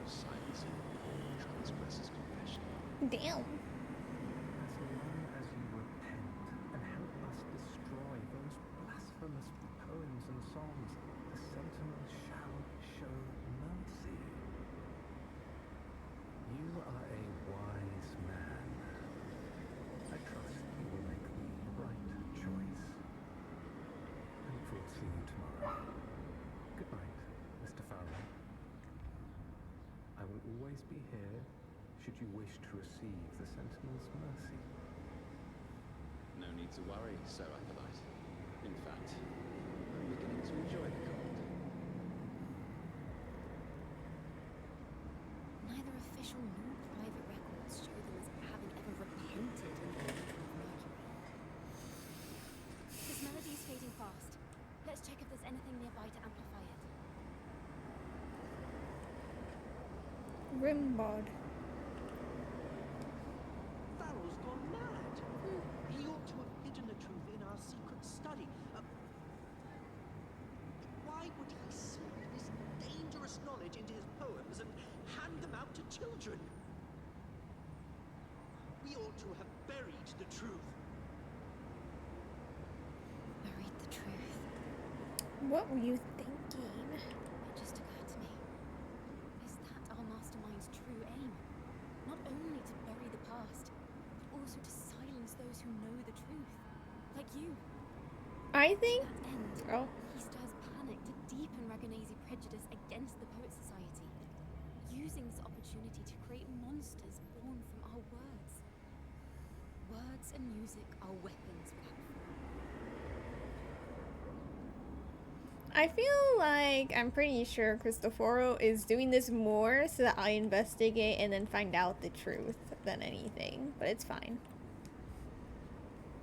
for silencing poor transgressor's confession. Damn. As long as you repent and help us destroy those blasphemous poems and songs, the Sentinels shall show mercy. You are a wise man. I trust you will make the right choice. I look forward to seeing you tomorrow. Good night, Mr. Fowler. I will always be here should you wish to receive the Sentinel's mercy. No need to worry, Sir Acolyte. In fact, I'm beginning to enjoy the cold. Neither official nor private records show them as having ever repented in the name of Mercury. This melody is fading fast. Let's check if there's anything nearby to amplify it. Rimbod. Farrell's gone mad. He ought to have hidden the truth in our secret study. Why would he slip this dangerous knowledge into his poems and hand them out to children? We ought to have buried the truth. Buried the truth. What were you thinking? It just occurred to me. Is that our mastermind's true aim? Not only to bury the past, but also to silence those who know the truth. Like you. I think. To that end, Oh. he stirs panic to deepen Raganese prejudice against the Poet Society, using this opportunity to create monsters born from our words. Words and music are weapons without I feel like I'm pretty sure Cristoforo is doing this more so that I investigate and then find out the truth than anything, but it's fine.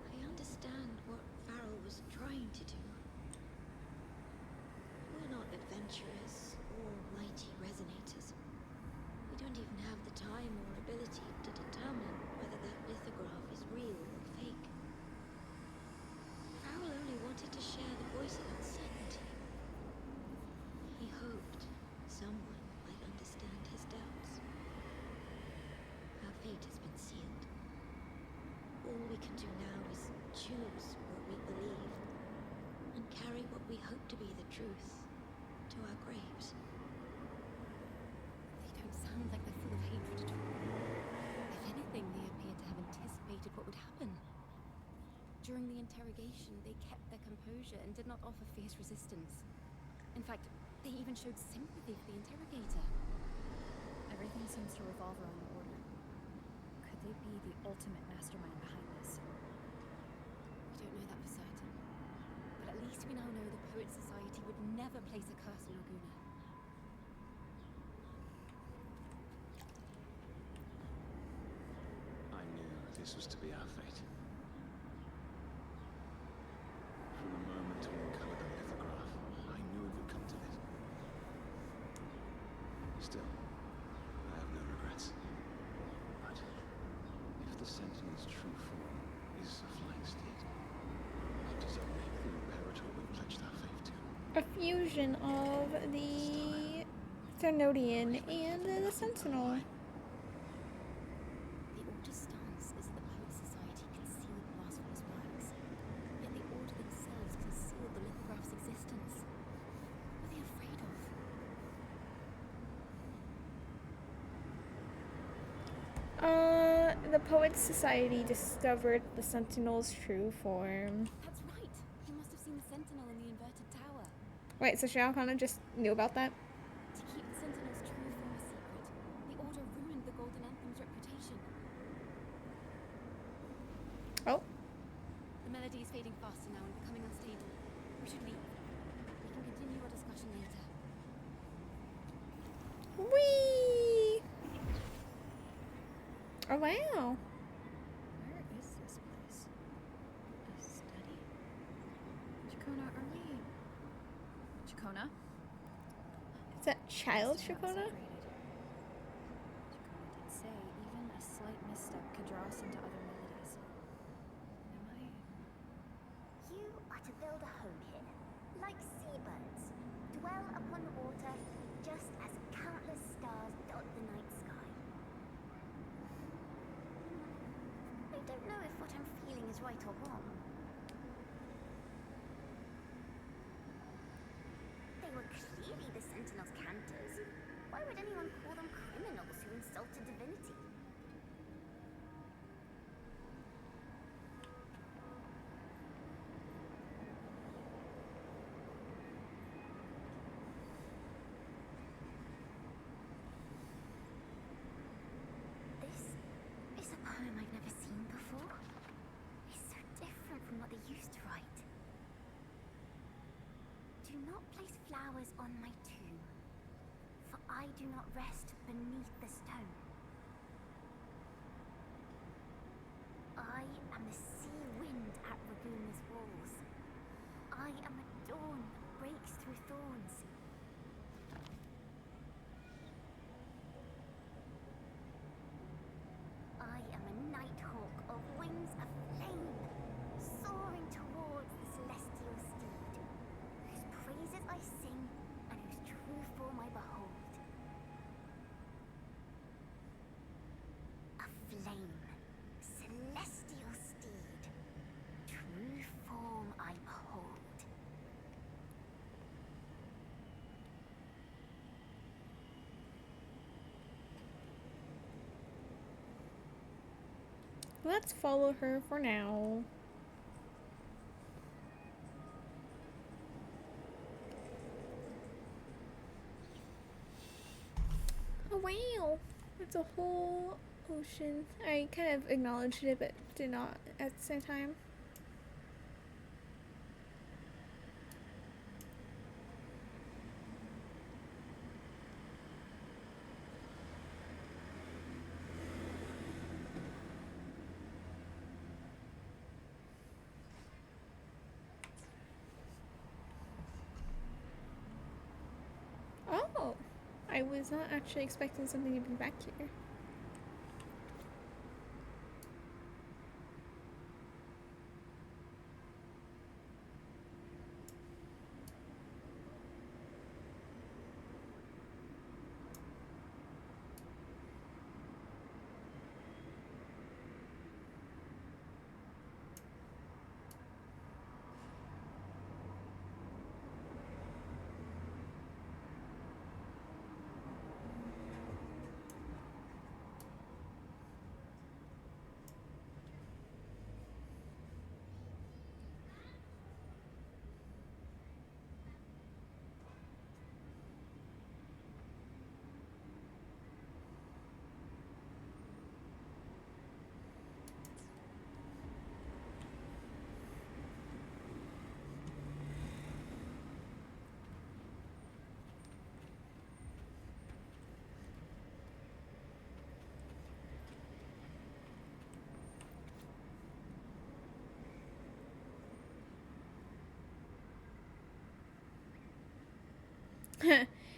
I understand what Farrell was trying to do. We're not adventurers or mighty resonators. We don't even have the time or ability to determine whether that lithograph is real or fake. Farrell only wanted to share the voice of uncertainty. He hoped someone might understand his doubts. Our fate has been sealed. All we can do now is choose what we believe and carry what we hope to be the truth to our graves. They don't sound like they're full of hatred at all. If anything, they appear to have anticipated what would happen. During the interrogation, they kept their composure and did not offer fierce resistance. In fact, they even showed sympathy for the interrogator. Everything seems to revolve around the Order. Could they be the ultimate mastermind behind this? We don't know that for certain. But at least we now know the Poet Society would never place a curse on Laguna. I knew this was to be our fate. From the moment we uncovered the lithograph, I knew it would come to this. Still, I have no regrets. But if the Sentinel's true form is a flying steed, what does that make the Imperator we pledged our faith to? A fusion of the Ternodian and the Sentinel. The Order's stance is that the Poet Society concealed blasphemous works, yet the Order themselves concealed the lithograph's existence. What are they afraid of? The Poets Society discovered the Sentinel's true form. That's right! You must have seen the Sentinel in the inverted tower. Wait, so Ciaccona just knew about that? To keep the Sentinel's true form a secret, the Order ruined the Golden Anthem's reputation. Oh. The melody is fading faster now and becoming unstable. We should leave. We can continue our discussion later. Whee! Oh, wow. Where is this place? A study? Ciaccona, are we... Ciaccona? Is that child Must have Ciaccona? not separated. Ciaccona did say even a slight misstep could draw us into other melodies. Am I... You are to build a home here, like seabirds, dwell upon the water, just as countless stars dot the night sky. I don't know if what I'm feeling is right or wrong. They were clearly the Sentinel's cantors. Why would anyone call them criminals who insulted divinity? This is a poem I've never seen before. It's so different from what they used to write. Do not place flowers on my tomb, for I do not rest beneath the stone. I am the sea wind at Raguna's walls. I am a dawn that breaks through thorns. I am a nighthawk of wings of flame, soaring towards the celestial steed, whose praises I sing and whose true form I behold. A flame, celestial steed, true form I behold. Let's follow her for now. Oh wow, that's a whole ocean. I kind of acknowledged it, but did not at the same time. Oh, I was not actually expecting something to be back here.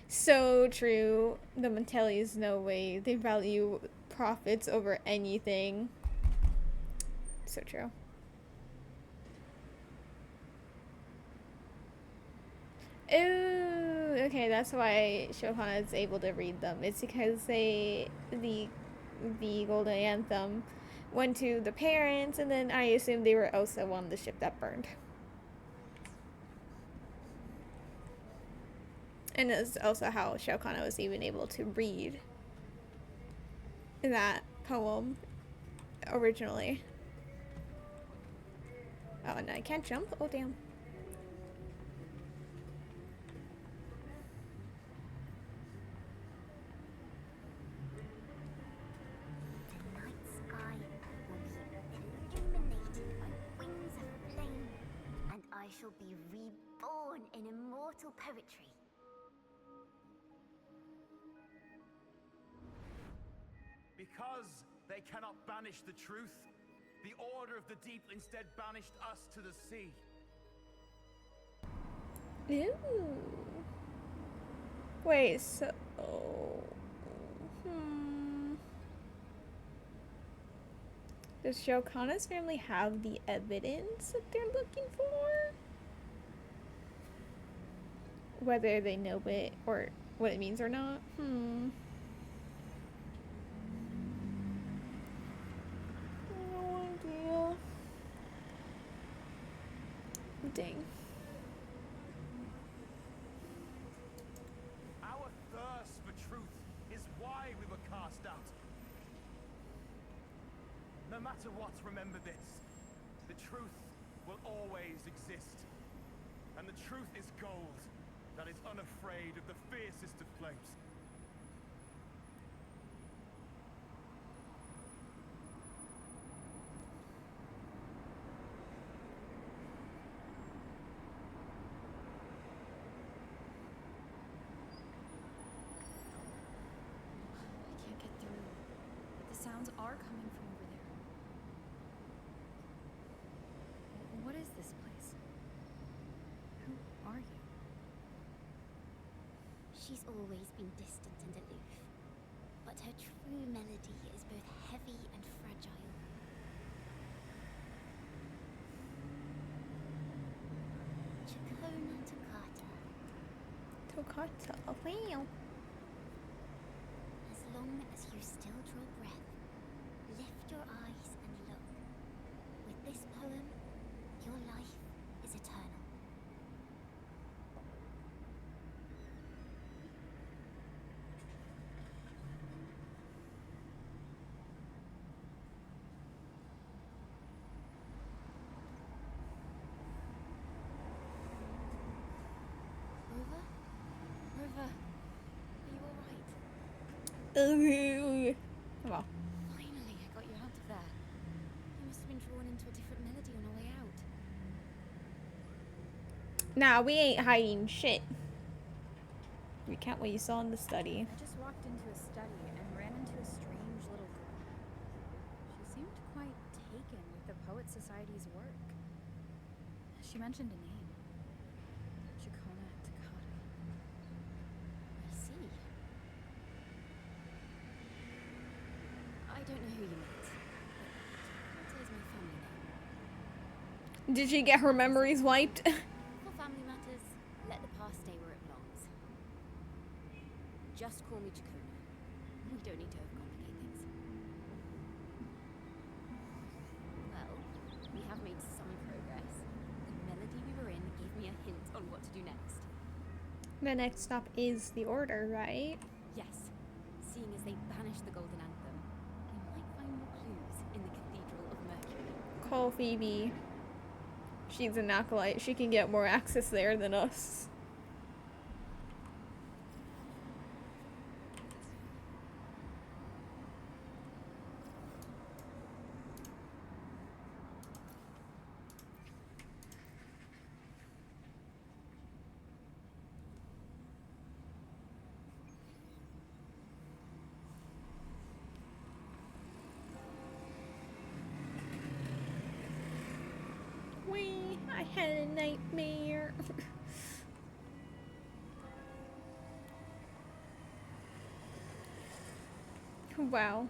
So true. The Mantellis, no way. They value profits over anything. So true. Ooh, okay, that's why Ciaccona is able to read them. It's because the Golden Anthem went to the parents, and then I assume they were also on the ship that burned. And it's also how Ciaccona was even able to read that poem originally. Oh, and I can't jump? Oh, damn. The night sky will be illuminated by wings of flame, and I shall be reborn in immortal poetry. Because they cannot banish the truth, the Order of the Deep instead banished us to the sea. Ooh. Wait, so... Does Ciaccona's family have the evidence that they're looking for? whether they know it or what it means or not. No idea. Dang. Our thirst for truth is why we were cast out. No matter what, remember this. The truth will always exist. And the truth is gold that is unafraid of the fiercest of flames. I can't get through. But the sounds are coming from over there. What is this place? Who are you? She's always been distant and aloof, but her true melody is both heavy and fragile. Ciaccona toccata. Toccata. Oh, wow. As long as you still draw breath, lift your eyes and look. With this poem, your life is eternal. River? River, are you alright? Well, Finally, I got you out of there. You must have been drawn into a different melody on our way out. nah, we ain't hiding shit. Recount what you saw in the study. I just walked into a study and ran into a strange little girl. She seemed quite taken with the Poet Society's work. She mentioned a name. Ciaccona toccata. I see. I don't know who you met, but Toccata is my family name. Did she get her memories wiped? For family matters, let the past stay where it belongs. Just call me Ciaccona. We don't need to overcomplicate things. Well, we have made some progress. The melody we were in gave me a hint on what to do next. The next stop is the Order, right? Yes, seeing as they banished the Golden Anthem, we might find more clues in the Cathedral of Mercury. Call Phoebe. She's an acolyte. She can get more access there than us. Wee, I had a nightmare. Wow.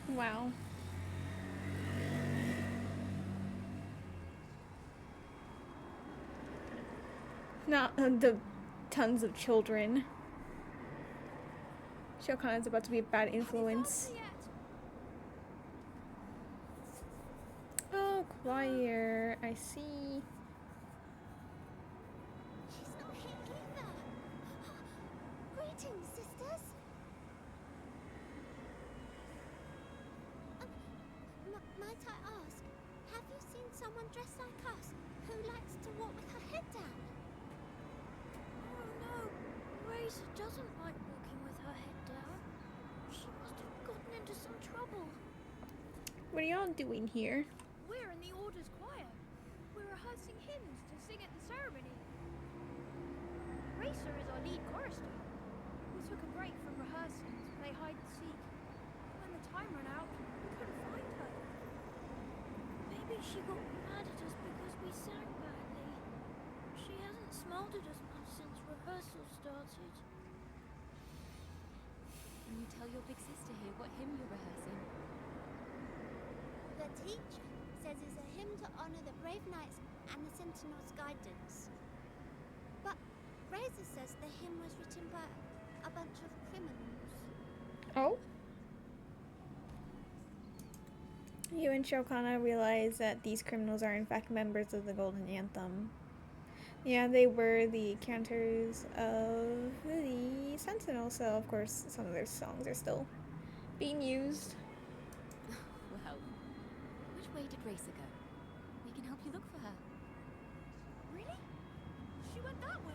Wow. Not the tons of children. Ciaccona is about to be a bad influence. Oh, choir. I see. She's not here either. Greetings, sisters. Might I ask, have you seen someone dressed like us who likes to walk with her head down? Oh no, Roccia doesn't like walking with her head down. She must have gotten into some trouble. What are y'all doing here? We're in the Order's choir. We're rehearsing hymns to sing at the ceremony. Roccia is our lead chorister. We took a break from rehearsing to play hide and seek. When the time ran out, we couldn't find her. Maybe she got mad at us because we sang badly. She hasn't smiled at us much. rehearsal started. Can you tell your big sister here what hymn you're rehearsing? The teacher says it's a hymn to honor the brave knights and the sentinels' guidance. But Razor says the hymn was written by a bunch of criminals. Oh? You and Ciaccona realize that these criminals are in fact members of the Golden Anthem. Yeah, they were the cantors of the Sentinel, so of course some of their songs are still being used. Well, which way did Racer go? We can help you look for her. Really? She went that way.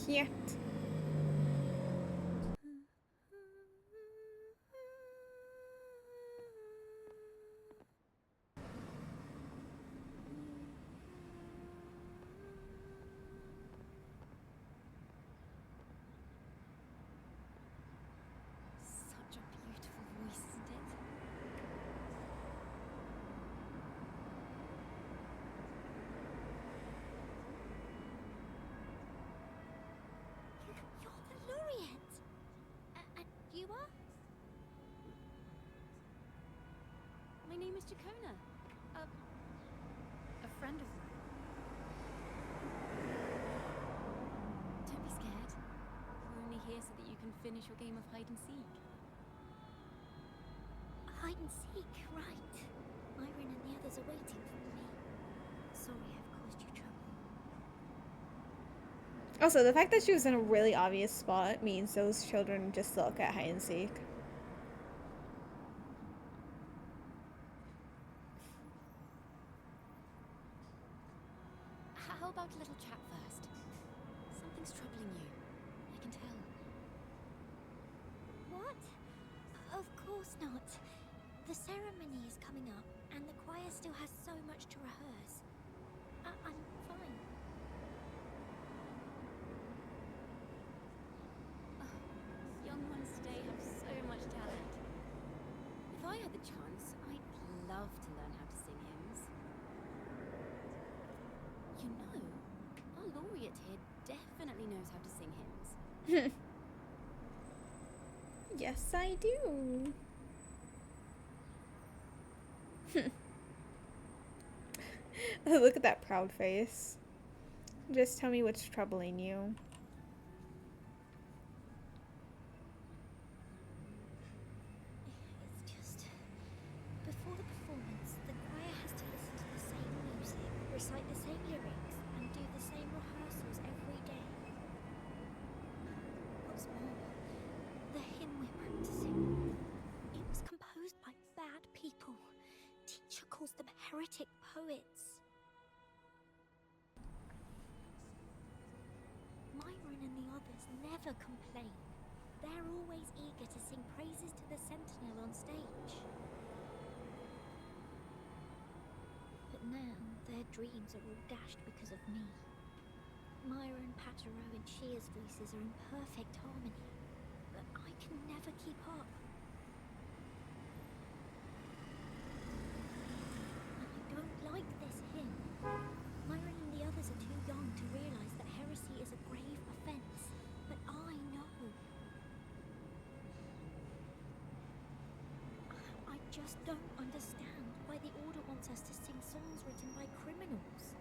Cute. Such a beautiful voice, isn't it? You're the laureate! And you are? My name is Ciaccona. A friend of mine. Don't be scared. We're only here so that you can finish your game of hide and seek. Hide and seek, right. Myron and the others are waiting for me. Sorry I've caused you trouble. Also, the fact that she was in a really obvious spot means those children just look at hide and seek. How about a little chat first? Something's troubling you. I can tell. What? Of course not. The ceremony is coming up, and the choir still has so much to rehearse. I'm fine. Young ones today have so much talent. If I had the chance, I'd love to learn how to sing hymns. You know, our laureate here definitely knows how to sing hymns. Yes, I do. Look at that proud face. Just tell me what's troubling you. It's just... Before the performance, the choir has to listen to the same music, recite the same lyrics, and do the same rehearsals every day. What's more, the hymn we're practicing, it was composed by bad people. Teacher calls them heretic poets. Myron and the others never complain. They're always eager to sing praises to the Sentinel on stage. But now, their dreams are all dashed because of me. Myron, Patero, and Chia's voices are in perfect harmony, but I can never keep up. I don't like this hymn. Myron and the others are too young to realize that heresy is a grave offense, but I know. I just don't understand why the Order wants us to sing songs written by criminals.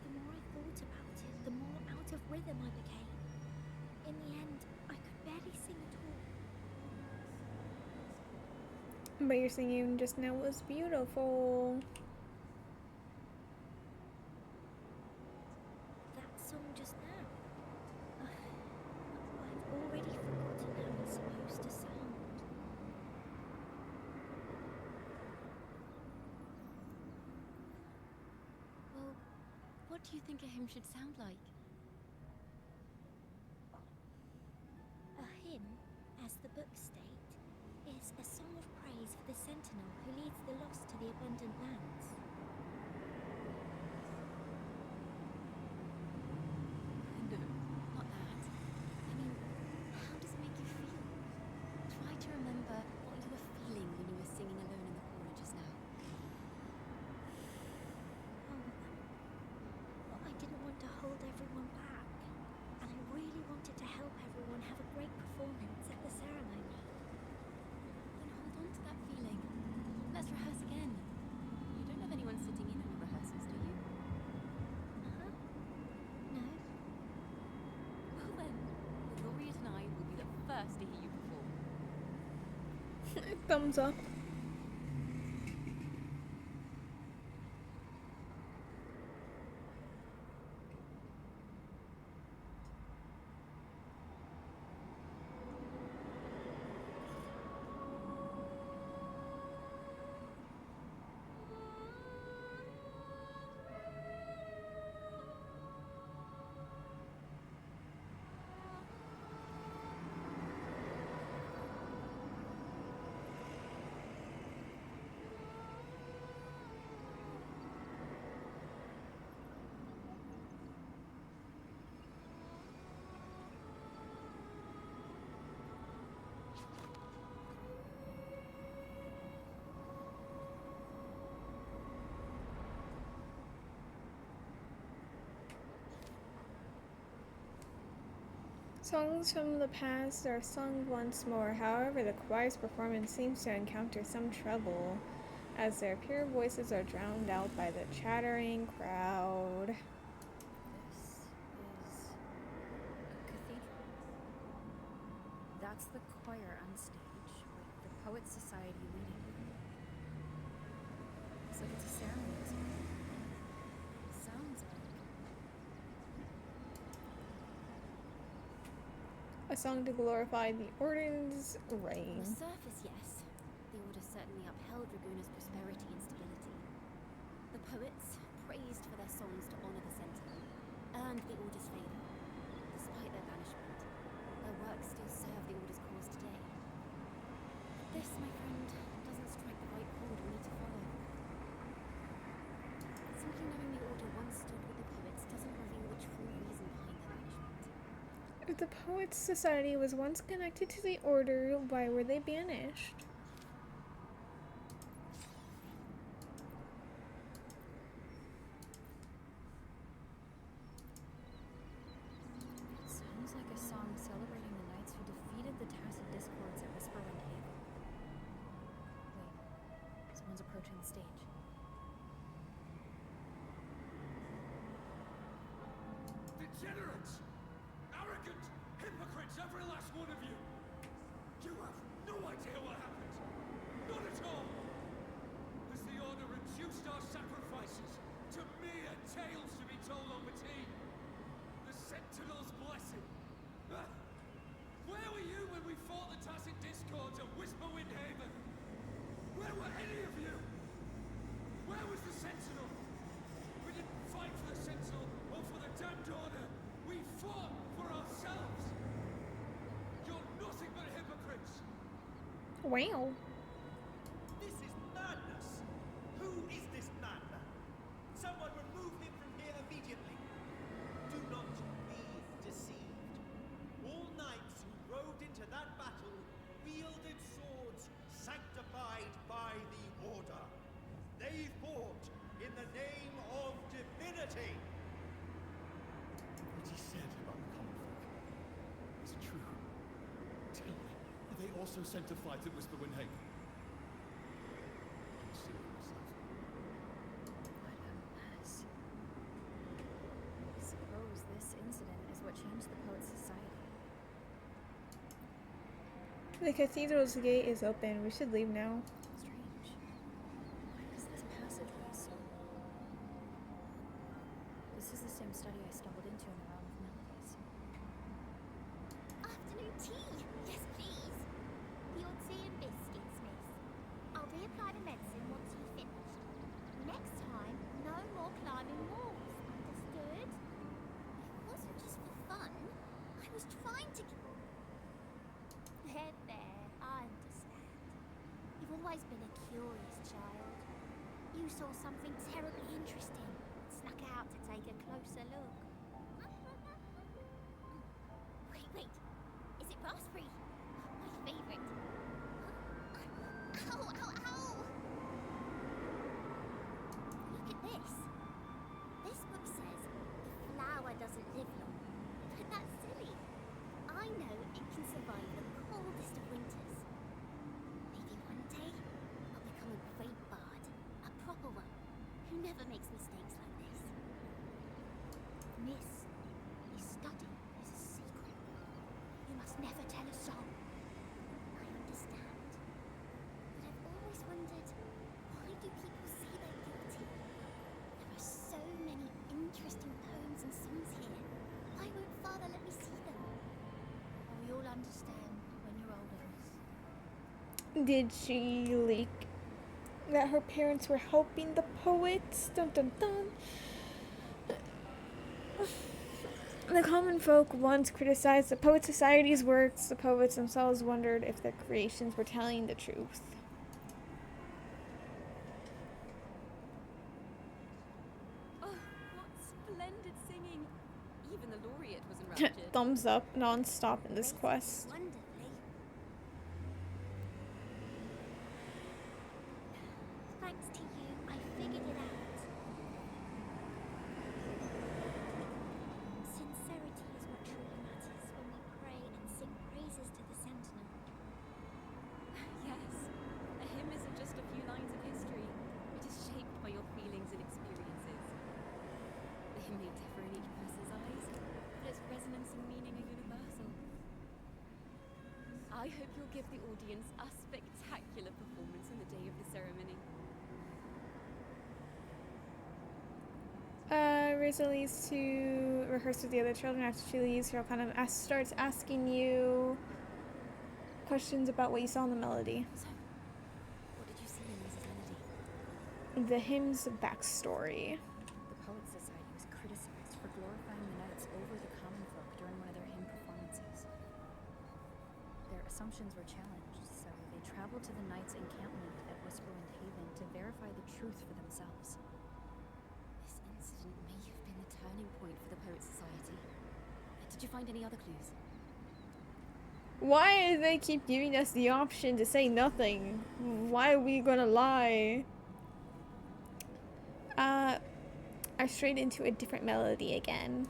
The more I thought about it, the more out of rhythm I became. In the end, I could barely sing at all. But your singing just now was beautiful. That song just now. I've already forgotten how it's supposed to sound. Well, what do you think a hymn should sound like? A hymn, as the books state, is a first to hear you perform. Thumbs up. Songs from the past are sung once more. However, the choir's performance seems to encounter some trouble as their pure voices are drowned out by the chattering crowd. This is a cathedral. That's the choir on stage with the Poets Society leading. Looks like it's a ceremony. Sounds like A song to glorify the Order's On reign. the surface, yes. The Order certainly upheld Raguna's prosperity and stability. The poets, praised for their songs to honor the Sentinel, earned the Order's favor. Despite their banishment, their works still serve the Order's cause today. But this, my friend, doesn't strike the right chord we need to follow. Simply knowing the Order once stood with the poets doesn't reveal the true reason behind their banishment. If the Poets Society was once connected to the Order, why were they banished? It sounds like a song celebrating the knights who defeated the Tacit Discords at Whispering Haven. Wait, someone's approaching the stage. Degenerates! Arrogant hypocrites, every last one of you! You have no idea what happened! Not at all! As the Order reduced our sacrifices to mere tales to be told over tea, the Sentinel's blessing. Ah, where were you when we fought the Tacit Discords at Whisperwind Haven? Where were any of you? Where was the Sentinel? We didn't fight for the Sentinel or for the damned Order. We fought for ourselves. You're nothing but hypocrites. Wow. This is madness! Who is this madman? Someone remove him from here immediately. Do not be deceived. All knights who rode into that battle wielded swords sanctified by the Order. They fought in the name of divinity. What he said about the common folk is true. Tell me, were they also sent to fight at Whisperwind Haven? I can see it myself. What a mess. I suppose this incident is what changed the Poets Society. The cathedral's gate is open. We should leave now. Strange. Why is this passageway so... This is the same study I stumbled into in the Realm of Melodies. Afternoon tea! Yes, please. Your tea and biscuits, miss. I'll reapply the medicine once you've finished. Next time, no more climbing walls. Understood? It wasn't just for fun. I was trying to... There, I understand. You've always been a curious child. You saw something terribly interesting, snuck out to take a closer look. Wait. Is it raspberry? My favourite. Ow, ow, ow! Look at this. This book says the flower doesn't live long. But that's silly. I know it can survive the coldest of winters. Maybe one day I'll become a great bard, a proper one, who never makes mistakes like this. Miss, this study is a secret. You must never tell a soul. Did she leak that her parents were helping the poets? Dun dun dun. The common folk once criticized the Poet Society's works. The poets themselves wondered if their creations were telling the truth. Oh, what splendid singing! Even the laureate was enraptured. Thumbs up non-stop in this quest. Wonderfully. Thanks to you, I figured it out. Sincerity is what truly matters when we pray and sing praises to the Sentinel. Yes, a hymn isn't just a few lines of history. It is shaped by your feelings and experiences. The hymn may differ in each person's eyes, but its resonance and meaning are universal. I hope you'll give the audience a spectacular performance on the day of the ceremony. Risa leaves to rehearse with the other children. After she leaves, Ciaccona starts asking you questions about what you saw in the melody. So, what did you see in Lisa's melody? The hymn's backstory. The Poets Society was criticized for glorifying the knights over the common folk during one of their hymn performances. Their assumptions were challenged, so they traveled to the knights' encampment at Whispering Haven to verify the truth for themselves. This incident may have been the turning point for the Poets Society. Did you find any other clues? Why do they keep giving us the option to say nothing? Why are we gonna lie? I strayed into a different melody again.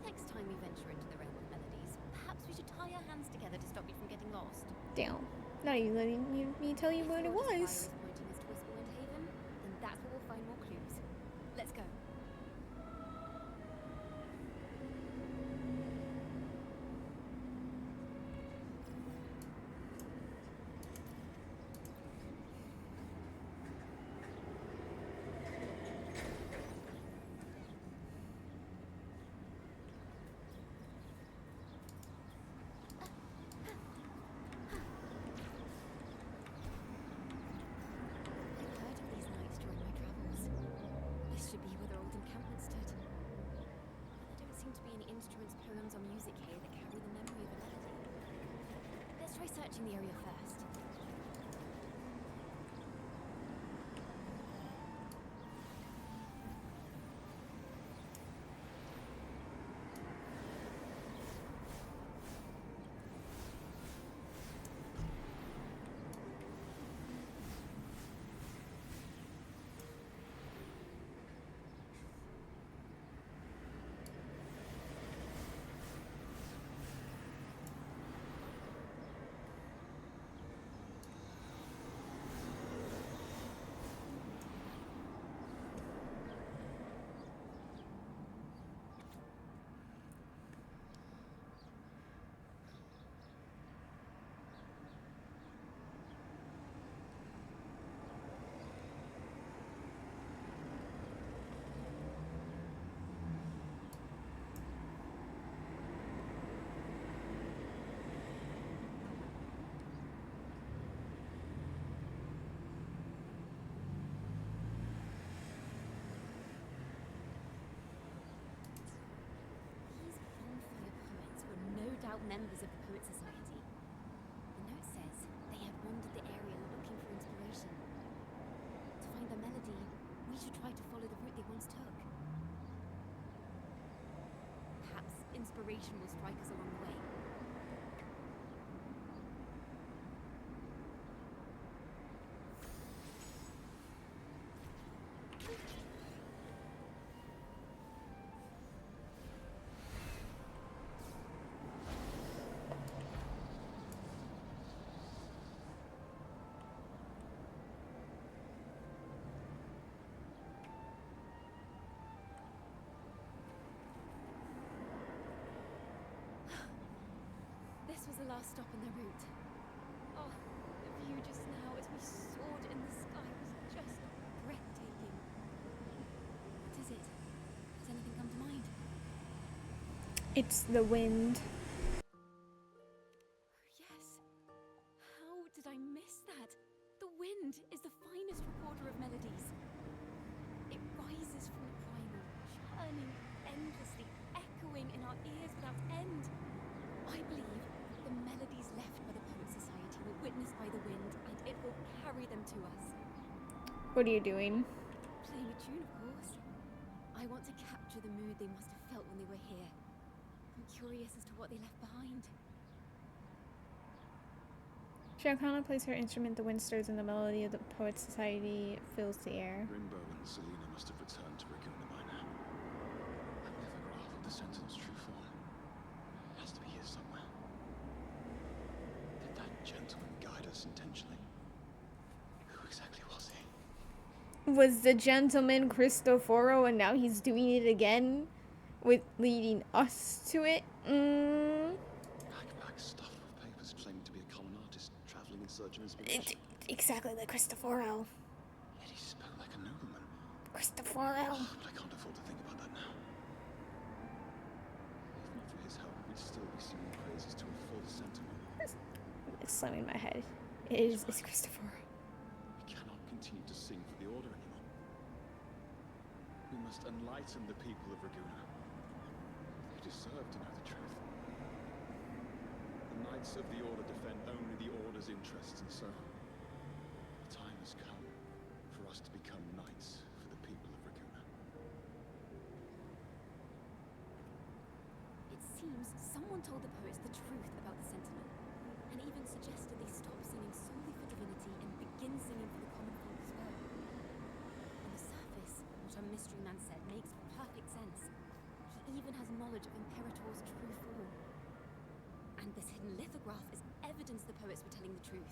Next time we venture into the realm of melodies, perhaps we should tie our hands together to stop you from getting lost. Damn. Not even letting me tell you what it was. If is pointing us to Whispering Haven, then that's where we'll find more clues. Let's go. Searching the area first. Members of the Poet Society. The note says they have wandered the area looking for inspiration. To find the melody, we should try to follow the route they once took. Perhaps inspiration will strike us along the way. This was the last stop on the route. Oh, the view just now as we soared in the sky was just breathtaking. What is it? Has anything come to mind? It's the wind. Yes. How did I miss that? What are you doing? Playing a tune, of course. I want to capture the mood they must have felt when they were here. I'm curious as to what they left behind. Ciaccona plays her instrument, the wind stirs, and the melody of the Poets' Society fills the air. Rimbo and Selena must have returned to Raguna by now. That lithograph of the Sentinel's true form has to be here somewhere. Did that gentleman guide us intentionally? Who exactly was he? Was the gentleman Cristoforo, and now he's doing it again with leading us to it? Backpack stuffed with papers claiming to be a common artist traveling in search of inspiration. Exactly like Cristoforo. Yet he spoke like a nobleman. Cristoforo. But I can't afford to think about that now. If not for his help, we'd still be singing praises to a false Sentinel. It's slamming my head. It's Cristoforo. We cannot continue to sing for the Order anymore. We must enlighten the people of Raguna. They deserve to know the truth. The Knights of the Order defend only the Order's interests, and so the time has come for us to become knights for the people of Raguna. It seems someone told the poets the truth about the Sentinel, and even suggested they stop singing solely for divinity and begin singing for the common folk as well. On the surface, what our mystery man said makes perfect sense. He even has knowledge of Imperator's true form. And this hidden lithograph is evidence the poets were telling the truth.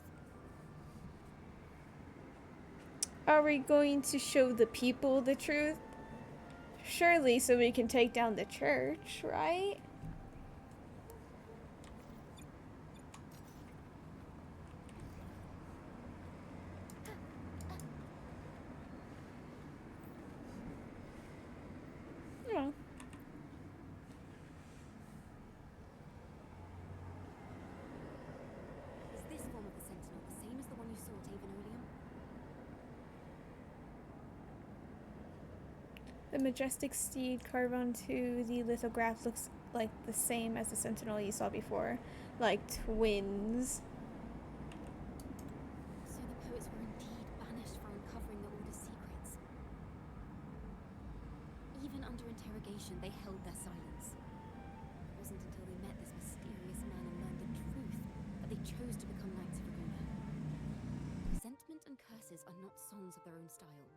Are we going to show the people the truth? Surely, so we can take down the church, right? Yeah. Is this form of the Sentinel the same as the one you saw at Avenolium? The majestic steed carved onto the lithograph looks like the same as the Sentinel you saw before. Like twins. So the poets were indeed banished for uncovering the Order's secrets. Even under interrogation, they held their silence. It wasn't until they met this mysterious man and learned the truth that they chose to become Knights of Raguna. Resentment and curses are not songs of their own style.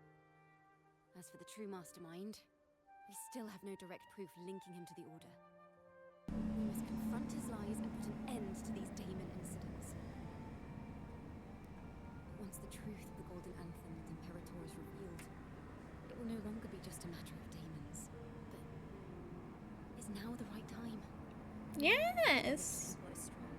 As for the true mastermind, we still have no direct proof linking him to the Order. We must confront his lies and put an end to these Daemon incidents. Once the truth of the Golden Anthem and Imperator is revealed, it will no longer be just a matter of daemons, but is now the right time? Yes! People is strong.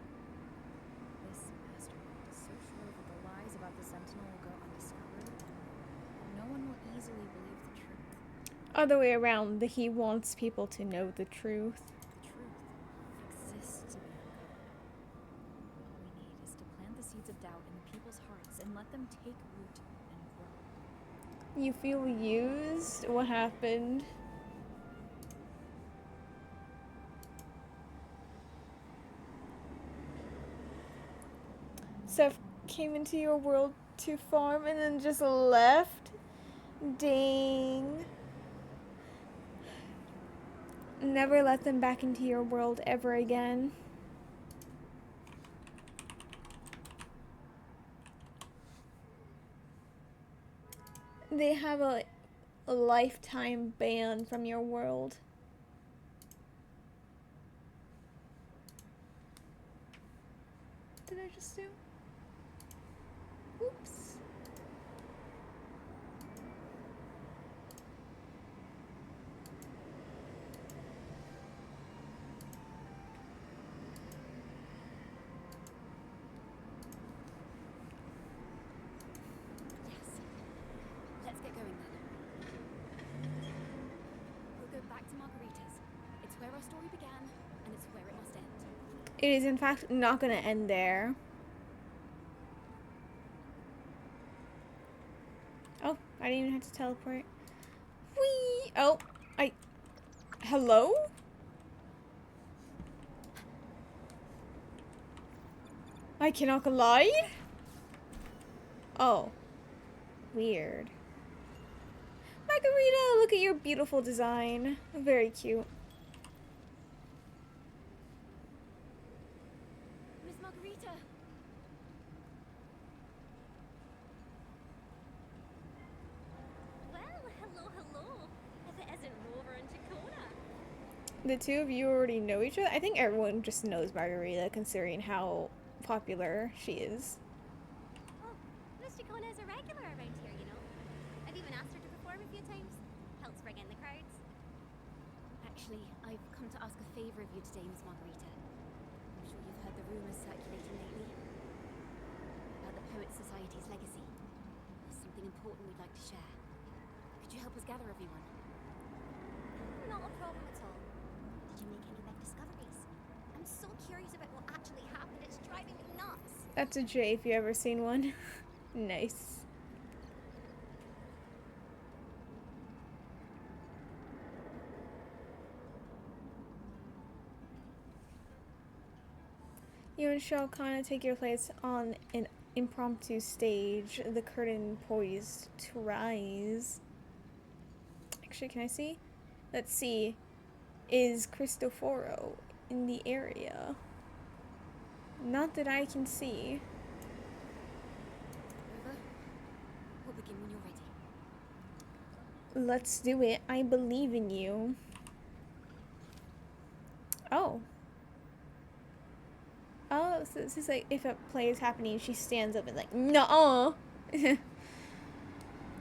This mastermind is so sure that the lies about the Sentinel will go undiscovered, that no one will easily believe the truth. Other way around, he wants people to know the truth. The truth exists to be uncovered. All we need is to plant the seeds of doubt in the people's hearts and let them take root and grow. You feel used? What happened? Seth came into your world to farm and then just left? Dang. Never let them back into your world ever again. They have a lifetime ban from your world. Did I just do? Oops. Yes. Let's get going then. We'll go back to Margarita's. It's where our story began, and it's where it must end. It is in fact not going to end there. Oh, I didn't even have to teleport. Whee! Oh, hello? I cannot glide? Oh. Weird. Margarita, look at your beautiful design. Very cute. Miss Margarita! Well, hello, hello. If it isn't Rover and Ciaccona. The two of you already know each other? I think everyone just knows Margarita, considering how popular she is. Oh, Miss Ciaccona is a regular around here, you know. I've even asked her to perform a few times. Helps bring in the crowds. Actually, I've come to ask a favor of you today, Miss Margarita. I'm sure you've heard the rumors circulating lately about the Poets Society's legacy. There's something important we'd like to share. Could you help us gather everyone? Not a problem at all. Did you make any big discoveries? I'm so curious about what actually happened. It's driving me nuts. That's a J if you ever seen one. Nice. You and Ciaccona take your place on an impromptu stage, the curtain poised to rise. Actually, can I see? Let's see. Is Cristoforo in the area? Not that I can see. Rover, we'll begin when you're ready. Let's do it. I believe in you. Oh. Oh, so this is like if a play is happening, she stands up and like, no.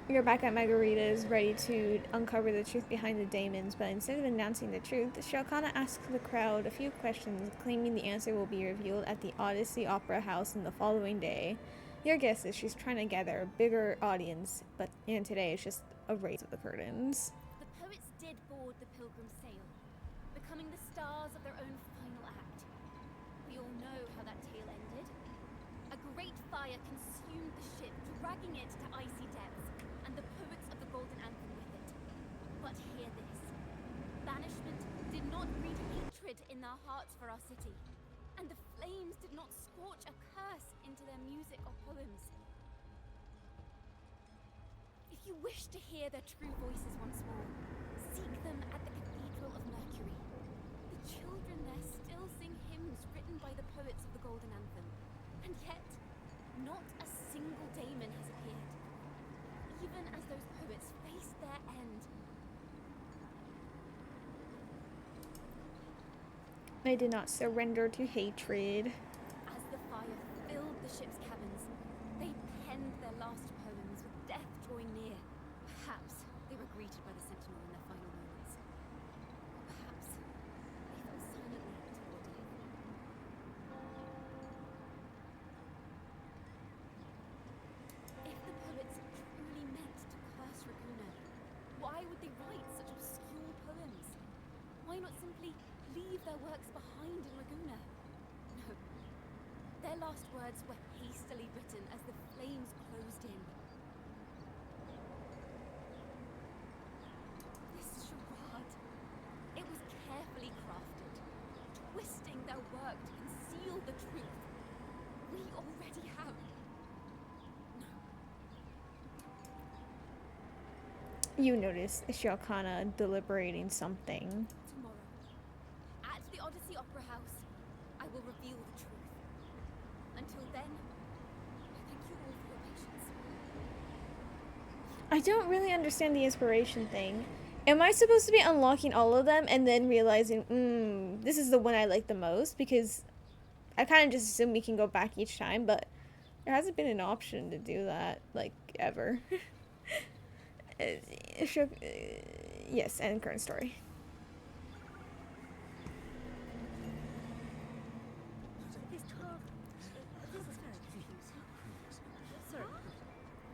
You're back at Margarita's, ready to uncover the truth behind the daemons, but instead of announcing the truth, Ciaccona asks the crowd a few questions, claiming the answer will be revealed at the Odyssey Opera House in the following day. Your guess is she's trying to gather a bigger audience, and today is just a raise of the curtains. The poets did board the Pilgrim's Sail, becoming the stars of their own final act. We all know how that tale ended. A great fire consumed the ship, dragging it to icy depths, and the poets of the Golden Anthem with it. But hear this. Banishment did not breed hatred in their hearts for our city, and the flames did not scorch a curse into their music or poems. If you wish to hear their true voices once more, seek them at the Cathedral of Mercury. The children there still sing hymns written by the poets of the Golden Anthem, and yet not a single daemon has appeared, even as those poets faced their end. I did not surrender to hatred. As the fire filled the ship's cabins, they penned their last poems with death drawing near. Perhaps they were greeted by the Sentinel in their final moments. Perhaps they fell silently toward death. If the poets truly meant to curse Raguna, why would they write such obscure poems? Why not simply leave their works behind in Raguna? No. Their last words were hastily written as the flames closed in. This charade, it was carefully crafted, twisting their work to conceal the truth. We already have. You notice Ciaccona deliberating something. Tomorrow, at the Odyssey Opera House, I will reveal the truth. Until then, I thank you all for your patience. I don't really understand the inspiration thing. Am I supposed to be unlocking all of them and then realizing, this is the one I like the most? Because I kind of just assume we can go back each time, but there hasn't been an option to do that, like, ever. Yes, and current story.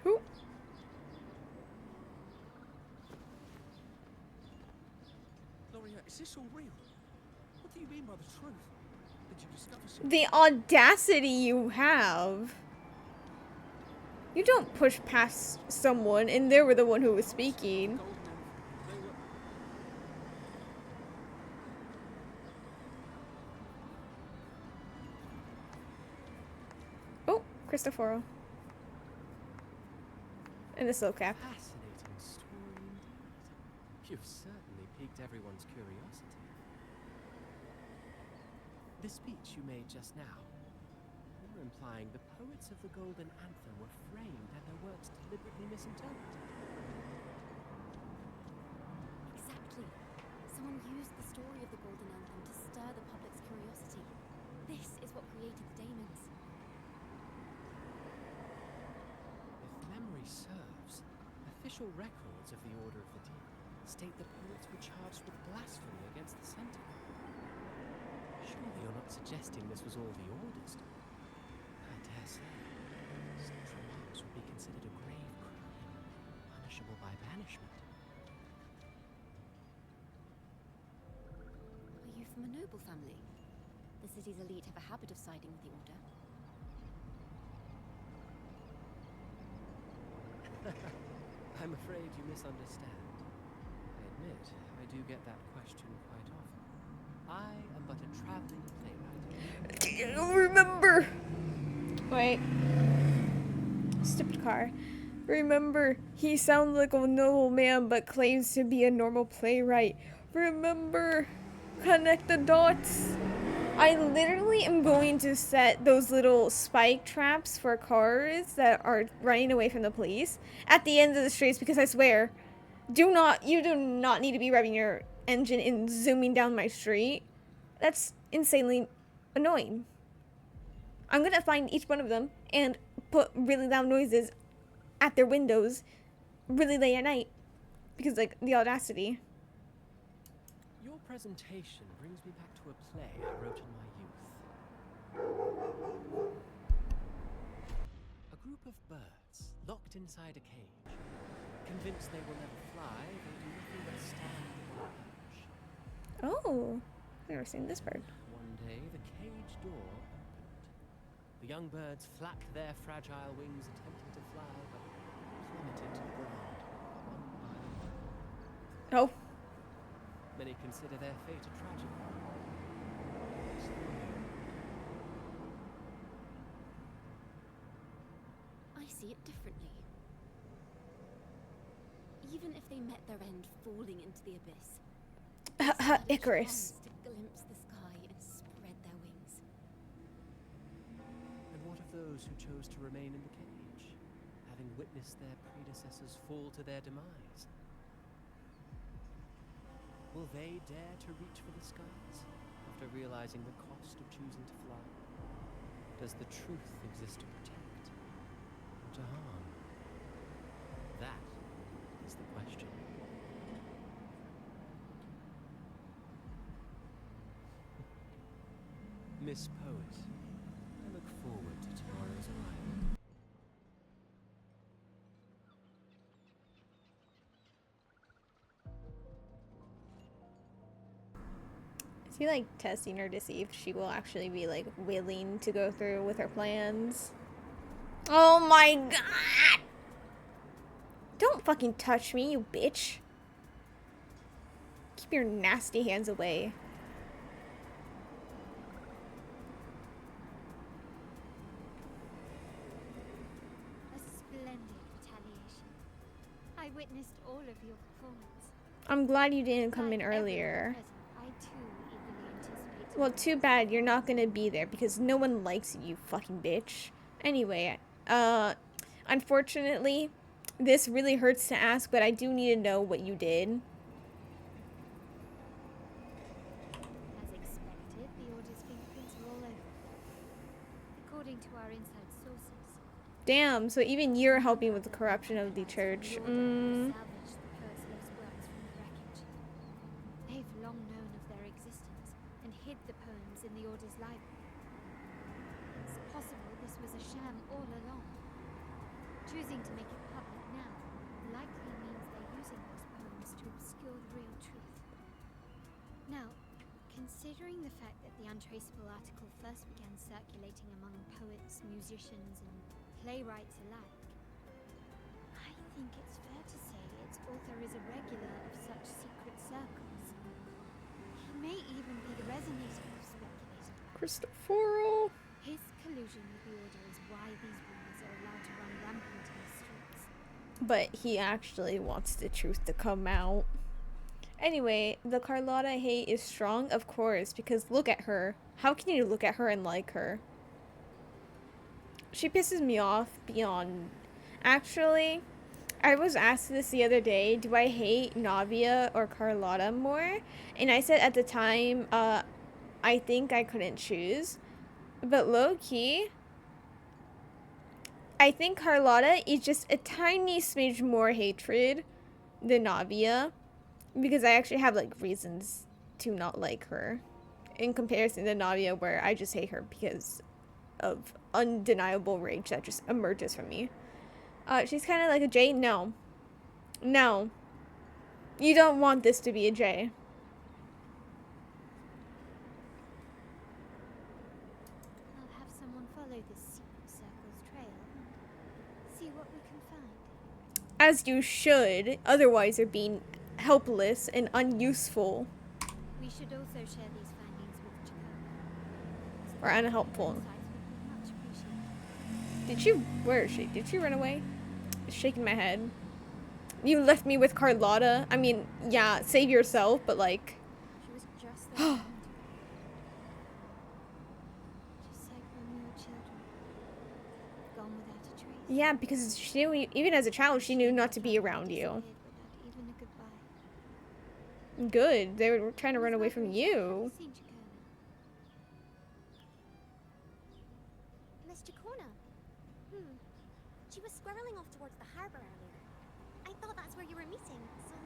Who? Loria, is this all real? What do you mean by the truth? Did you discover something? The audacity you have. You don't push past someone, and they were the one who was speaking. Oh, Cristoforo. And the slow cap. Fascinating story indeed. You've certainly piqued everyone's curiosity. The speech you made just now, you're implying the poets of the Golden Anthem were framed and their works deliberately misinterpreted. Exactly. Someone used the story of the Golden Anthem to stir the public's curiosity. This is what created the daemons. If memory serves, official records of the Order of the Deep state the poets were charged with blasphemy against the Sentinel. Surely you're not suggesting this was all the Order's doing? I dare say, such remarks would be considered a grave crime, punishable by banishment. Are you from a noble family? The city's elite have a habit of siding with the Order. I'm afraid you misunderstand. I admit, I do get that question quite often. I am but a traveling playwright. Remember! Wait. Stupid car. Remember, he sounds like a noble man but claims to be a normal playwright. Remember, connect the dots. I literally am going to set those little spike traps for cars that are running away from the police at the end of the streets, because I swear, you do not need to be revving your engine and zooming down my street. That's insanely annoying. I'm gonna find each one of them and put really loud noises at their windows really late at night, because like the audacity. Your presentation brings me back to a play I wrote in my youth. A group of birds locked inside a cage. Convinced they will never fly, they do nothing but stand on a perch. Oh, I've never seen this bird. One day, the cage door opened. The young birds flapped their fragile wings, attempting to fly, but plummeted to the ground, one by one. Oh. Many consider their fate a tragedy. I see it differently. Even if they met their end falling into the abyss, Icarus. to glimpse the sky and spread their wings. And what of those who chose to remain in the cage, having witnessed their predecessors fall to their demise? Will they dare to reach for the skies after realizing the cost of choosing to fly? Does the truth exist to protect or to harm? That is the question. Miss Poet, I look forward to tomorrow's arrival. Is he like testing her to see if she will actually be like willing to go through with her plans? Oh my god! Don't fucking touch me, you bitch. Keep your nasty hands away. A splendid retaliation. I witnessed all of your performance. I'm glad you didn't come in earlier. I too eagerly anticipate. Well, too bad you're not gonna be there because no one likes you, fucking bitch. Anyway, unfortunately, this really hurts to ask, but I do need to know what you did. As expected, the Order's fingerprints are all over it. According to our inside sources. Damn, so even you're helping with the corruption of the church. Salvaged the poet's lost works from the wreckage. They've long known of their existence and hid the poems in the Order's library. It's possible this was a sham all along. Choosing to make it public now likely means they're using those poems to obscure the real truth. Now, considering the fact that the untraceable article first began circulating among poets, musicians, and playwrights alike, I think it's fair to say its author is a regular of such secret circles. He may even be the resonator of speculation. Cristoforo. His collusion with the Order is why these rumors are allowed to run rampant in the streets. but he actually wants the truth to come out. Anyway, the Carlotta hate is strong, of course, because look at her. How can you look at her and like her? She pisses me off beyond... Actually, I was asked this the other day, do I hate Navia or Carlotta more? And I said at the time, I think I couldn't choose. But low-key, I think Carlotta is just a tiny smidge more hatred than Navia. Because I actually have, like, reasons to not like her. In comparison to Navia, where I just hate her because of undeniable rage that just emerges from me. She's kind of like a J. No. No. You don't want this to be a J. I'll have someone follow this secret circle's trail and see what we can find. As you should. Otherwise, you're being helpless and unuseful. We should also share these findings with Ciaccona. Or unhelpful. Much appreciated. Did she... Where is she? Did she run away? Shaking my head. You left me with Carlotta. I mean, yeah, save yourself, but like... She was just there. Just like when we were children. Gone without a trace. Yeah, because she knew, even as a child, she knew not to be around you. Without even a goodbye. Good. They were trying to run away from you. Seen Ciaccona. Miss Ciaccona. She was squirreling off towards the harbour earlier. I thought that's where you were meeting, so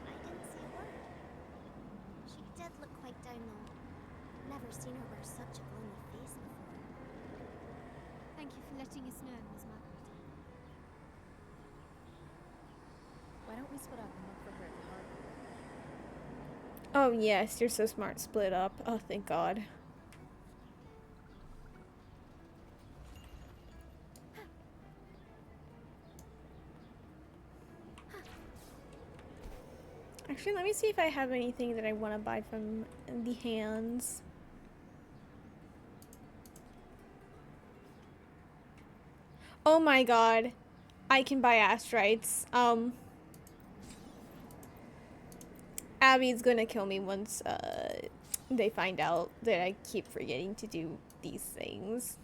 I didn't say a word. She did look quite down though. Never seen her wear such a gloomy face before. Thank you for letting us know, Miss Margaret. Why don't we split up and look for her at the harbor? Oh, yes. You're so smart. Split up. Oh, thank God. Actually, let me see if I have anything that I want to buy from the hands. Oh my God. I can buy astrites. Abby's gonna kill me once, they find out that I keep forgetting to do these things.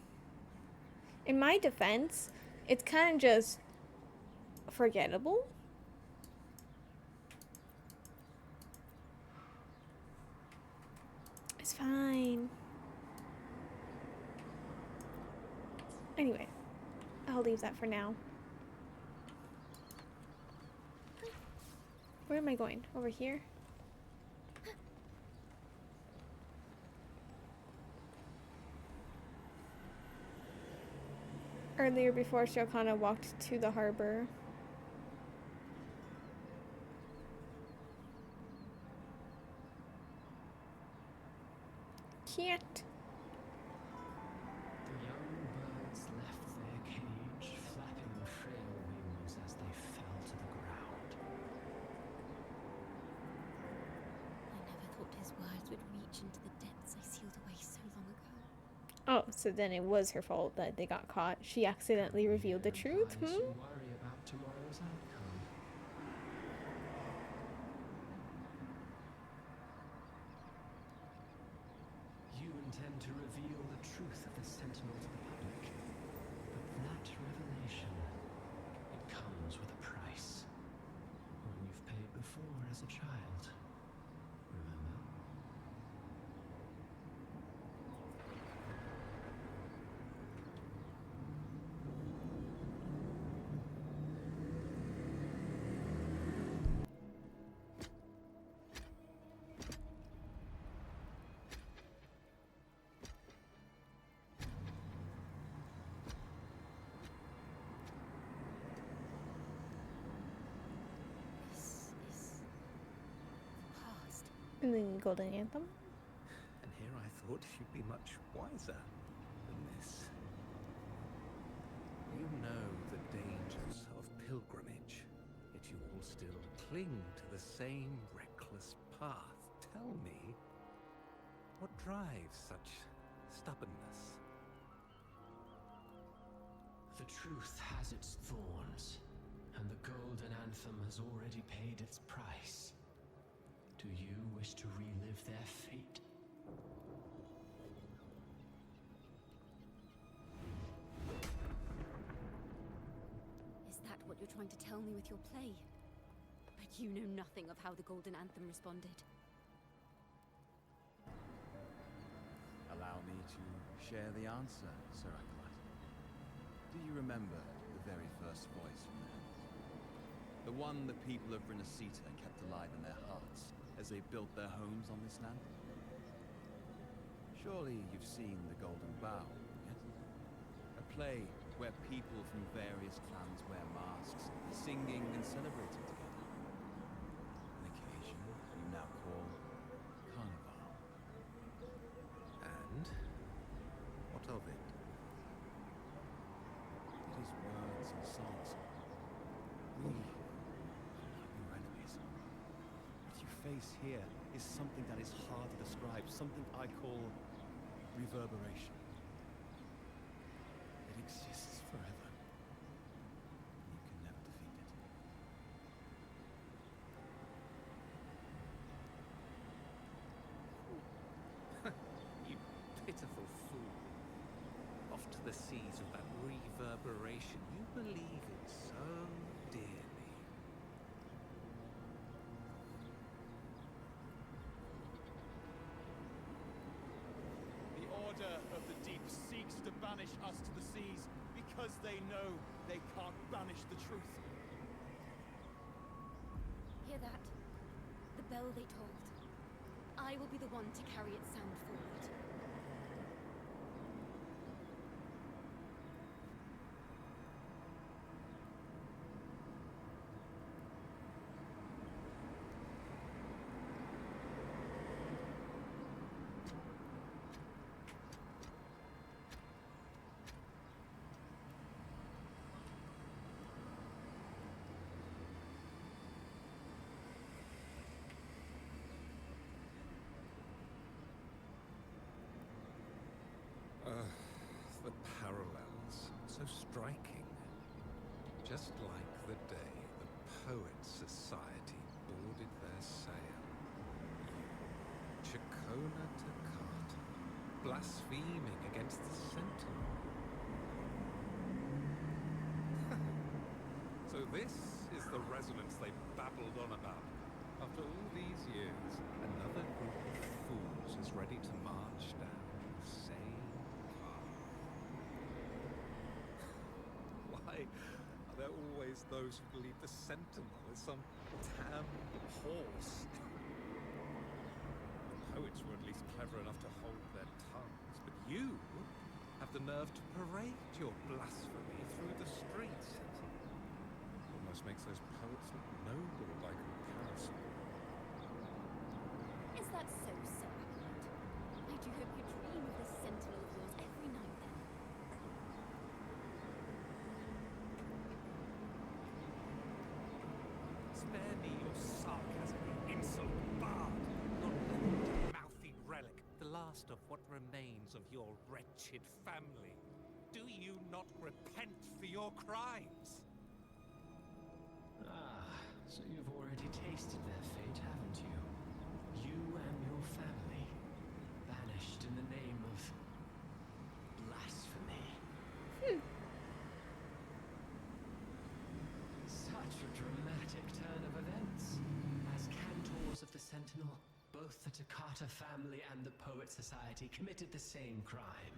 In my defense, it's kind of just forgettable. It's fine. Anyway, I'll leave that for now. Where am I going? Over here? Earlier before Ciaccona walked to the harbor. Cute. The young birds left their cage, flapping frail wings as they fell to the ground. I never thought his words would reach into the depths I sealed away so long ago. Oh, so then it was her fault that they got caught. She accidentally revealed the truth, You worry about tomorrow's outcome. You intend to reveal the truth of the Sentinel to the public, but that revelation, it comes with a price. One you've paid before as a child. Remember? This is the past. And then Golden Anthem. And here I thought you'd be much wiser than this. You know the dangers of pilgrimage, yet you all still cling to the same reckless path. Tell me, what drives such stubbornness? The truth has its thorns, and the Golden Anthem has already paid its price. Do you wish to relive their fate? Is that what you're trying to tell me with your play? But you know nothing of how the Golden Anthem responded. Allow me to share the answer, Sir Acolyte. Do you remember the very first voice from the heavens? The one the people of Renacita kept alive in their hearts as they built their homes on this land? Surely you've seen The Golden Bough, yes? A play where people from various clans wear masks, singing and celebrating together. An occasion you now call Carnival. And? What of it? It is words and songs. We are not your enemies. What you face here is something that is hard to describe, something I call reverberation. It exists forever. You can never defeat it. You pitiful fool. Off to the seas of that reverberation. You believe it so dearly. The Order of the Deep seeks to banish us to the seas because they know they can't banish the truth. Hear that? The bell they tolled. I will be the one to carry its sound forward. The parallels, so striking. Just like the day the Poets Society boarded their sail. Ciaccona to Carter, blaspheming against the Sentinel. So this is the resonance they babbled on about. After all these years, another group of fools is ready to march down the same path. Why are there always those who believe the Sentinel is some damn horse? The poets were at least clever enough to hold their tongues, but you have the nerve to parade your blasphemy through the streets. Almost makes those poets look noble by comparison. Is that so, Sir Acolyte? I do hope you dream of this sentinel of yours every night then. Spare me your sarcasm, insolent bard! Non-living, mouthy relic, the last of what remains of your wretched family. Do you not repent for your crimes? Ah, so you've already tasted their fate, haven't you? You and your family, banished in the name of blasphemy. Such a dramatic turn of events. As cantors of the Sentinel, both the Ciaccona family and the Poet Society committed the same crime.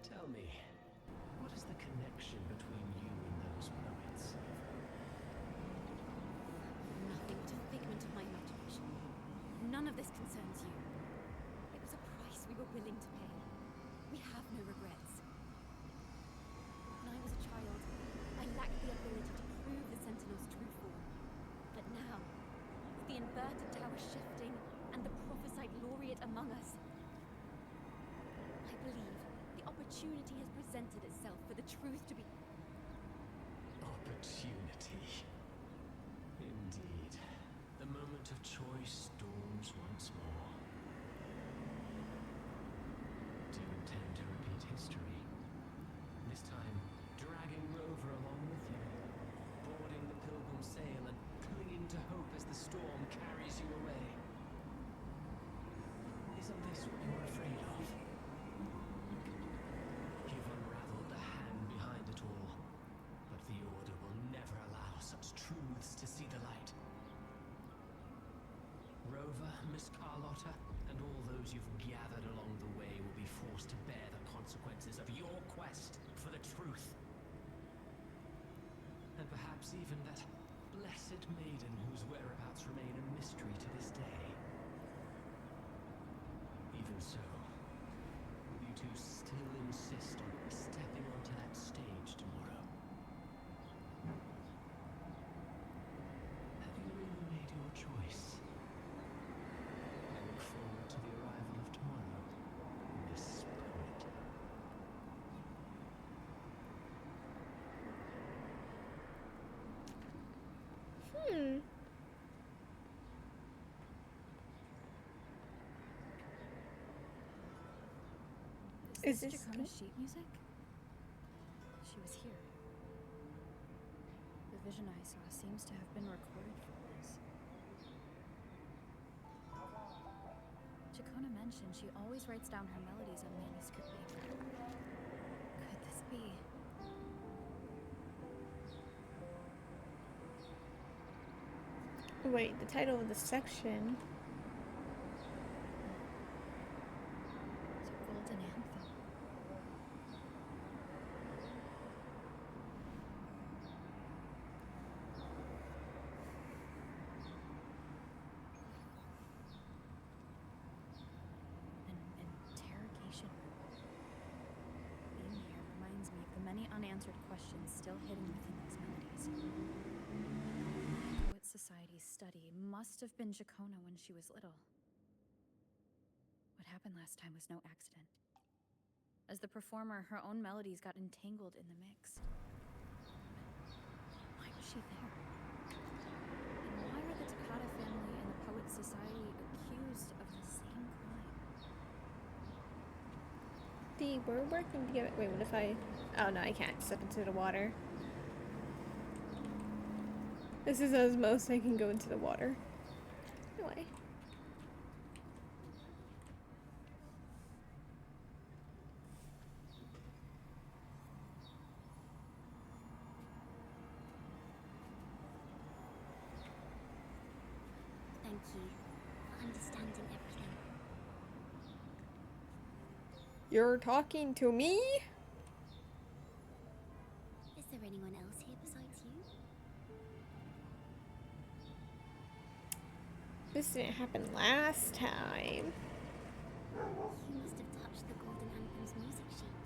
Tell me, what is the connection between you and those poets? Nothing but a figment of my imagination. None of this concerns you. It was a price we were willing to pay. We have no regrets. When I was a child, I lacked the ability to prove the Sentinel's true form. But now, with the inverted tower shifting and the prophesied laureate among us, I believe the opportunity has presented itself for the truth to be... Opportunity. Indeed. The moment of choice dawns once more. Do you intend to repeat history? This time, dragging Rover along with you, boarding the brought truths to see the light. Rover, Miss Carlotta, and all those you've gathered along the way will be forced to bear the consequences of your quest for the truth. And perhaps even that blessed maiden whose whereabouts remain a mystery to this day. Even so, will you two still insist on stepping onto that stage tomorrow? Have you really made your choice? I look forward to the arrival of tomorrow, Miss Poet. Is Is this this Ciaccona's sheet music? She was here. The vision I saw seems to have been recorded for this. Ciaccona mentioned she always writes down her melodies on manuscript paper. Could this be? Wait, the title of the section. It's a golden anthem. An interrogation. Being here reminds me of the many unanswered questions still hidden within these melodies. Poet Society's study must have been Ciaccona when she was little. What happened last time was no accident. As the performer, her own melodies got entangled in the mix. Why was she there? And why are the Ciaccona family and the Poet Society accused of the same crime? They were working together. Wait, what if I... Oh no, I can't step into the water. This is as most I can go into the water. Anyway. Thank you for understanding everything. You're talking to me? Is there anyone else here besides you? This didn't happen last time. You must have touched the Golden Anthem's music sheet.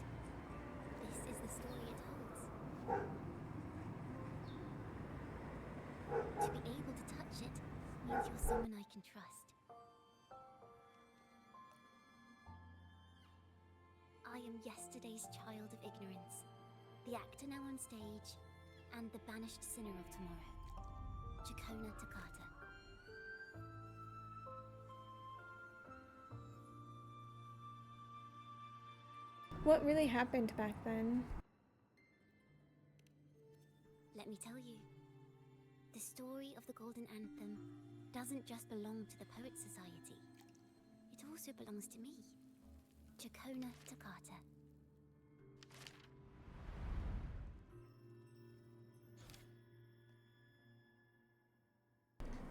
This is the story it holds. To be able to touch it means you're someone I can trust. I am yesterday's child of ignorance, the actor now on stage, and the banished sinner of tomorrow. Ciaccona Toccata. What really happened back then? Let me tell you, the story of the Golden Anthem doesn't just belong to the Poet Society. It also belongs to me, Ciaccona Toccata.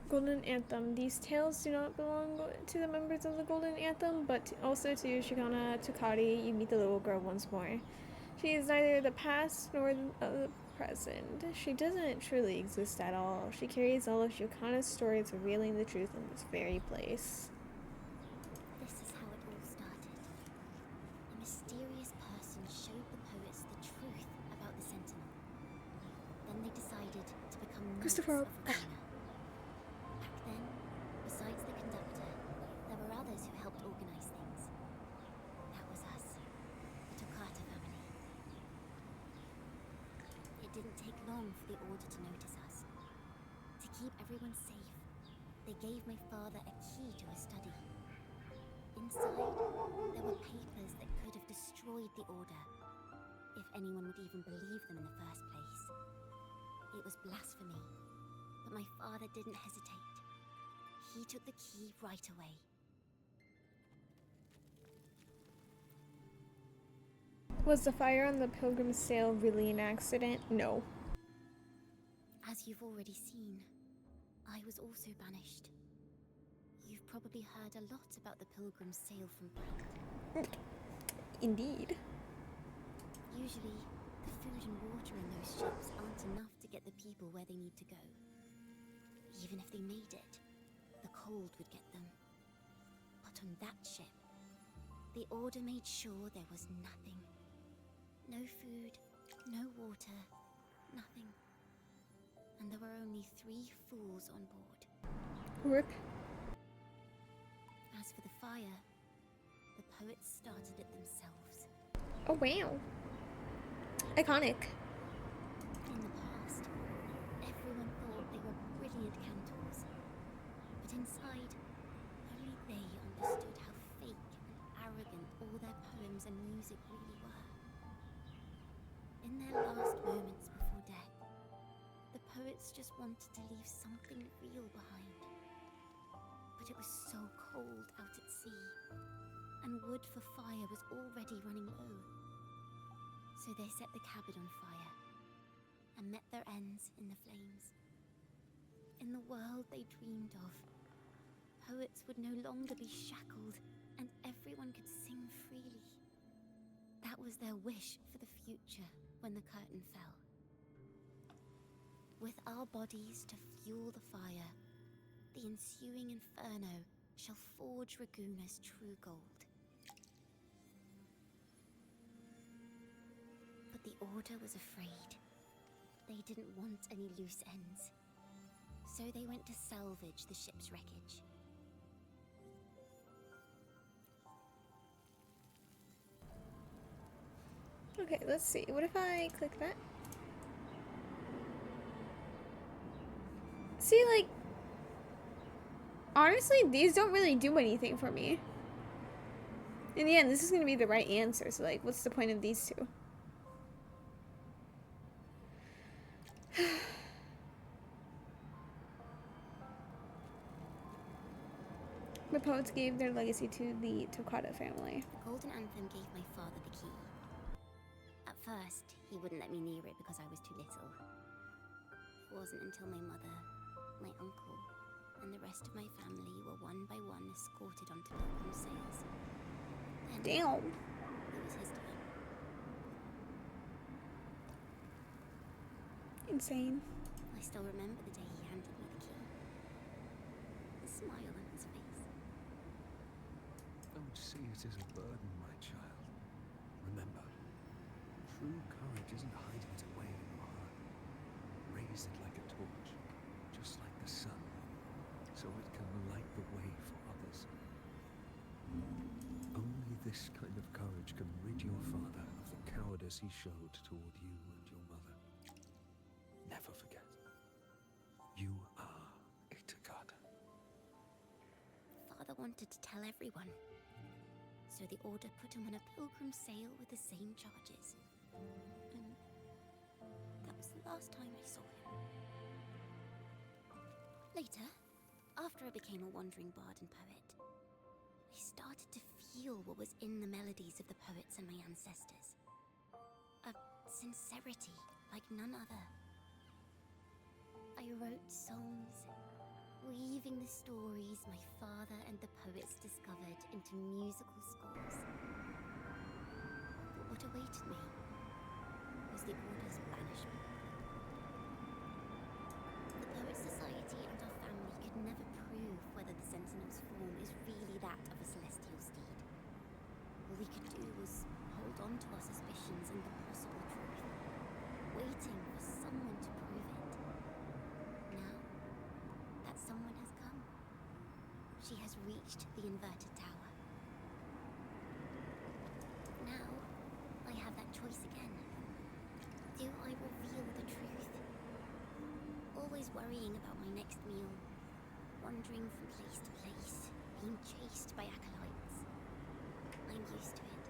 Golden Anthem. These tales do not belong to the members of the Golden Anthem, but also to Ciaccona Toccati. You meet the little girl once more. She is neither the past nor the present. She doesn't truly exist at all. She carries all of Ciaccona's stories, revealing the truth in this very place. This is how it all started. A mysterious person showed the poets the truth about the Sentinel. Then they decided to become knights of Christopher. Roccia. Back then, besides the conductor, there were others who helped organize things. That was us, the Toccata family. It didn't take long for the Order to notice us. To keep everyone safe, they gave my father a key to a study. Inside, there were papers that could have destroyed the Order, if anyone would even believe them in the first place. It was blasphemy, but my father didn't hesitate. He took the key right away. Was the fire on the Pilgrim's Sail really an accident? No. I As you've already seen, I was also banished. You've probably heard a lot about the pilgrim's sail from Brand. Indeed. Usually, the food and water in those ships aren't enough to get the people where they need to go. Even if they made it, the cold would get them. But on that ship, the Order made sure there was nothing. No food, no water, nothing. And there were only 3 fools on board. Rip. As for the fire, the poets started it themselves. Oh wow. Iconic. In the past, everyone thought they were brilliant cantors. But inside, only they understood how fake and arrogant all their poems and music really were. In their last moments before death, the poets just wanted to leave something real behind. But it was so cold out at sea, and wood for fire was already running low. So they set the cabin on fire, and met their ends in the flames. In the world they dreamed of, poets would no longer be shackled, and everyone could sing freely. That was their wish for the future when the curtain fell. With our bodies to fuel the fire, the ensuing inferno shall forge Raguna's true gold. But the Order was afraid. They didn't want any loose ends. So they went to salvage the ship's wreckage. Okay, let's see. What if I click that? See, like, honestly, these don't really do anything for me. In the end, this is going to be the right answer, so, like, what's the point of these two? The poets gave their legacy to the Ciaccona family. The Golden Anthem gave my father the key. At first, he wouldn't let me near it because I was too little. It wasn't until my mother, my uncle, and the rest of my family were one by one escorted onto pilgrim sails. Then, damn. It was his turn. Insane. I still remember the day he handed me the key. The smile on his face. Don't see it as a burden, my child. Remember, true courage isn't hiding it away in your heart. Raise it like a torch, just like the sun, so it can light the way for others. Only this kind of courage can rid your father of the cowardice he showed toward you and your mother. Never forget, you are a Ciaccona. Father wanted to tell everyone. So the Order put him on a pilgrim sail with the same charges. And that was the last time I saw him. Later, after I became a wandering bard and poet, I started to feel what was in the melodies of the poets and my ancestors. A sincerity like none other. I wrote songs, weaving the stories my father and the poets discovered into musical scores. But what awaited me was the Order's banishment. The Poets Society and our family could never prove whether the Sentinel's form is really that of a celestial steed. All we could do was hold on to our suspicions and the possible truth, waiting for someone to prove it. Now, that someone has come. She has reached the inverted tower. Now, I have that choice again. Do I reveal the truth? Always worrying about my next meal, wandering from place to place, being chased by acolytes. I'm used to it.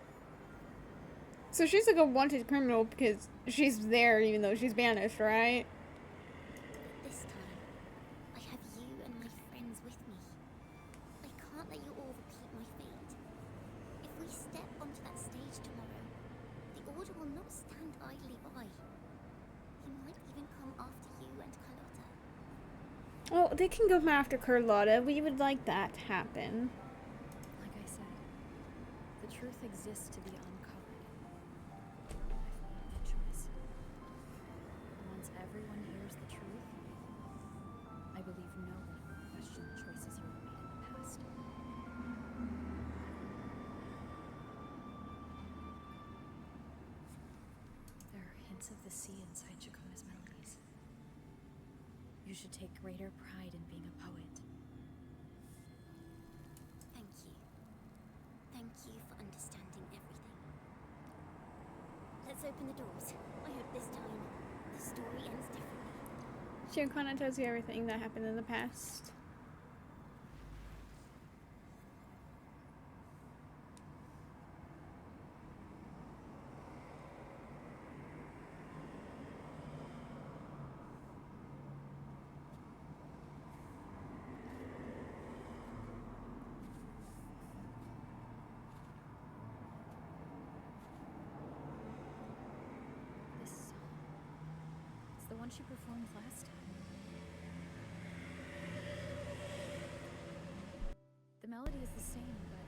So she's like a wanted criminal because she's there even though she's banished, right? This time, I have you and my friends with me. I can't let you all repeat my fate. If we step onto that stage tomorrow, the Order will not stand idly by. He might even come after you and Calo. Well, they can go after Carlotta. We would like that to happen. Like I said, the truth exists to be uncovered. I've made my choice. Once everyone hears the truth, I believe no one will question the choices you have made in the past. There are hints of the sea inside Ciaccona's melodies. You should take greater pride in being a poet. Thank you. Thank you for understanding everything. Let's open the doors. I hope this time the story ends differently. Ciaccona tells you everything that happened in the past. This song. It's the one she performed last time. The melody is the same, but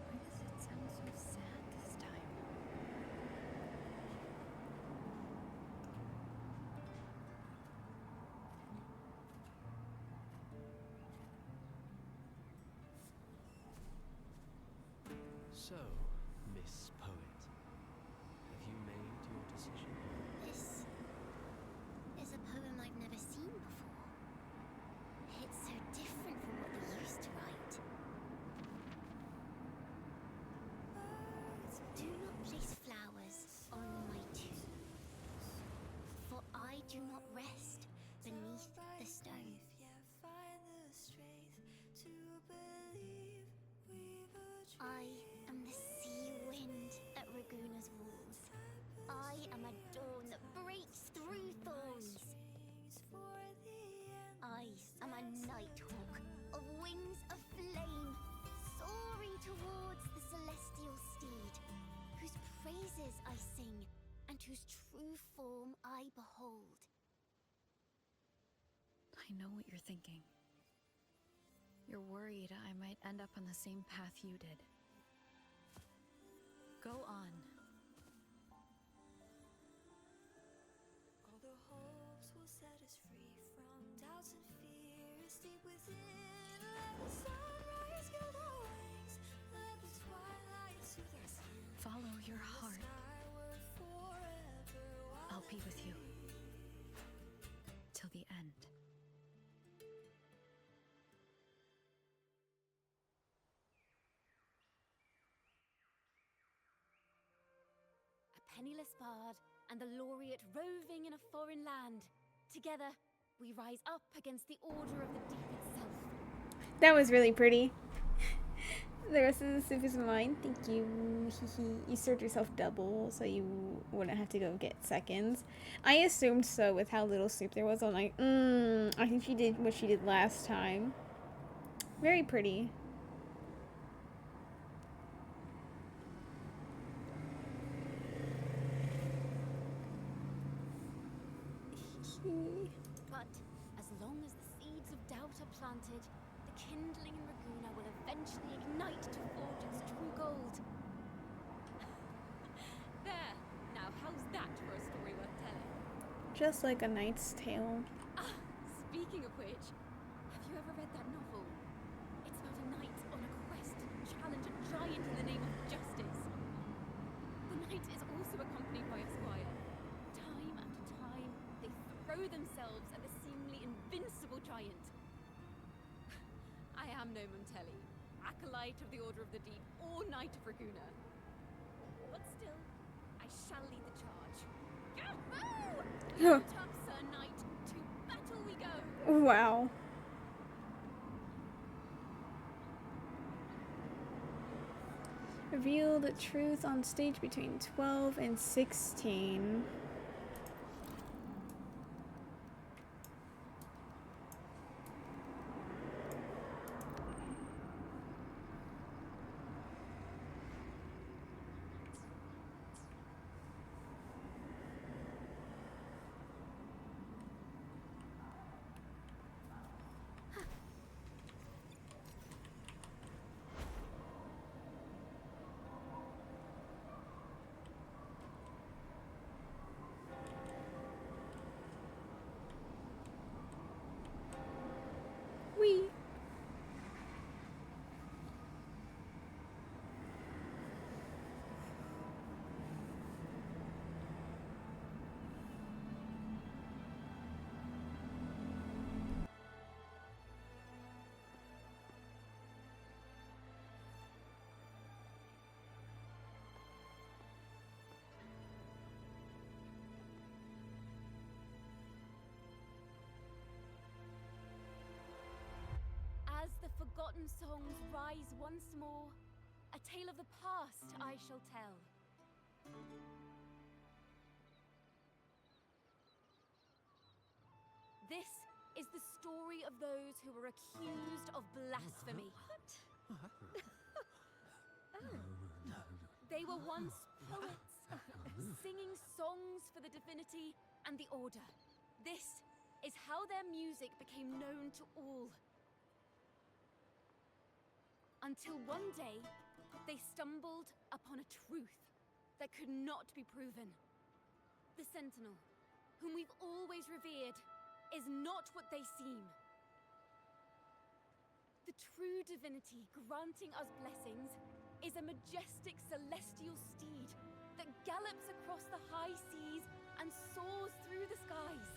why does it sound so sad this time? So, Miss Poet, have you made your decision? This is a poem I've never seen before. It's so different from what they used to write. Do not place flowers on my tomb, for I do not rest beneath the stone. I am the sea wind at Raguna's walls. I am a dawn that breaks through thorns. I am a nighthawk of wings of flame, soaring towards the celestial steed, whose praises I sing and whose true form I behold. I know what you're thinking. You're worried I might end up on the same path you did. Go on. All the hopes will set us free from doubts and fears deep within. Let the sunrise gild our wings. Let the twilight soothe our skin. Follow your heart. I'll be with you. Till the end. A penniless bard and the laureate roving in a foreign land. Together, we rise up against the order of the deep itself. That was really pretty. The rest of the soup is mine. Thank you. You served yourself double, so you wouldn't have to go get seconds. I assumed so with how little soup there was. I'm like, I think she did what she did last time. Very pretty. But as long as the seeds of doubt are planted, the kindling in Raguna will eventually ignite to forge its true gold. There! Now how's that for a story worth telling? Just like A Knight's Tale. Ah, speaking of which, have you ever read that novel? It's about a knight on a quest to challenge a giant in the name of justice. The knight is also accompanied by a squire. Time after time, they throw themselves at the seemingly invincible giant. I am no Montelli, acolyte of the Order of the Deep, or Knight of Raguna. But still, I shall lead the charge. Yahoo! Mount up, Sir Knight, to battle we go! Wow. Reveal the truth on stage between 12 and 16. forgotten songs rise once more. A tale of the past I shall tell. This is the story of those who were accused of blasphemy. They were once poets, singing songs for the divinity and the order. This is how their music became known to all. Until one day, they stumbled upon a truth that could not be proven. The Sentinel, whom we've always revered, is not what they seem. The true divinity granting us blessings is a majestic celestial steed that gallops across the high seas and soars through the skies.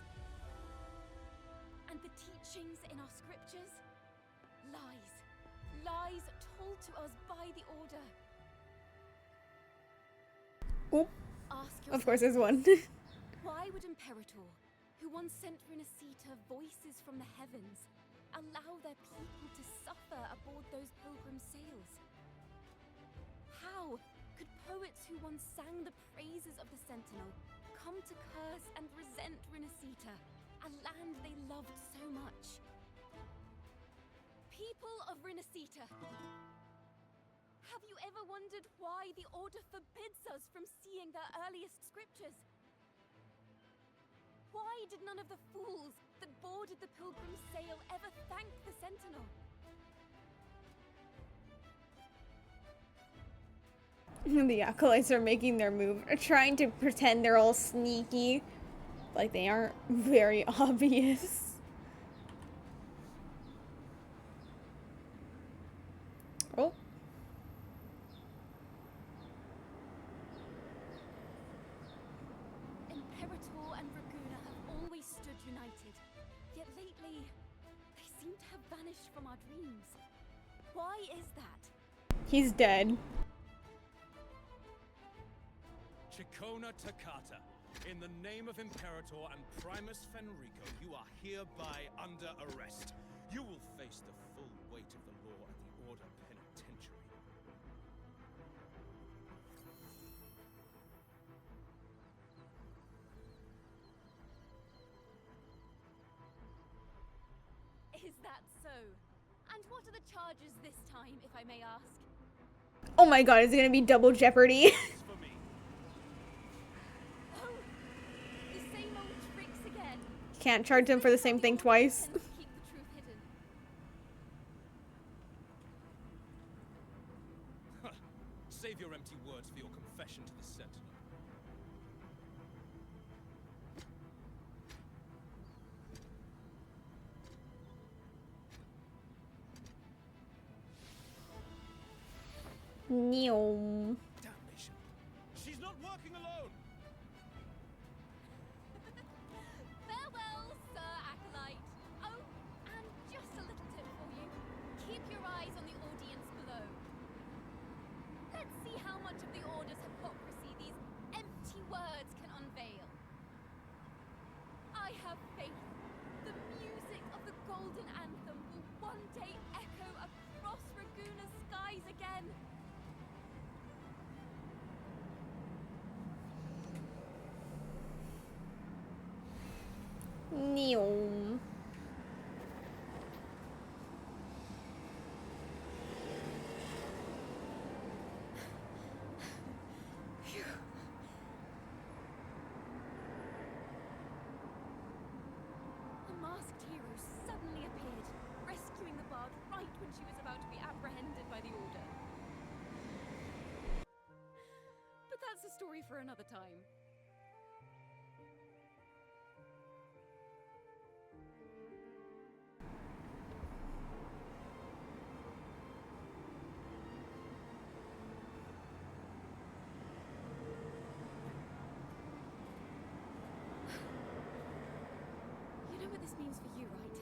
And the teachings in our scriptures? Lies. Lies told to us by the Order. Oh, Ask of course there's one. Why would Imperator, who once sent Renacita voices from the heavens, allow their people to suffer aboard those pilgrim sails? How could poets who once sang the praises of the Sentinel come to curse and resent Renacita, a land they loved so much? People of Renacita, have you ever wondered why the Order forbids us from seeing their earliest scriptures? Why did none of the fools that boarded the pilgrim sail ever thank the Sentinel? The acolytes are making their move, trying to pretend they're all sneaky, like they aren't very obvious. Oh. Imperator and Raguna have always stood united, yet lately, they seem to have vanished from our dreams. Why is that? He's dead. Ciaccona Toccata, in the name of Imperator and Primus Fenrico, you are hereby under arrest. You will face the full weight of the law at the Order Penitentiary. Is that so? And what are the charges this time, if I may ask? Oh my god, is it gonna be double jeopardy? Oh, the same old tricks again. Can't charge him for the same thing twice. Keep the truth hidden. Save your empty words for your confession to the Sentinel. Neom. Damnation. She's not working alone! Farewell, Sir Acolyte. Oh, and just a little tip for you. Keep your eyes on the audience below. Let's see how much of the Order's hypocrisy these empty words can unveil. I have faith. The music of the Golden Anthem will one day echo across Raguna's skies again. Neom. A masked hero suddenly appeared, rescuing the bard right when she was about to be apprehended by the Order. But that's a story for another time. You know what this means for you, right?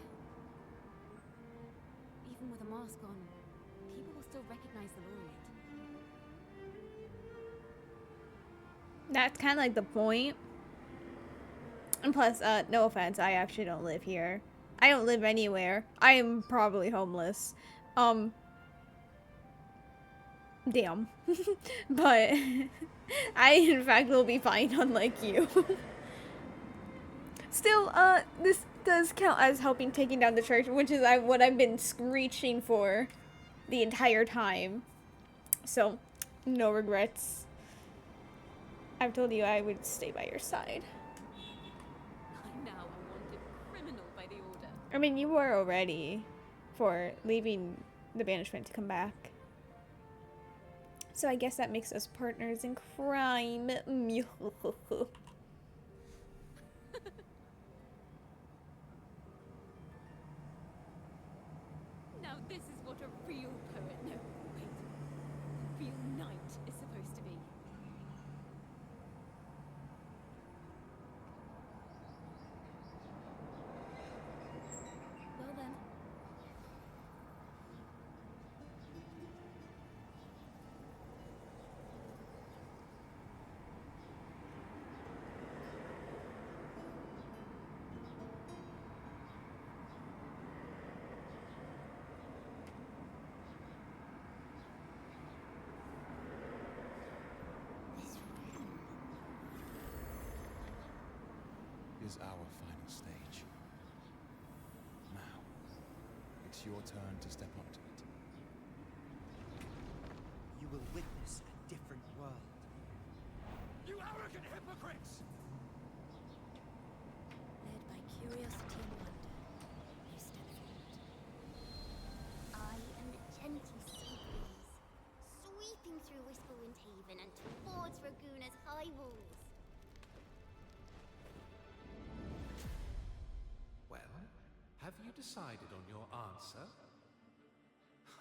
Even with a mask on, people will still recognize the laureate. That's kind of like the point. And plus, no offense, I actually don't live here. I don't live anywhere. I am probably homeless. Damn. But I, in fact, will be fine, unlike you. Still, this does count as helping taking down the church, which is what I've been screeching for the entire time. So, no regrets. I've told you I would stay by your side. I'm now a wanted criminal by the Order. I mean, you were already for leaving the banishment to come back. So I guess that makes us partners in crime. Now this is what a real poet, no, wait, a real knight is supposed to be. Well then. Is our final stage. Now, it's your turn to step up to it. You will witness a different world. You arrogant hypocrites! Led by curiosity and wonder, you step forward. I am the gentle sea breeze, sweeping through Whisperwind Haven and towards Raguna's high walls. Well, have you decided on your answer?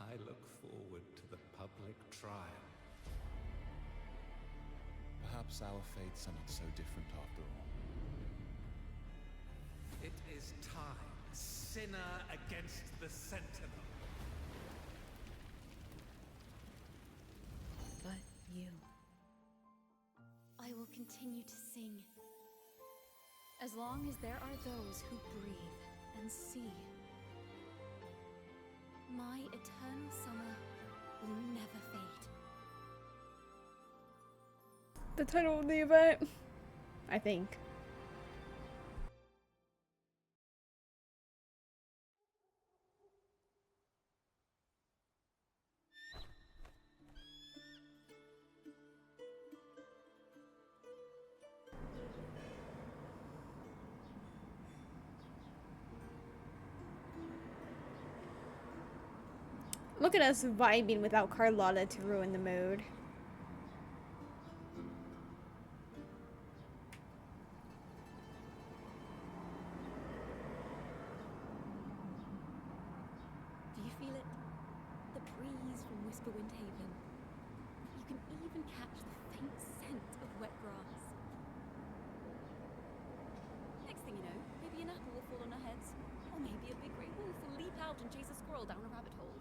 I look forward to the public trial. Perhaps our fates are not so different after all. It is time, sinner against the Sentinel. But you. I will continue to sing. As long as there are those who breathe and see. My eternal summer will never fade. The title of the event, I think. Look at us vibing without Carlotta to ruin the mood. Do you feel it? The breeze from Whisperwind Haven. You can even catch the faint scent of wet grass. Next thing you know, maybe an apple will fall on our heads. Or maybe a big grey wolf will leap out and chase a squirrel down a rabbit hole.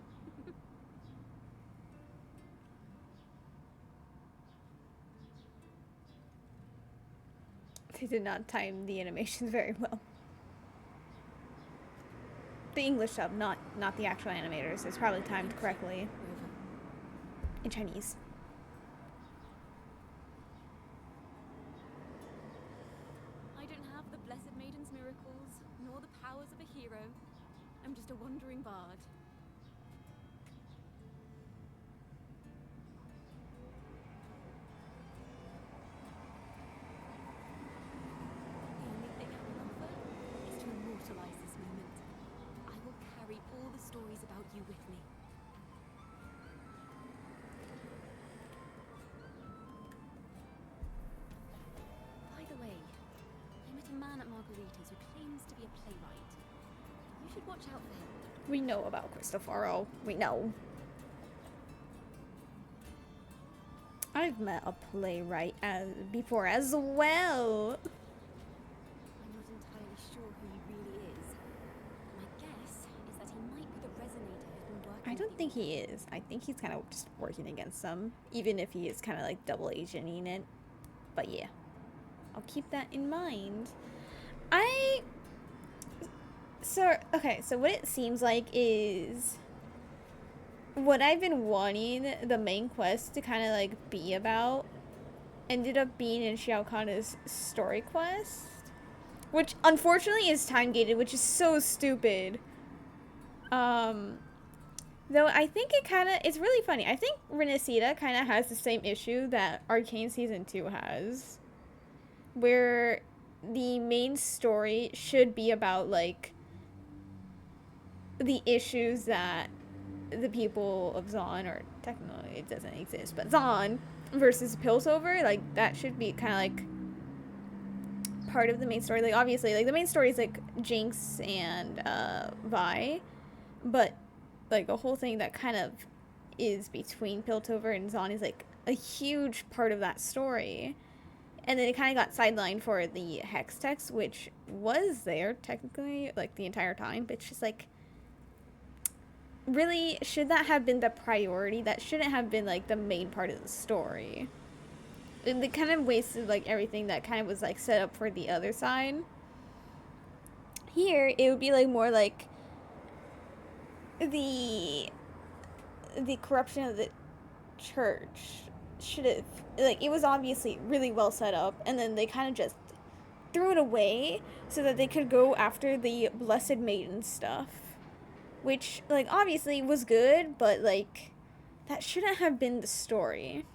They did not time the animations very well. The English sub, not the actual animators. It's probably timed correctly. In Chinese. I don't have the Blessed Maiden's miracles, nor the powers of a hero. I'm just a wandering bard. The only thing I can offer is to immortalize this moment. I will carry all the stories about you with me. By the way, I met a man at Margarita's who claims to be a playwright. You should watch out for him. We know about Cristoforo. We know. I've met a playwright before as well. I'm not entirely sure who he really is. My guess is that he might be the resonator who's been working I don't with think the he is. I think he's kind of just working against them, even if he is kind of like double agenting it. But yeah, I'll keep that in mind. Okay, so what it seems like is what I've been wanting the main quest to kind of like be about ended up being in Ciaccona's story quest, which unfortunately is time gated, which is so stupid. Though I think it's really funny. I think Renacida kind of has the same issue that Arcane Season 2 has, where the main story should be about, like, the issues that the people of Zon, or technically it doesn't exist, but Zon versus Piltover, like, that should be kind of, like, part of the main story. Like, obviously, like, the main story is, like, Jinx and, Vi, but like the whole thing that kind of is between Piltover and Zon is like a huge part of that story. And then it kind of got sidelined for the Hex text, which was there technically like the entire time, but it's just like, really, should that have been the priority? That shouldn't have been like the main part of the story. They kind of wasted like everything that kind of was like set up for the other side. Here it would be like more like the corruption of the church should have, like, it was obviously really well set up, and then they kind of just threw it away so that they could go after the Blessed Maiden stuff, which, like, obviously was good, but like that shouldn't have been the story.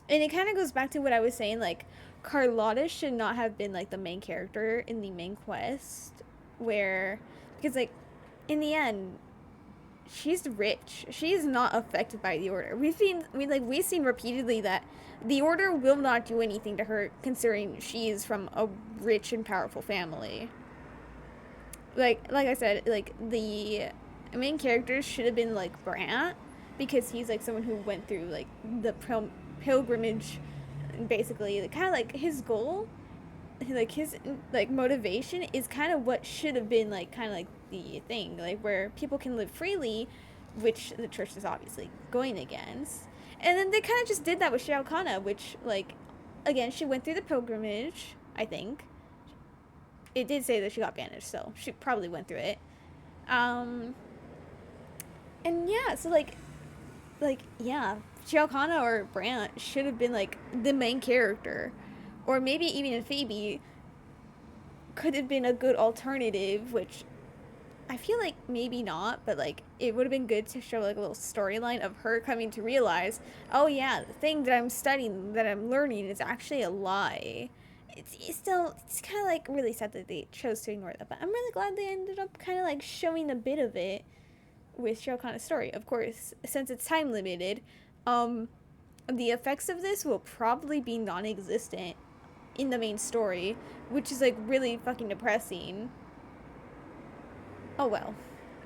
And it kind of goes back to what I was saying, like, Carlotta should not have been like the main character in the main quest, where, because like in the end she's rich. She's not affected by the Order. We've seen repeatedly that the Order will not do anything to her, considering she is from a rich and powerful family. Like I said, like, the main characters should have been like Brant, because he's like someone who went through like the pilgrimage, and basically like, kind of like his goal, like his like motivation is kind of what should have been like kind of like the thing, like where people can live freely, which the church is obviously going against. And then they kind of just did that with Ciaccona, which, like, again, she went through the pilgrimage. I think it did say that she got banished, so she probably went through it. And yeah, so like yeah, Ciaccona or Brant should have been like the main character, or maybe even Phoebe could have been a good alternative, which I feel like maybe not, but like it would have been good to show like a little storyline of her coming to realize, oh yeah, the thing that I'm studying, that I'm learning, is actually a lie. It's kind of like really sad that they chose to ignore that, but I'm really glad they ended up kind of like showing a bit of it with Ciaccona's story. Of course, since it's time limited, the effects of this will probably be non-existent in the main story, which is like really fucking depressing. Oh well.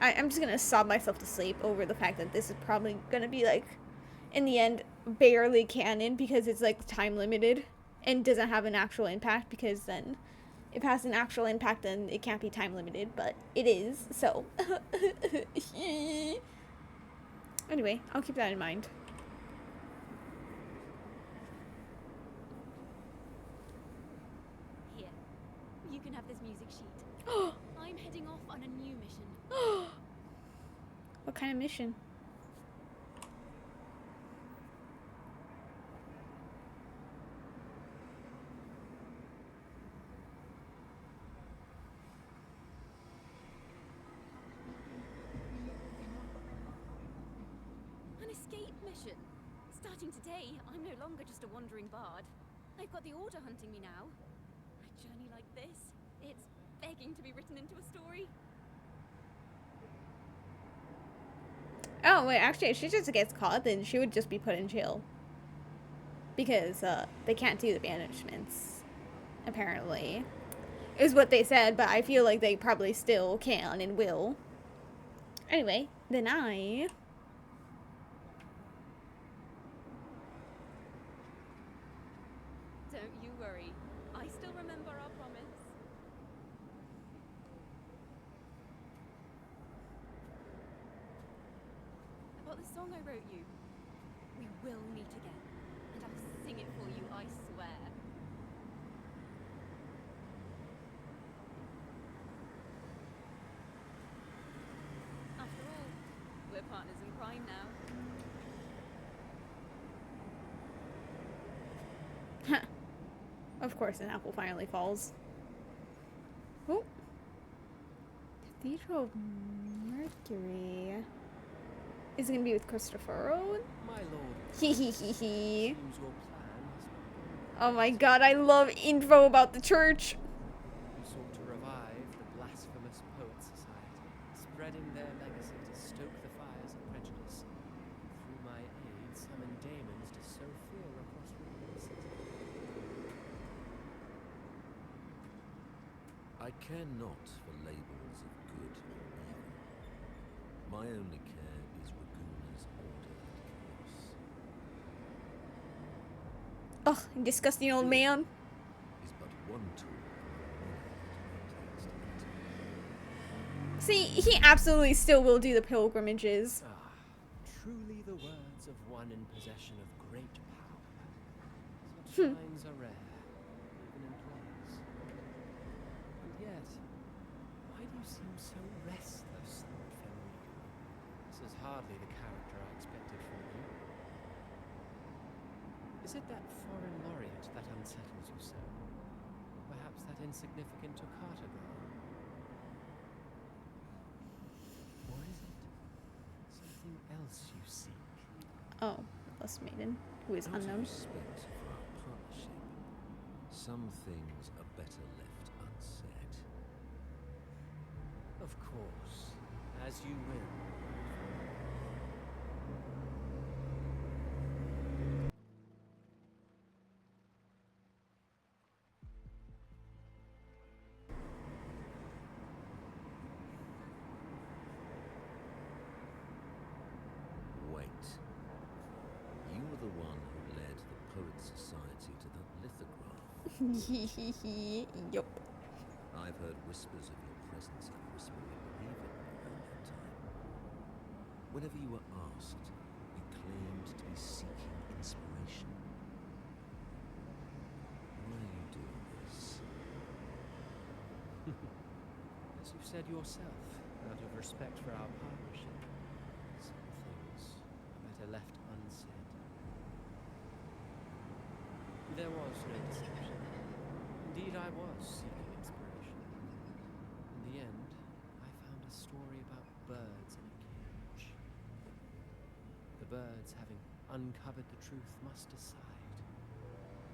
I'm just gonna sob myself to sleep over the fact that this is probably gonna be like, in the end, barely canon, because it's like time limited and doesn't have an actual impact, because then if it has an actual impact then it can't be time limited, but it is, so anyway, I'll keep that in mind. Here, you can have this music sheet. I'm heading off on a new mission. What kind of mission? An escape mission. Starting today, I'm no longer just a wandering bard. I've got the Order hunting me now. A journey like this, it's begging to be written into a story. Oh, wait, actually, if she just gets caught, then she would just be put in jail. Because, they can't do the banishments, apparently. Is what they said, but I feel like they probably still can and will. Anyway, then Don't you worry. I still remember our promise. About the song I wrote you. We will meet again, and I'll sing it for you, I swear. After all, we're partners in crime now. Of course, an apple finally falls. Oh. Cathedral of Mercury. Is it gonna be with Christopher? My lord, Hee hee hee hee. seems your plan has Oh my god, I love info about the church. You sought to revive the blasphemous Poets Society, spreading their legacy to stoke the fires of prejudice. Through my aid, summon daemons to sow fear across the city. I care not for labels of good or evil. My only care is Raguna's order and chaos. Ugh, disgusting old man. Is but one tool See, he absolutely still will do the pilgrimages. Ah, truly the words of one in possession of great power. Such lines are rare, even in plays. And yet, why do you seem so restless, Lord Fenrico? This is hardly the character I expected from you. Is it that foreign laureate that unsettles you so? Or perhaps that insignificant Toccata girl? Or is it something else you seek? Oh, Lust Maiden, who is Out of unknown. respect for our partnership, some things are better left unsaid. Of course, as you will. Wait. You were the one who led the Poets Society to that lithograph. Yup. I've heard whispers of your presence at Whispering Raven around that time. Whenever you were asked, you claimed to be seeking inspiration. Why are you doing this? As you said yourself, out of respect for our partnership, some things are better left unsaid. There was no deception. Indeed, I was seeking inspiration. In the end, I found a story about birds in a cage. The birds, having uncovered the truth, must decide.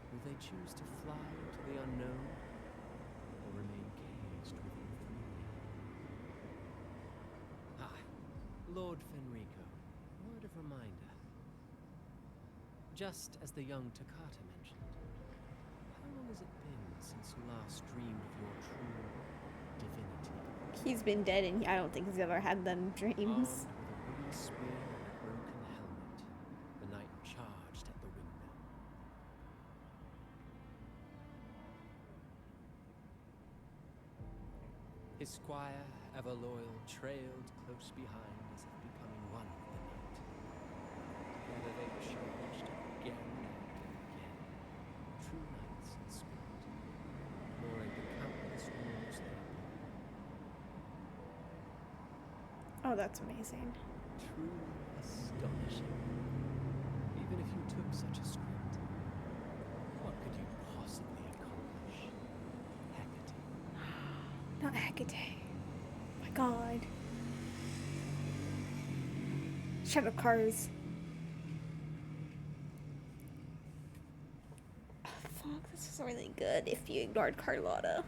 Will they choose to fly into the unknown, or remain caged within freely? Ah, Lord Fenrico, word of reminder. Just as the young Toccata mentioned, how long has it been since you last dreamed of your true divinity? He's been dead, and I don't think he's ever had them dreams. Armed with a wooden spear and a broken helmet, the knight charged at the windmill. His squire, ever loyal, trailed close behind as if becoming one with the knight. Together they charged again and again, true knights in spirit, ignoring the countless wounds they had borne. Oh, that's amazing. Truly astonishing. Even if you took such a script, what could you possibly accomplish? Hecate. Not Hecate. My god. Shut up, cars. Oh, fuck, this is really good if you ignored Carlotta.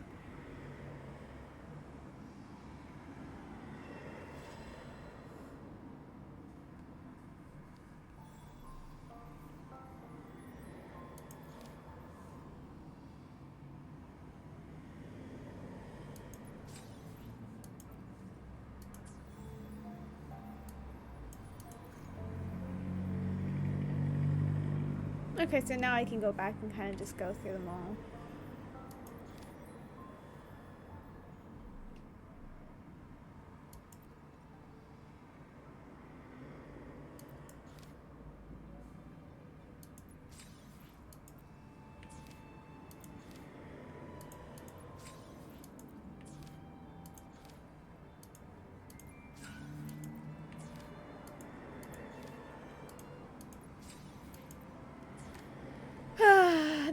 Okay, so now I can go back and kind of just go through them all.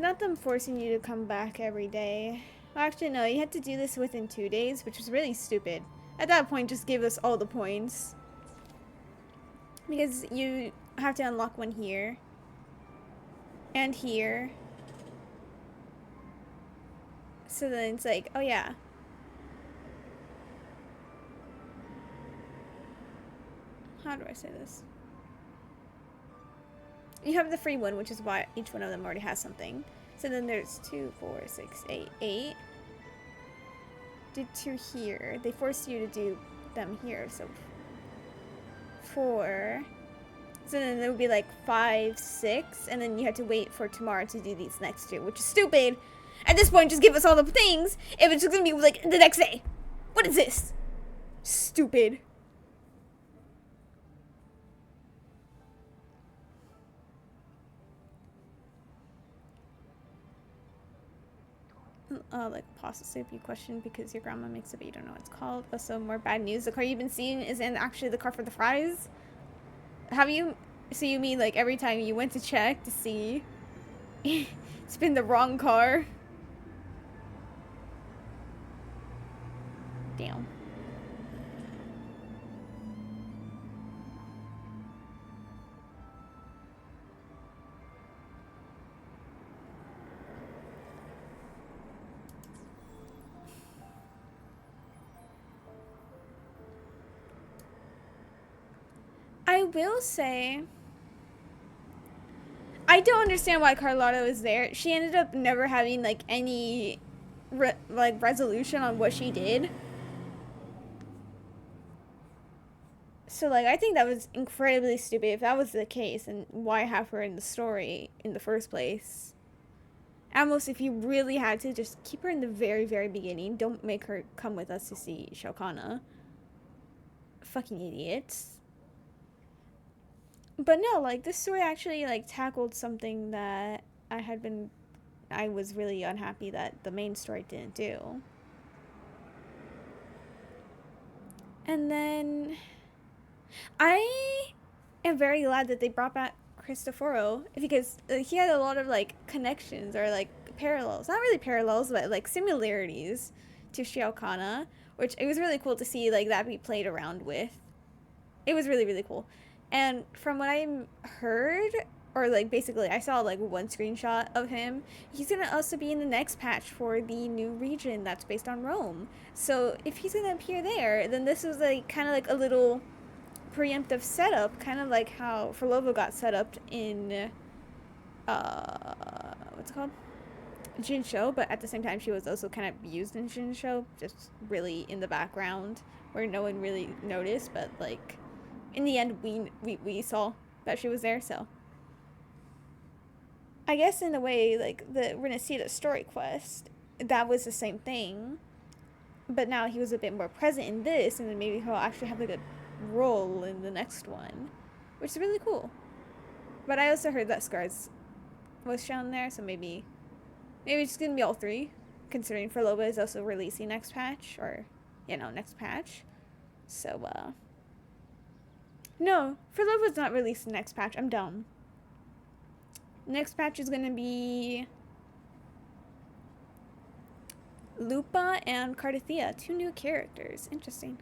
not them forcing you to come back every day. Well, actually, no, you had to do this within 2 days, which was really stupid. At that point, just give us all the points. Because you have to unlock one here. And here. So then it's like, oh yeah. How do I say this? You have the free one, which is why each one of them already has something. So then there's 2, 4, 6, 8, 8. Did 2 here. They forced you to do them here, so 4. So then there would be like 5, 6, and then you had to wait for tomorrow to do these next 2, which is stupid. At this point, just give us all the things if it's gonna be like the next day. What is this? Stupid. Like pasta soup you question because your grandma makes it but you don't know what it's called. Also, more bad news. The car you've been seeing isn't actually the car for the fries. Have you... So you mean like every time you went to check to see it's been the wrong car? Damn. I will say, I don't understand why Carlotta was there. She ended up never having like any resolution on what she did. So like I think that was incredibly stupid if that was the case, and why have her in the story in the first place? Almost if you really had to, just keep her in the very, very beginning. Don't make her come with us to see Ciaccona. Fucking idiots. But no, like, this story actually, like, tackled something that I was really unhappy that the main story didn't do. And then, I am very glad that they brought back Cristoforo, because he had a lot of, like, connections, or, like, parallels. Not really parallels, but, like, similarities to Ciaccona, which it was really cool to see, like, that be played around with. It was really, really cool. And from what I heard, or like basically I saw like one screenshot of him, he's gonna also be in the next patch for the new region that's based on Rome. So if he's gonna appear there, then this was like kind of like a little preemptive setup, kind of like how Forlovo got set up in what's it called? Jinsho, but at the same time she was also kind of used in Jinsho, just really in the background where no one really noticed, but like in the end, we saw that she was there, so. I guess in a way, like, we're gonna see the story quest, that was the same thing. But now he was a bit more present in this, and then maybe he'll actually have, like, a role in the next one. Which is really cool. But I also heard that Scars was shown there, so maybe it's gonna be all 3. Considering Forlovo is also releasing next patch, or, you know, next patch. So, no, Forlovo's not released the next patch. I'm dumb. Next patch is gonna be Lupa and Cardathea, 2 new characters. Interesting.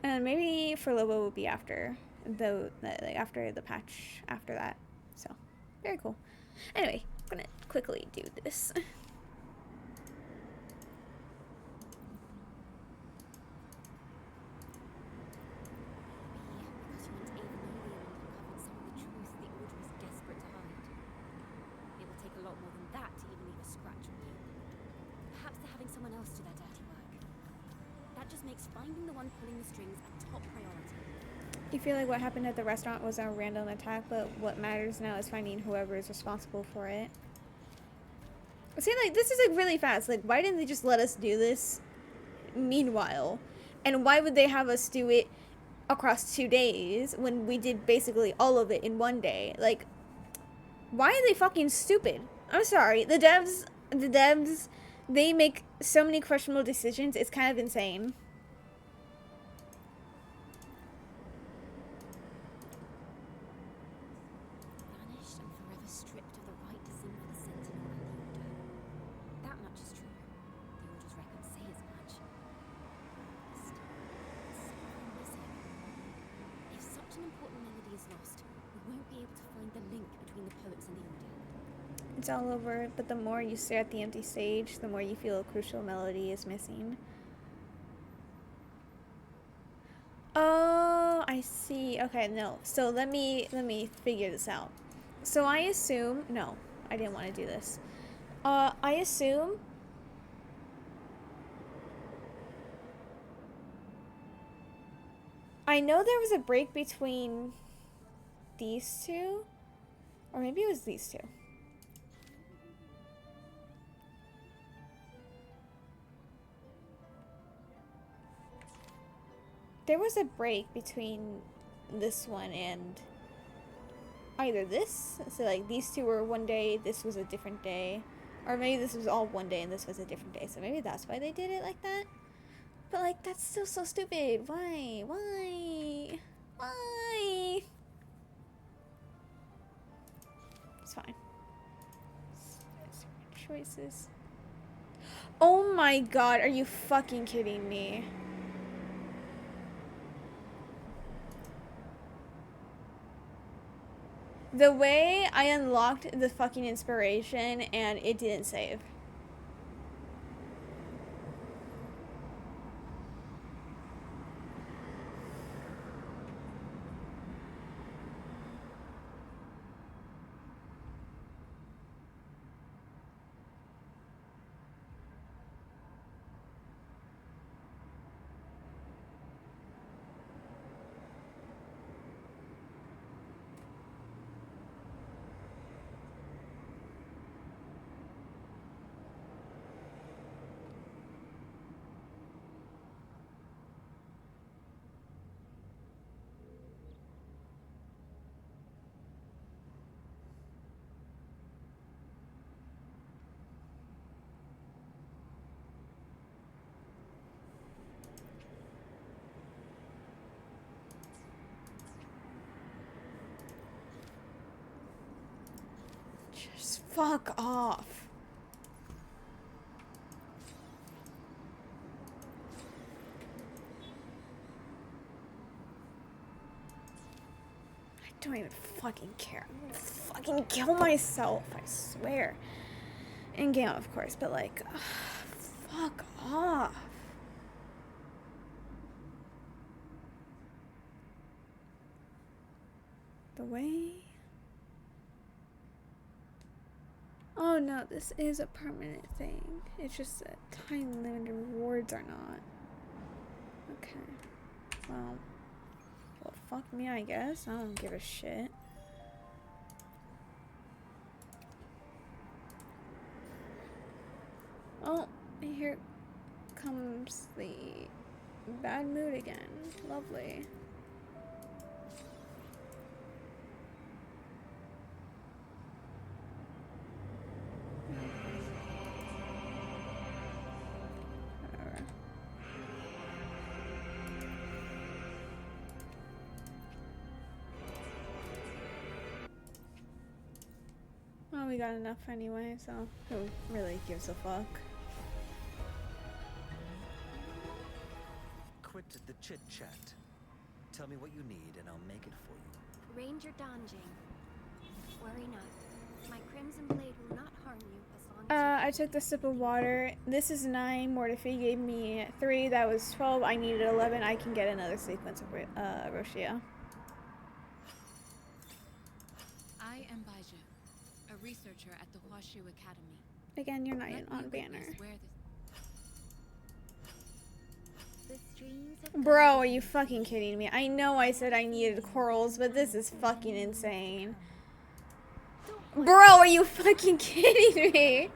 And maybe Forlovo will be after after the patch after that. So, very cool. Anyway, I'm gonna quickly do this. Finding the one pulling the strings a top priority. You feel like what happened at the restaurant was a random attack, but what matters now is finding whoever is responsible for it. See, like, this is like really fast. Like, why didn't they just let us do this meanwhile? And why would they have us do it across 2 days when we did basically all of it in 1 day? Like, why are they fucking stupid? I'm sorry. The devs, they make so many questionable decisions. It's kind of insane. Banished and forever stripped of the right to sing for the Sentinel and the able to find the link between the poets and the audience. It's all over, but the more you stare at the empty stage, the more you feel a crucial melody is missing. Oh, I see. Okay, no. So let me figure this out. So I assume, no, I didn't want to do this. I assume I know there was a break between these two, or maybe it was these two. There was a break between this one and either this, so like these two were one day, this was a different day, or maybe this was all one day and this was a different day, so maybe that's why they did it like that. But like, that's still so stupid. Why? It's fine. Choices. Oh my god, are you fucking kidding me? The way I unlocked the fucking inspiration and it didn't save. Just fuck off. I don't even fucking care. I'm gonna fucking kill myself, I swear. In game, of course, but like, ugh, fuck off. The way. Oh no, this is a permanent thing. It's just that time limited rewards are not. Okay. Well, fuck me, I guess. I don't give a shit. Oh, here comes the bad mood again. Lovely. Well, we got enough anyway, so who really gives a fuck? Quit the chit-chat. Tell me what you need and I'll make it for you. Ranger Donjing. Worry not. My Crimson Blade will not harm you as long as I took the sip of water. This is 9. Mortifi gave me 3. That was 12. I needed 11. I can get another sequence of Roccia. I am Baiju, a researcher at the Huashu Academy. Again, you're not Let on me banner. witness where the streams of Bro, are you fucking kidding me? I know I said I needed corals, but this is fucking insane. Bro, are you fucking kidding me?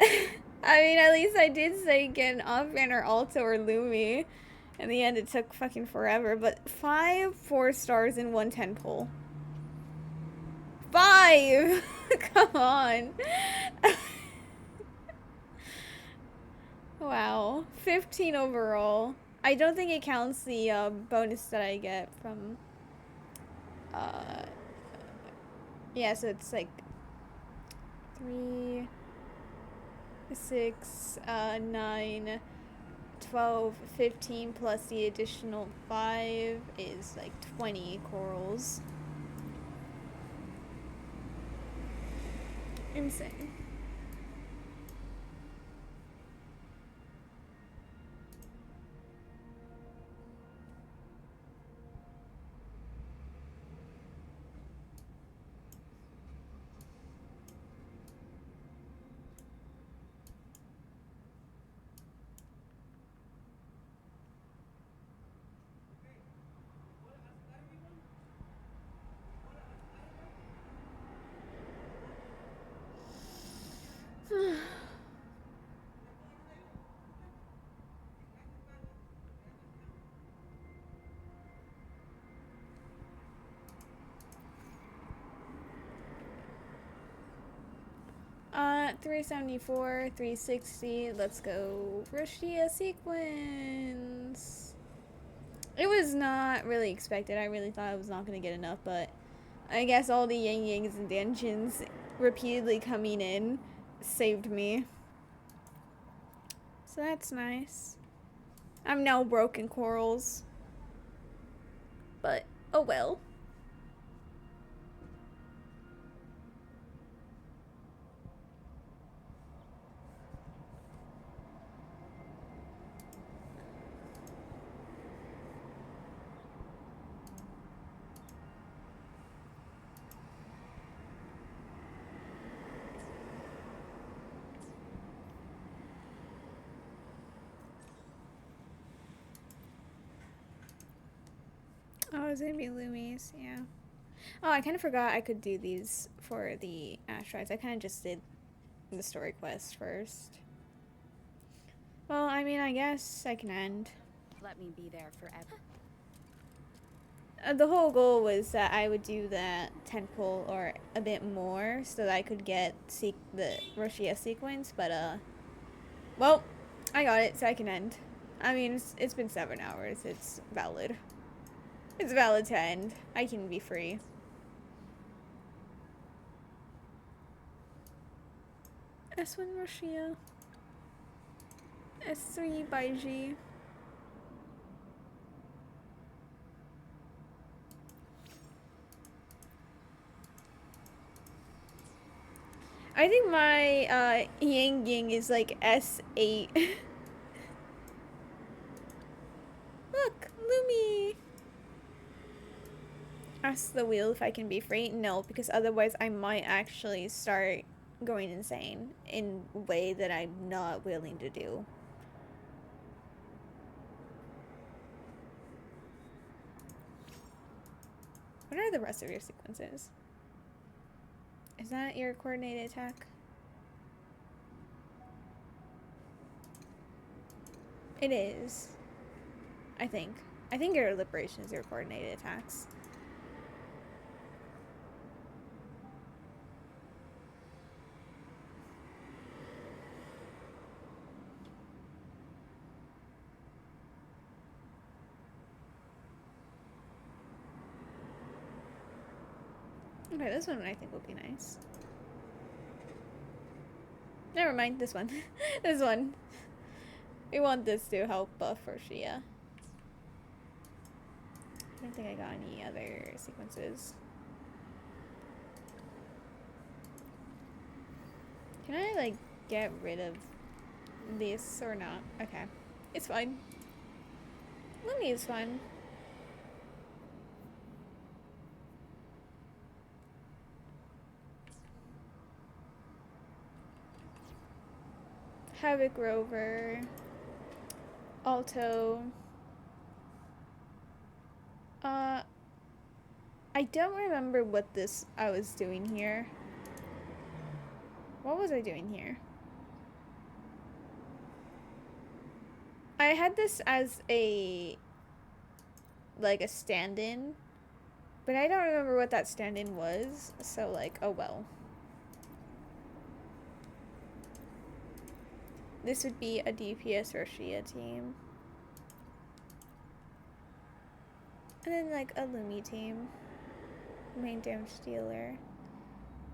I mean, at least I did say get an off-banner Alto or Lumi. In the end, it took fucking forever, but 5 4-stars in 1 10 pull. 5! Come on. Wow. 15 overall. I don't think it counts the bonus that I get from... yeah, so it's like 3, 6, 9, 12, 15 plus the additional 5 is like 20 corals. Insane. Uh, 374, 360. Let's go Roccia sequence. It was not really expected. I really thought I was not going to get enough, but I guess all the Yang Yangs and Danjins repeatedly coming in saved me. So that's nice. I'm now broken corals. But, oh well. Oh, it's gonna be Loomies, yeah. Oh, I kind of forgot I could do these for the asteroids. I kind of just did the story quest first. Well, I mean, I guess I can end. Let me be there forever. The whole goal was that I would do that tentacle or a bit more so that I could get the Roccia sequence, but well, I got it, so I can end. I mean, it's been 7 hours. It's valid. It's valid to end. I can be free. S1 Roccia. S3 Baiji. I think my Yang Ying is like S8. Look, Lumi. Ask the wheel if I can be free. No, because otherwise I might actually start going insane in a way that I'm not willing to do. What are the rest of your sequences? Is that your coordinated attack? It is. I think. I think your liberation is your coordinated attacks. Okay, this one I think will be nice. Never mind, this one. This one. We want this to help buff Roccia. I don't think I got any other sequences. Can I, like, get rid of this or not? Okay. It's fine. Lumi is fine. Havoc Rover. Alto. I don't remember what I was doing here. What was I doing here? I had this as like a stand-in, but I don't remember what that stand-in was, so like, oh well. This would be a DPS Roccia team. And then like a Lumi team. Main damage dealer.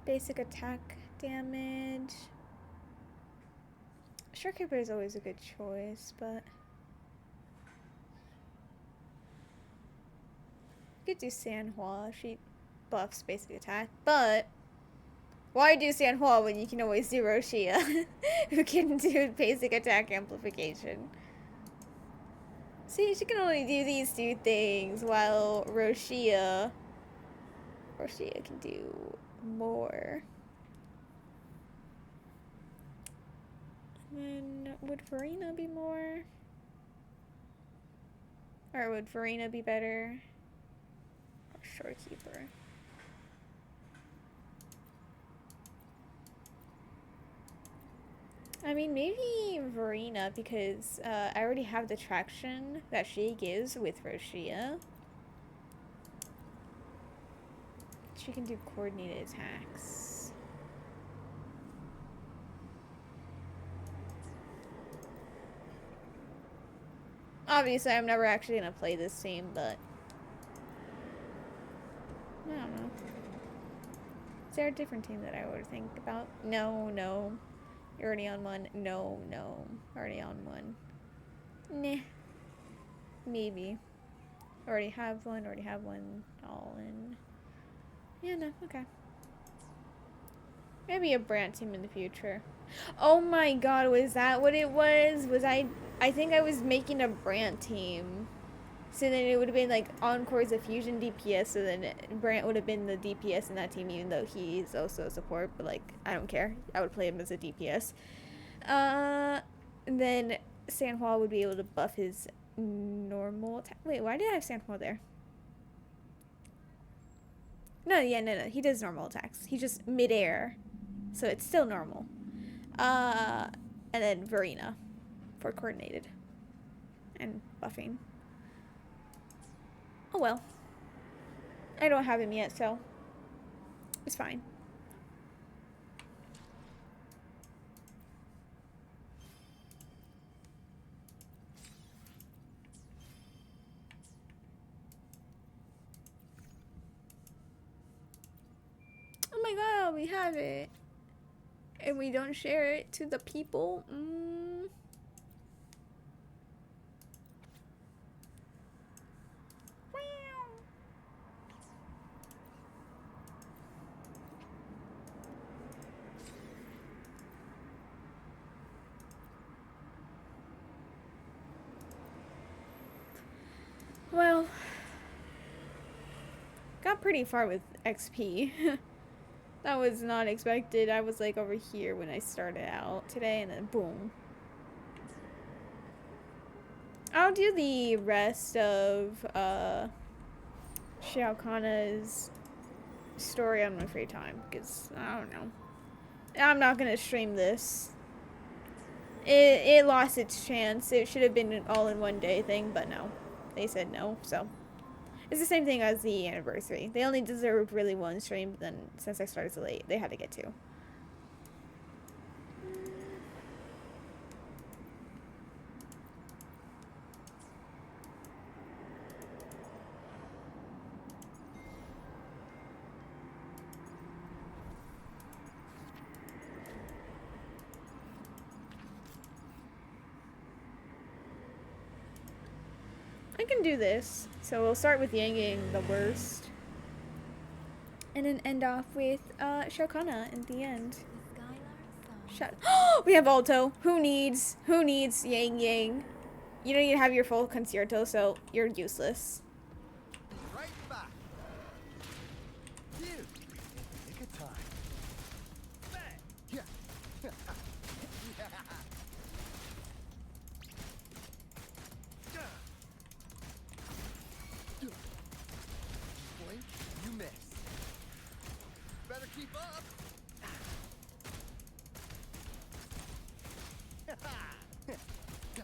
Basic attack damage. Shortkeeper is always a good choice, but you could do Sanhua. She buffs basic attack, but Why do San Juan when you can always do Roccia, who can do basic attack amplification? See, she can only do these two things, while Roccia can do more. And then, would Farina be more? Or would Farina be better? Or Shorekeeper? I mean, maybe Verena, because I already have the traction that she gives with Roccia. She can do coordinated attacks. Obviously, I'm never actually gonna play this team, but I don't know. Is there a different team that I would think about? No, no. You're already on one. No, no. Already on one. Nah. Maybe. Already have one. Already have one. All in. Yeah, no. Okay. Maybe a brand team in the future. Oh my god, was that what it was? I think I was making a brand team. So then it would have been like Encore's a fusion DPS, so then Brant would have been the DPS in that team, even though he's also a support, but like, I don't care. I would play him as a DPS. And then San Juan would be able to buff his normal attack. Wait, why did I have San Juan there? No, yeah, no. He does normal attacks. He's just mid-air. So it's still normal. And then Verena for coordinated. And buffing. Oh well. I don't have him yet, so it's fine. Oh my god, we have it. And we don't share it to the people. Well, got pretty far with XP. That was not expected. I was like over here when I started out today, and then boom. I'll do the rest of Ciaccona's story on my free time, because I don't know. I'm not gonna stream this. It lost its chance. It should have been an all-in-one-day thing, but no. They said no, so. It's the same thing as the anniversary. They only deserved really one stream, but then since I started so late, they had to get two. I can do this. So we'll start with Yang Yang the worst. And then end off with Ciaccona at the end. Shut. We have Alto. Who needs Yang Yang? You don't even have your full concerto, so you're useless. Right back. Dude, take a time. Bang. Yeah. Blink, you miss. Better keep up.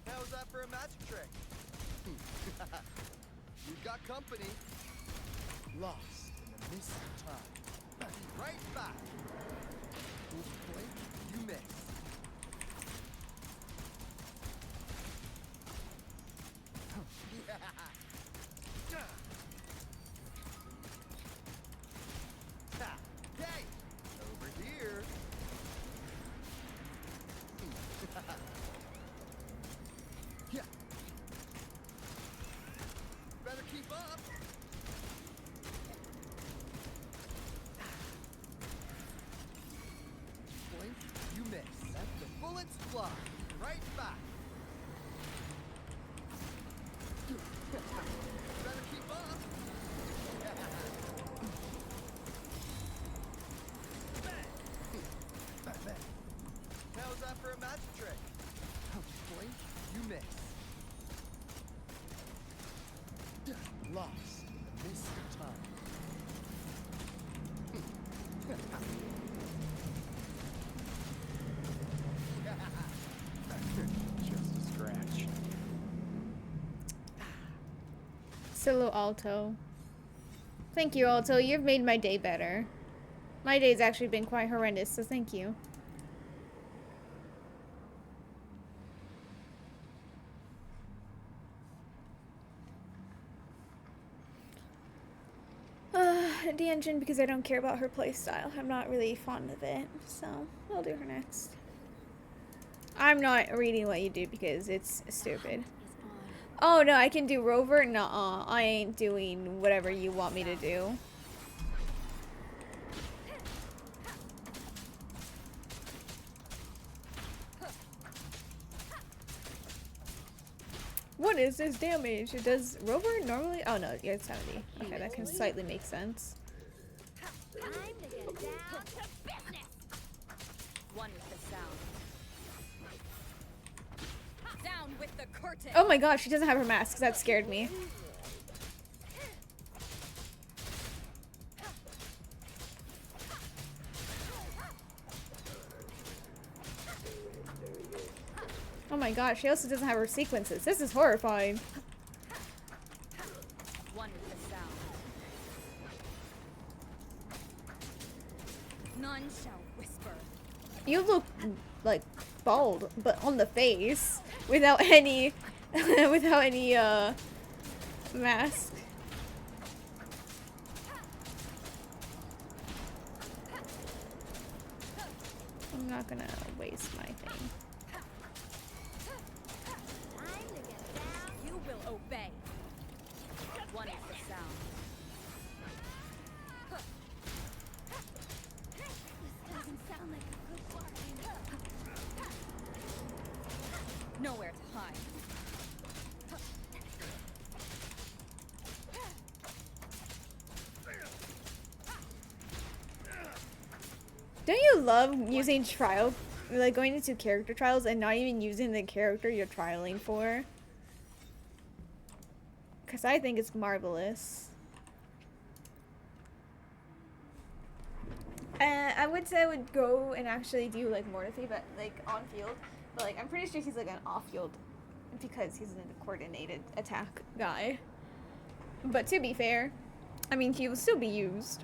How's that for a magic trick? You've got company. Lost in the mist of time. Right back. Blink, you miss. Hey, over here. Yeah. Better keep up. fly. Right back. Better keep up. How's that for a magic trick? Oh, blink, you miss. Lost. Missed time. Just a scratch. Solo Alto. Thank you, Alto. You've made my day better. My day's actually been quite horrendous, so thank you. The engine, because I don't care about her playstyle. I'm not really fond of it, so I'll do her next. I'm not reading what you do because it's stupid. Oh no, I can do Rover? Nuh-uh. I ain't doing whatever you want me to do. What is this damage? It does Rover normally? Oh no, yeah, it's 70. Okay, that can slightly make sense. Time to get down to business. One with the sound. Down with the curtain. Oh my gosh, she doesn't have her mask. That scared me. Oh my gosh, she also doesn't have her sequences. This is horrifying. One with the sound. None shall whisper. You look like bald, but on the face without any mask. I'm not gonna waste my thing. You will obey. One is the sound. This doesn't sound like a good bargain. Nowhere to hide. Don't you love using trial, like going into character trials and not even using the character you're trialing for? Because I think it's marvelous. I would say I would go and actually do like Morthy, but like on field. But like I'm pretty sure he's like an off field because he's a coordinated attack guy. But to be fair, I mean he will still be used.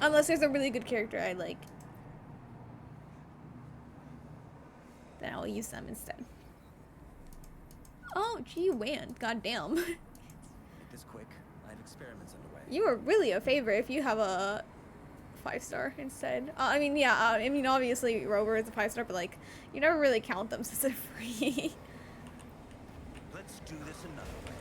Unless there's a really good character I like. Then I'll use them instead. Oh, gee whiz, goddamn. Make this quick. I have experiments underway. You are really a favorite if you have a 5-star instead. I mean, yeah, I mean, obviously Rover is a 5-star, but like, you never really count them since they're free. Let's do this another way.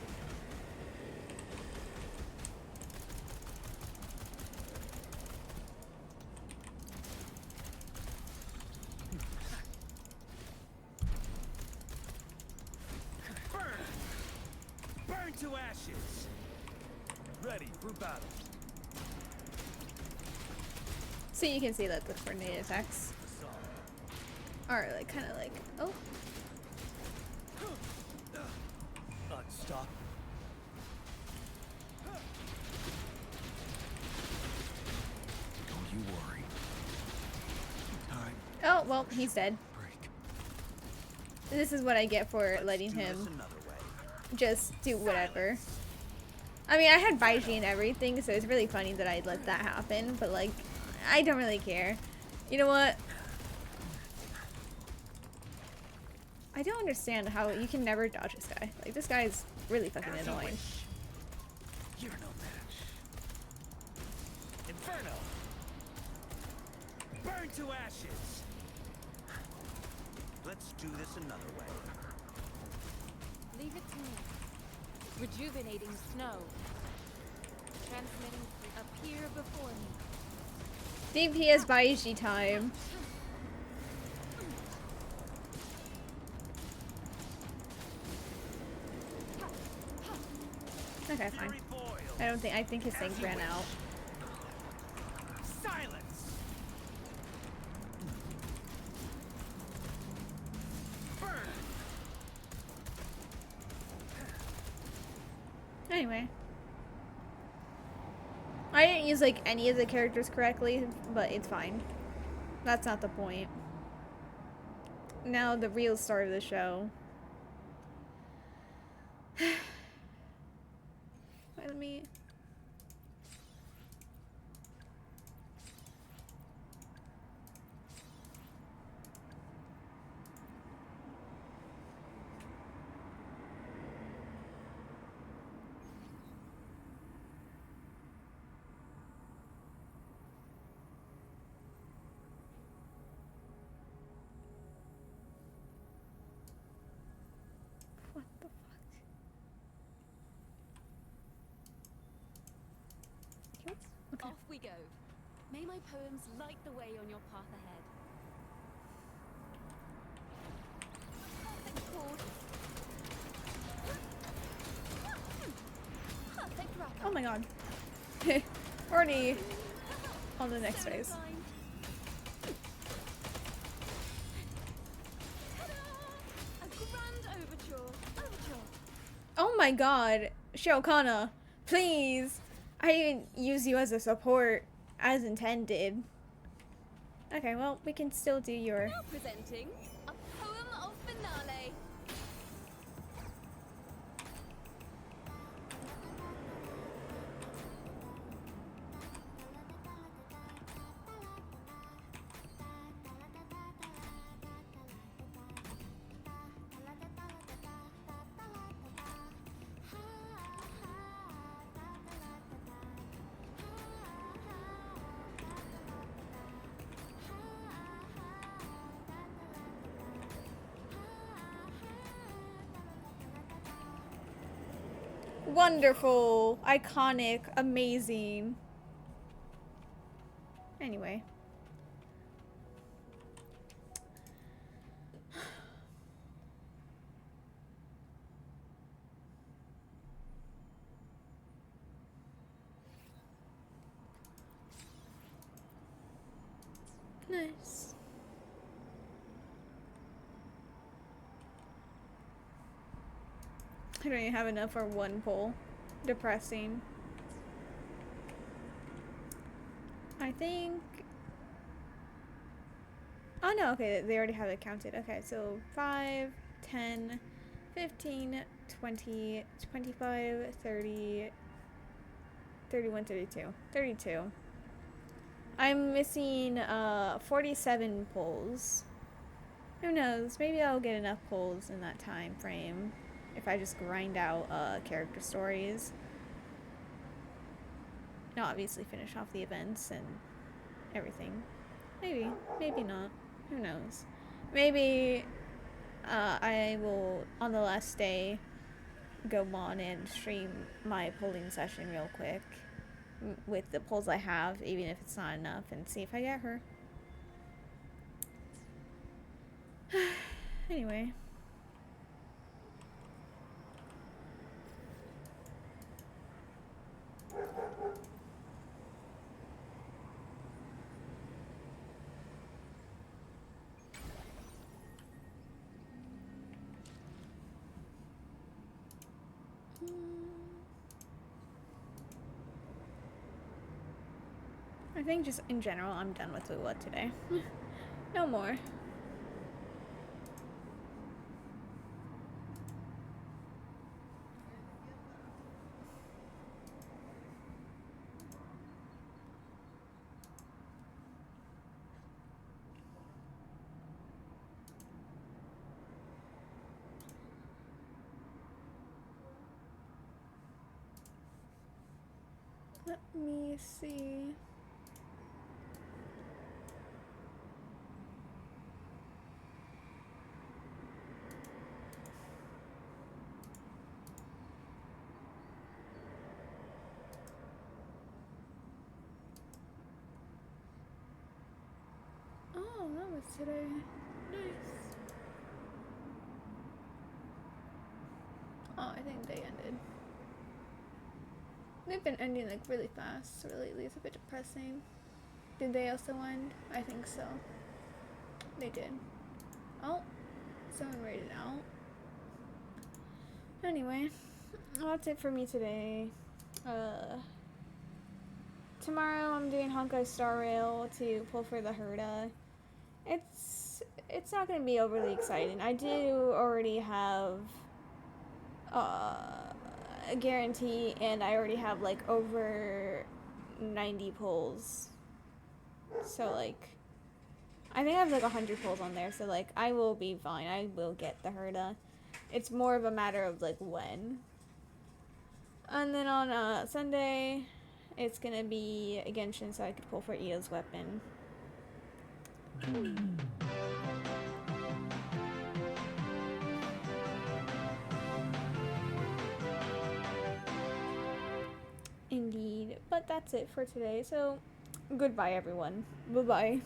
Burn to ashes! Ready for battle. So you can see that the coordinated attacks are like kind of like, oh. Unstop. Don't you worry. Time. Oh, well, he's dead. This is what I get for letting him just do whatever. I mean, I had Baiji and everything, so it's really funny that I let that happen, but like, I don't really care. You know what? I don't understand how you can never dodge this guy. Like, this guy is really fucking annoying. You're no match. Inferno! Burn to ashes! Let's do this another way. Leave it to me. Rejuvenating snow. Transmitting appear before me. DPS Baishi time. Okay, fine. I think his thing ran out. Silence! Anyway. I didn't use like any of the characters correctly, but it's fine. That's not the point. Now the real star of the show. Let me... What the fuck? Okay. Off we go. May my poems light the way on your path ahead. Perfect chord. Perfect wrap. Oh my god. Already on the next phase. A grand overture. Oh my god. Ciaccona, please. I didn't use you as a support as intended. Okay, well, we can still do your... Now presenting a poem of finale. Wonderful, iconic, amazing. Anyway. Nice. I don't even have enough for one poll. Depressing. I think... Oh no, okay, they already have it counted. Okay, so 5, 10, 15, 20, 25, 30, 31, 32. 32. I'm missing 47 polls. Who knows? Maybe I'll get enough polls in that time frame if I just grind out character stories. And obviously finish off the events and everything. Maybe. Maybe not. Who knows? Maybe I will, on the last day, go on and stream my polling session real quick with the polls I have, even if it's not enough, and see if I get her. Anyway. I think just in general, I'm done with Lua today. No more. Let me see. Oh, that was today. Nice. Oh, I think they ended. They've been ending like really fast, so lately it's a bit depressing. Did they also end? I think so. They did. Oh, someone rated out. Anyway, well, that's it for me today. Tomorrow I'm doing Honkai Star Rail to pull for the Herda. It's not gonna be overly exciting. I do already have a guarantee, and I already have like over 90 pulls. So like, I think I have like 100 pulls on there. So like, I will be fine. I will get the Herda. It's more of a matter of like when. And then on Sunday, it's gonna be a Genshin, so I could pull for Ito's weapon. Indeed. But that's it for today. So, goodbye, everyone. Bye-bye.